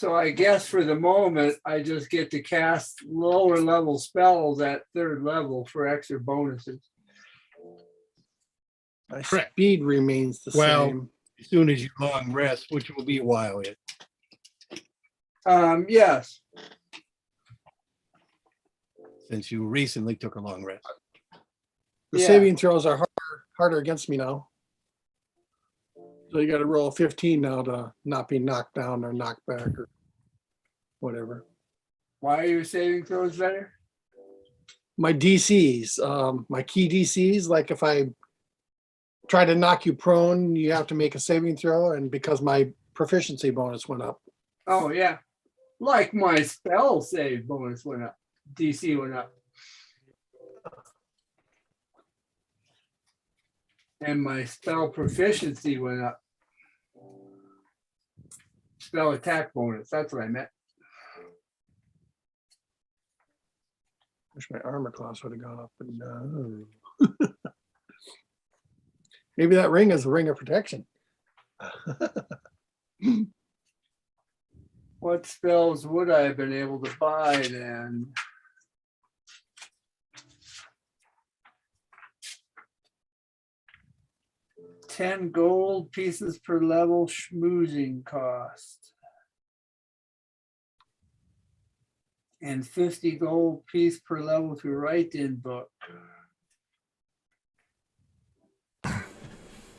So I guess for the moment, I just get to cast lower level spells at third level for extra bonuses. My Correct. speed remains the Well, same. as soon as you long rest, which will be a while yet. Yes. Since you recently took a long rest. The Yeah. saving throws are harder against me now. So you got to roll a 15 now to not be knocked down or knocked back or whatever. Why are your saving throws better? My DCs, my key DCs, like if I try to knock you prone, you have to make a saving throw, and because my proficiency bonus went up. Oh, yeah. Like my spell save bonus went up. DC went up. And my spell proficiency went up. Spell attack bonus, that's what I meant. Wish my armor class would have gone up, but no. Maybe that ring is the ring of protection. What spells would I have been able to buy then? $10 gold pieces per level schmoozing cost. And 50 gold piece per level to write in book.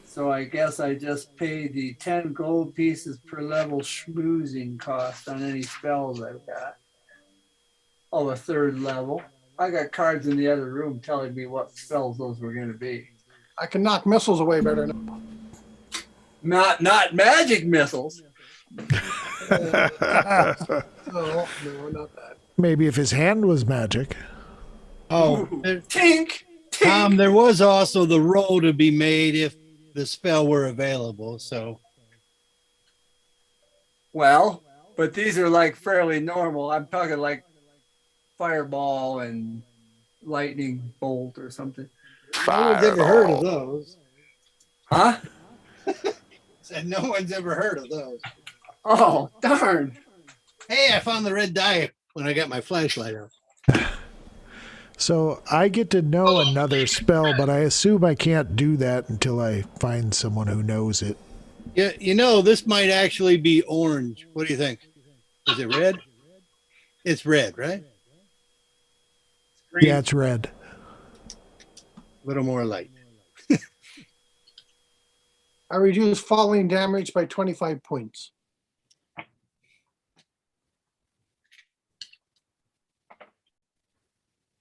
So I guess I just pay the 10 gold pieces per level schmoozing cost on any spells I've got. Oh, a third level. I got cards in the other room telling me what spells those were going to be. I can knock missiles away better now. Not magic missiles. No, not that. Maybe if his hand was magic. Oh, Tink. Tom, there was also the roll to be made if the spell were available. So, Well, but these are like fairly normal. I'm talking like fireball and lightning bolt or something. no one's ever heard of those. Huh? Said no one's ever heard of those. Oh, darn. Hey, I found the red dye when I got my flashlight out. So I get to know another spell, but I assume I can't do that until I find someone who knows it. Yeah, you know, this might actually be orange. What do you think? Is it red? It's red, right? Yeah, it's red. A little more light. I reduce falling damage by 25 points.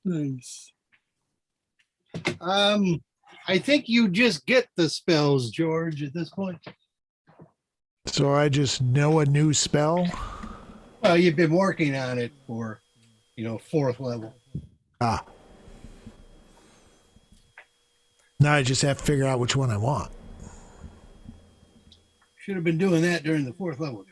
Nice. I think you just get the spells, George, at this point. So I just know a new spell? Well, you've been working on it for, fourth level. Ah. Now I just have to figure out which one I want. Should have been doing that during the fourth level.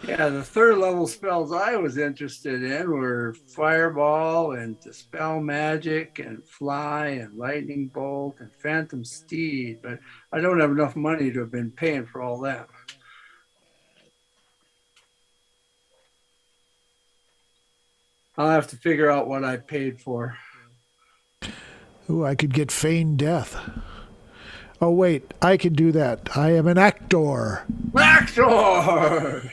Yeah, the third level spells I was interested in were fireball and dispel magic and fly and lightning bolt and phantom steed, but I don't have enough money to have been paying for all that. I'll have to figure out what I paid for. Ooh, I could get feigned death. Oh, wait, I can do that. I am an actor. Actor!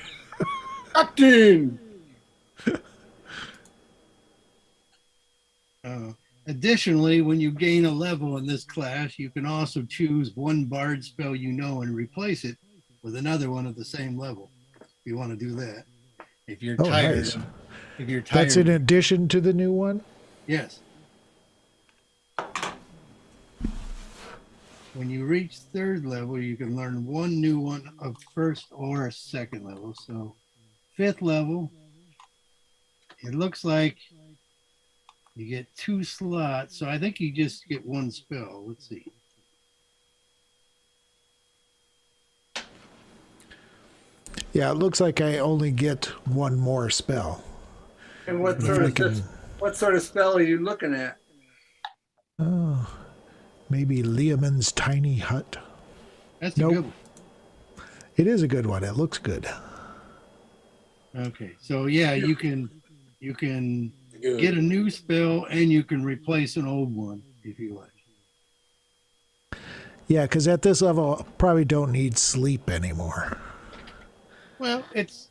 Acting! Additionally, when you gain a level in this class, you can also choose one bard spell you know and replace it with another one of the same level. If you want to do that. If you're tired. Nice. If you're tired. That's in addition to the new one? Yes. When you reach third level, you can learn one new one of first or second level. So fifth level, it looks like you get 2 slots. So I think you just get 1 spell. Let's see. Yeah, it looks like I only get 1 more spell. And what If sort I of can- what sort of spell are you looking at? Oh, maybe Leoman's tiny hut. That's a Nope. good one. It is a good one. It looks good. Okay, so yeah, you can get a new spell and you can replace an old one if you like. Yeah, because at this level, I probably don't need sleep anymore. Well, it's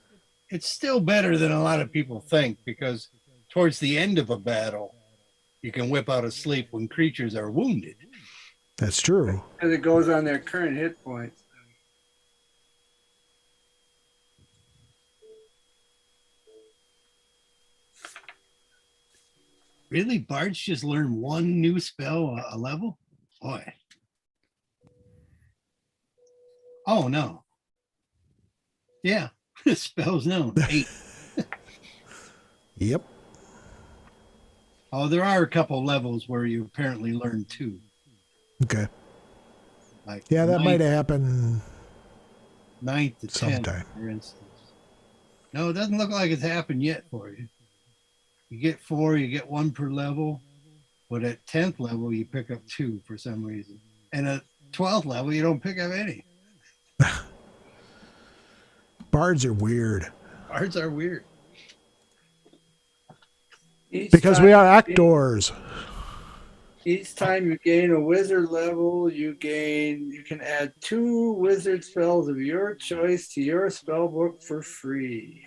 still better than a lot of people think, because towards the end of a battle, you can whip out a sleep when creatures are wounded. That's true. Because it goes on their current hit points. Really, bards just learn one new spell a level? Boy. Oh no. Yeah, spells known. 8. Yep. Oh, there are a couple levels where you apparently learn 2. Okay. Like Yeah, that might ninth, have happened 9th to 10th, sometime. for instance. No, it doesn't look like it's happened yet for you. You get 4, you get 1 per level, but at 10th level, you pick up 2 for some reason. And at 12th level, you don't pick up any. Bards are weird. Bards are weird. Because we are actors. Each time you gain a wizard level, you can add 2 wizard spells of your choice to your spell book for free.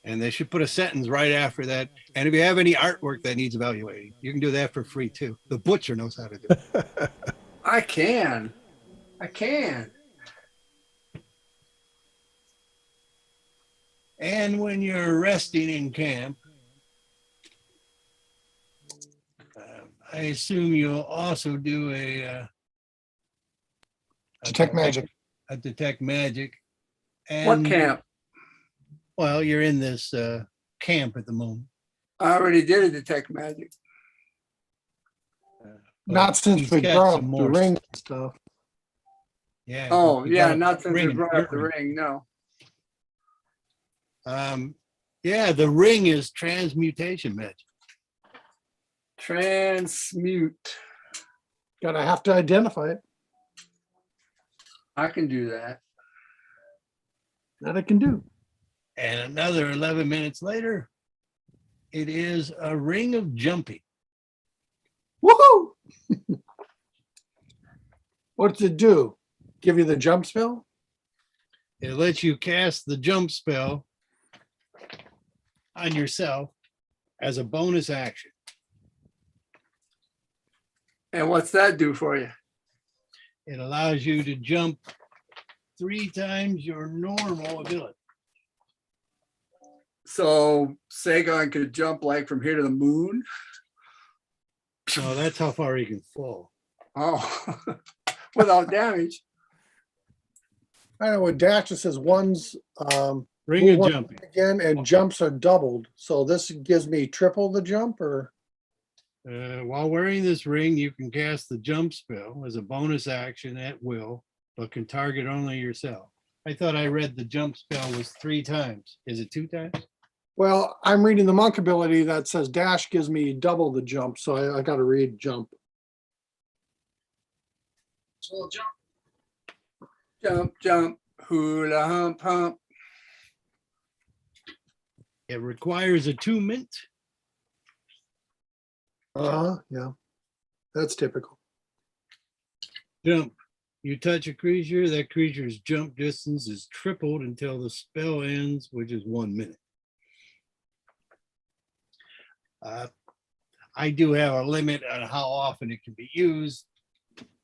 And they should put a sentence right after that. And if you have any artwork that needs evaluating, you can do that for free too. The butcher knows how to do it. I can. And when you're resting in camp, I assume you'll also do a Detect magic. A detect magic. And, What camp? Well, you're in this camp at the moment. I already did a detect magic. Not since he's we got brought up some the more ring stuff. Yeah. Oh, you yeah, got not since we ring, brought your up the ring, no. Yeah, the ring is transmutation magic. Transmute. Gotta have to identify it. I can do that. That I can do. And another 11 minutes later, it is a ring of jumping. Woohoo! What's it do? Give you the jump spell? It lets you cast the jump spell on yourself as a bonus action. And what's that do for you? It allows you to jump 3 times your normal ability. So Sagon could jump like from here to the moon? No, that's how far he can fall. Oh, without damage. I know with dash it says one's Ring of move jumping. again and jumps are doubled. So this gives me triple the jump, or While wearing this ring, you can cast the jump spell as a bonus action at will, but can target only yourself. I thought I read the jump spell was 3 times. Is it 2 times? well, I'm reading the monk ability that says dash gives me double the jump. So I got to read jump. So jump. Jump, jump, hula hump, hump. It requires attunement. Yeah, that's typical. Jump. You touch a creature, that creature's jump distance is tripled until the spell ends, which is 1 minute. I do have a limit on how often it can be used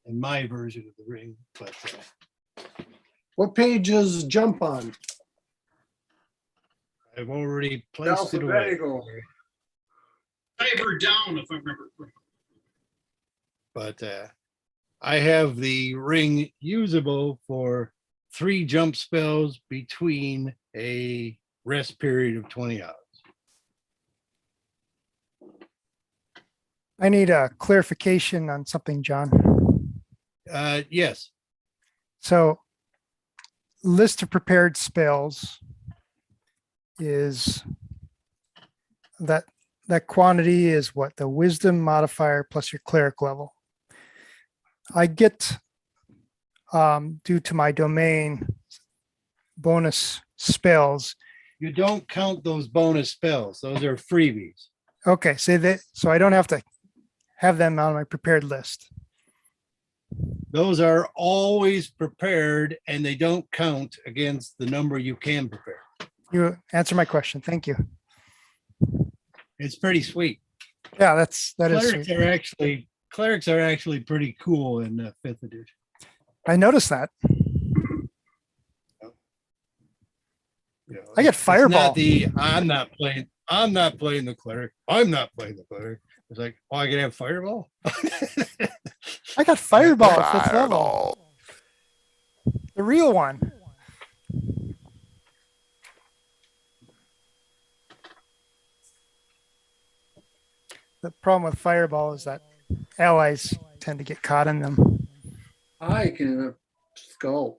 in my version of the ring, but What page is jump on? I've already placed it away. Alphabetical. Timer down, if I remember correctly. But I have the ring usable for 3 jump spells between a rest period of 20 hours. I need a clarification on something, John. Yes, So list of prepared spells is that that quantity is what? The wisdom modifier plus your cleric level. I get, due to my domain, bonus spells. You don't count those bonus spells. Those are freebies. Okay, so I don't have to have them on my prepared list. Those are always prepared and they don't count against the number you can prepare. You answer my question. Thank you. It's pretty sweet. Yeah, that is sweet. Clerics are actually pretty cool in 5th edition. I noticed that. You know, I get it's not fireball. I'm not playing the cleric. I'm not playing the cleric. It's like, oh, I can have fireball. I got fireball at 5th level. The real one. The problem with fireball is that allies tend to get caught in them. I can sculpt.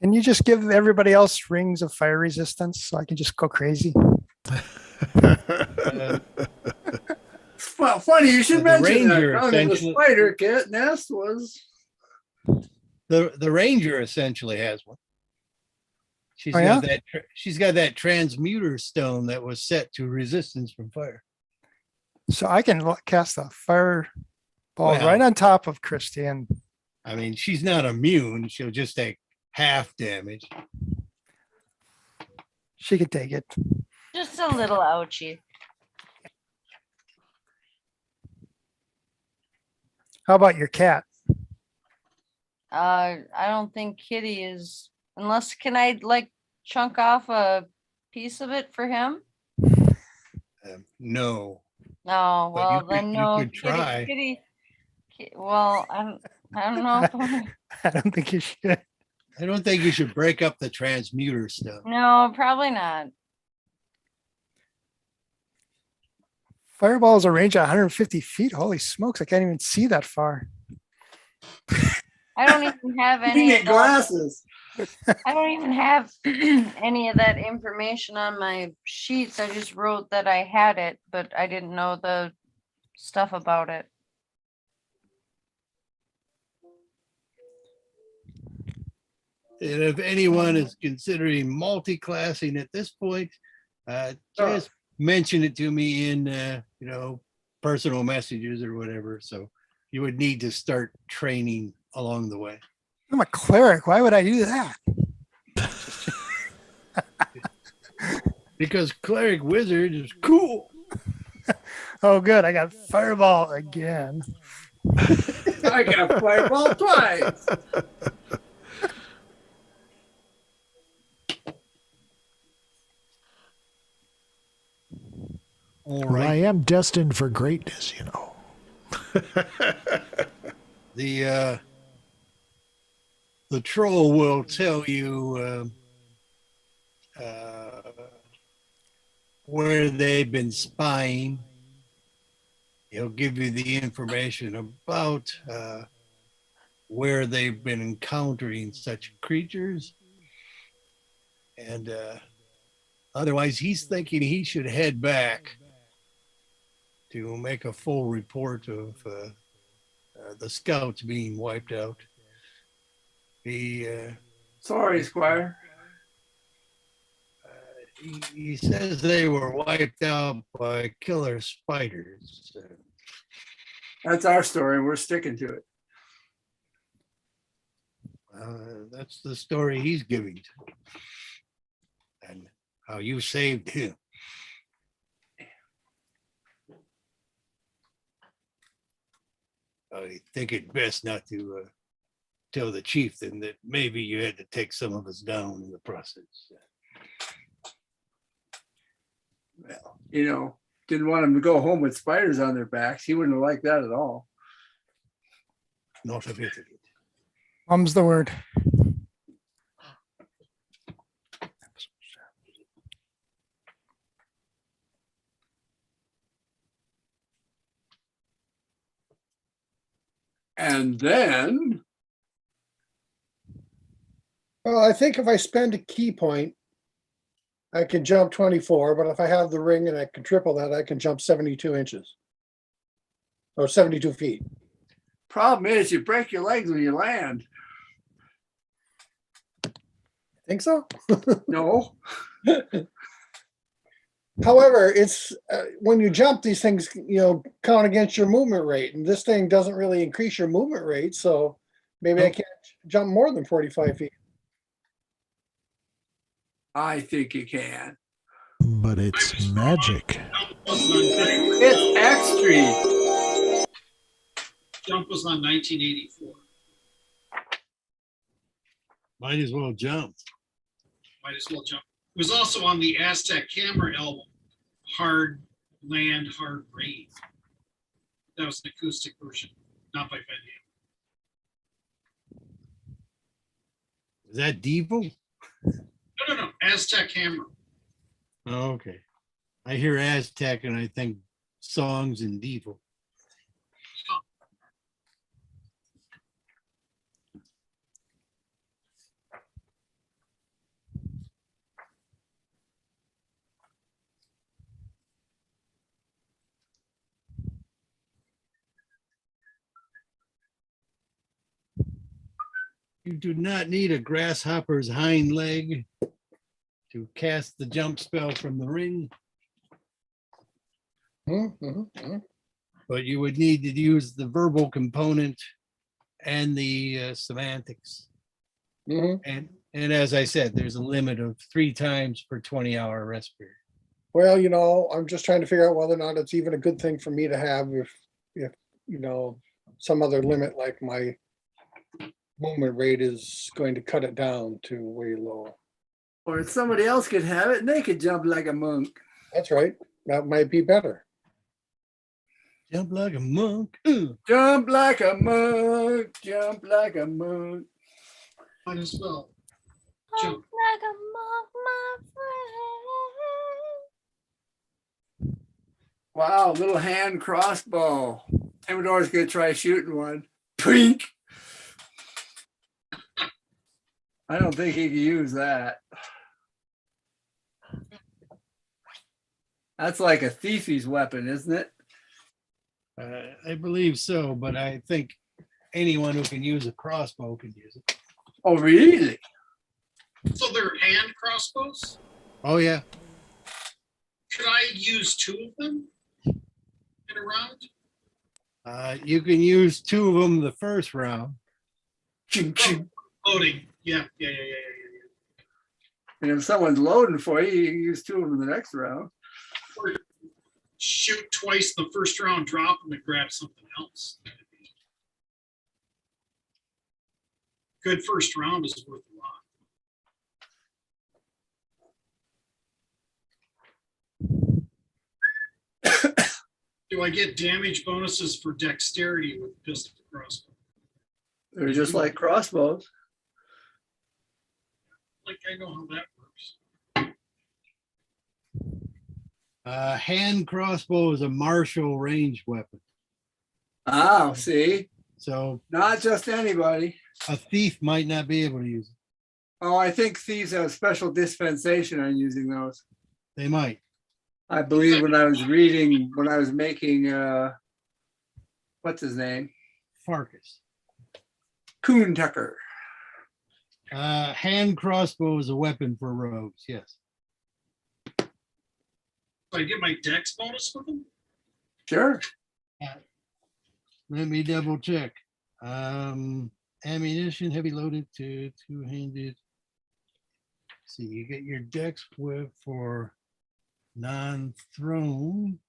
Can you just give everybody else rings of fire resistance so I can just go crazy? Well, funny you should The mention ranger that. The essentially- spider kit nest was. The ranger essentially has one. She's Oh, got she's got that transmuter stone that was set to resistance from fire. So I can cast a fireball Well- right on top of Christy, and I mean, she's not immune. She'll just take half damage. she could take it. Just a little ouchy. How about your cat? I don't think Kitty is, unless, can I like chunk off a piece of it for him? No. No, But well, then you no. could try. Well, I don't know. I don't think you should. I don't think you should break up the transmuter stuff. No, probably not. Fireball is a range of 150 feet. Holy smokes, I can't even see that far. I don't even have You any. need of that- glasses. I don't even have any of that information on my sheets. I just wrote that I had it, but I didn't know the stuff about it. And if anyone is considering multi-classing at this point, just mention it to me in, personal messages or whatever. So you would need to start training along the way. I'm a cleric. Why would I do that? Because cleric wizard is cool. Oh, good. I got fireball again. I got fireball twice. All Well, I right. am destined for greatness, you know. The troll will tell you where they've been spying. He'll give you the information about where they've been encountering such creatures. And otherwise, he's thinking he should head back to make a full report of the scouts being wiped out. Sorry, Squire. He says they were wiped out by killer spiders. That's our story. We're sticking to it. That's the story he's giving. And how you saved him. I think it best not to tell the chieftain that maybe you had to take some of us down in the process. Well, didn't want them to go home with spiders on their backs. He wouldn't have liked that at all. Not a bit of it. Mum's the word. And then, Well, I think if I spend a key point, I can jump 24, but if I have the ring and I can triple that, I can jump 72 inches. Or 72 feet. Problem is you break your legs when you land. Think so? No, However, it's when you jump, these things, count against your movement rate. And this thing doesn't really increase your movement rate. So maybe I can't jump more than 45 feet. I think you can. But it's magic. It's extreme. Jump was on 1984. Might as well jump. Might as well jump. It was also on the Aztec Camera album, Hard Land, Hard Rain. That was an acoustic version, not by Van Halen. Is that Devil? No. Aztec Camera. Oh, okay. I hear Aztec and I think songs and Devil. You do not need a grasshopper's hind leg to cast the jump spell from the ring, but you would need to use the verbal component and the semantics. And as I said, there's a limit of 3 times per 20-hour rest period. Well, I'm just trying to figure out whether or not it's even a good thing for me to have if some other limit like my movement rate is going to cut it down to way low. Or somebody else could have it and they could jump like a monk. That's right. That might be better. Jump like a monk. Jump like a monk. Jump like a monk. Might as well. Jump Jump. like a monk, my friend. Wow, little hand crossbow. Amador's gonna try shooting one. Pink. I don't think he can use that. That's like a thief's weapon, isn't it? I believe so, but I think anyone who can use a crossbow can use it. Oh, really? So they're hand crossbows? Oh, yeah. Could I use 2 of them in a round? You can use 2 of them the first round. Ching, ching. Loading. Yeah. And if someone's loading for you, you can use 2 of them in the next round. Or shoot twice the first round, drop them and grab something else. Good first round is worth a lot. Do I get damage bonuses for dexterity with pistol crossbow? They're just like crossbows. Like I know how that works. Hand crossbow is a martial range weapon. Oh, see? So Not just anybody. a thief might not be able to use it. Oh, I think thieves have a special dispensation on using those. They might. I believe when I was reading, when I was making, what's his name? Farkas. Coon Tucker. Hand crossbow is a weapon for rogues, yes. So I get my dex bonus with them? Sure. Let me double check. Ammunition, heavy loaded to 2-handed. See, you get your dex whip for non-thrown.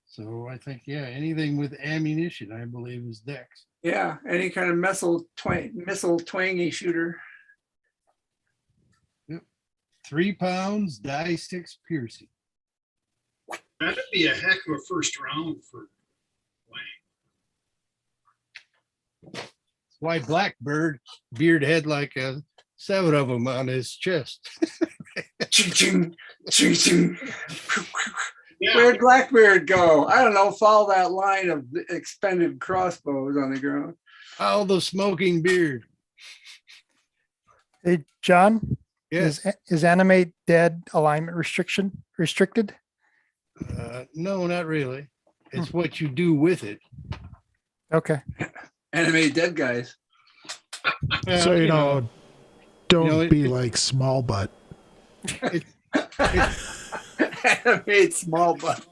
So I think, yeah, anything with ammunition, I believe, is dex. Yeah, any kind of missile twangy shooter. 3 pounds, die 6 piercing. That'd be a heck of a first round for playing. That's why Blackbird beard had like 7 of them on his chest. Ching, ching, ching, ching. Yeah, Where'd Blackbeard go? I don't know. Follow that line of expended crossbows on the ground. Oh, the smoking beard. Hey, John, Yes. Is animate dead alignment restricted? No, not really. It's what you do with it. Okay. Animate dead guys. Well, So, don't know, be like small butt. Animate small butt.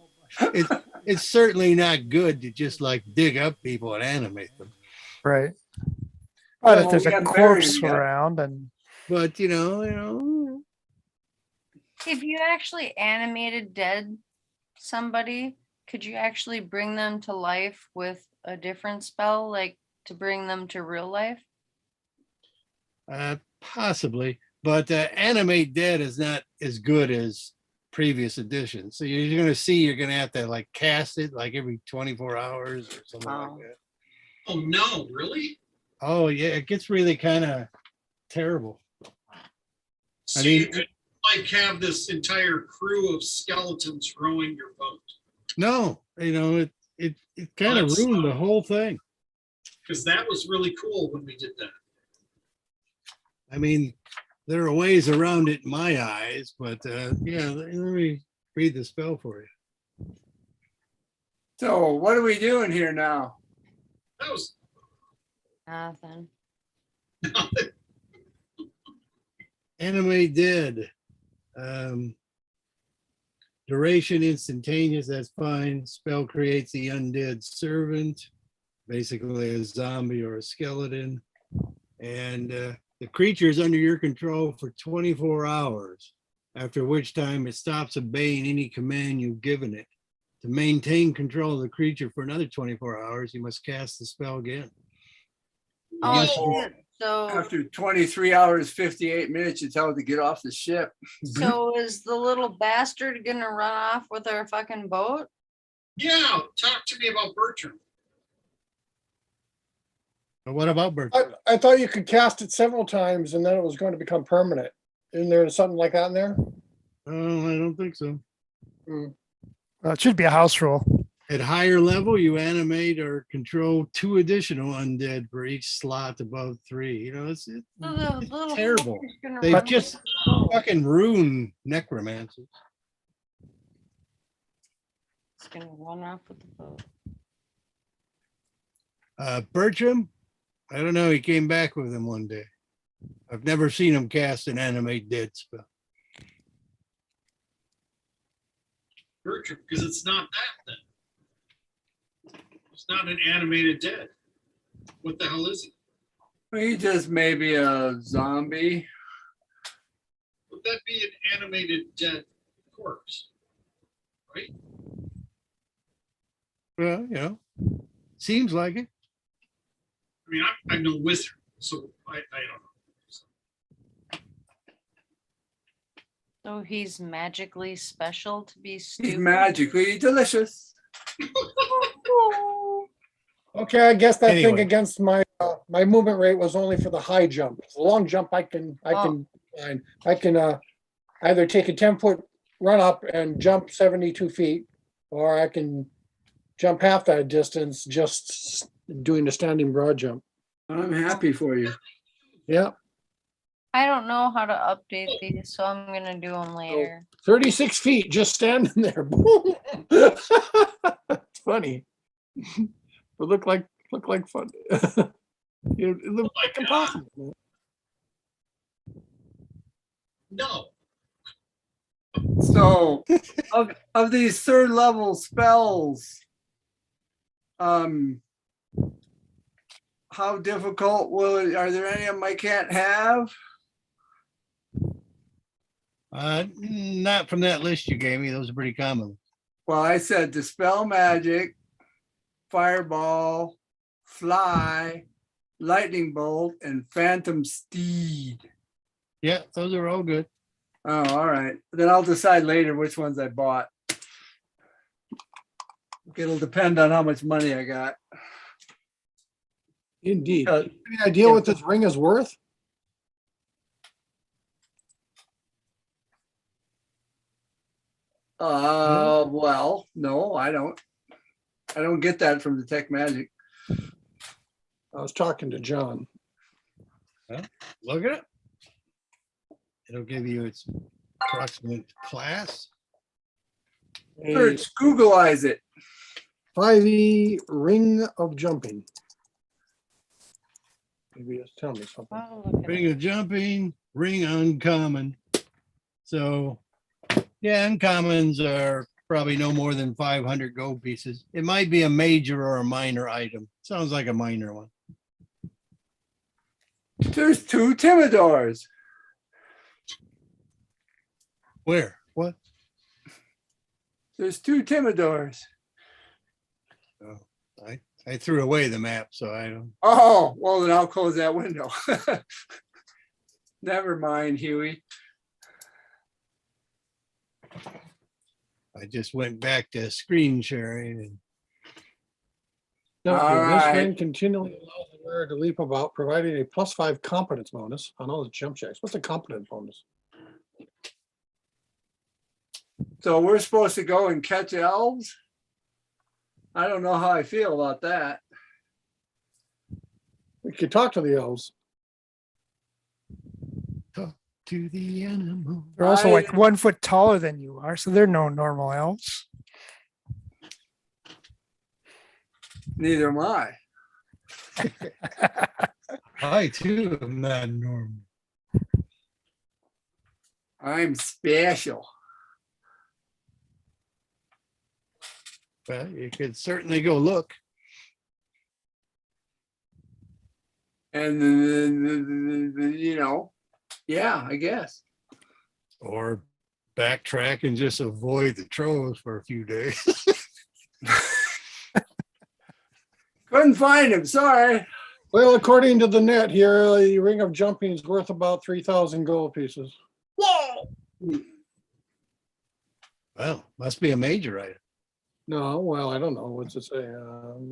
It's certainly not good to just like dig up people and animate them. Right. But if Well, there's we a haven't corpse buried 'em yet. around and But If you actually animated dead somebody, could you actually bring them to life with a different spell, like to bring them to real life? possibly. But animate dead is not as good as previous editions. So you're going to see you're going to have to like cast it like every 24 hours or something Oh. like that. Oh, no, really? Oh yeah, it gets really kind of terrible. So I mean- you could like have this entire crew of skeletons rowing your boat. No, it kind of that's- ruined the whole thing. Because that was really cool when we did that. I mean, there are ways around it in my eyes, but yeah, let me read the spell for you. So what are we doing here now? That was Nothing. Animate dead. Duration instantaneous, that's fine. Spell creates the undead servant, basically a zombie or a skeleton. And the creature is under your control for 24 hours, after which time it stops obeying any command you've given it. To maintain control of the creature for another 24 hours, you must cast the spell again. Oh, Yes. shit. So, After 23 hours, 58 minutes, you tell it to get off the ship. so is the little bastard gonna run off with our fucking boat? yeah. Talk to me about Bertram. But what about Bert? I thought you could cast it several times and then it was going to become permanent. Isn't there something like that in there? Oh, I don't think so. well, it should be a house rule. At higher level, you animate or control 2 additional undead for each slot above 3. It's So the little terrible. fucker's gonna They run just with the boat. fucking ruin necromancers. It's gonna run off with the boat. Bertram, I don't know. He came back with him one day. I've never seen him cast an animate dead spell. Bertram, because it's not that then. It's not an animated dead. What the hell is it? He just maybe a zombie. Would that be an animated dead corpse? Right? Well, seems like it. I mean, I'm no wizard, so I don't know. So he's magically special to be He's stupid. magically delicious. Okay, I guess that thing Anyway. against my my movement rate was only for the high jump. The long jump I can find. I can either take a 10-foot run up and jump 72 feet, or I can jump half that distance just doing the standing broad jump. I'm happy for you. Yeah, I don't know how to update these, so I'm gonna do them later. 36 feet just standing there. Boom. It's funny. It look like fun. It looked like impossible. No. So of these third level spells, how difficult are there any of them I can't have? Not from that list you gave me. Those are pretty common. Well, I said dispel magic, fireball, fly, lightning bolt, and phantom steed. Yeah, those are all good. Oh, all right. Then I'll decide later which ones I bought. It'll depend on how much money I got. Indeed. Any idea what this ring is worth? Well, no, I don't. I don't get that from the Tech Magic. I was talking to John. Look at it. It'll give you its approximate class. A Search, Googleize it. 5e ring of jumping. Maybe it's telling me something. I'll look at Ring it. of jumping, ring uncommon. So, yeah, uncommons are probably no more than 500 gold pieces. It might be a major or a minor item. Sounds like a minor one. There's 2 Timidors. Where? What? There's 2 Timidors. Oh, I threw away the map, so I don't. Oh, well, then I'll close that window. Never mind, Huey. I just went back to screen sharing and Now, All this right. ring continually allows the wearer to leap about, providing a +5 competence bonus on all the jump checks. What's the competence bonus? So we're supposed to go and catch elves? I don't know how I feel about that. We could talk to the elves. talk to the animal. They're also I- like 1 foot taller than you are, so they're no normal elves. Neither am I. I too am not normal. I'm special. But you could certainly go look. And then, you know, yeah, I guess. Or backtrack and just avoid the trolls for a few days. Couldn't find him, sorry. Well, according to the net here, the ring of jumping is worth about 3,000 gold pieces. Whoa. Well, must be a major item. No, well, I don't know. What's it say?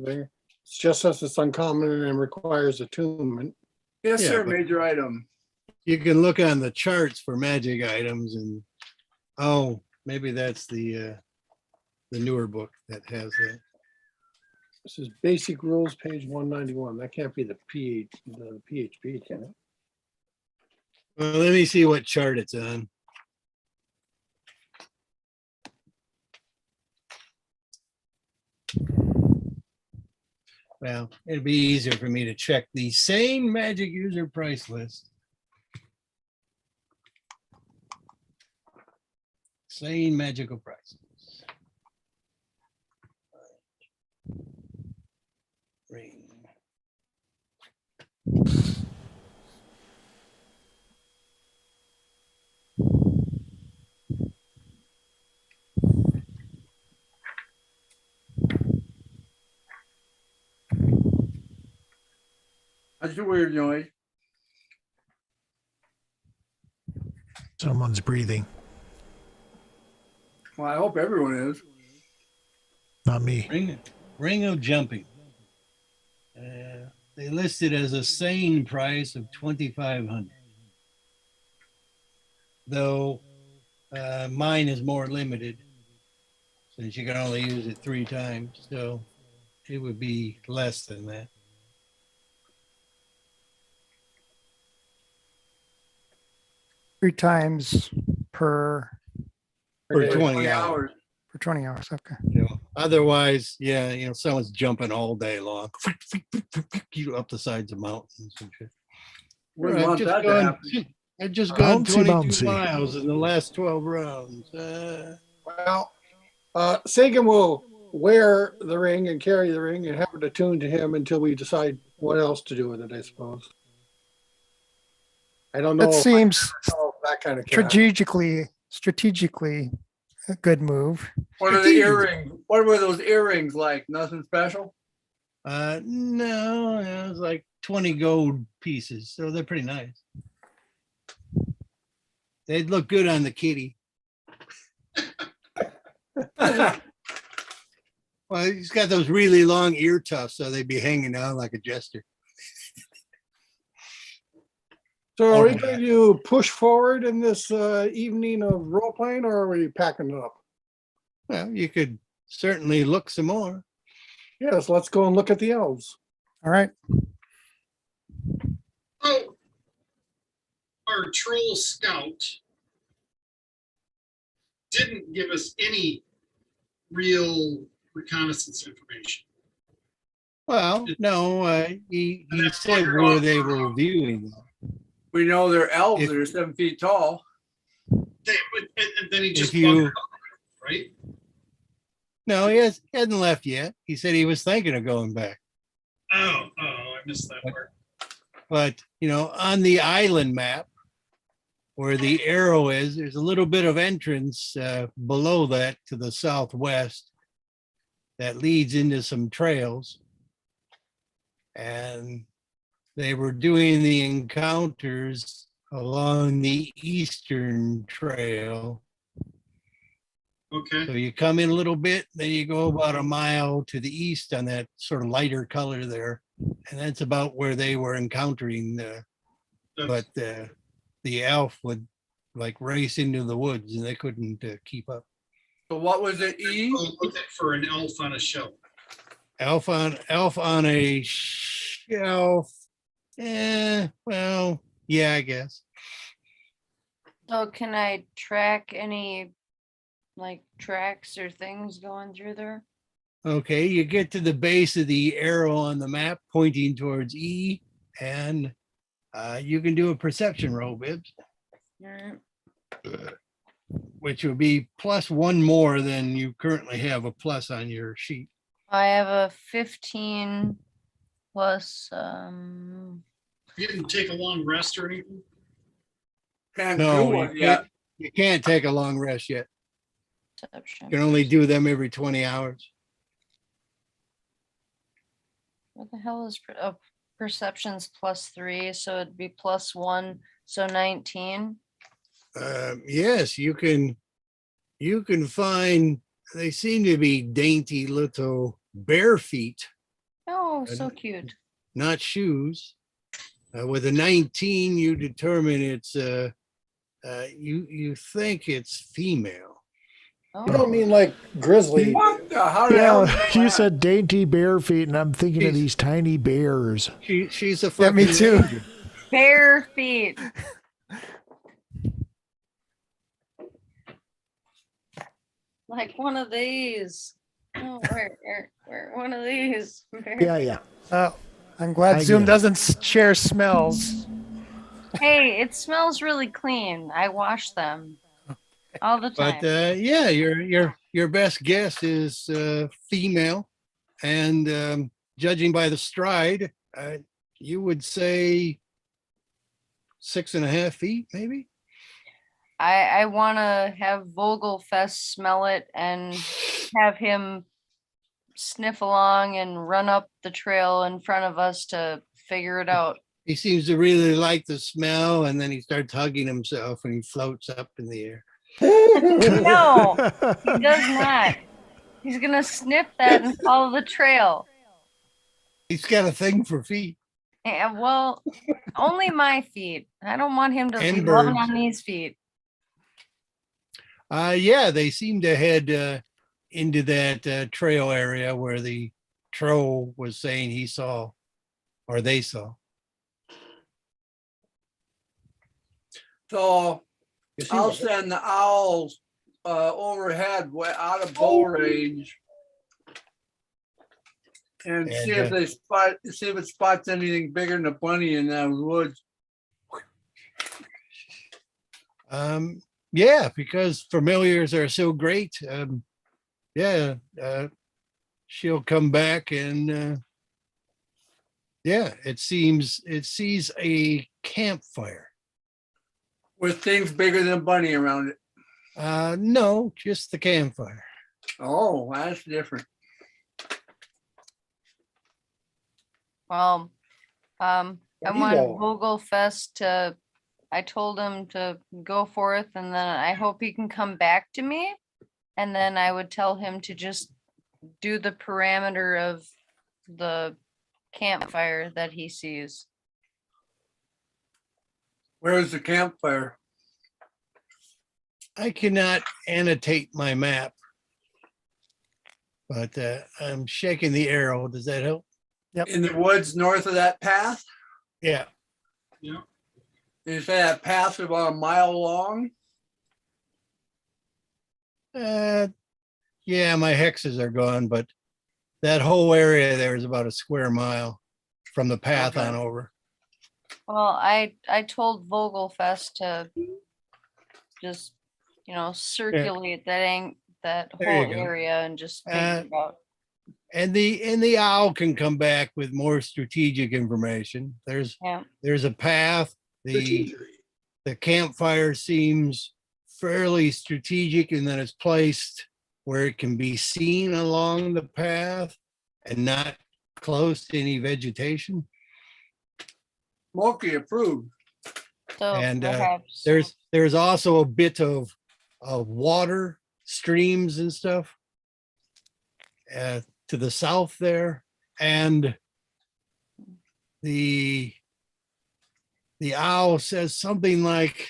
It just says it's uncommon and requires attunement. Yes, Yeah, sir, but- major item. You can look on the charts for magic items and, oh, maybe that's the newer book that has that. This is basic rules, page 191. That can't be the PHP, can it? Well, let me see what chart it's on. Well, it'd be easier for me to check the same magic user price list. Same magical prices. Ring. That's a weird noise. Someone's breathing. Well, I hope everyone is. Not me. Ring of jumping. They listed as a sane price of 2,500. Though mine is more limited since you can only use it 3 times. So it would be less than that. Three times per For Okay. 20 hours. for 20 hours. Okay. You know, otherwise, yeah, someone's jumping all day long, up the sides of mountains and shit. Wouldn't I've want just that to gone- happen. I've just gone Bouncy, 22 bouncy. miles in the last 12 rounds. Well, Sagan will wear the ring and carry the ring and have it attuned to him until we decide what else to do with it, I suppose. I don't know. That if seems I know that kind of cat. strategically a good move. What are the earrings? What were those earrings like? Nothing special? No, it was like 20 gold pieces, so they're pretty nice. They'd look good on the kitty. Well, he's got those really long ear tufts, so they'd be hanging down like a jester. So are we Okay. going to push forward in this evening of role playing, or are we packing it up? Well, you could certainly look some more. Yes, let's go and look at the elves. All right. Oh, our troll scout didn't give us any real reconnaissance information. Well, no, he And then said buggered where off. they were viewing them. We know they're elves If- that are 7 feet tall. And then he just If you- buggered off, right? No, he hadn't left yet. He said he was thinking of going back. Oh, I missed that part. But, on the island map where the arrow is, there's a little bit of entrance below that to the southwest that leads into some trails. And they were doing the encounters along the eastern trail. Okay. So you come in a little bit, then you go about a mile to the east on that sort of lighter color there. And that's about where they were encountering but the elf would like race into the woods and they couldn't keep up. So what was it, E? Looking for an elf on a shelf. Elf on a shelf. Well, yeah, I guess. So can I track any like tracks or things going through there? Okay, you get to the base of the arrow on the map pointing towards E, and you can do a perception roll, Bibbs, All right. which would be plus one more than you currently have a plus on your sheet. I have a 15 plus You didn't take a long rest or anything? Can't No, do one yet. you can't take a long rest yet. perception. You can only do them every 20 hours. What the hell is perceptions +3, so it'd be +1, so 19. Yes, you can find, they seem to be dainty little bare feet, Oh, so cute. not shoes. With a 19, you determine it's you think it's female. Oh, You don't mean like grizzly. What the, how the hell? Yeah, you said dainty bare feet, and I'm thinking of Jeez. these tiny bears. She's a Yeah, me fucking too. ranger. bare feet. Like one of these. Oh, where one of these. Yeah. Oh, I'm glad I Zoom get it. doesn't share smells. Hey, it smells really clean. I wash them all the time. But yeah, your best guess is female, and judging by the stride, you would say 6.5 feet, maybe. I want to have Vogelfest smell it and have him sniff along and run up the trail in front of us to figure it out. He seems to really like the smell, and then he starts hugging himself, and he floats up in the air. No, he does not. He's gonna sniff that and follow the trail. He's got a thing for feet. Yeah, well, only my feet. I don't want him to be And loving birds. on these feet. Yeah, they seem to head into that trail area where the troll was saying he saw, or they saw. So I'll send the owls overhead out of bow range. And see if it spots anything bigger than a bunny in those woods. Yeah, because familiars are so great. Yeah, she'll come back and yeah, it sees a campfire. With things bigger than a bunny around it. No, just the campfire. Oh, that's different. Well, I There you want go. Vogelfest to, I told him to go forth and then I hope he can come back to me. And then I would tell him to just do the parameter of the campfire that he sees. Where's the campfire? I cannot annotate my map, but I'm shaking the arrow. Does that help? In the woods north of that path? Yeah. Yeah. Is that path about a mile long? Yeah, my hexes are gone, but that whole area there is about a square mile from the path Okay. on over. Well, I told Vogelfest to just, circulate that There you whole go. area and just figure it out. And the owl can come back with more strategic information. Yeah. There's a path. The campfire seems fairly strategic and then it's placed where it can be seen along the path and not close to any vegetation. Smokey approved. So And perhaps there's also a bit of water streams and stuff to the south there, and the owl says something like,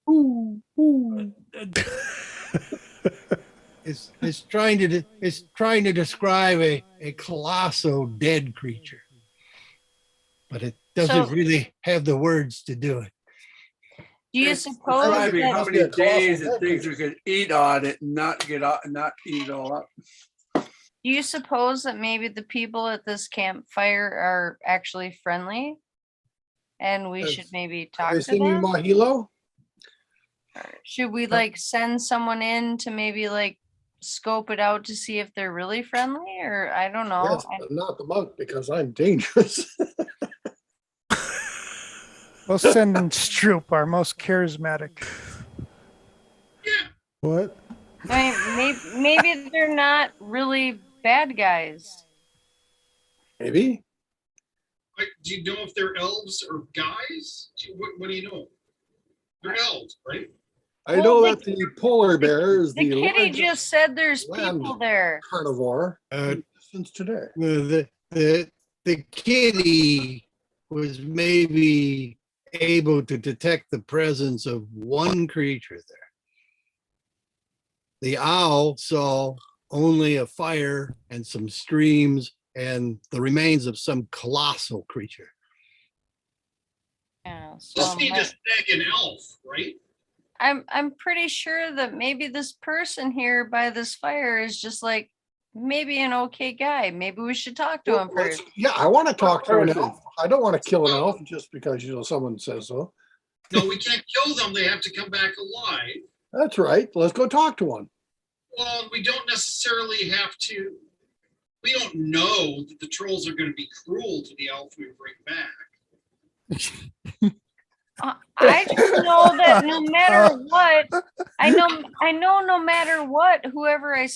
"Ooh, ooh." It's trying to describe a colossal dead creature, but it doesn't So- really have the words to do it. do you It's suppose describing how that, Must be many a colossal days and dead things we could eat on it and not get out and not eat it all up. do you suppose that maybe the people at this campfire are actually friendly? And we should maybe Are talk they to singing them? Mahilo? Should we like send someone in to maybe like scope it out to see if they're really friendly, or I don't know. Yes, but not the monk because I'm dangerous. We'll send in Stroop, our most charismatic. What? I mean, maybe they're not really bad guys. Maybe. Do you know if they're elves or guys? What do you know? They're elves, right? I Well, know that the polar bear is The the kitty largest just said there's land people there. carnivore Uh, since today. the kitty was maybe able to detect the presence of one creature there. The owl saw only a fire and some streams and the remains of some colossal creature. Yeah, Just so need to snag an elf, right? I'm pretty sure that maybe this person here by this fire is just like maybe an okay guy. Maybe we should talk to him first. Yeah, I want to talk to an elf. I don't want to kill an elf just because, someone says so. No, we can't kill them. They have to come back alive. That's right. Let's go talk to one. Well, we don't necessarily have to. We don't know that the trolls are going to be cruel to the elf we bring back. I just know that no matter what, I know no matter what, whoever I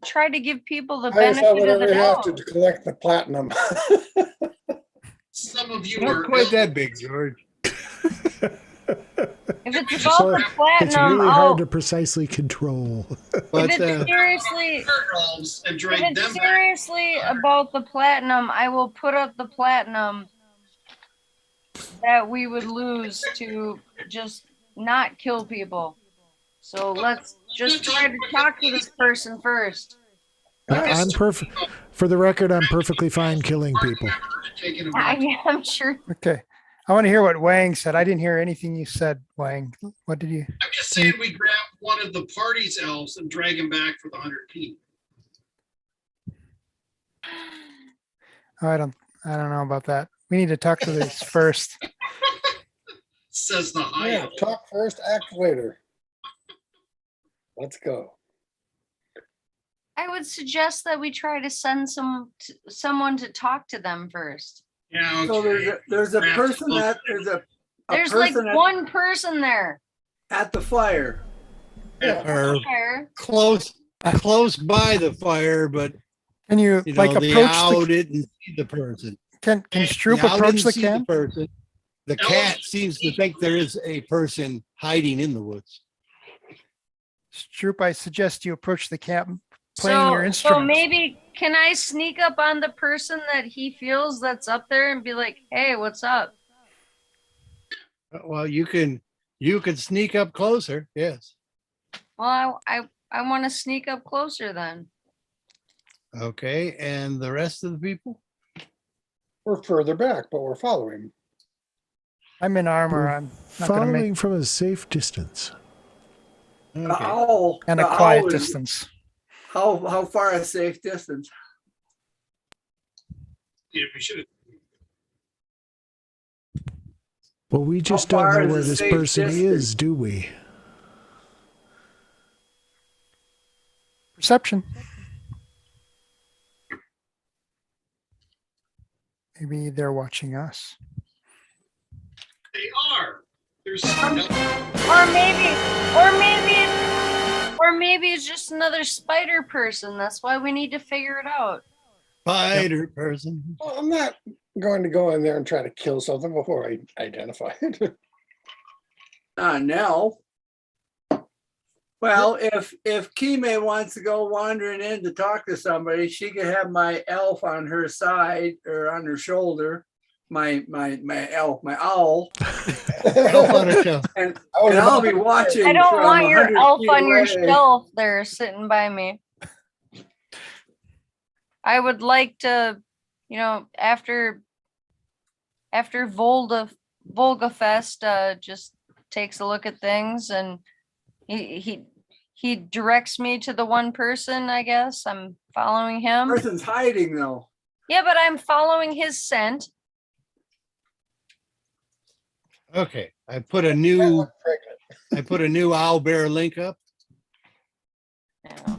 try to give people the benefit of the doubt. collect the platinum. Some of you Not are quite elves. that big, George. If it's So about the it's platinum, really hard to precisely control. But if it's seriously, Our elves and if drag it's them back. seriously about the platinum, I will put up the platinum that we would lose to just not kill people. So let's just try to talk to this person first. I'm perfect. For the record, I'm perfectly fine killing people. Taking them back. I'm sure. Okay. I want to hear what Wang said. I didn't hear anything you said, Wang. What did you? I'm just saying we grab one of the party's elves and drag him back for the 100p. Oh, I don't know about that. We need to talk to this first. Says the high elf. Talk first, act later. Let's go. I would suggest that we try to send someone to talk to them first. Yeah, So okay. there's a person that There's like one person there. at the fire. Or Sure. close by the fire, but Can you, like the approach owl the? didn't see the person. Can Stroop The owl approach didn't the see camp? person. The cat seems to think there is a person hiding in the woods. Stroop, I suggest you approach the camp playing your So instrument. maybe can I sneak up on the person that he feels that's up there and be like, "Hey, what's up?" Well, you can sneak up closer. Yes. Well, I want to sneak up closer then. Okay. And the rest of the people? We're further back, but we're following. I'm in armor. We're I'm not going to following make from a safe distance. The Okay. owl. and the a quiet owl is- distance. How far a safe distance? Yeah, we should have. Well, we just far don't know is where a this safe person distance? is, do we? Perception. Maybe they're watching us. They are. There's Or maybe it's just another spider person. That's why we need to figure it out. Spider person. Well, I'm not going to go in there and try to kill something before I identify it. Nell. Well, if Kime wants to go wandering in to talk to somebody, she could have my elf on her side or on her shoulder. My elf, my owl, Elf on a shelf. and I was I'll about be to- watching. I don't from want your 100 elf feet on your away. shelf there sitting by me. I would like to, after Volga Fest just takes a look at things and he directs me to the one person, I guess. I'm following him. Person's hiding though. Yeah, but I'm following his scent. Okay. I put a new owl bear link up. Yeah.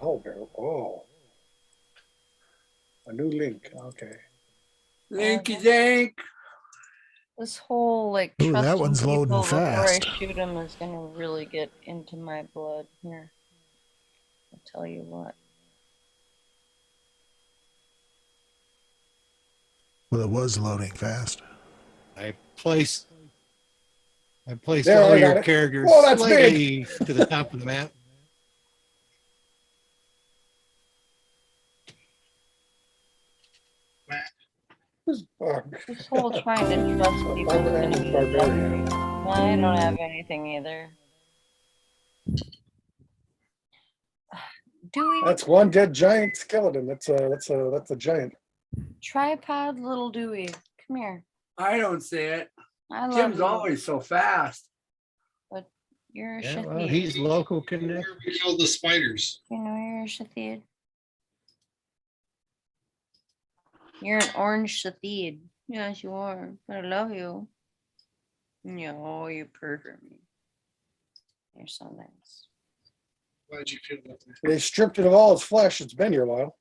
Oh. A new link. Okay. Linky dink. This whole like Ooh, that trusting one's loading people before fast. I shoot him is gonna really get into my blood here. I'll tell you what. Well, it was loading fast. I placed There, all I got your it. characters Whoa, that's slightly to the top of the map. Oh, This whole trying to trust people is gonna be Barbarian. No, I don't have anything either. Dewey, That's one dead giant skeleton. That's a giant. tripod little Dewey. Come here. I don't see it. I love Jim's you. always so fast. You're a Yeah, well, Shathid. he's local connect. where we killed the spiders. You're a Shathid. You're an orange Shathid. Yes, you are. But I love you. No, you pervert me. You're so nice. Why'd you feel that way? They stripped it of all its flesh. It's been here a while.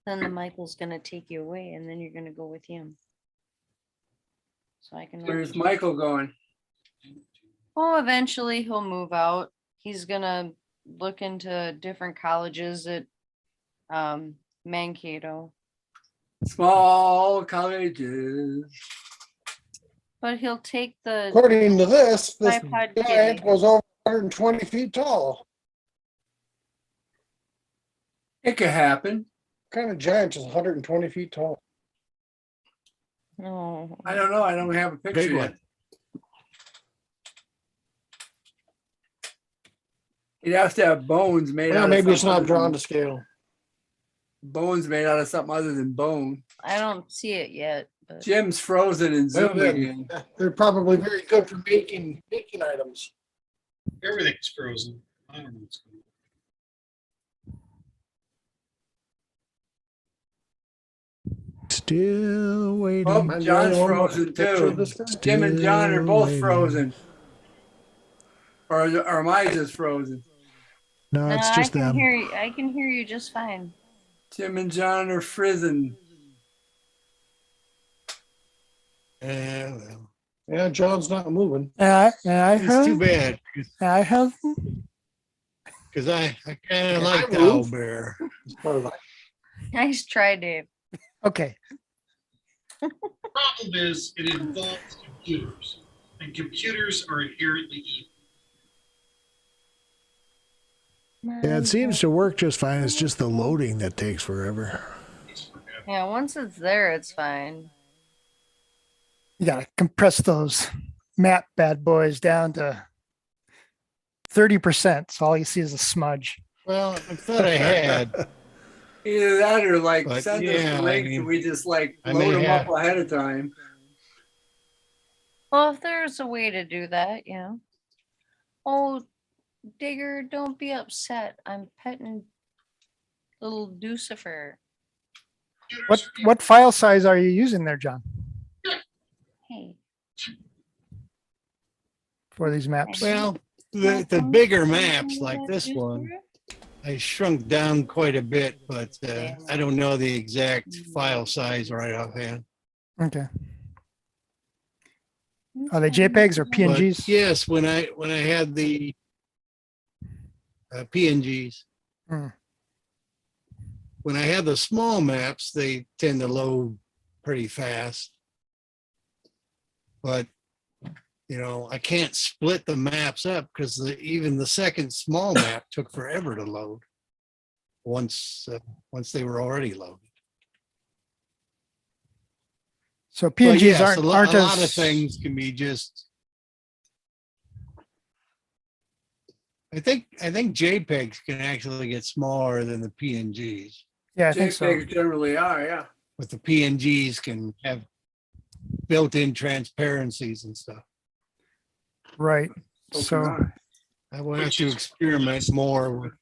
Then the Michael's gonna take you away, and then you're gonna go with him. So I can. Where's Michael going? Oh, eventually he'll move out. He's gonna look into different colleges at Mankato, Small colleges. but he'll take the According to this tripod giant kitty. was over 120 feet tall. It could happen. What kind of giant is 120 feet tall? No, I don't know. I don't have a picture Big yet. one. He'd have to have bones made Yeah, out maybe of it's something not other drawn than- to scale. bones made out of something other than bone. I don't see it yet. But Jim's frozen in Well, Zoom then, again. they're probably very good for making items. Everything's frozen. I don't know what's going on. Still waiting. Oh, Am I the John's only one with a frozen picture of too. this guy? Jim and John are Still both waiting. frozen. Or am I just frozen? No, no, it's I just can them. hear you. I can hear you just fine. Jim and John are frozen. Well, Yeah, John's not moving. I it's too have, bad I have, because I kind of Yeah, like I the owl move. bear. It's part of the- Nice try, Dave. okay. Problem is, it involves computers, and computers are inherently evil. Yeah, it seems to work just fine. It's just the loading that takes forever. Yeah, once it's there, it's fine. You gotta compress those map bad boys down to 30%. So all you see is a smudge. Well, I thought I had. Either that or like But send us yeah, the I link mean, and we just like I load may them up have- ahead of time. Well, if there's a way to do that, yeah. Oh, Digger, don't be upset. I'm petting little Lucifer. What file size are you using there, John, Hey. for these maps? well, the bigger maps like this one, I shrunk down quite a bit, but I don't know the exact file size right offhand. Okay. Are they JPEGs or But PNGs? yes, when I had the PNGs, Hmm. when I have the small maps, they tend to load pretty fast. But I can't split the maps up because even the second small map took forever to load. Once they were already loaded. So But PNGs yes, aren't a lot as of things can be just. I think JPEGs can actually get smaller than the PNGs. Yeah, I think so. JPEGs generally are, yeah. But the PNGs can have built-in transparencies and stuff. Right. So So can I will have to experiment more with.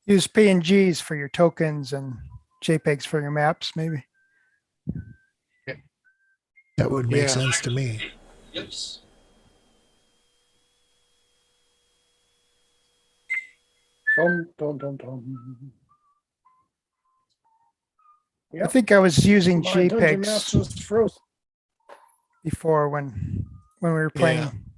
use PNGs for your tokens and JPEGs for your maps, maybe. That would make Yeah. sense to me. Yep. Dum, dum, dum, dum. I Yep. think I was using My Dungeon Maps JPEGs was frozen. before when we were playing.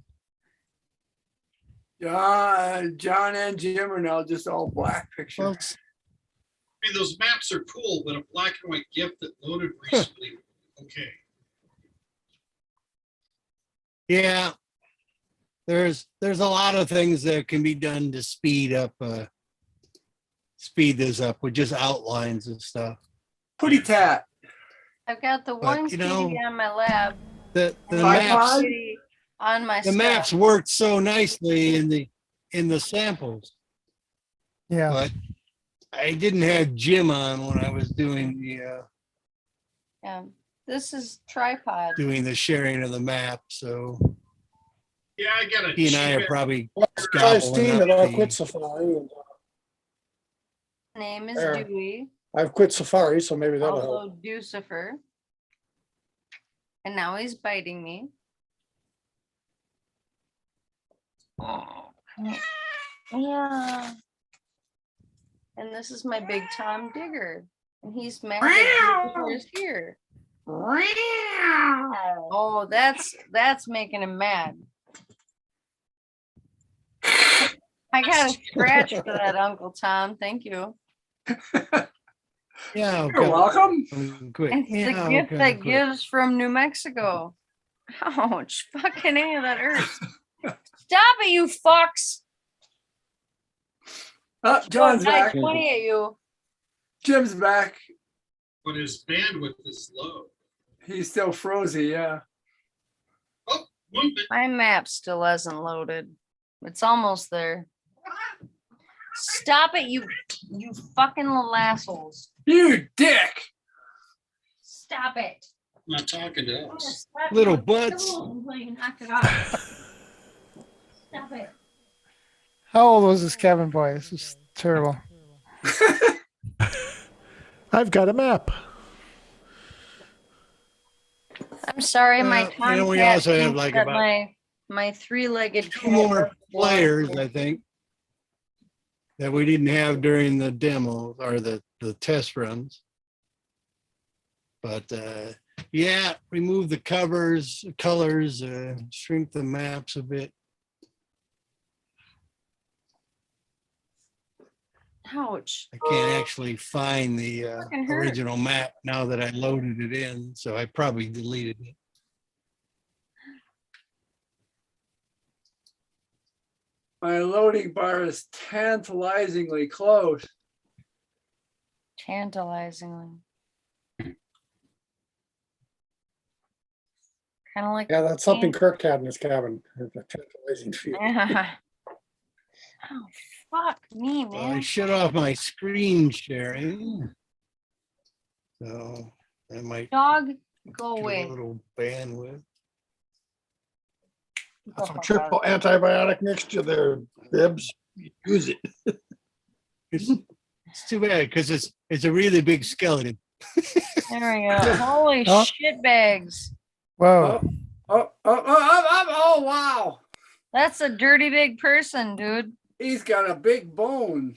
John and Jim are now just all black pictures. Well, I mean, those maps are cool, but a black and white GIF that loaded recently, okay. yeah, there's a lot of things that can be done to speed this up with just outlines and stuff. Putty tat. I've got the one kitty on my lab. The and maps one kitty on my the stuff. maps worked so nicely in the samples, Yeah. but I didn't have Jim on when I was doing Yeah. This is tripod. the sharing of the map. So Yeah, I got he and I cheap are probably Try gobbling Steam up and I'll the- quit Safari. And, Name is There. Dewey, I've quit Safari, so maybe that'll help. also Lucifer. And now he's biting me. Oh, yeah. And this is my big Tom Digger. And he's mad that Lucifer is here. Oh, that's making him mad. I got a scratch for that, Uncle Tom. Thank you. Yeah, You're welcome. Quick. It's the Yeah, gift okay, that quick. gives from New Mexico. Ouch. Fucking A, that hurts. Stop it, you fucks. Oh, John's Oh, I back. 20 at you. Jim's back. But his bandwidth is low. He's still frozen, yeah. Oh, movement. My map still hasn't loaded. It's almost there. Stop it, you fucking little assholes. You dick. Stop it. Not talking to I'm gonna us. slap Little you on the butts. stool until you knock it off. Stop it. How old was this Kevin boy? This is terrible. I've got a map. I'm sorry, my we Tomcat also have, thinks like, that about my three-legged two cat more doesn't belong players, here. I think, that we didn't have during the demo or the test runs. But yeah, remove the colors, shrink the maps a bit. Ouch. I can't actually find the Fucking hurt. original map now that I loaded it in, so I probably deleted it. My loading bar is tantalizingly close. Tantalizingly. Kind of like Yeah, that's something Kirk had in his cabin. The tantalizing feel. Oh, fuck me, Well, I man. shut off my screen sharing. So that might Dog, go get a away. little bandwidth. That's a triple antibiotic mixture there, Bibbs. Use it. It's too bad because it's a really big skeleton. There we go. Holy Oh. shit bags. Whoa. Oh, wow. That's a dirty big person, dude. He's got a big bone.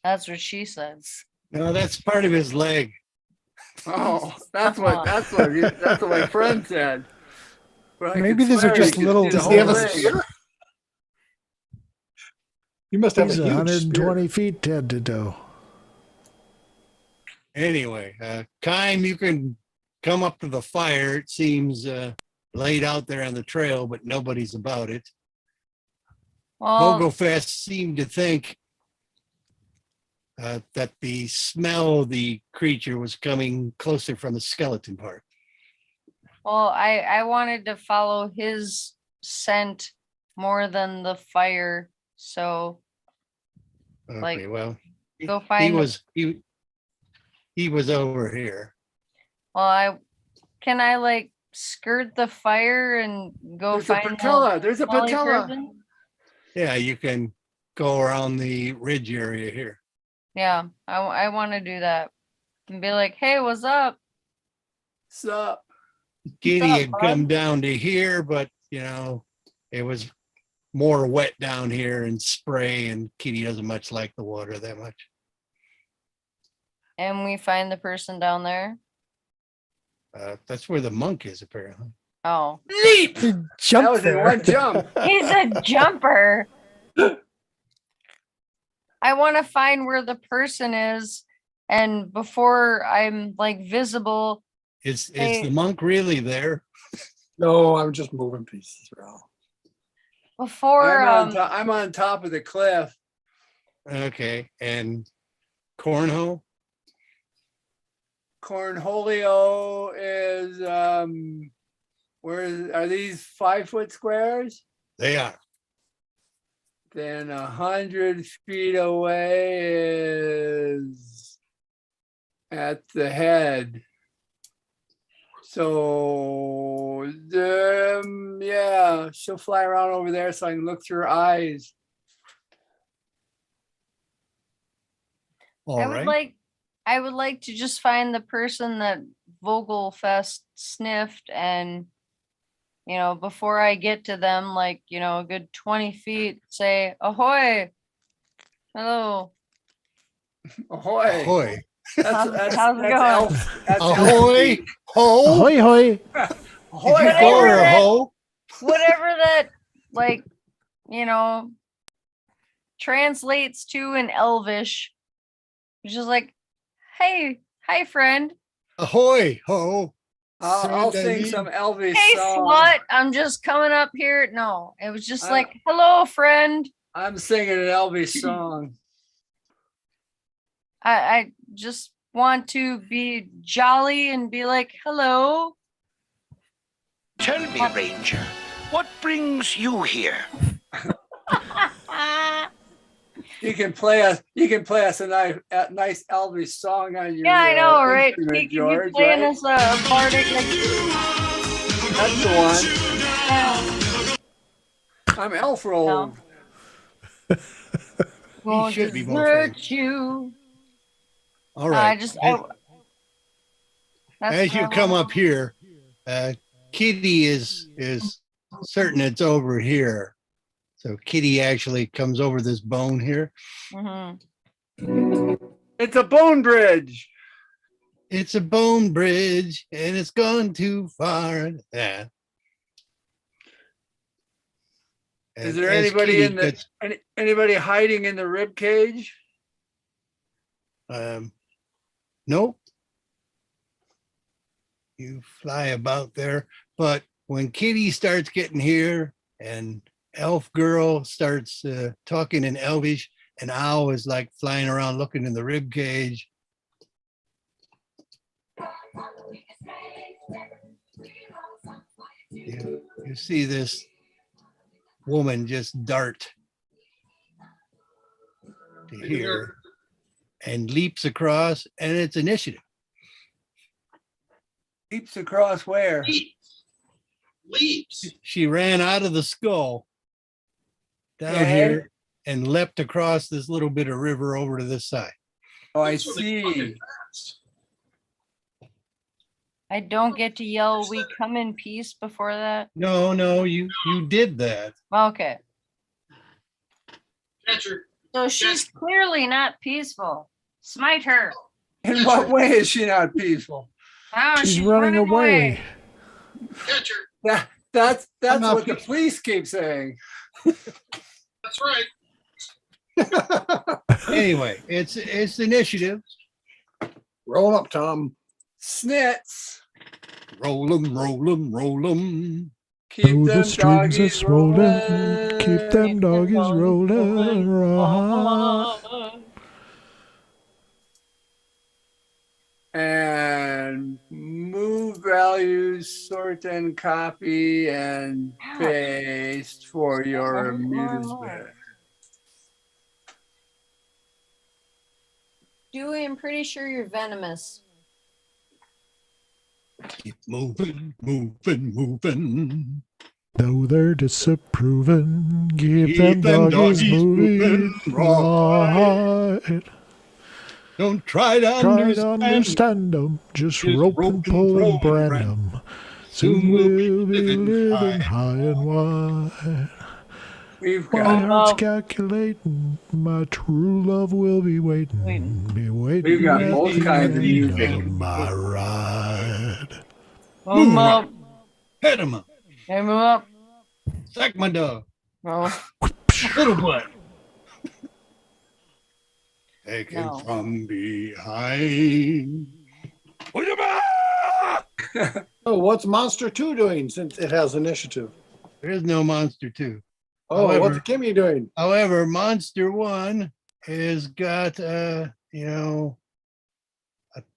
That's what she says. No, that's part of his leg. Oh, that's what my friend said. But I Maybe could these are swear just you could little- see the Does he have a whole leg. spear? You must have He's a huge 120 spear. feet head to toe. Anyway, Kime, you can come up to the fire. It seems laid out there on the trail, but nobody's about it. Well, Mogofest seemed to think that the smell of the creature was coming closer from the skeleton part. I wanted to follow his scent more than the fire. So Okay, Like, well, go he find. he was over here. Well, can I like skirt the fire and go There's a find the patella. There's a smelly patella. person? Yeah, you can go around the ridge area here. Yeah, I want to do that and be like, hey, what's up? Sup? Kitty up, had bud? come down to here, but it was more wet down here and spray, and Kitty doesn't much like the water that much. And we find the person down there. That's where the monk is, apparently. Oh, Leap! He That jumped was in there. one jump. he's a jumper. I want to find where the person is, and before I'm like visible, Is Hey. the monk really there? No, I'm just moving pieces around. before I'm on top of the cliff. Okay, and cornhole. Cornholio is are these 5-foot squares? They are. Then 100 feet away is at the head. So yeah, she'll fly around over there so I can look through her eyes. All I right. would like to just find the person that Vogelfest sniffed, and before I get to them, like a good 20 feet, say ahoy, hello. Ahoy! Ahoy. That's How's it going? elf. That's elf Ahoy. speak. Ho. Ahoy, hoy. Did Ahoy! you call her a Whatever hoe? Whatever that like translates to in Elvish, which is like, hey, hi friend, Ahoy, ho. I'll sing Saint-Denis. some Elvis hey song. slut, I'm just coming up here. No, it was just I- like, hello friend. I'm singing an Elvis song. I just want to be jolly and be like, hello. Tell me, Ranger, what brings you here? You can play us a nice Elvis song on your Yeah, I know, right? instrument, He could be George, playing right? us a bardic like, That's the one. I'm elf rolled. won't should be more desert you. All right. That's As what you I come want. up here, Kitty is certain it's over here. So Kitty actually comes over this bone here. Mhm. It's a bone bridge. It's a bone bridge and it's gone too far. Yeah. Is And there as anybody Kitty in the anybody hiding in the rib cage? Nope. You fly about there, but when Kitty starts getting here and Elf Girl starts talking in Elvish, and Owl is like flying around looking in the rib cage. You see this woman just dart to here and leaps across, and it's initiative. Leaps across where? Leaps. She ran out of the skull down Okay. here and leapt across this little bit of river over to this side. Oh, I Those were the fucking see. fast. I don't get to yell, we come in peace before that. No, you did that. Okay. Catcher. So she's clearly not peaceful. Smite her. In what way is she not peaceful? Oh, She's running away. Catcher. That's I'm not what the police keep saying. That's right. Anyway, it's initiative. Roll up, Tom. Snits. Roll them, roll them, roll them. Keep Oh, the them strings are doggies swollen. rolling. Keep them doggies rolling. Right. And move values, sort and copy and paste for your amusement. Dewey, I'm pretty sure you're venomous. Keep moving, moving, moving. Though they're disapproving, keep them doggies moving. Right. Don't try to Try to understand. understand them. Just rope and pull and brand them. Soon we'll be living high and wide. We've My got heart's calculating. My true love will be waiting. Be waiting. We've got at both the kinds of end music. of my ride. Move Him up. Hit him up. Him up. Sack my dog. Oh, Little butt. Taken No. from behind. Put him back! Oh, what's Monster 2 doing since it has initiative? There is no Monster 2. Oh, However- what's Kimmy doing? However, Monster 1 has got, a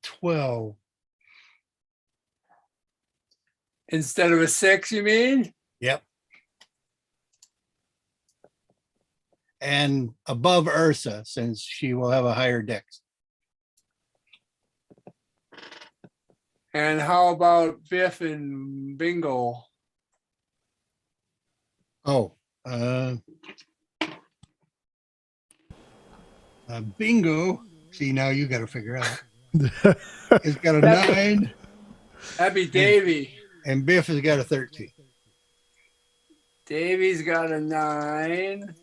12. instead of a 6, you mean? Yep. And above Ursa, since she will have a higher dex. And how about Biff and Bingo? Oh, Bingo. See, now you got to figure out. It's got a 9, That'd be Davy. and Biff has got a 13. Davy's got a 9.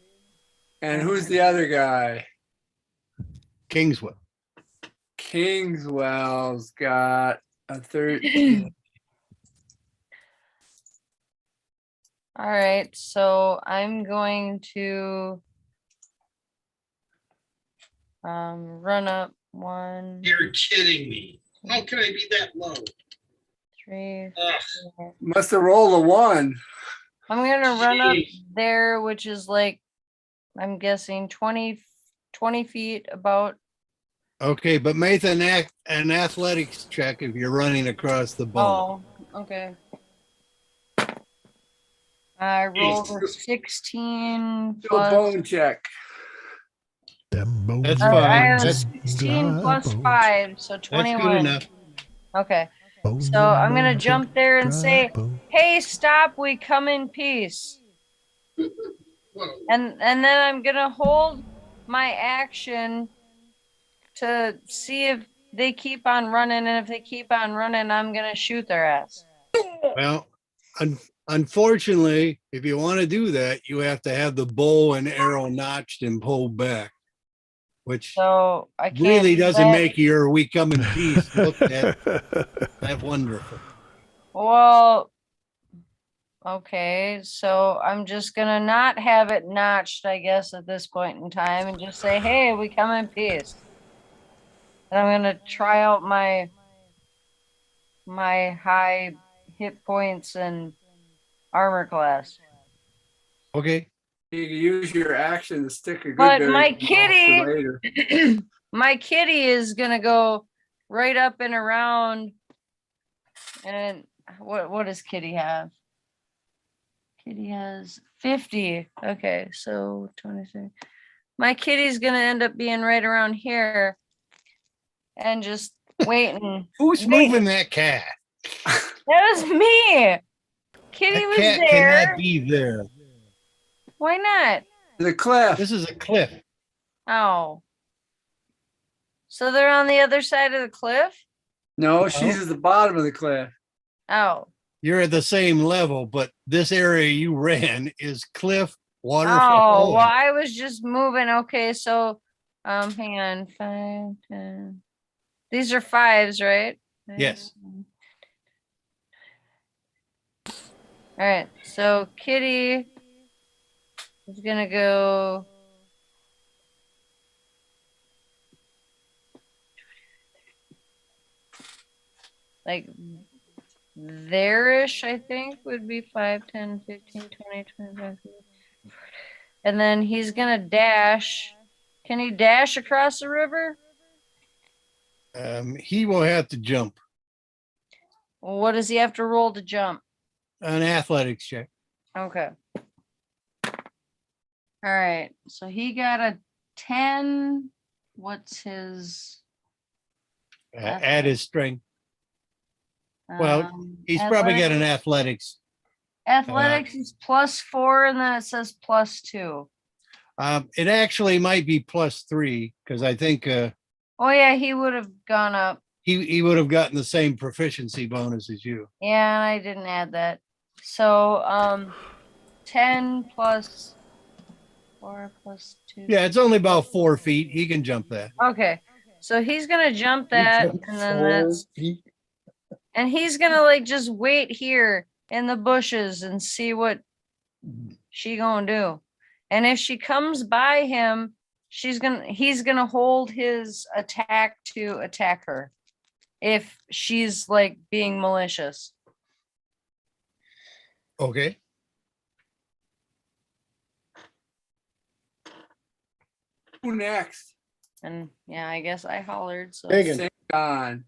And who's the other guy? Kingswood. Kingswell's got a 13. all right. So I'm going to run up 1, You're kidding me. How can I be that low? 3, Ugh. 4. Must have rolled a 1. I'm gonna run up Jeez. there, which is like, I'm guessing 20 feet about. Okay, but make an athletics check if you're running across the ball. Oh, okay. I rolled a 16 Do a plus. bone check. Them bones That's I fine. have That's- 16 plus bones. 5, so That's 21. good enough. Okay. Bones So I'm gonna bones jump there and dry say, bones. "Hey, stop! We come in peace." Whoa. And then I'm gonna hold my action to see if they keep on running, and if they keep on running, I'm gonna shoot their ass. Well, unfortunately, if you want to do that, you have to have the bow and arrow notched and pulled back, which So I can't. really do doesn't that. make your "we come in peace" look that wonderful. Well, okay, so I'm just gonna not have it notched, I guess, at this point in time, and just say, "Hey, we come in peace." And I'm gonna try out my high hit points and armor class. Okay. You can use your action to stick a good But berry my in the kitty- box for later. My kitty is gonna go right up and around. And what does Kitty have? Kitty has 50. Okay, so 23. My kitty's gonna end up being right around here and just waiting. Who's moving that cat? That was me. Kitty That was cat there. cannot be there. Why not? The cliff. This is a cliff. Oh. So they're on the other side of the cliff? No, she's at the bottom of the cliff. Oh. You're at the same level, but this area you ran is cliff, Oh, waterfall. well, I was just moving. Okay, so hang on. 5, 10. These are 5s, right? Yes. All right, so Kitty is gonna go. Like there-ish, I think, would be 5, 10, 15, 20, 25. And then he's gonna dash. Can he dash across the river? He will have to jump. What does he have to roll to jump? An athletics check. Okay. All right. So he got a 10. What's his? Add his strength. Well, he's probably got an athletics. Athletics is +4, and then it says +2. It actually might be +3 because I think Oh yeah, he would have gone up. he would have gotten the same proficiency bonus as you. Yeah, I didn't add that. So 10 + 4 + 2. Yeah, it's only about 4 feet. He can jump that. Okay. So he's gonna jump that, and then 4 that's feet. and he's gonna like just wait here in the bushes and see what she gonna do. And if she comes by him, he's gonna hold his attack to attack her if she's like being malicious. Okay. Who next? And yeah, I guess I hollered. So Megan. Sing on.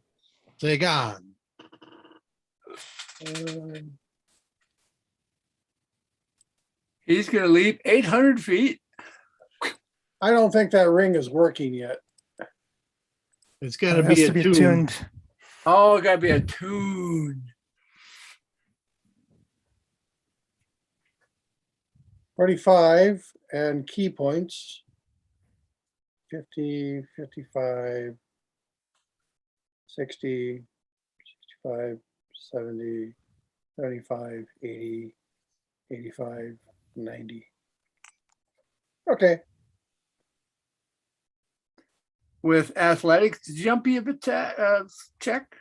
Say gone. He's gonna leap 800 feet. I don't think that ring is working yet. It's got to It has be to a be tune. tuned. Oh, it gotta be a tune. 45 and key points. 50, 55, 60, 65, 70, 75, 80, 85, 90. Okay. With athletics, jumpy check.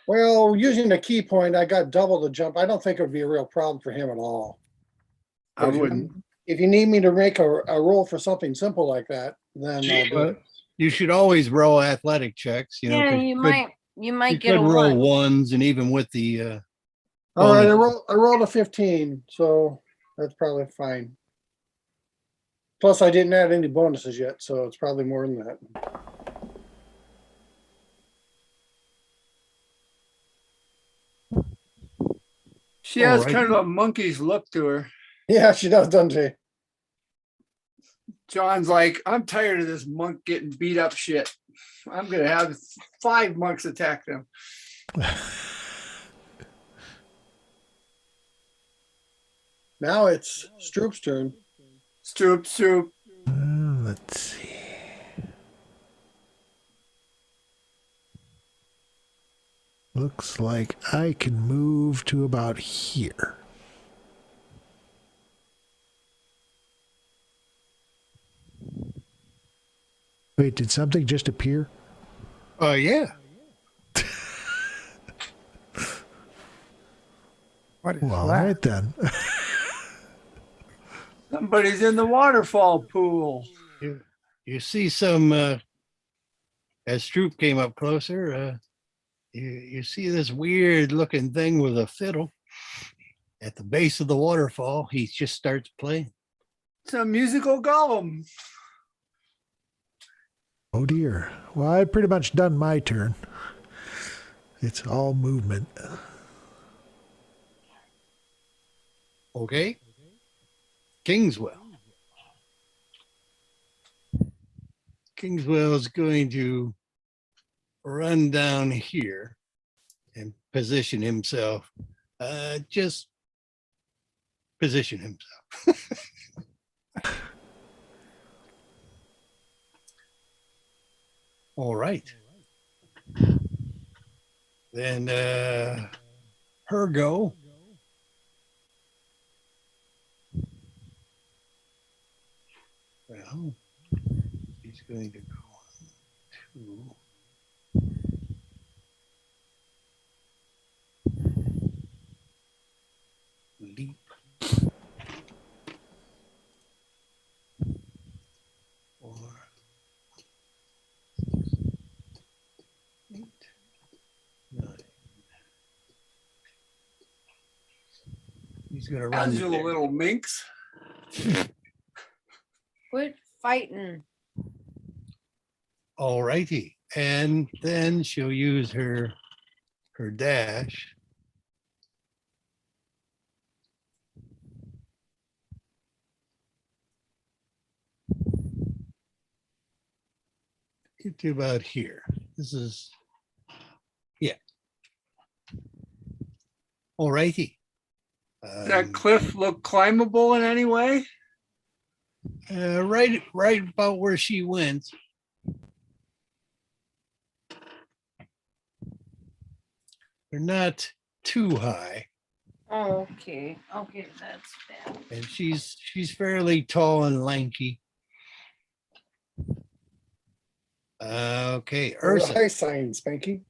Well, using the key point, I got double the jump. I don't think it would be a real problem for him at all. I wouldn't. If you need me to make a roll for something simple like that, then I'll do it. You should always roll athletic checks. You know, yeah, 'cause you you might get could a roll 1. ones, and even with the All right, bonus. I rolled a 15, so that's probably fine. Plus, I didn't add any bonuses yet, so it's probably more than that. She has Alright. kind of a monkey's look to her. Yeah, she does, doesn't she? John's like, I'm tired of this monk getting beat up shit. I'm gonna have 5 monks attack them. Now it's Stroop's turn. Stroop. Let's see. Looks like I can move to about here. Wait, did something just appear? Oh yeah. What is Well, all that? right then. Somebody's in the waterfall pool. You see some as Stroop came up closer, you see this weird looking thing with a fiddle at the base of the waterfall. He just starts playing. It's a musical golem. Oh dear. Well, I've pretty much done my turn. It's all movement. Okay. Kingswell. Kingswell is going to run down here and position himself. Just position himself. All right. Then her go. Well, he's going to go on to leap. Four, 8, 9. He's going to run. How's your there. little minx? Quit fighting. All righty. And then she'll use her dash. Get to about here. This is, yeah. All righty. Does that cliff look climbable in any way? Right about where she went. They're not too high, Okay. Okay, that's bad. and she's fairly tall and lanky. Okay, Ursa. High sign, Spanky.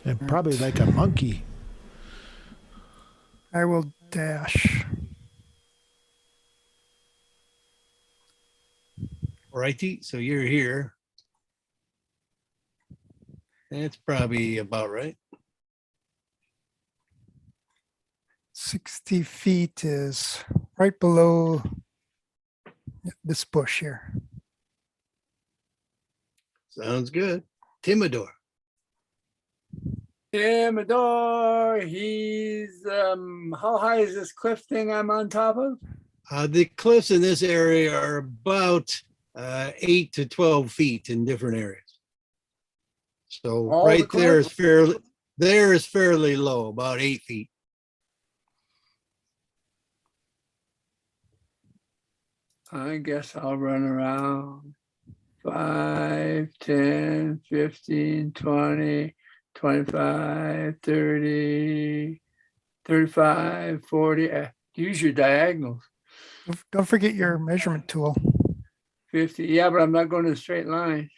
And probably like a monkey. I will dash. Righty, so you're here. That's probably about right. 60 feet is right below this bush here. Sounds good. Timidor. Amador, he's how high is this cliff thing I'm on top of? The cliffs in this area are about 8 to 12 feet in different areas. So All right the there is cliffs? fairly low, about 8 feet. I guess I'll run around 5, 10, 15, 20, 25, 30, 35, 40. Use your diagonals. Don't forget your measurement tool. 50. Yeah, but I'm not going to a straight line.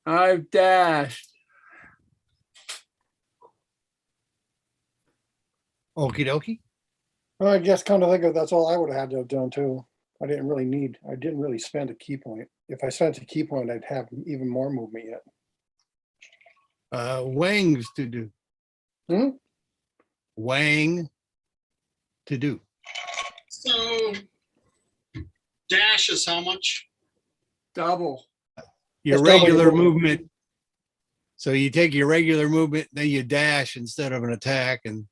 I've dashed. Okie dokie. Well, I guess kind of think of that's all I would have had to have done too. I didn't really spend a key point. If I spent a key point, I'd have even more movement yet. Wang's to do. Hmm? Wang to do. So dash is how much? Double. Your That's double regular your movement. movement. So you take your regular movement, then you dash instead of an attack, and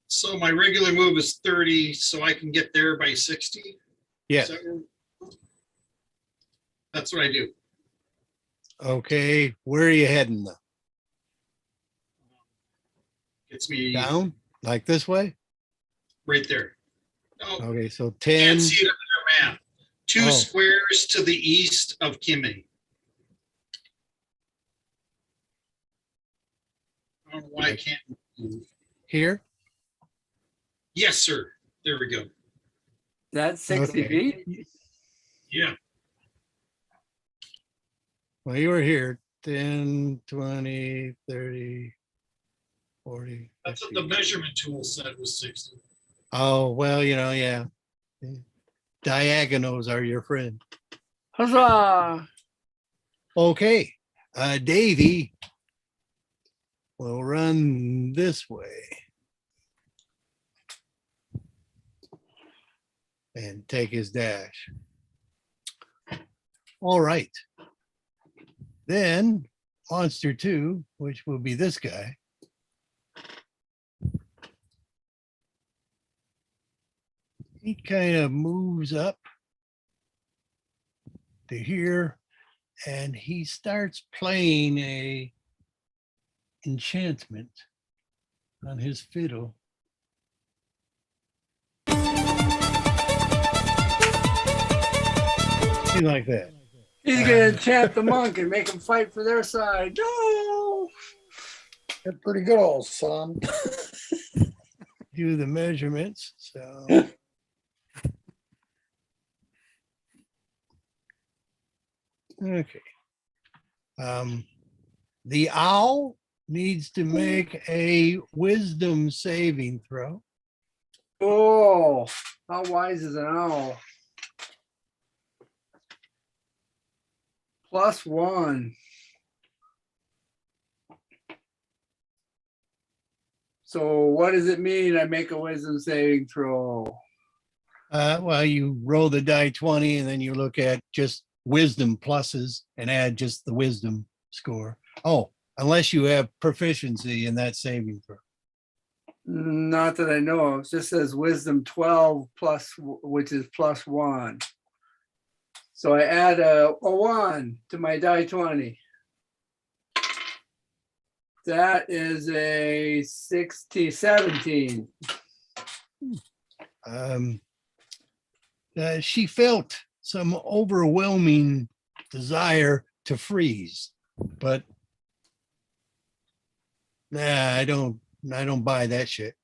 So my regular move is 30, so I can get there by 60. yes. That's what I do. Okay, where are you heading though? Gets me Down, like this way? right there. Oh, Okay, so 10. can't see it on your map. 2 Oh. squares to the east of Kimmy. I don't know why I can't move. Here? Yes, sir. There we go. That's 60 Okay. feet. Yeah. Well, you were here. 10, 20, 30, 40. That's what 50. the measurement tool said was 60. Oh, well, yeah. Diagonals are your friend. Huzzah! Okay, Davy will run this way and take his dash. All right. Then monster 2, which will be this guy. He kind of moves up to here, and he starts playing a enchantment on his fiddle. Something like that. He's gonna enchant the monk and make him fight for their side. No. You're pretty good, old son. Do the measurements. So okay. The owl needs to make a wisdom saving throw. Oh, how wise is an owl? +1. So what does it mean? I make a wisdom saving throw. Well, you roll the die 20 and then you look at just wisdom pluses and add just the wisdom score. Oh, unless you have proficiency in that saving throw. Not that I know of. It just says wisdom 12 plus, which is +1. So I add a 1 to my die 20. That is a 17. She felt some overwhelming desire to freeze, but nah, I don't buy that shit.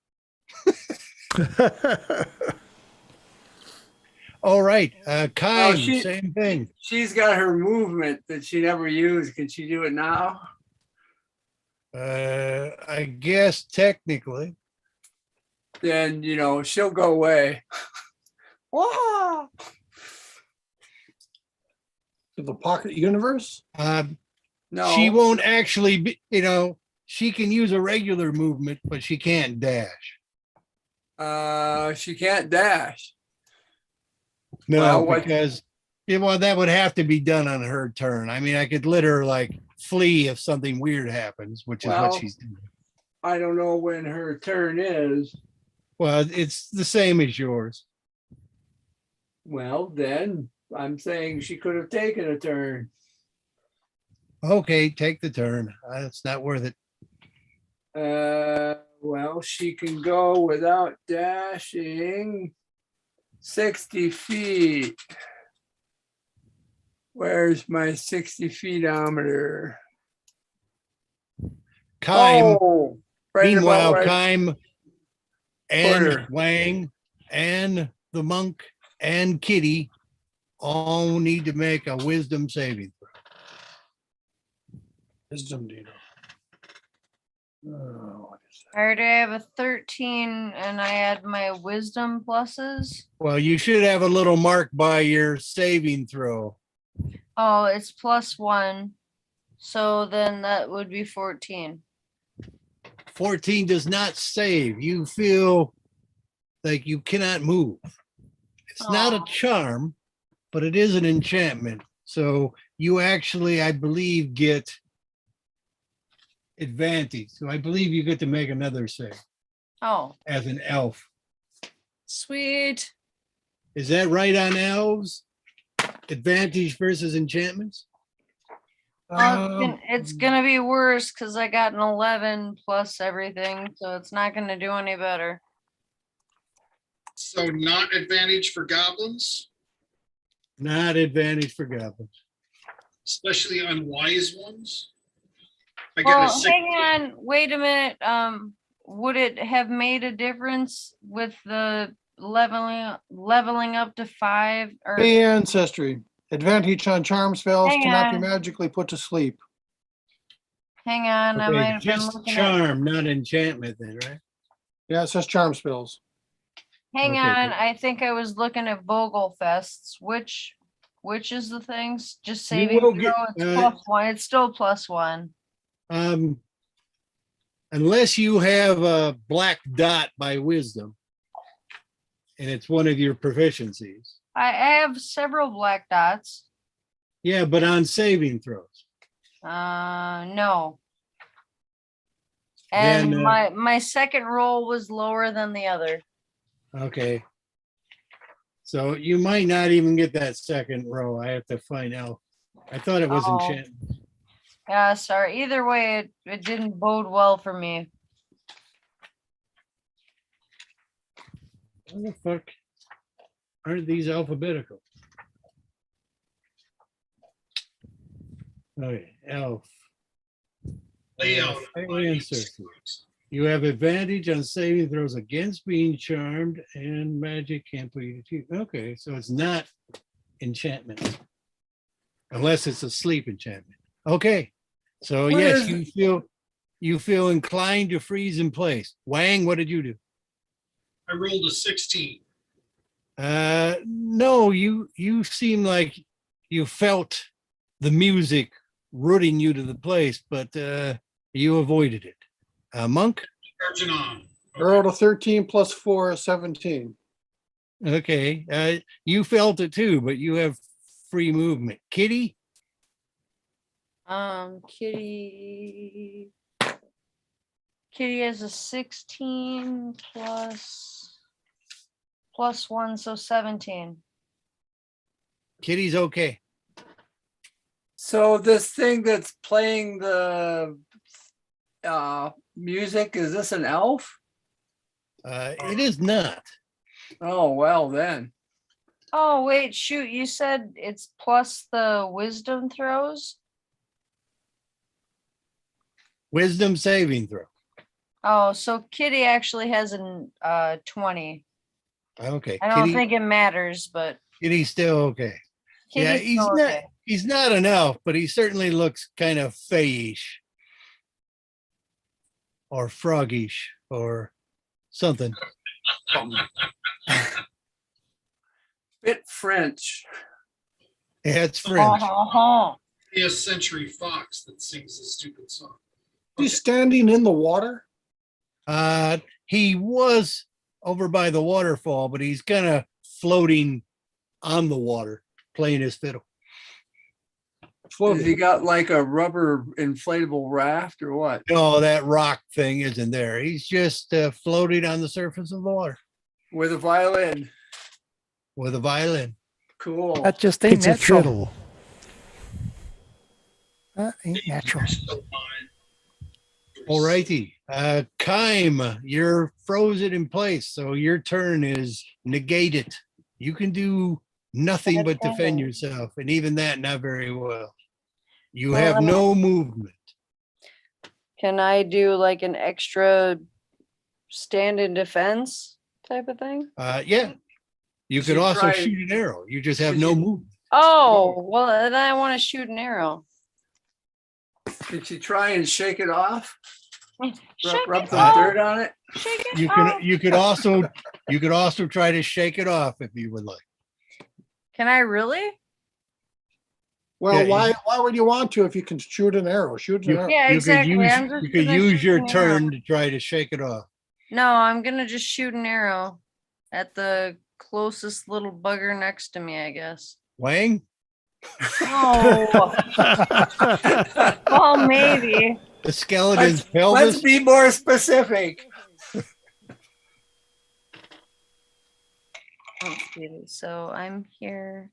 All right, Kai, same thing. She's got her movement that she never used. Can she do it now? I guess technically. Then, she'll go away. Wow. To the pocket universe? No. She won't actually be, she can use a regular movement, but she can't dash. She can't dash. No, because that would have to be done on her turn. I mean, I could let her like flee if something weird happens, which is what she's doing. I don't know when her turn is. Well, it's the same as yours. Well, then I'm saying she could have taken a turn. Okay, take the turn. It's not worth it. Well, she can go without dashing 60 feet. Where's my 60 feetometer? Kime. Right Meanwhile, about Kime and Wang and the monk and Kitty all need to make a wisdom saving throw. Wisdom, Dino. Oh, I already have a 13 and I add my wisdom pluses. Well, you should have a little mark by your saving throw. Oh, it's +1. So then that would be 14. 14 does not save. You feel like you cannot move. It's not a charm, but it is an enchantment. So you actually, I believe, get advantage. So I believe you get to make another save. Oh. As an elf. Sweet. Is that right on elves? Advantage versus enchantments? It's gonna be worse because I got an 11 plus everything, so it's not gonna do any better. So not advantage for goblins? Not advantage for goblins. Especially unwise ones? I Well, got a hang on, wait a minute. Would it have made a difference with the leveling up to 5 or ancestry. Advantage on charm spells Hang cannot be on. magically put to sleep. hang on, I might Okay, have been just looking at charm, not enchantment then, right? Yeah, it says charm spells. hang Okay, on, good. I think I was looking at Vogelfests, which is the things, just saving will throw, get, it's +1, it's still +1. Unless you have a black dot by wisdom, and it's one of your proficiencies. I have several black dots. Yeah, but on saving throws. No. Then, And my second roll was lower than the other. Okay. So you might not even get that second row. I have to find out. I thought it was Oh. enchantment. Yeah, sorry. Either way, it didn't bode well for me. What the fuck? Aren't these alphabetical? Okay, elf. Layout. Alien sorcerers. You have advantage on saving throws against being charmed, and magic can't be achieved. Okay, so it's not enchantment. Unless it's a sleep enchantment. Okay. So What yes, is- you feel inclined to freeze in place. Wang, what did you do? I rolled a 16. No, you seem like you felt the music rooting you to the place, but you avoided it. Monk? Charging on. I rolled a 13 plus 4 is 17. Okay. You felt it too, but you have free movement. Kitty? Kitty has a 16 plus 1, so 17. Kitty's okay. So this thing that's playing the music, is this an elf? It is not. Oh, well then. Oh, wait, shoot, you said it's plus the wisdom throws? Wisdom saving throw. Oh, so Kitty actually has an 20. Okay. I don't Kitty, think it matters, but Kitty's still okay. Yeah, Kitty's still okay. he's not an elf, but he certainly looks kind of fayish or froggish or something. Bit French. Yeah, it's French. Be a century fox that sings this stupid song. He's standing in the water. He was over by the waterfall, but he's kind of floating on the water, playing his fiddle. Has he got like a rubber inflatable raft or what? No, that rock thing isn't there. He's just floating on the surface of the water With a violin. with a violin. Cool. That just ain't It's a natural. fiddle. That ain't natural. All righty. Kime, you're frozen in place, so your turn is negated. You can do nothing but defend yourself, and even that not very well. You have no movement. Can I do like an extra stand in defense type of thing? Yeah. You could Should also try- shoot an arrow. You just have should no you- movement. Oh, well, then I want to shoot an arrow. Did you try and shake it off? Shake Rub it some off. dirt on it? Shake it You off. can you could also try to shake it off if you would like. Can I really? Well, Yeah, why would you want to if you can shoot an arrow? Shoot an You, arrow. Yeah, you exactly. could use I'm just you could gonna use shoot your an arrow. turn to try to shake it off. No, I'm gonna just shoot an arrow at the closest little bugger next to me, I guess. Wang? Oh, well, maybe. The skeleton's Let's pelvis? be more specific. Let's see. So I'm here.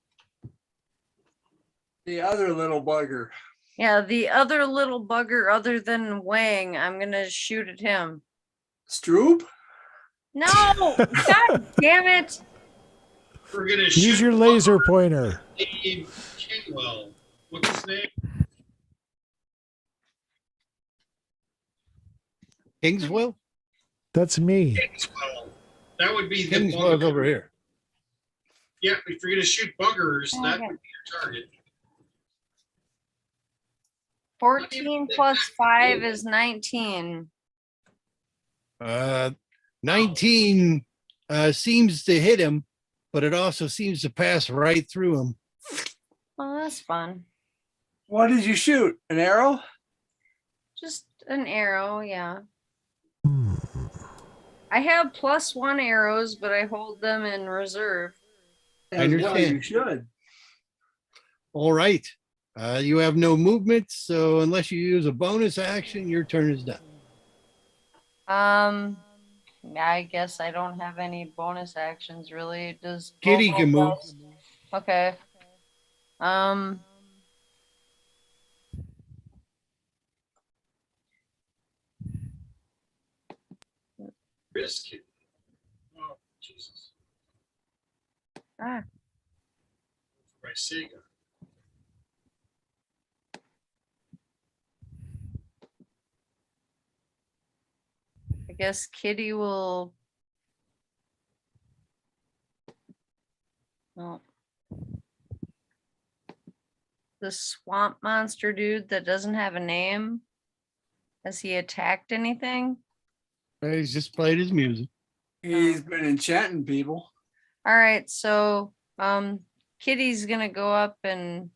The other little bugger. Yeah, the other little bugger other than Wang, I'm gonna shoot at him. Stroop? No! God damn it! We're gonna Use shoot your laser pointer. Dave Kingwell. What's his name? Kingswell? That's me. Kingswell. That would be the Kingswell's bugger. over here. Yeah, if you're gonna shoot buggers, that Okay. would be your target. 14 plus 5 is 19. 19 seems to hit him, but it also seems to pass right through him. Well, that's fun. What did you shoot? An arrow? Just an arrow, yeah. Hmm. I have +1 arrows, but I hold them in reserve. I As well, understand. you should. All right. You have no movement, so unless you use a bonus action, your turn is done. I guess I don't have any bonus actions really. Does Kitty Bobo can move. does? Okay. Um, Risk it. Oh, Jesus. ah, By Sega. I guess Kitty will. Oh. The swamp monster dude that doesn't have a name. Has he attacked anything? He's just played his music. He's been enchanting people. All right, so Kitty's gonna go up and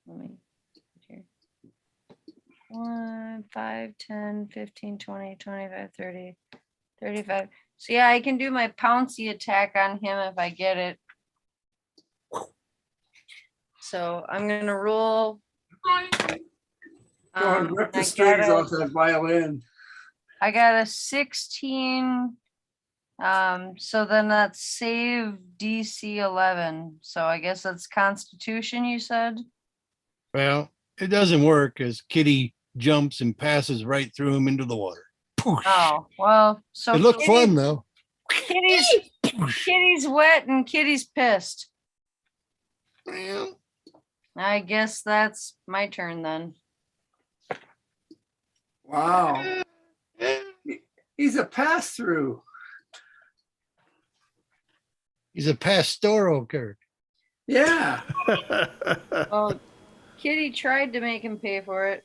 let me here. 1, 5, 10, 15, 20, 25, 30, 35. So yeah, I can do my pouncy attack on him if I get it. So I'm gonna roll. Go and rip the I strings got off that violin. a 16. So then that's save DC 11. So I guess that's Constitution, you said? Well, it doesn't work as Kitty jumps and passes right through him into the water. Poosh. Oh, well, so It looked fun though. Kitty's wet and Kitty's pissed. Well, I guess that's my turn then. Wow. He's a pass-through. he's a pastoral character. Yeah. Oh, Kitty tried to make him pay for it.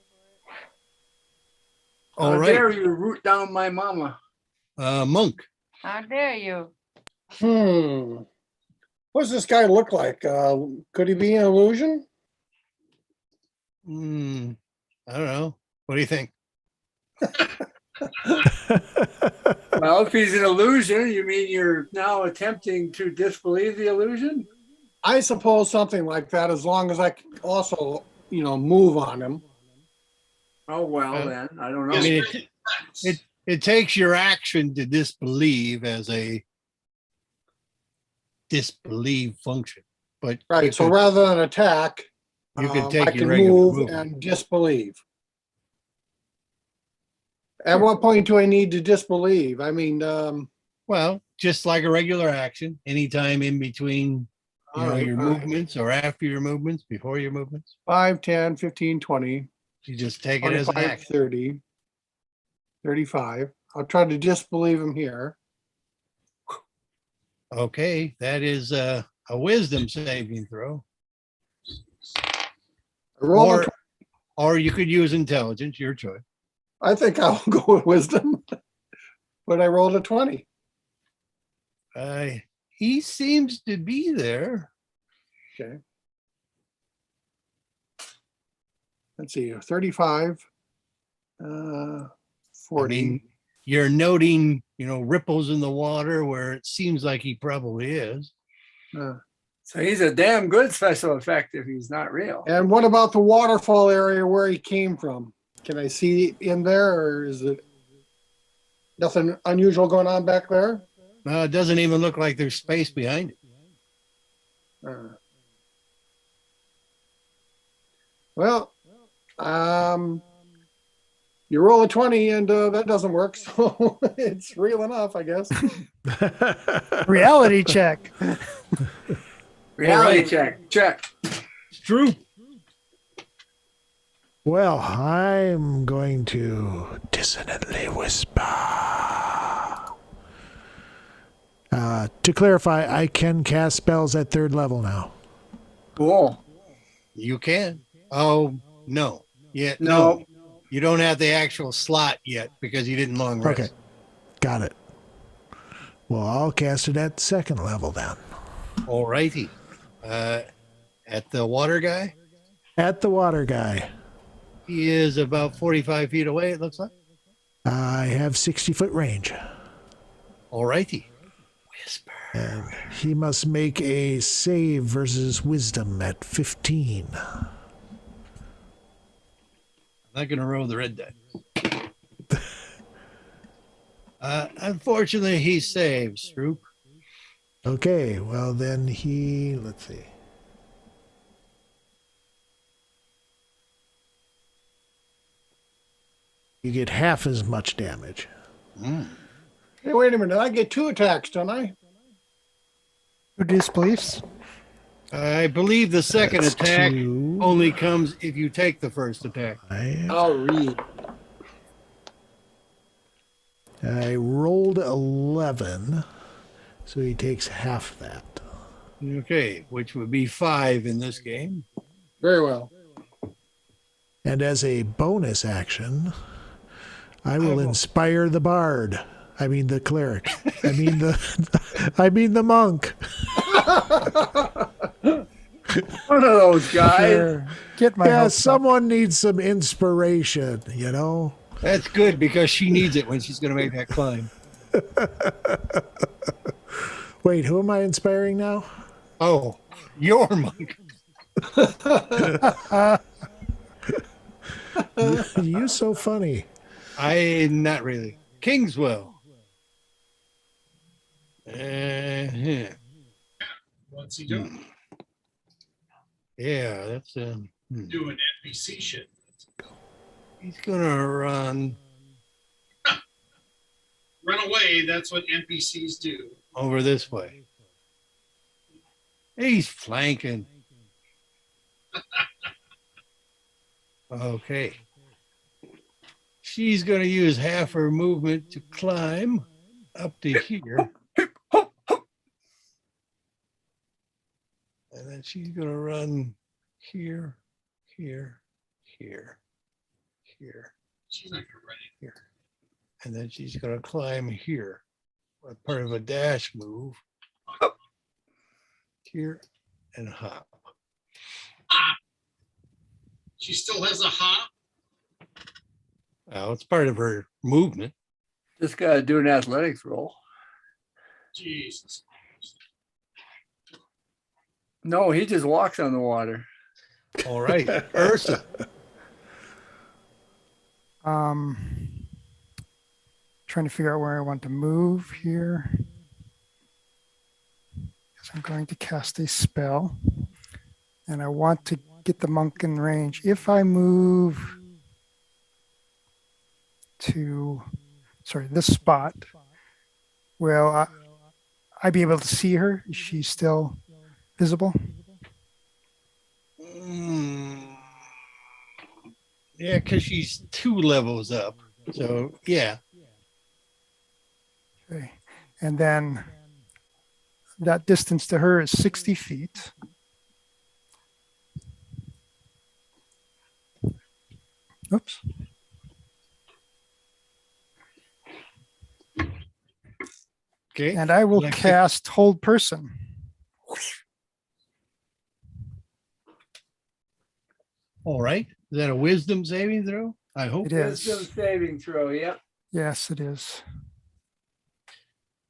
All How right. dare you root down my mama? Monk. How dare you? What does this guy look like? Could he be an illusion? I don't know. What do you think? Well, if he's an illusion, you mean you're now attempting to disbelieve the illusion? I suppose something like that, as long as I can also, move on him. Oh, well, then, I don't know. I mean, it takes your action to disbelieve as a disbelieve function. But Right. So rather than attack, you can I take your can regular move movement. and disbelieve. At what point do I need to disbelieve? I mean, Well, just like a regular action, anytime in between all right, your all right. movements or after your movements, before your movements, 5, 10, 15, 20, you just take it as an 25, action. 30, 35. I'll try to disbelieve him here. Okay, that is a wisdom saving throw. I roll Or, or you could use intelligence, your choice. I think I'll go with wisdom, but I rolled a 20. He seems to be there. Okay. Let's see, 35, 40. I mean, you're noting, ripples in the water where it seems like he probably is. So he's a damn good special effect if he's not real. And what about the waterfall area where he came from? Can I see in there, or is it nothing unusual going on back there? It doesn't even look like there's space behind it. Well, you roll a 20 and that doesn't work, so it's real enough, I guess. Reality check. Reality right. check. It's true. Well, I'm going to dissonantly whisper. To clarify, I can cast spells at 3rd level now. Cool. You can. Oh, no. Yeah, No. You don't have the actual slot yet because you didn't long rest. Okay, got it. Well, I'll cast it at 2nd level then. All righty. At the water guy, At the water guy. he is about 45 feet away, it looks like. I have 60-foot range. All righty. Whisper. And he must make a save versus wisdom at 15. I'm not going to roll the red die. Unfortunately, he saves, Stroop. Okay, well then let's see. You get half as much damage. Hey, wait a minute. I get 2 attacks, don't I? Who disbeliefs? I believe the second That's attack 2. only comes if you take the first attack. I'll read. I rolled 11, so he takes half that. Okay, which would be 5 in this game. Very well. And as a bonus action, I will inspire the bard. I mean the cleric. I mean the monk. One of those guys. Sure. Get my Yeah, hopes up. someone needs some inspiration, you know? That's good because she needs it when she's going to make that climb. Wait, who am I inspiring now? Oh, your monk. You so funny. Not really. Kingswell. Yeah, What's he doing? that's Doing NPC shit. he's gonna run Run away. That's what NPCs do. over this way. He's flanking. Okay. She's gonna use half her movement to climb up to here. And then she's gonna run here, here, here, here, She's not gonna run it. here. And then she's gonna climb here. Part of a dash move. Here and hop. She still has a hop. Well, it's part of her movement. Just got to do an athletics roll. Jesus. No, he just walks on the water. All right, Ursa. Trying to figure out where I want to move here. Because I'm going to cast a spell. And I want to get the monk in range. If I move to, this spot, will I be able to see her? Is she still visible? Yeah, because she's 2 levels up. So, yeah. Okay. And then that distance to her is 60 feet. Oops. Okay. And I will Like cast Hold Person. All right. Is that a wisdom saving throw? I hope. It is. Wisdom saving throw. Yep. Yes, it is.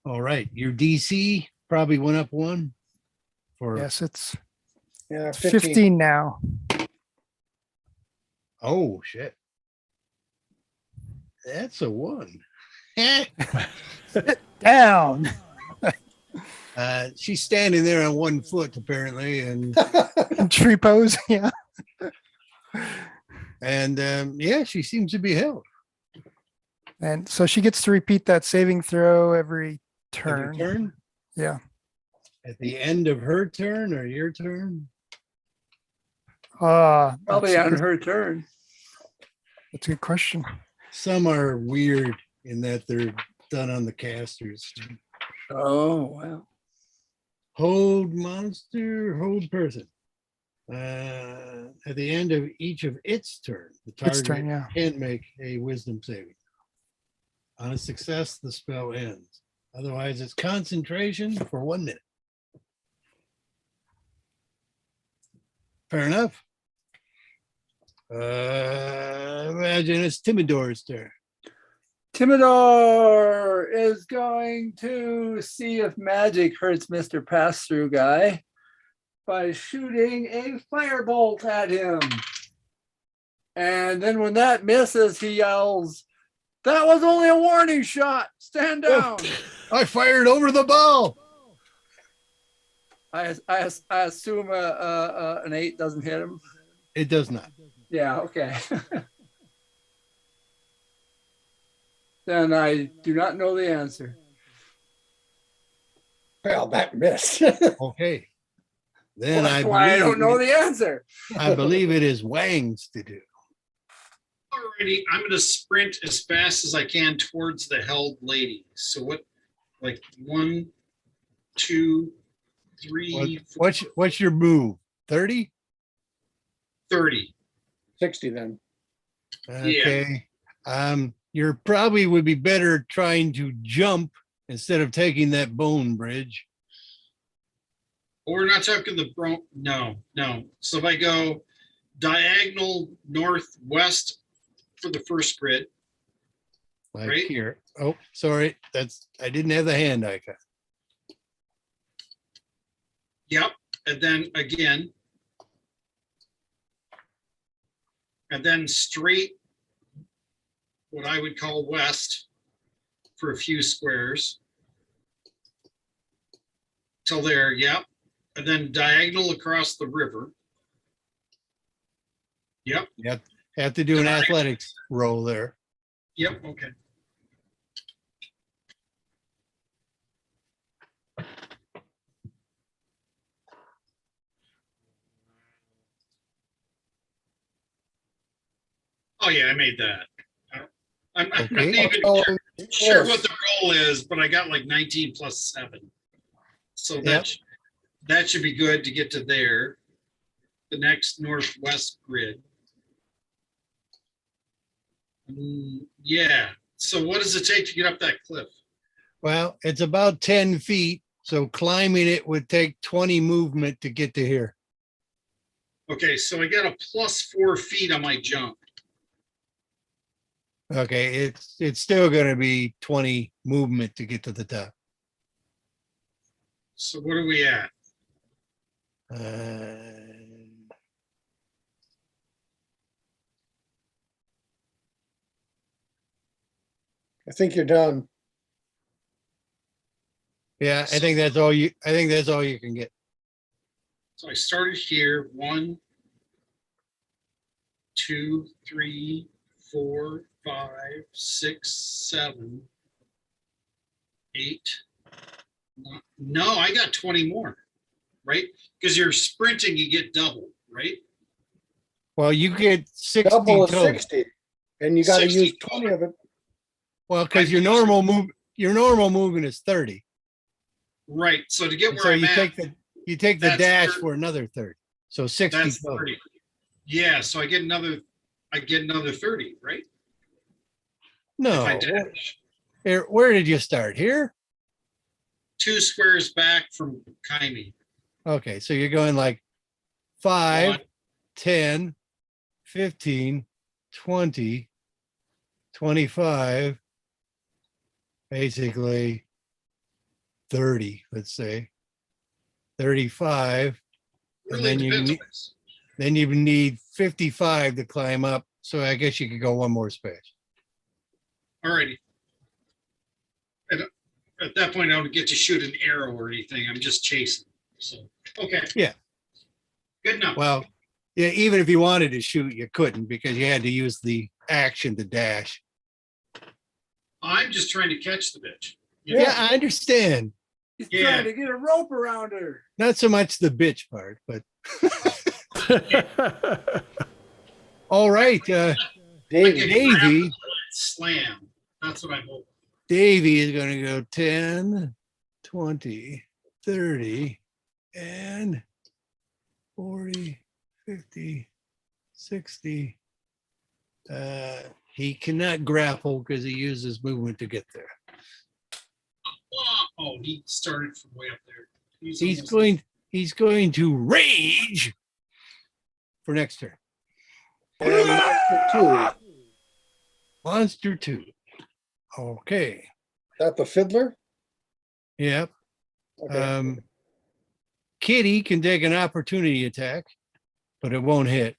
All right. Your DC probably went up 1. Yes, it's Yeah, 15 now. Oh, shit. That's a 1. Down. She's standing there on 1 foot, apparently. And Tree pose. Yeah. yeah, she seems to be held. And so she gets to repeat that saving throw every turn. Every turn? Yeah. At the end of her turn or your turn? Probably on her turn. That's a good question. Some are weird in that they're done on the casters. Oh, wow. Hold monster, hold person. At the end of each of its turn, the Its target turn, yeah. can't make a wisdom saving. On a success, the spell ends. Otherwise, it's concentration for 1 minute. Fair enough. Imagine it's Timidor's turn. Timidor is going to see if magic hurts Mr. Pass-Through Guy by shooting a firebolt at him. And then when that misses, he yells, "That was only a warning shot. Stand down." I fired over the ball. I assume an 8 doesn't hit him. It does not. Yeah, okay. Then I do not know the answer. Well, that missed. Okay. Then That's why I don't know the answer. I believe it is Wang's to do. Alrighty, I'm gonna sprint as fast as I can towards the held lady. So what, like 1, 2, 3, 4, What's your move? 30? 30. 60 then. Okay. You're probably would be better trying to jump instead of taking that bone bridge. Oh, we're not talking the no. So if I go diagonal northwest for the first grid, Like right here. Oh, sorry. I didn't have the hand icon. Yep. And then again. And then straight, what I would call west for a few squares. Till there, yep. And then diagonal across the river. Yep. Yep. Have to do an athletics roll there. Yep, okay. Oh yeah, I made that. I'm not Okay. even Oh, sure yes. what the goal is, but I got like 19 plus 7. So that should be good to get to there. The next northwest grid. Yeah. So what does it take to get up that cliff? Well, it's about 10 feet. So climbing it would take 20 movement to get to here. Okay, so I got a plus 4 feet on my jump. Okay, it's still going to be 20 movement to get to the top. So what are we at? I think you're done. Yeah, I think that's all you. I think that's all you can get. So I started here. 1, 2, 3, 4, 5, 6, 7, 8. No, I got 20 more, right? Because you're sprinting, you get double, right? Well, you get 60 Double is total. 60. And you got to 60 use 20 of it. Well, because your normal movement is 30. Right. So to get And where so I'm at, you take the that's dash 30. for another 30. So 60 that's total. 30. Yeah. So I get another 30, right? No. If I dash. Where did you start? Here? 2 squares back from Kaimi. Okay, so you're going like 5, 1, 10, 15, 20, 25, basically 30, let's say 35. And really then depends. then you need 55 to climb up. So I guess you could go one more space. All righty. At that point, I don't get to shoot an arrow or anything. I'm just chasing. So, okay. Yeah. Good enough. Well, yeah, even if you wanted to shoot, you couldn't because you had to use the action to dash. I'm just trying to catch the bitch. Yeah, I understand. He's Yeah. trying to get a rope around her. Not so much the bitch part, but all right. I Davey. can Davey. grab the slam. That's what I'm hoping. Davey is going to go 10, 20, 30, and 40, 50, 60. He cannot grapple because he uses movement to get there. Oh, he started from way up there. He's going to rage for next turn. And Monster 2. Monster 2. Okay. That the fiddler? Yep. Okay. Kitty can take an opportunity attack, but it won't hit.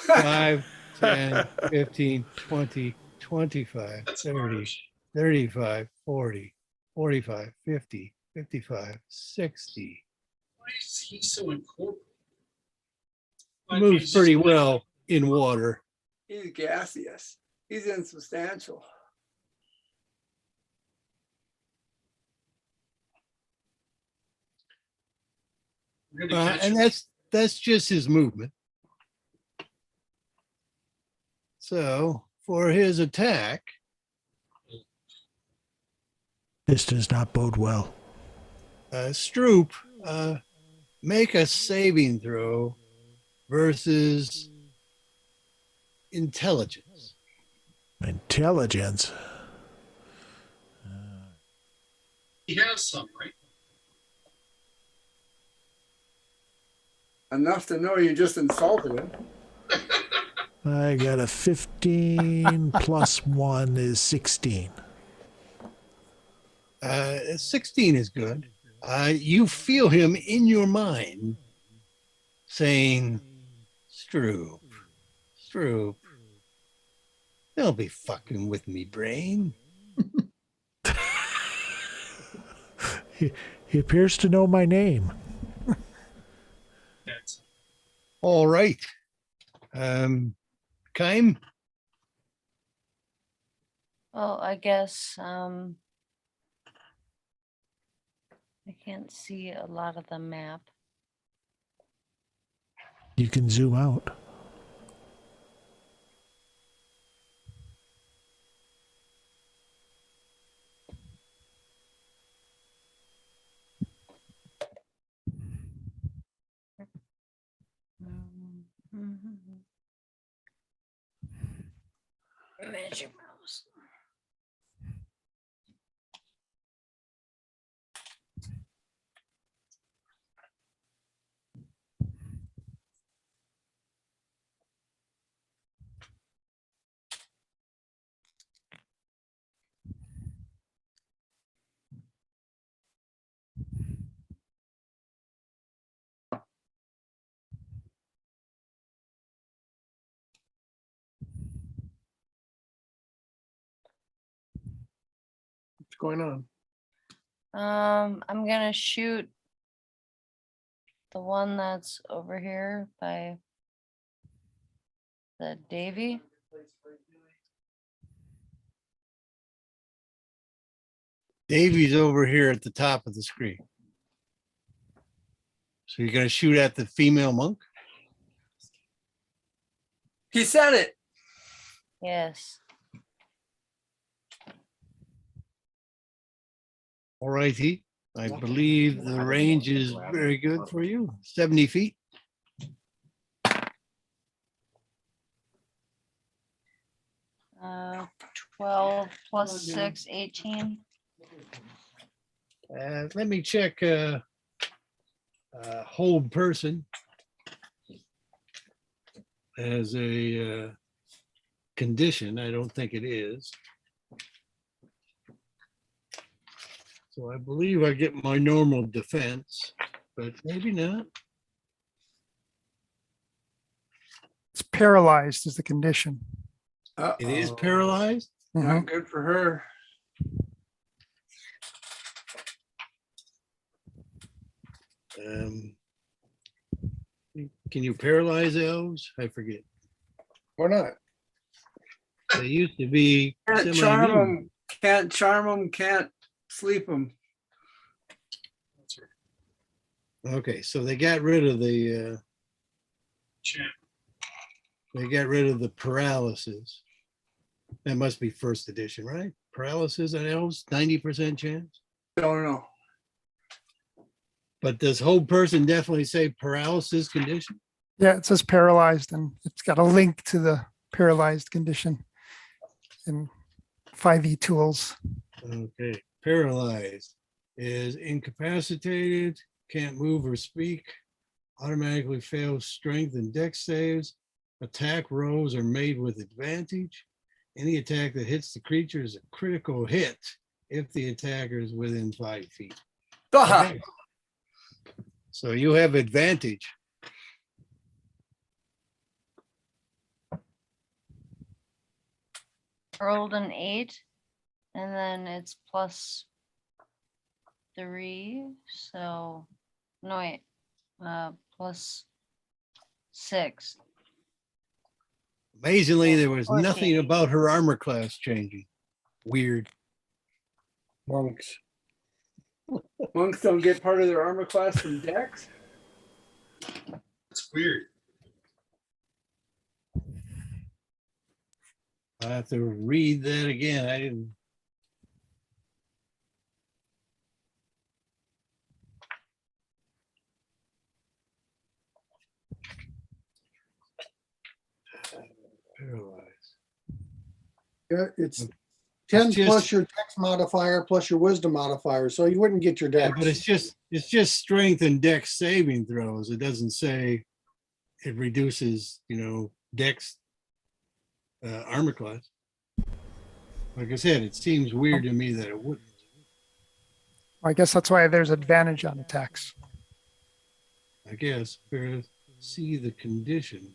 5, 10, 15, 20, 25, That's 30, harsh. 35, 40, 45, 50, 55, 60. Why is he so incorporated? Moves pretty well in water. He's gaseous. He's insubstantial. And that's just his movement. So for his attack, This does not bode well. Stroop, make a saving throw versus intelligence. Intelligence. He has some, right? Enough to know you just insulted him. I got a 15 plus 1 is 16. 16 is good. You feel him in your mind saying, Stroop, don't be fucking with me, brain. He appears to know my name. That's All right. Kaim? Well, I guess I can't see a lot of the map. You can zoom out. Magic mouse. What's going on? I'm gonna shoot the one that's over here by the Davy. Davy's over here at the top of the screen. So you're going to shoot at the female monk? He said it. Yes. All righty. I believe the range is very good for you. 70 feet. Uh, 12 plus 6, 18. Let me check hold person as a condition. I don't think it is. So I believe I get my normal defense, but maybe not. It's paralyzed is the condition. It is paralyzed. Not good for her. Can you paralyze elves? I forget. Or not? They used to be Can't charm semi-immune. him. Can't charm him. Can't sleep him. that's right. Okay, so they got rid of the Champ. paralysis. That must be first edition, right? Paralysis on elves, 90% chance. Don't know. But does hold person definitely say paralysis condition? Yeah, it says paralyzed and it's got a link to the paralyzed condition in 5e tools. Okay, paralyzed is incapacitated, can't move or speak, automatically fails strength and dex saves. Attack rolls are made with advantage. Any attack that hits the creature is a critical hit if the attacker is within 5 feet. Aha. Okay. So you have advantage. rolled an 8, and then it's +3. So no wait, +6. Amazingly, there was 14. nothing about her armor class changing. Weird. Monks. Monks don't get part of their armor class from Dex. It's weird. I have to read that again. I didn't. Paralyzed. Yeah, it's 10 just- plus your dex modifier plus your wisdom modifier, so you wouldn't get your Yeah, dex. but it's just strength and dex saving throws. It doesn't say it reduces, dex armor class. Like I said, it seems weird to me that it wouldn't. I guess that's why there's advantage on attacks. I guess better see the condition.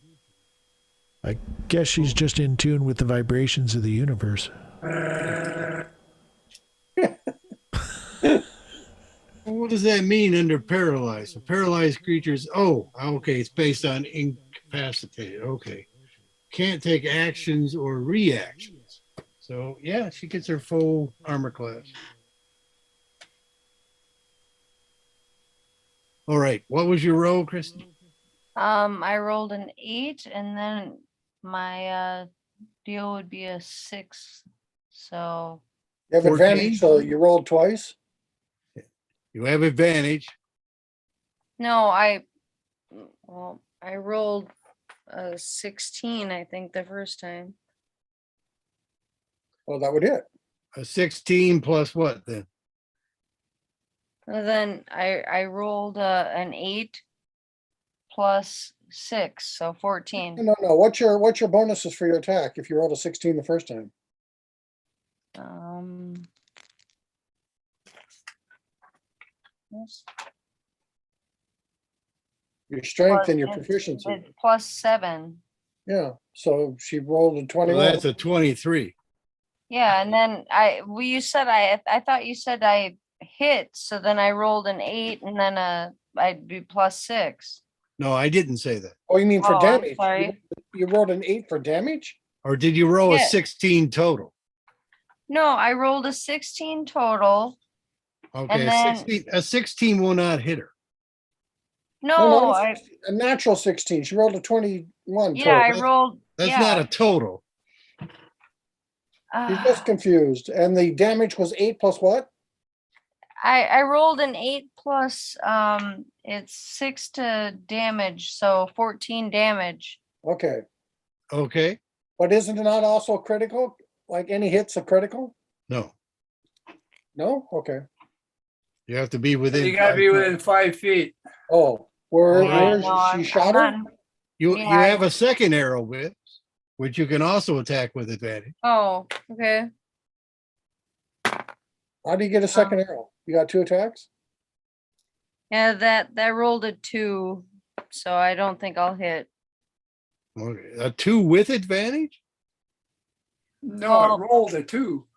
Guess she's just in tune with the vibrations of the universe. What does that mean under paralyzed? So paralyzed creatures. Oh, okay. It's based on incapacitated. Okay. Can't take actions or reactions. So yeah, she gets her full armor class. All right. What was your roll, Kristen? I rolled an 8, and then my deal would be a 6. So You have 14? advantage, so you rolled twice. You have advantage. no, I rolled a 16, I think, the first time. Well, that would hit. A 16 plus what then? And then I rolled an 8 plus 6, so 14. No. What's your bonuses for your attack if you rolled a 16 the first time? Yes. Your strength and your It's- proficiency. it's +7. Yeah. So she rolled a Well, 21. that's a 23. Yeah, and then you said I thought you said I hit, so then I rolled an 8, and then I'd be +6. No, I didn't say that. Oh, you mean for Oh, I'm damage? sorry. You rolled an 8 for damage? Or did you roll a Yeah. 16 total? No, I rolled a 16 total. Okay, then- a 16 will not hit her. No, a natural 16. She rolled a 21 yeah, I total. rolled. That's yeah. not a total. She's just confused. And the damage was 8 plus what? I rolled an 8 plus it's 6 to damage, so 14 damage. Okay. Okay. But isn't it not also critical? Like any hits a critical? No, No? Okay. you have to be within. You gotta 5 be feet. within 5 feet. Oh, Yeah, where no, she shot her? You Yeah, have a second arrow whip, which you can also attack with advantage. Oh, okay. How do you get a second arrow? You got 2 attacks? Yeah, that rolled a 2, so I don't think I'll hit. Okay. A 2 with advantage? No, I Well- rolled a 2.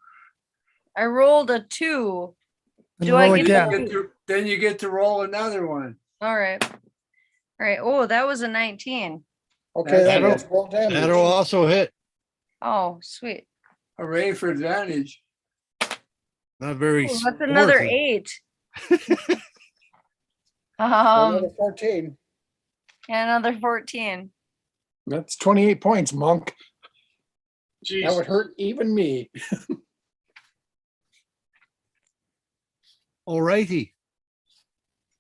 I rolled a 2. Then Do I roll get again. Then you get to roll another one. All right. All right. Oh, that was a 19. Okay, That'll- that's roll damage. That'll also hit. Oh, sweet. Hooray for advantage. Not very. Oh, that's another sporty. 8. Another 14. And another 14. That's 28 points, monk. Jeez. That would hurt even me. All righty.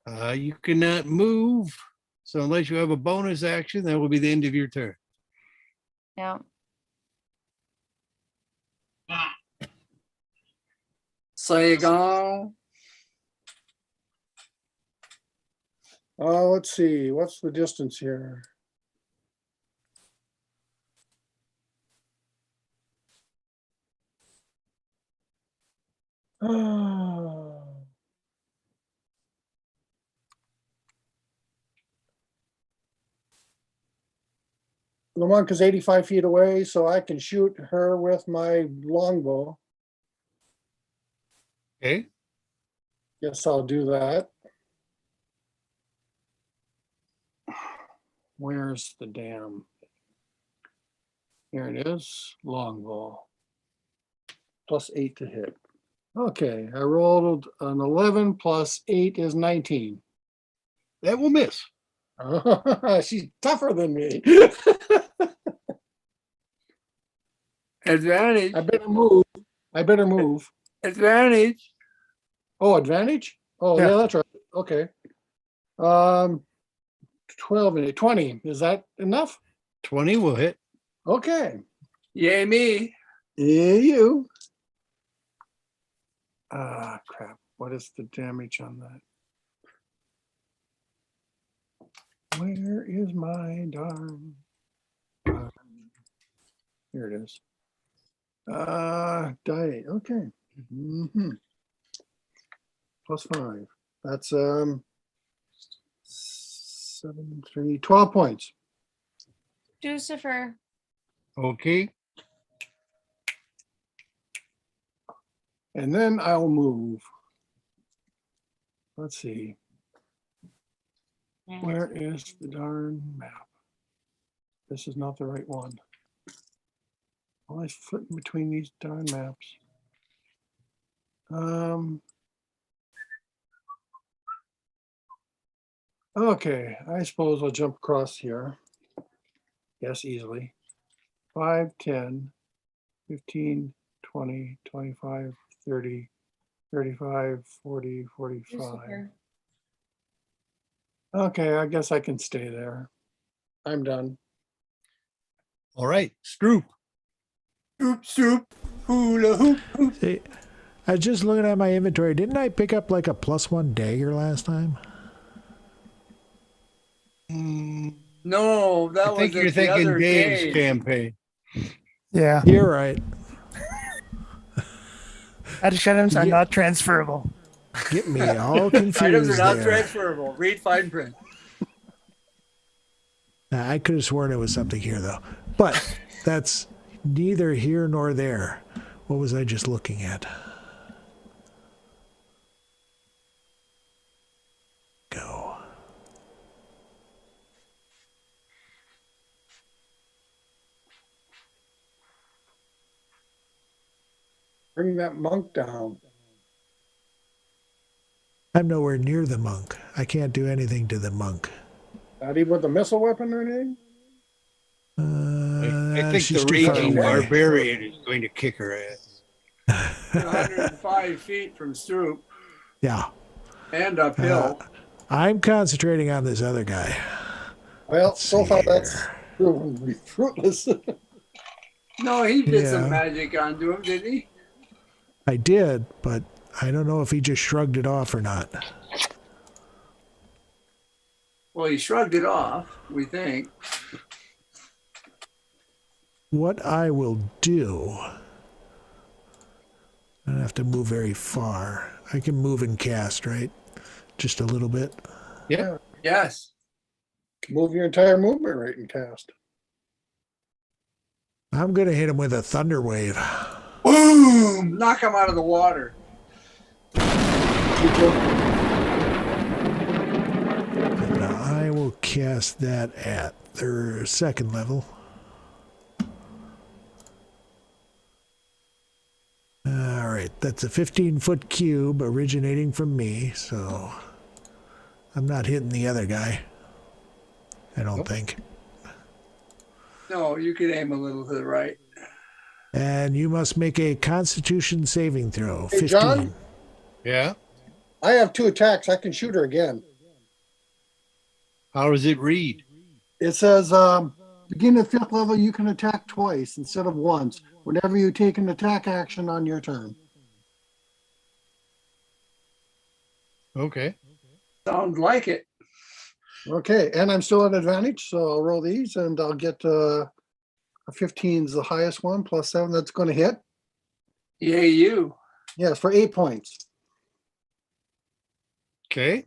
You cannot move. So unless you have a bonus action, that will be the end of your turn. Yeah. Ah, Saigon. Let's see. What's the distance here? Lamonka's 85 feet away, so I can shoot her with my longbow. Okay. Guess I'll do that. Where's the damn? Here it is, longbow. +8 to hit. Okay, I rolled an 11 plus 8 is 19. That will miss. She's tougher than me. Advantage. I better move. I better move. Advantage. Oh, advantage? Oh, Yeah. yeah, that's right. Okay. 12 and 20. Is that enough? 20 will hit. Okay. Yay me. Yeah, you. Ah, crap. What is the damage on that? Where is my darn? Here it is. Die. Okay. +5. That's 7, 3, 12 points. Lucifer. Okay. And then I'll move. Let's see. Where is the darn map? This is not the right one. Always flipping between these darn maps. Okay, I suppose I'll jump across here. Yes, easily. 5, 10, 15, 20, 25, 30, 35, 40, 45. Lucifer. Okay, I guess I can stay there. I'm done. All right. Stroop. Oop, soup. Hula hoop. Hoop. See, I was just looking at my inventory. Didn't I pick up like a +1 dagger last time? No, that I was think you're at the thinking other Dave's game. campaign. Yeah. You're right. Magic items are Yeah. not transferable. Get me all Items are confused not there. transferable. Read fine print. Nah, I could have sworn it was something here, though. But that's neither here nor there. What was I just looking at? Go. Bring that monk down. I'm nowhere near the monk. I can't do anything to the monk. Not even with a missile weapon or anything? I think she's the too far raging away. barbarian is going to kick her ass. 105 feet from Stroop Yeah. and uphill. I'm concentrating on this other guy. Well, Let's so see far here. that's proven to be fruitless. No, he did some Yeah. magic onto him, didn't he? I did, but I don't know if he just shrugged it off or not. Well, he shrugged it off, we think. What I will do, I don't have to move very far. I can move and cast, right? Just a little bit. Yeah. Yes. Move your entire movement rate and cast. I'm going to hit him with a thunder wave. Boom! Knock him out of the water. And I will cast that at their second level. All right, that's a 15-foot cube originating from me, so I'm not hitting the other guy. I don't think. No, you can aim a little to the right. And you must make a Constitution saving throw. Hey, 15. John? Yeah. I have 2 attacks. I can shoot her again. How does it read? It says, begin at 5th level, you can attack twice instead of once, whenever you take an attack action on your turn. Okay. Sounds like it. Okay, and I'm still at advantage, so I'll roll these and I'll get a 15 is the highest one, +7, that's going to hit. Yay, you. Yes, for 8 points. Okay.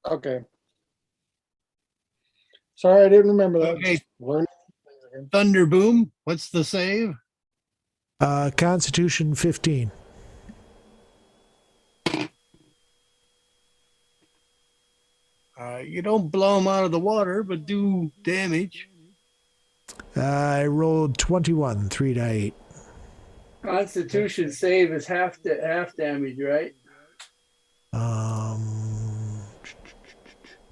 Okay. Sorry, I didn't remember that. Okay. Learn things Thunder Boom, what's the save? Constitution 15. You don't blow them out of the water, but do damage. I rolled 21, 3 die 8. Constitution save is half damage, right?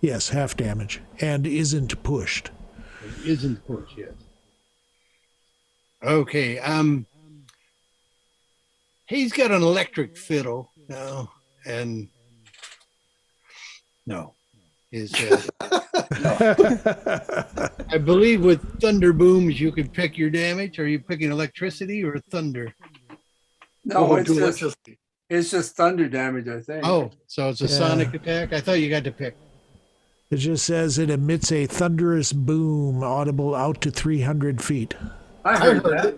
Yes, half damage, and isn't pushed. It isn't pushed yet. Okay. He's got an electric fiddle now, and no, his. I believe with thunder booms you can pick your damage. Are you picking electricity or thunder? No, Oh, it's do just, electricity. it's just thunder damage, I think. Oh, so it's a sonic attack. I thought you got to pick. It just says it emits a thunderous boom audible out to 300 feet. I heard that.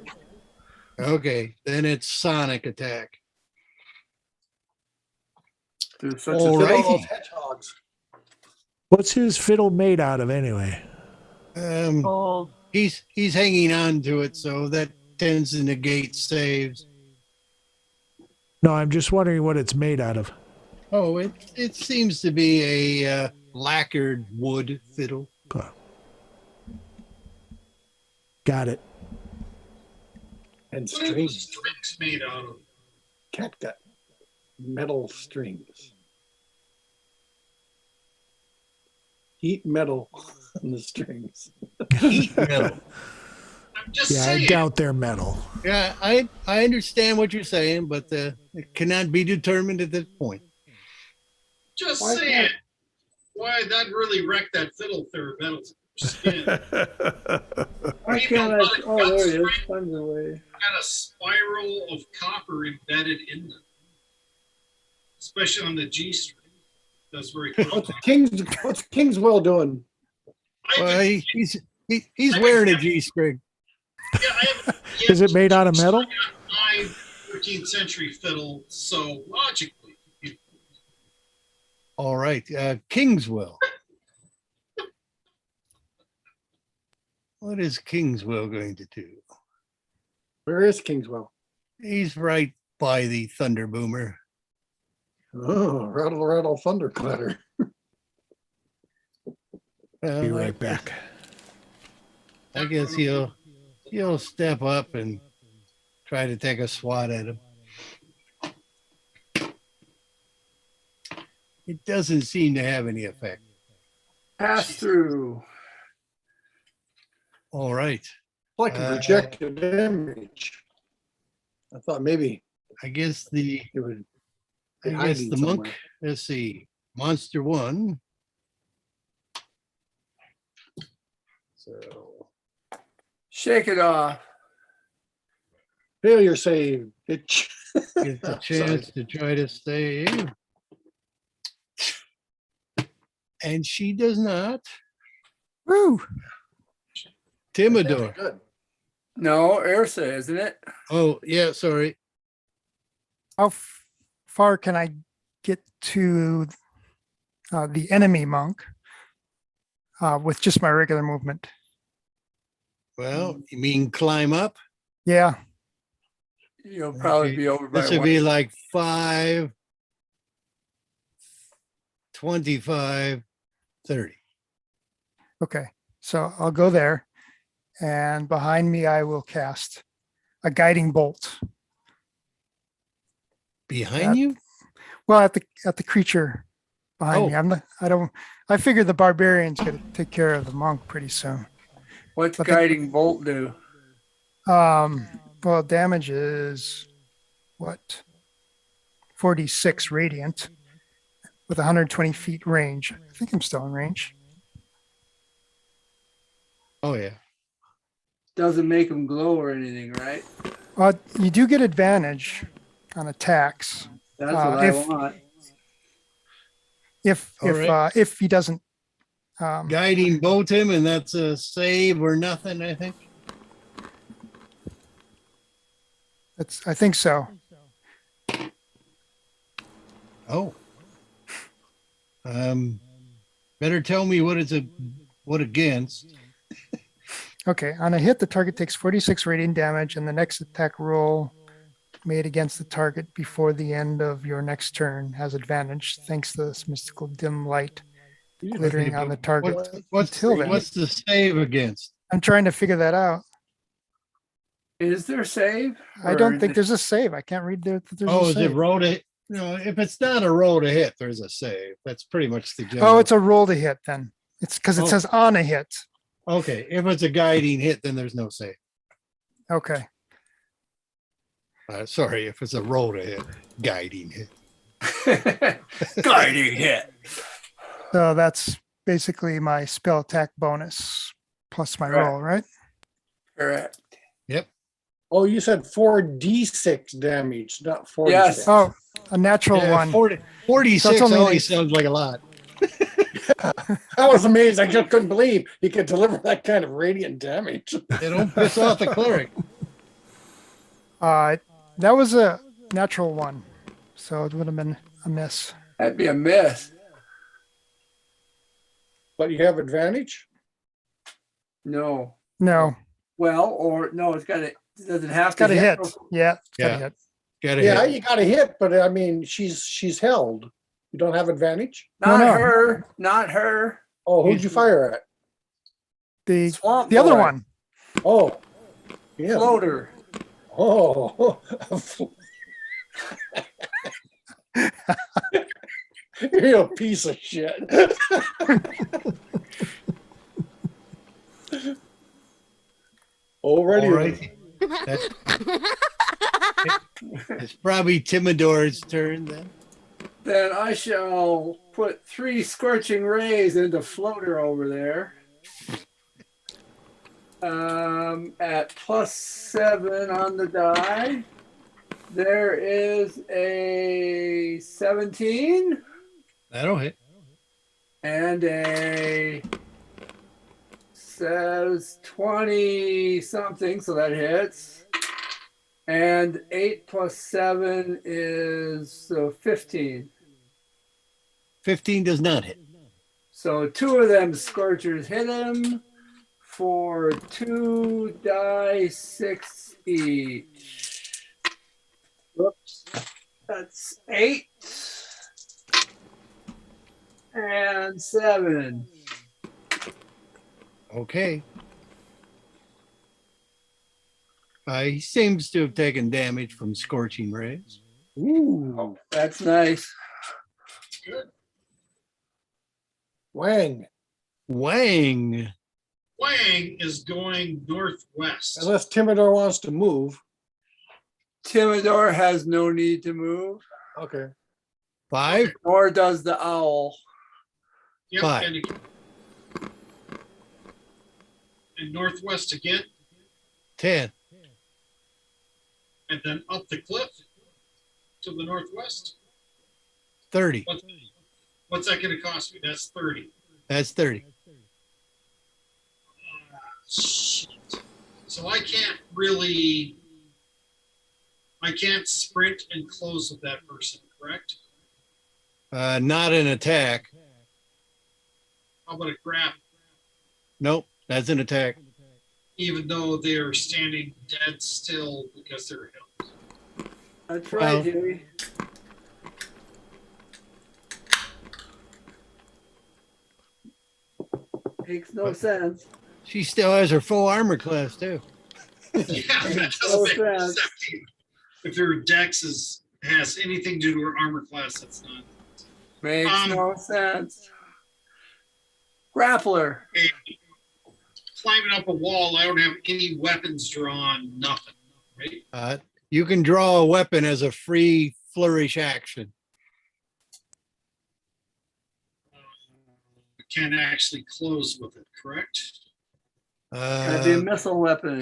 Okay, then it's sonic attack. There's such All a right. Fiddle those hedgehogs. What's his fiddle made out of anyway? Gold. He's hanging on to it, so that tends to negate saves. No, I'm just wondering what it's made out of. Oh, it seems to be a lacquered wood fiddle. Got it. And What are the strings. strings made out of? Cat got metal strings. Heat metal on the strings. Heat metal. I'm just Yeah, saying. I doubt they're metal. Yeah, I understand what you're saying, but it cannot be determined at this point. Just Why saying. not? Why that really wrecked that fiddle through metal skin. Why can't I? Oh, there it is. Tons away. Got a spiral of copper embedded in them, especially on the G string. That's very What's common. What's Kingswell doing? Well, he's wearing a G string. Is it made out of metal? 13th century fiddle, so logically, All right, Kingswell. What is Kingswell going to do? Where is Kingswell? He's right by the Thunder Boomer. Oh, rattle, rattle, thunder clatter. Be right back. I guess he'll step up and try to take a swat at him. It doesn't seem to have any effect. Pass through. All right. Like a projected image. I thought maybe I guess the it would. I be guess hiding the somewhere. monk. Let's see. Monster one. So Shake it off. Failure save. Bitch. gets a chance to try to save. And she does not. Woo! Timidor. Good. No, Ursa, isn't it? Oh, yeah, sorry. How far can I get to the enemy monk with just my regular movement? Well, you mean climb up? Yeah. You'll probably Okay. be over by This would one. be like 5, 25, 30. Okay. So I'll go there, and behind me I will cast a guiding bolt. Behind That- you? Well, at the creature behind me. Oh. I figure the barbarian's gonna take care of the monk pretty soon. What's but guiding bolt do? Well, damage is what? 46 radiant with 120 feet range. I think I'm still in range. Oh, yeah. Doesn't make them glow or anything, right? You do get advantage on attacks That's what I want. All right. if he doesn't. Guiding bolt him, and that's a save or nothing, I think. I think so. Oh. Better tell me what against. Okay, on a hit, the target takes 46 radiant damage, and the next attack roll made against the target before the end of your next turn has advantage, thanks to this mystical dim light glittering on the target. Until then, What's the save against? I'm trying to figure that out. Is there save? I don't think there's a save. I can't read there that there's Oh, a is save. it roll to? No, if it's not a roll to hit, there's a save. That's pretty much the general. Oh, it's a roll to hit then. It's because it Oh. says on a hit. Okay, if it's a guiding hit, then there's no save. Okay. Sorry, if it's a roll to hit, guiding hit. Guiding hit. So that's basically my spell attack bonus plus my Correct. roll, right? Correct. Oh, you said 4d6 damage, not 46. Yes. Oh, a natural Yeah, one. 46 So it's only always like- sounds like a lot. I was amazed. I just couldn't believe he could deliver that kind of radiant damage. They don't piss off the cleric. That was a natural one. So it would have been a miss. That'd be a miss. But you have advantage? No. No, Well, or no, it's got to. Does it have it's got to a hit. or- Yeah, it's got Yeah. a hit. Got Yeah, hit. you got a hit, but I mean, she's held. You don't have advantage? Not No. her. Not her. Oh, who'd you fire at? The Swamp the other boy. one. Oh, yeah. Floater. Oh, you're a piece of shit. Already. All right. It's probably Timidor's turn then. Then I shall put 3 scorching rays into floater over there. At +7 on the die. There is a 17 That'll hit. and a says 20 something, so that hits. And 8 + 7 is 15. 15 does not hit. So 2 of them scorchers hit him for 2 die 6 each. Whoops. That's 8 and 7. Okay. He seems to have taken damage from scorching rays. Ooh, That's nice. Wang. Wang. Wang is going northwest. Unless Timidor wants to move. Timidor has no need to move, Okay. 5. nor does the owl. Yep, Five. and northwest again, 10. and then up the cliff to the northwest. 30. What's that going to cost me? That's 30. That's 30. Shit. So I can't sprint and close with that person, correct? Not an attack. How about a grab? Nope. That's an attack. Even though they are standing dead still because they're held. That's Well- right, Jimmy. Makes no sense. She still has her full armor class too. Yeah, that No doesn't make sense. sense. If their dex has anything to do with her armor class, that's not. Makes Um, no sense. Grappler. Climbing up a wall, I don't have any weapons drawn, nothing, right? You can draw a weapon as a free flourish action. Can't actually close with it, correct? Gotta be a missile weapon.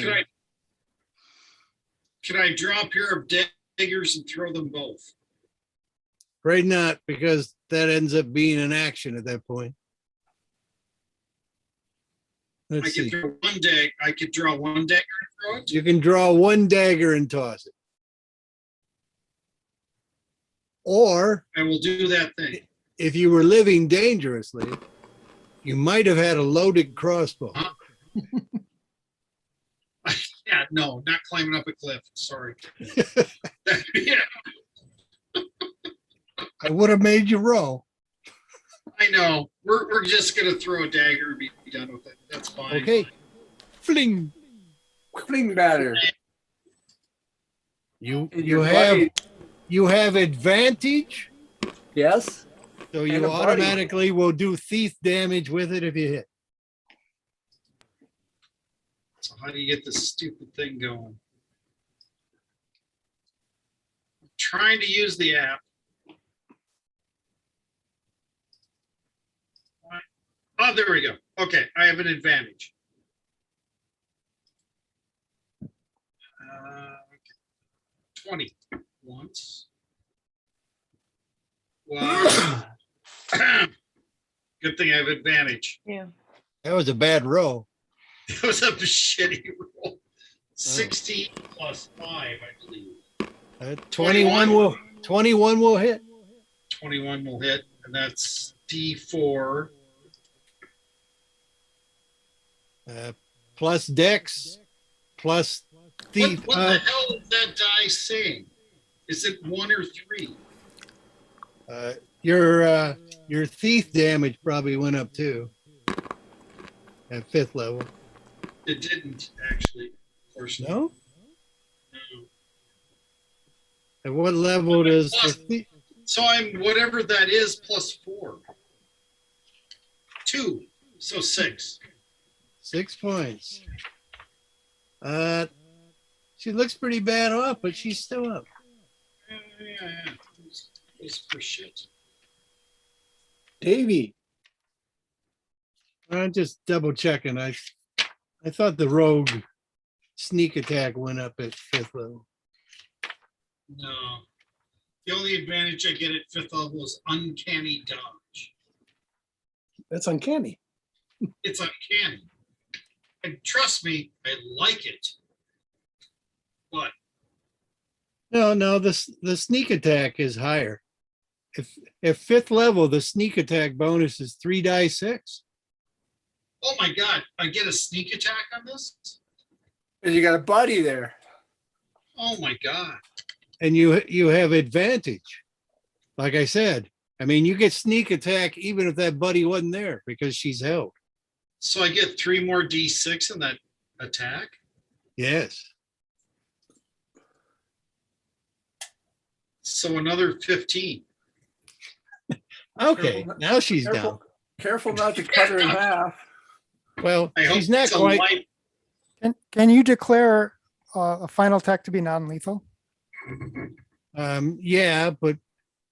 Can I draw a pair of daggers and throw them both? Right, not because that ends up being an action at that point. I Let's could see. throw one dag. I could draw one dagger and throw it. You can draw one dagger and toss it. Or I will do that thing. if you were living dangerously, you might have had a loaded crossbow. No, not climbing up a cliff. Sorry. Yeah, I would have made you roll. I know. We're just gonna throw a dagger and be done with it. That's fine. Okay. Fling. Fling batter. You And you your have buddy- you have advantage, Yes. so And you a buddy. automatically will do thief damage with it if you hit. So how do you get this stupid thing going? I'm trying to use the app. Oh, there we go. Okay, I have an advantage. Okay. 20 once. Wow. Good thing I have advantage. Yeah. That was a bad roll. It was a shitty roll. 16 plus 5, I believe. 21 will hit. 21 will hit, and that's D4. Plus dex, plus thief. What the hell is that die saying? Is it 1 or 3? Your thief damage probably went up too at 5th level. It didn't actually. Of course not. No? No. At what level does the thief? So I'm whatever that is plus 4. 2. So 6. 6 points. She looks pretty bad off, but she's still up. Yeah. It's for shit. Davy, I'm just double checking. I thought the rogue sneak attack went up at 5th level. No. The only advantage I get at 5th level is uncanny dodge. that's uncanny. It's uncanny. And trust me, I like it. But No, the sneak attack is higher. If 5th level, the sneak attack bonus is 3 die 6. oh my god, I get a sneak attack on this? And you got a buddy there. Oh my god. And you have advantage. Like I said, I mean, you get sneak attack even if that buddy wasn't there because she's held. So I get 3 more D6 in that attack? Yes. So another 15. Okay, Careful- now she's down. Careful, careful not to cut her in half. Well, I hope she's not it's a quite. light. Can you declare a final attack to be non-lethal? Yeah, but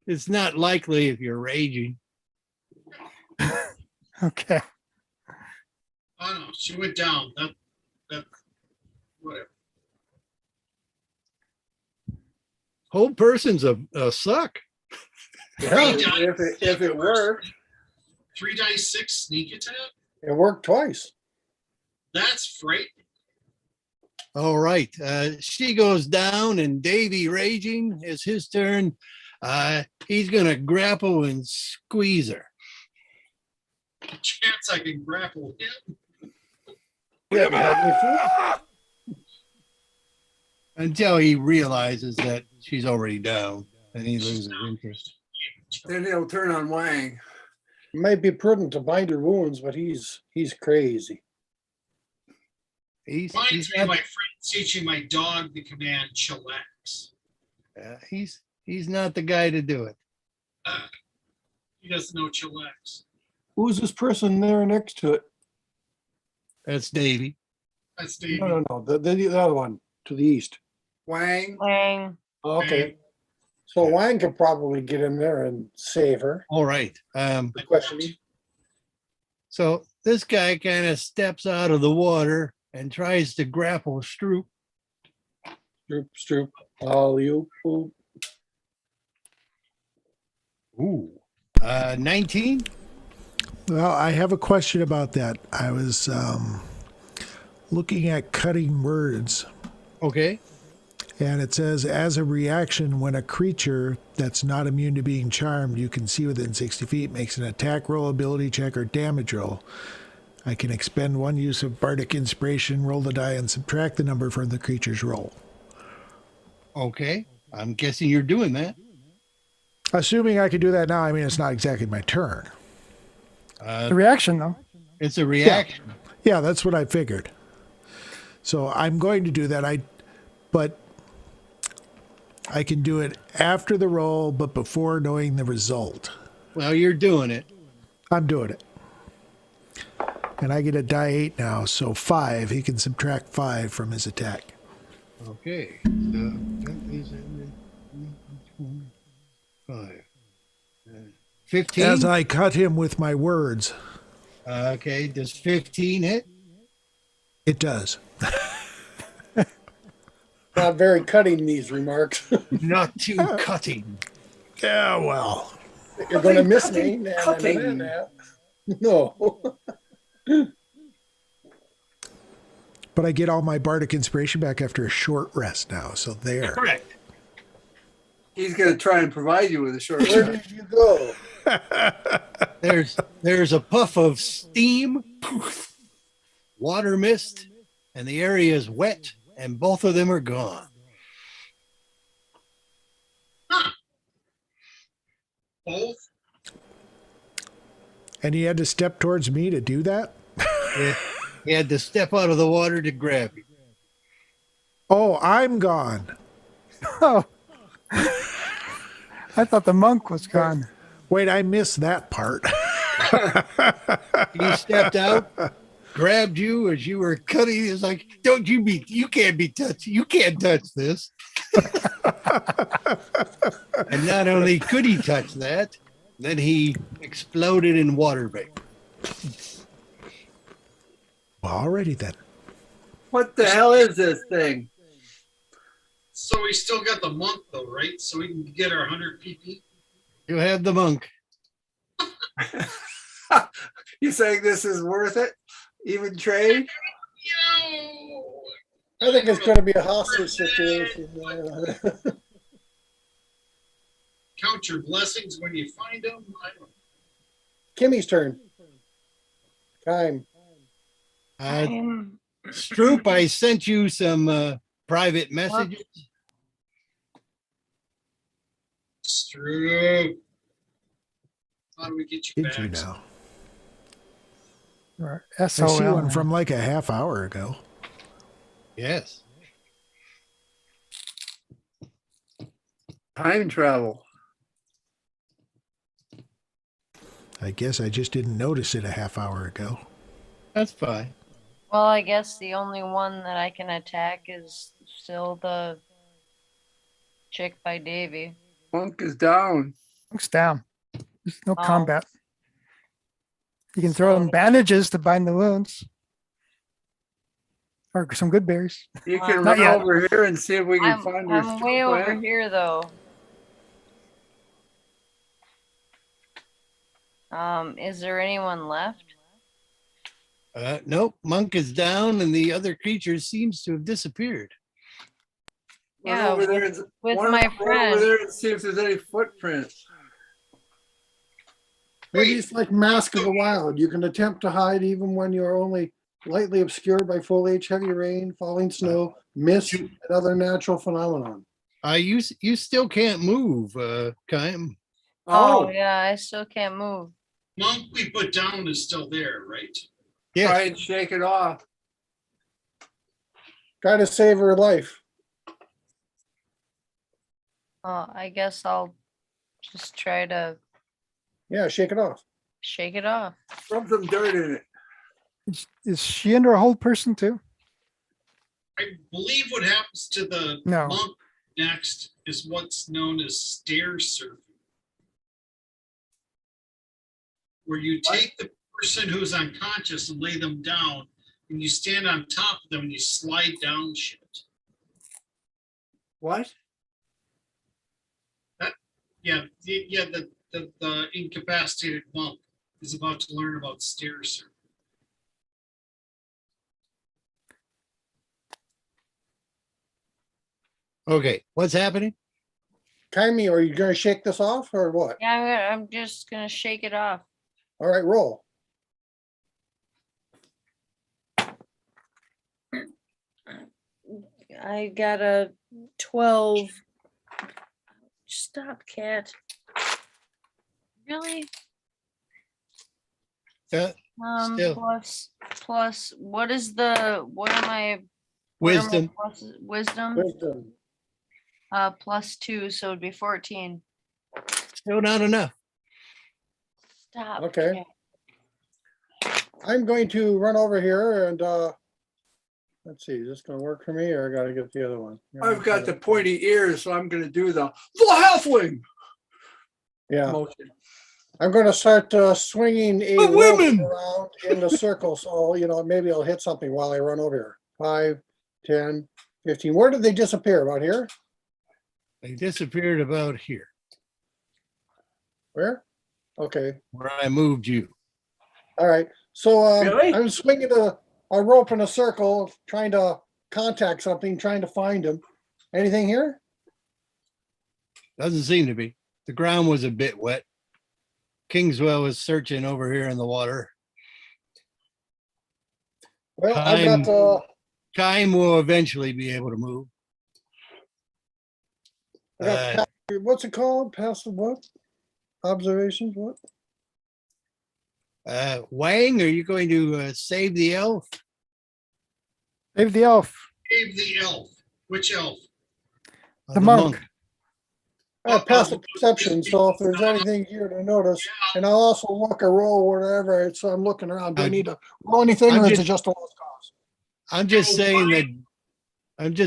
it's not likely if you're raging. Okay. Oh no, she went down. That whatever. Whole person's a suck. Yeah, If it worked. 3 die 6 sneak attack? it worked twice. That's frightening. All right. She goes down, and Davy raging is his turn. He's gonna grapple and squeeze her. Chance I can grapple him. Until he realizes that she's already down and he loses interest. Then he'll turn on Wang. It might be prudent to bind her wounds, but he's crazy. He's Reminds me of not, my friend teaching my dog the command chillax. he's not the guy to do it. He doesn't know chillax. Who's this person there next to it? That's Davy. That's the No. The other one to the east. Wang. Wang. Okay. So Wang could probably get in there and save her. All right. The question is, So this guy kind of steps out of the water and tries to grapple Stroop. Stroop, all you. Ooh. Ooh. 19. Well, I have a question about that. I was looking at cutting words, Okay. and it says, as a reaction, when a creature that's not immune to being charmed, you can see within 60 feet, makes an attack roll, ability check, or damage roll. I can expend 1 use of bardic inspiration, roll the die, and subtract the number from the creature's roll. Okay. I'm guessing you're doing that. Assuming I can do that now, I mean, it's not exactly my turn. The reaction, though. It's a reaction. Yeah, that's what I figured. So I'm going to do that. But I can do it after the roll, but before knowing the result. Well, you're doing it. I'm doing it. And I get a die 8 now, so 5. He can subtract 5 from his attack. Okay. So that is 5. 15. As I cut him with my words. Okay. Does 15 hit? It does. Not very cutting, these remarks. Not too cutting. Yeah, well. You're going to miss me. Cutting. No. But I get all my bardic inspiration back after a short rest now, so there. Correct. He's going to try and provide you with a short Where rest. did you go? There's a puff of steam, water mist, and the area is wet, and both of them are gone. Both? And he had to step towards me to do that? He had to step out of the water to grab you. Oh, I'm gone. Oh. I thought the monk was gone. Wait, I missed that part. He stepped out, grabbed you as you were cutting. He was like, you can't be touched. You can't touch this. And not only could he touch that, then he exploded in water vapor. Well, alrighty then. What the hell is this thing? So we still got the monk though, right? So we can get our 100 PP. You have the monk. You saying this is worth it? Even trade? I think it's going to be a hostage situation. Count your blessings when you find them. I don't know. Kimmy's turn. Time. Stroop, I sent you some private messages. True. How do we get you Did back? you now? Or I see SOL. one from like a half hour ago. Yes. Time travel. I guess I just didn't notice it a half hour ago. That's fine. Well, I guess the only one that I can attack is still the chick by Davy. Monk is down. Monk's down. There's no Oh. combat. You can throw them bandages to bind the wounds. Or some good berries. You can Not run yet. over here and see if we can find her. I'm way over here though. Is there anyone left? Nope. Monk is down, and the other creature seems to have disappeared. Run Yeah, over there and, with run my over friend. there and see if there's any footprints. Maybe it's like Mask of the Wild. You can attempt to hide even when you're only lightly obscured by foliage, heavy rain, falling snow, mist, and other natural phenomenon. You still can't move, Kaim. Oh yeah, I still can't move. Monk we put down is still there, right? Yes. Try and shake it off. Try to save her life. I guess I'll just try to Yeah, shake it off. shake it off. Rub some dirt in it. Is she under a hold person too? I believe what happens to the No. monk next is what's known as stair surfing. Where you take the person who's unconscious and lay them down, and you stand on top of them and you slide down shit. What? The incapacitated monk is about to learn about stair surfing. Okay. What's happening? Kaimi, are you going to shake this off or what? Yeah, I'm just gonna shake it off. All right, roll. I got a 12. Stop, cat. Really? Yeah, still. Plus what is the what am I Wisdom. pluses? Wisdom? Wisdom. +2, so it'd be 14. Still not enough. Stop. Okay. cat. I'm going to run over here and, let's see, is this gonna work for me or I gotta get the other one? I've got the pointy ears, so I'm gonna do the halfling Yeah, motion. I'm gonna start swinging a The rope women! around in the circle, so, maybe I'll hit something while I run over here. 5, 10, 15. Where did they disappear? About here? They disappeared about here Where? Okay, where I moved you. all right. So Really? I'm swinging a rope in a circle, trying to contact something, trying to find him. Anything here? Doesn't seem to be. The ground was a bit wet. Kingswell was searching over here in the water. Well, I've got Time will eventually be able to move. what's it called? Passive what? Observations, what? Wang, are you going to save the elf? Save the elf. Save the elf. Which elf? The monk. I have passive perception, so if there's anything here to notice, and I'll also look a roll wherever, so I'm looking around. Do I need to roll anything or is it just a lost cause? I'm just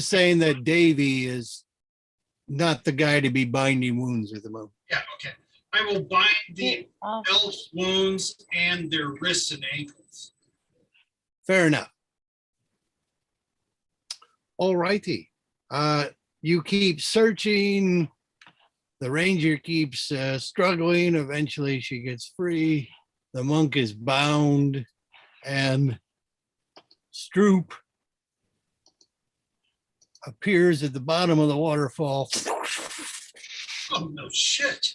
saying that Davy is not the guy to be binding wounds at the moment. Yeah, okay. I will bind the Get off. elf's wounds and their wrists and ankles. Fair enough. All righty. You keep searching. The ranger keeps struggling. Eventually she gets free. The monk is bound and Stroop appears at the bottom of the waterfall. Oh, no shit.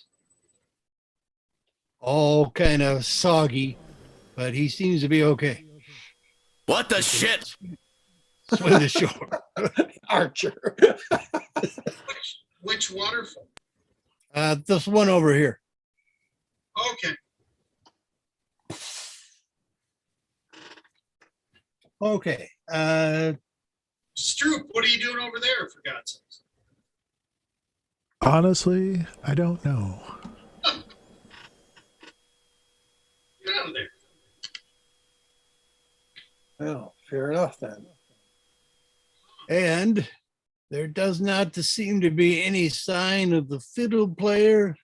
All kind of soggy, but he seems to be okay. What the shit? Swim to shore. Archer. Which waterfall? This one over here. Okay. Okay. Stroop, what are you doing over there, for God's sakes? Honestly, I don't know. Get out of there. Well, fair enough then. And there does not seem to be any sign of the fiddle player.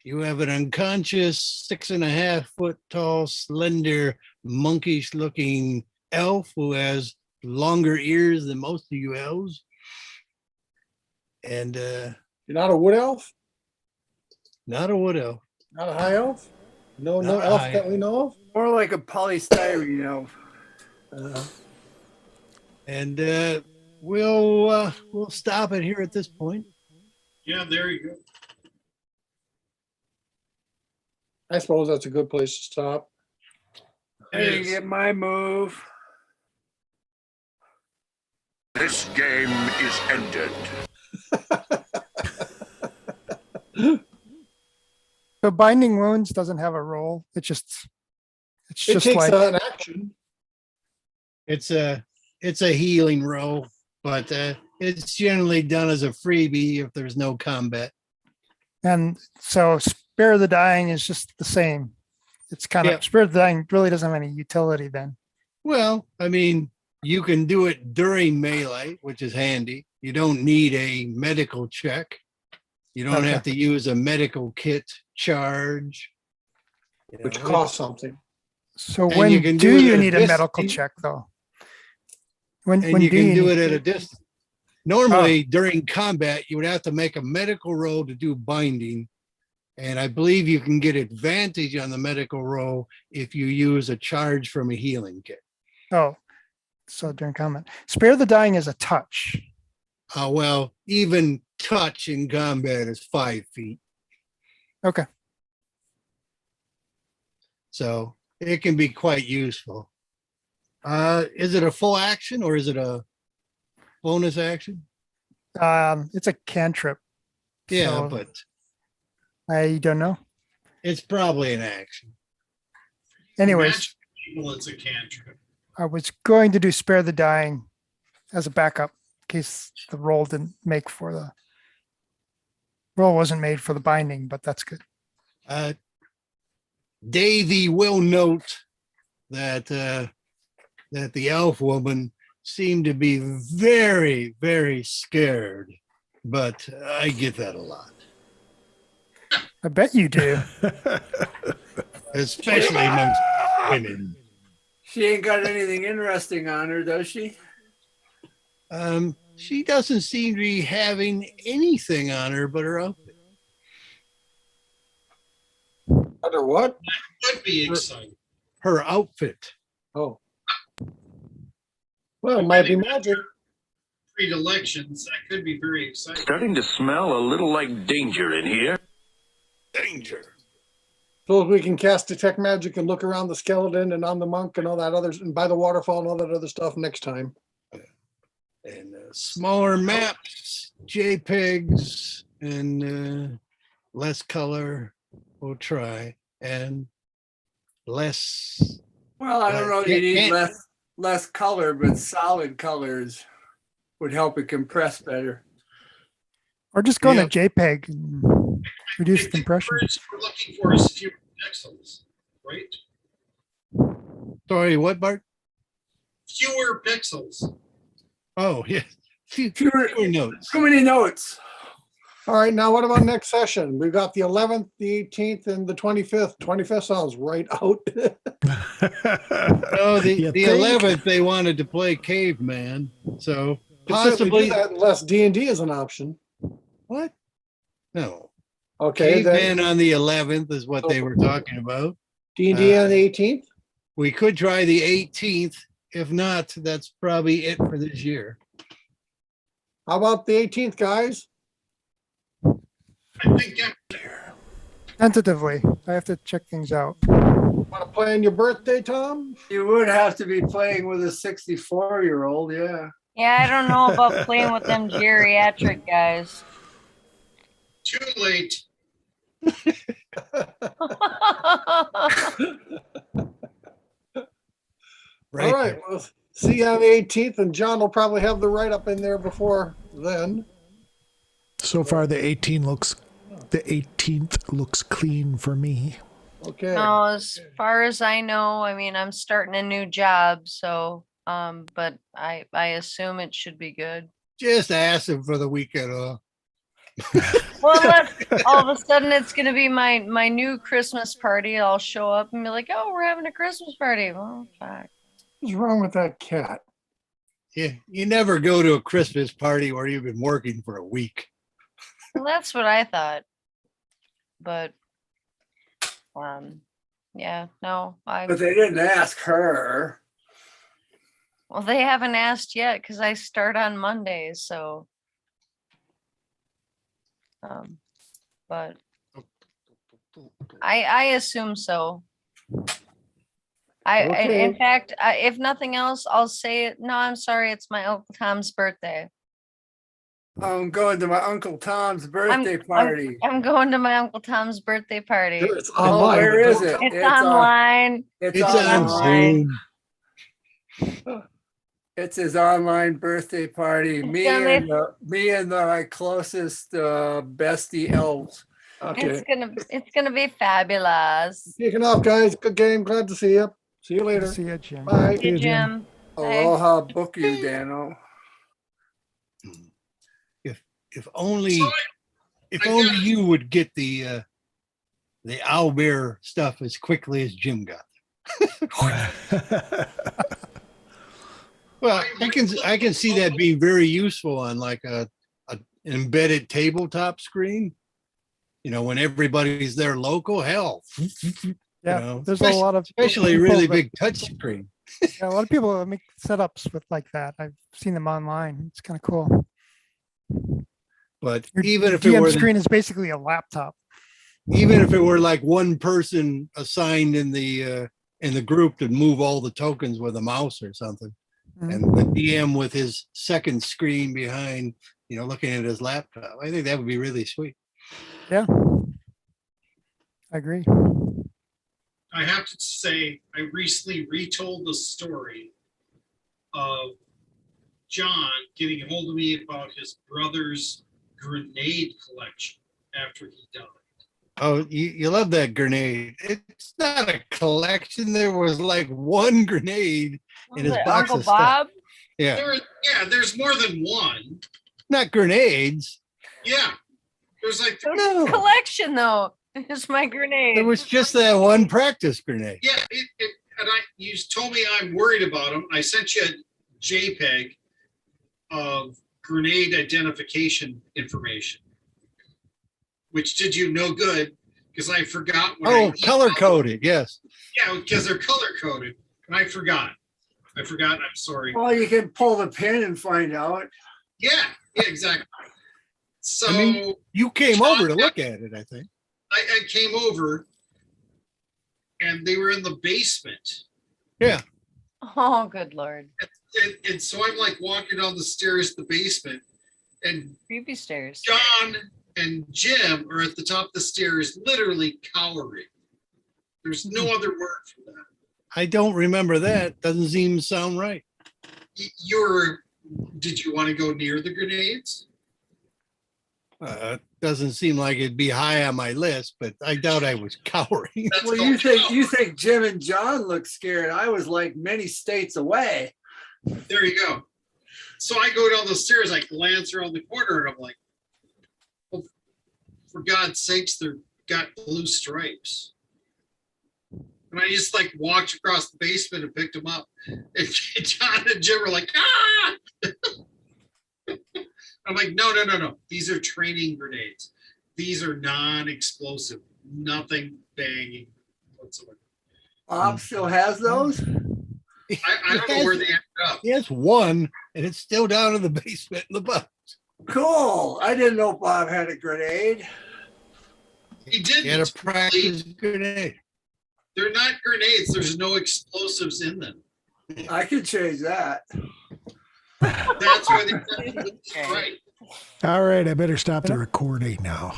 You have an unconscious 6.5 foot tall, slender, monkish looking elf who has longer ears than most of you elves. And You're not a wood elf? not a wood elf. Not a high elf? No Not a elf high that we know of? More like a polystyrene elf. And we'll stop it here at this point. Yeah, there you go. I suppose that's a good place to stop. I didn't get my move. This game is ended. So binding wounds doesn't have a roll. It's It just takes like an action. It's a healing roll, but it's generally done as a freebie if there's no combat. and so spare the dying is just the same. It's kind of Yep. spare the dying really doesn't have any utility then. Well, I mean, you can do it during melee, which is handy. You don't need a medical check. You don't Okay. have to use a medical kit charge. You Which know, costs something. So And when you can do do it you at a need a medical distance. check though? When and you do can you do need- it at a distance. Normally, during combat, you would have to make a medical roll to do binding. And I believe you can get advantage on the medical roll if you use a charge from a healing kit. Oh, so during combat, spare the dying is a touch. Well, even touch in combat is 5 feet. Okay. So it can be quite useful. Is it a full action or is it a bonus action? It's a cantrip. Yeah, So but I don't know. it's probably an action. Anyways, Magic people, it's a cantrip. I was going to do spare the dying as a backup in case the roll didn't make for the roll wasn't made for the binding, but that's good. Davy will note that that the elf woman seemed to be very, very scared, but I get that a lot, I bet you do. especially amongst women. She ain't got anything interesting on her, does she? She doesn't seem to be having anything on her but her outfit. Under what? Would be exciting. Her outfit. Oh. Well, it might be magic. Predilections, that could be very exciting. Starting to smell a little like danger in here. Danger. So we can cast detect magic and look around the skeleton and on the monk and all that other, and by the waterfall and all that other stuff next time. And smaller maps, JPEGs, and less color. We'll try. And less. Well, I don't know if you need Can't- less color, but solid colors would help it compress better. Or just go Yeah. to JPEG and reduce the The compression. words we're looking for is fewer pixels, right? Sorry, what, Bart? Fewer pixels. Oh, yeah. Fewer Fewer- notes. Too many notes. All right, now what about next session? We've got the 11th, the 18th, and the 25th. 25th sounds right out. No, You the think? 11th, they wanted to play caveman. So Could certainly possibly. do that unless D&D is an option. What? No. Okay, then Caveman on the 11th is what they were talking about. D&D on the 18th. We could try the 18th. If not, that's probably it for this year. How about the 18th, guys? I think Tentatively, I have to check things out. Want to play on your birthday, Tom? You would have to be playing with a 64-year-old, yeah. Yeah, I don't know about playing with them geriatric guys. too late. Right. All right, well, see you on the 18th, and John will probably have the write-up in there before then. So far, the 18th looks clean for me. Okay. No, as far as I know, I mean, I'm starting a new job, so, but I assume it should be good. Just ask him for the weekend off. Well, all of a sudden it's gonna be my new Christmas party. I'll show up and be like, "Oh, we're having a Christmas party." Well, fuck. What's wrong with that cat? Yeah, you never go to a Christmas party where you've been working for a week. Well, that's what I thought. But, yeah, no, But they didn't ask her. well, they haven't asked yet because I start on Mondays, so. But I assume so. Okay. In fact, if nothing else, I'll say it. No, I'm sorry, it's my Uncle Tom's birthday. I'm going to my Uncle Tom's birthday party. I'm going to my Uncle Tom's birthday party. It's Oh, online. where is it? It's online. It's It's on online. Zoom. It's his online birthday party. Me gonna and my closest bestie elves. Okay. It's gonna be fabulous. Kicking off, guys. Good game. Glad to see you. See you later. See ya, Jim. Bye. Hey, Jim. Hey. Aloha book you, Dano. If only, So if I only got it. you would get the owlbear stuff as quickly as Jim got. Well, I can see that being very useful on like an embedded tabletop screen. You know, when everybody's there local, hell, Yeah, know, there's a lot of especially a people really that- big touch screen. Yeah, a lot of people that make setups with like that. I've seen them online. It's kind of cool. But Your even if it DM were screen is basically a laptop. even if it were like one person assigned in the group to move all the tokens with a mouse or something, and the DM with his second screen behind, looking at his laptop. I think that would be really sweet. Yeah, I agree. I have to say, I recently retold the story of John getting a hold of me about his brother's grenade collection after he died. Oh, you love that grenade. It's not a collection. There was like one grenade in his Was it box Uncle of stuff. Bob? Yeah, There's more than one. not grenades. Yeah, there's like No, Collection though. It's my grenade. there was just that one practice grenade. yeah. You told me I'm worried about them. I sent you a JPEG of grenade identification information, which did you no good because I forgot. Oh, color coded. Yes. Yeah, because they're color coded, and I forgot. I'm sorry. Well, you can pull the pin and find out. Yeah, exactly. So I mean, you came over to look at it, I think. I came over, and they were in the basement. Yeah. Oh, good Lord. And so I'm like walking down the stairs to the basement, and Creepy stairs. John and Jim are at the top of the stairs, literally cowering. There's no other word for that. I don't remember that. Doesn't even sound right. Did you want to go near the grenades? Doesn't seem like it'd be high on my list, but I doubt I was cowering. That's Well, called you think Jim and John look scared? I was like many states away. There you go. So I go down the stairs, I glance around the corner, and I'm like, oh, for God's sakes, they've got blue stripes. And I just like walked across the basement and picked them up. And John and Jim were like, ah! I'm like, no. These are training grenades. These are non-explosive, nothing banging whatsoever. Bob still has those? I don't know where they ended up. He has one, and it's still down in the basement in the box. Cool. I didn't know Bob had a grenade. He didn't. He had a practice grenade. They're not grenades. There's no explosives in them. I could change that. That's why they're right. All right, I better stop the recording now.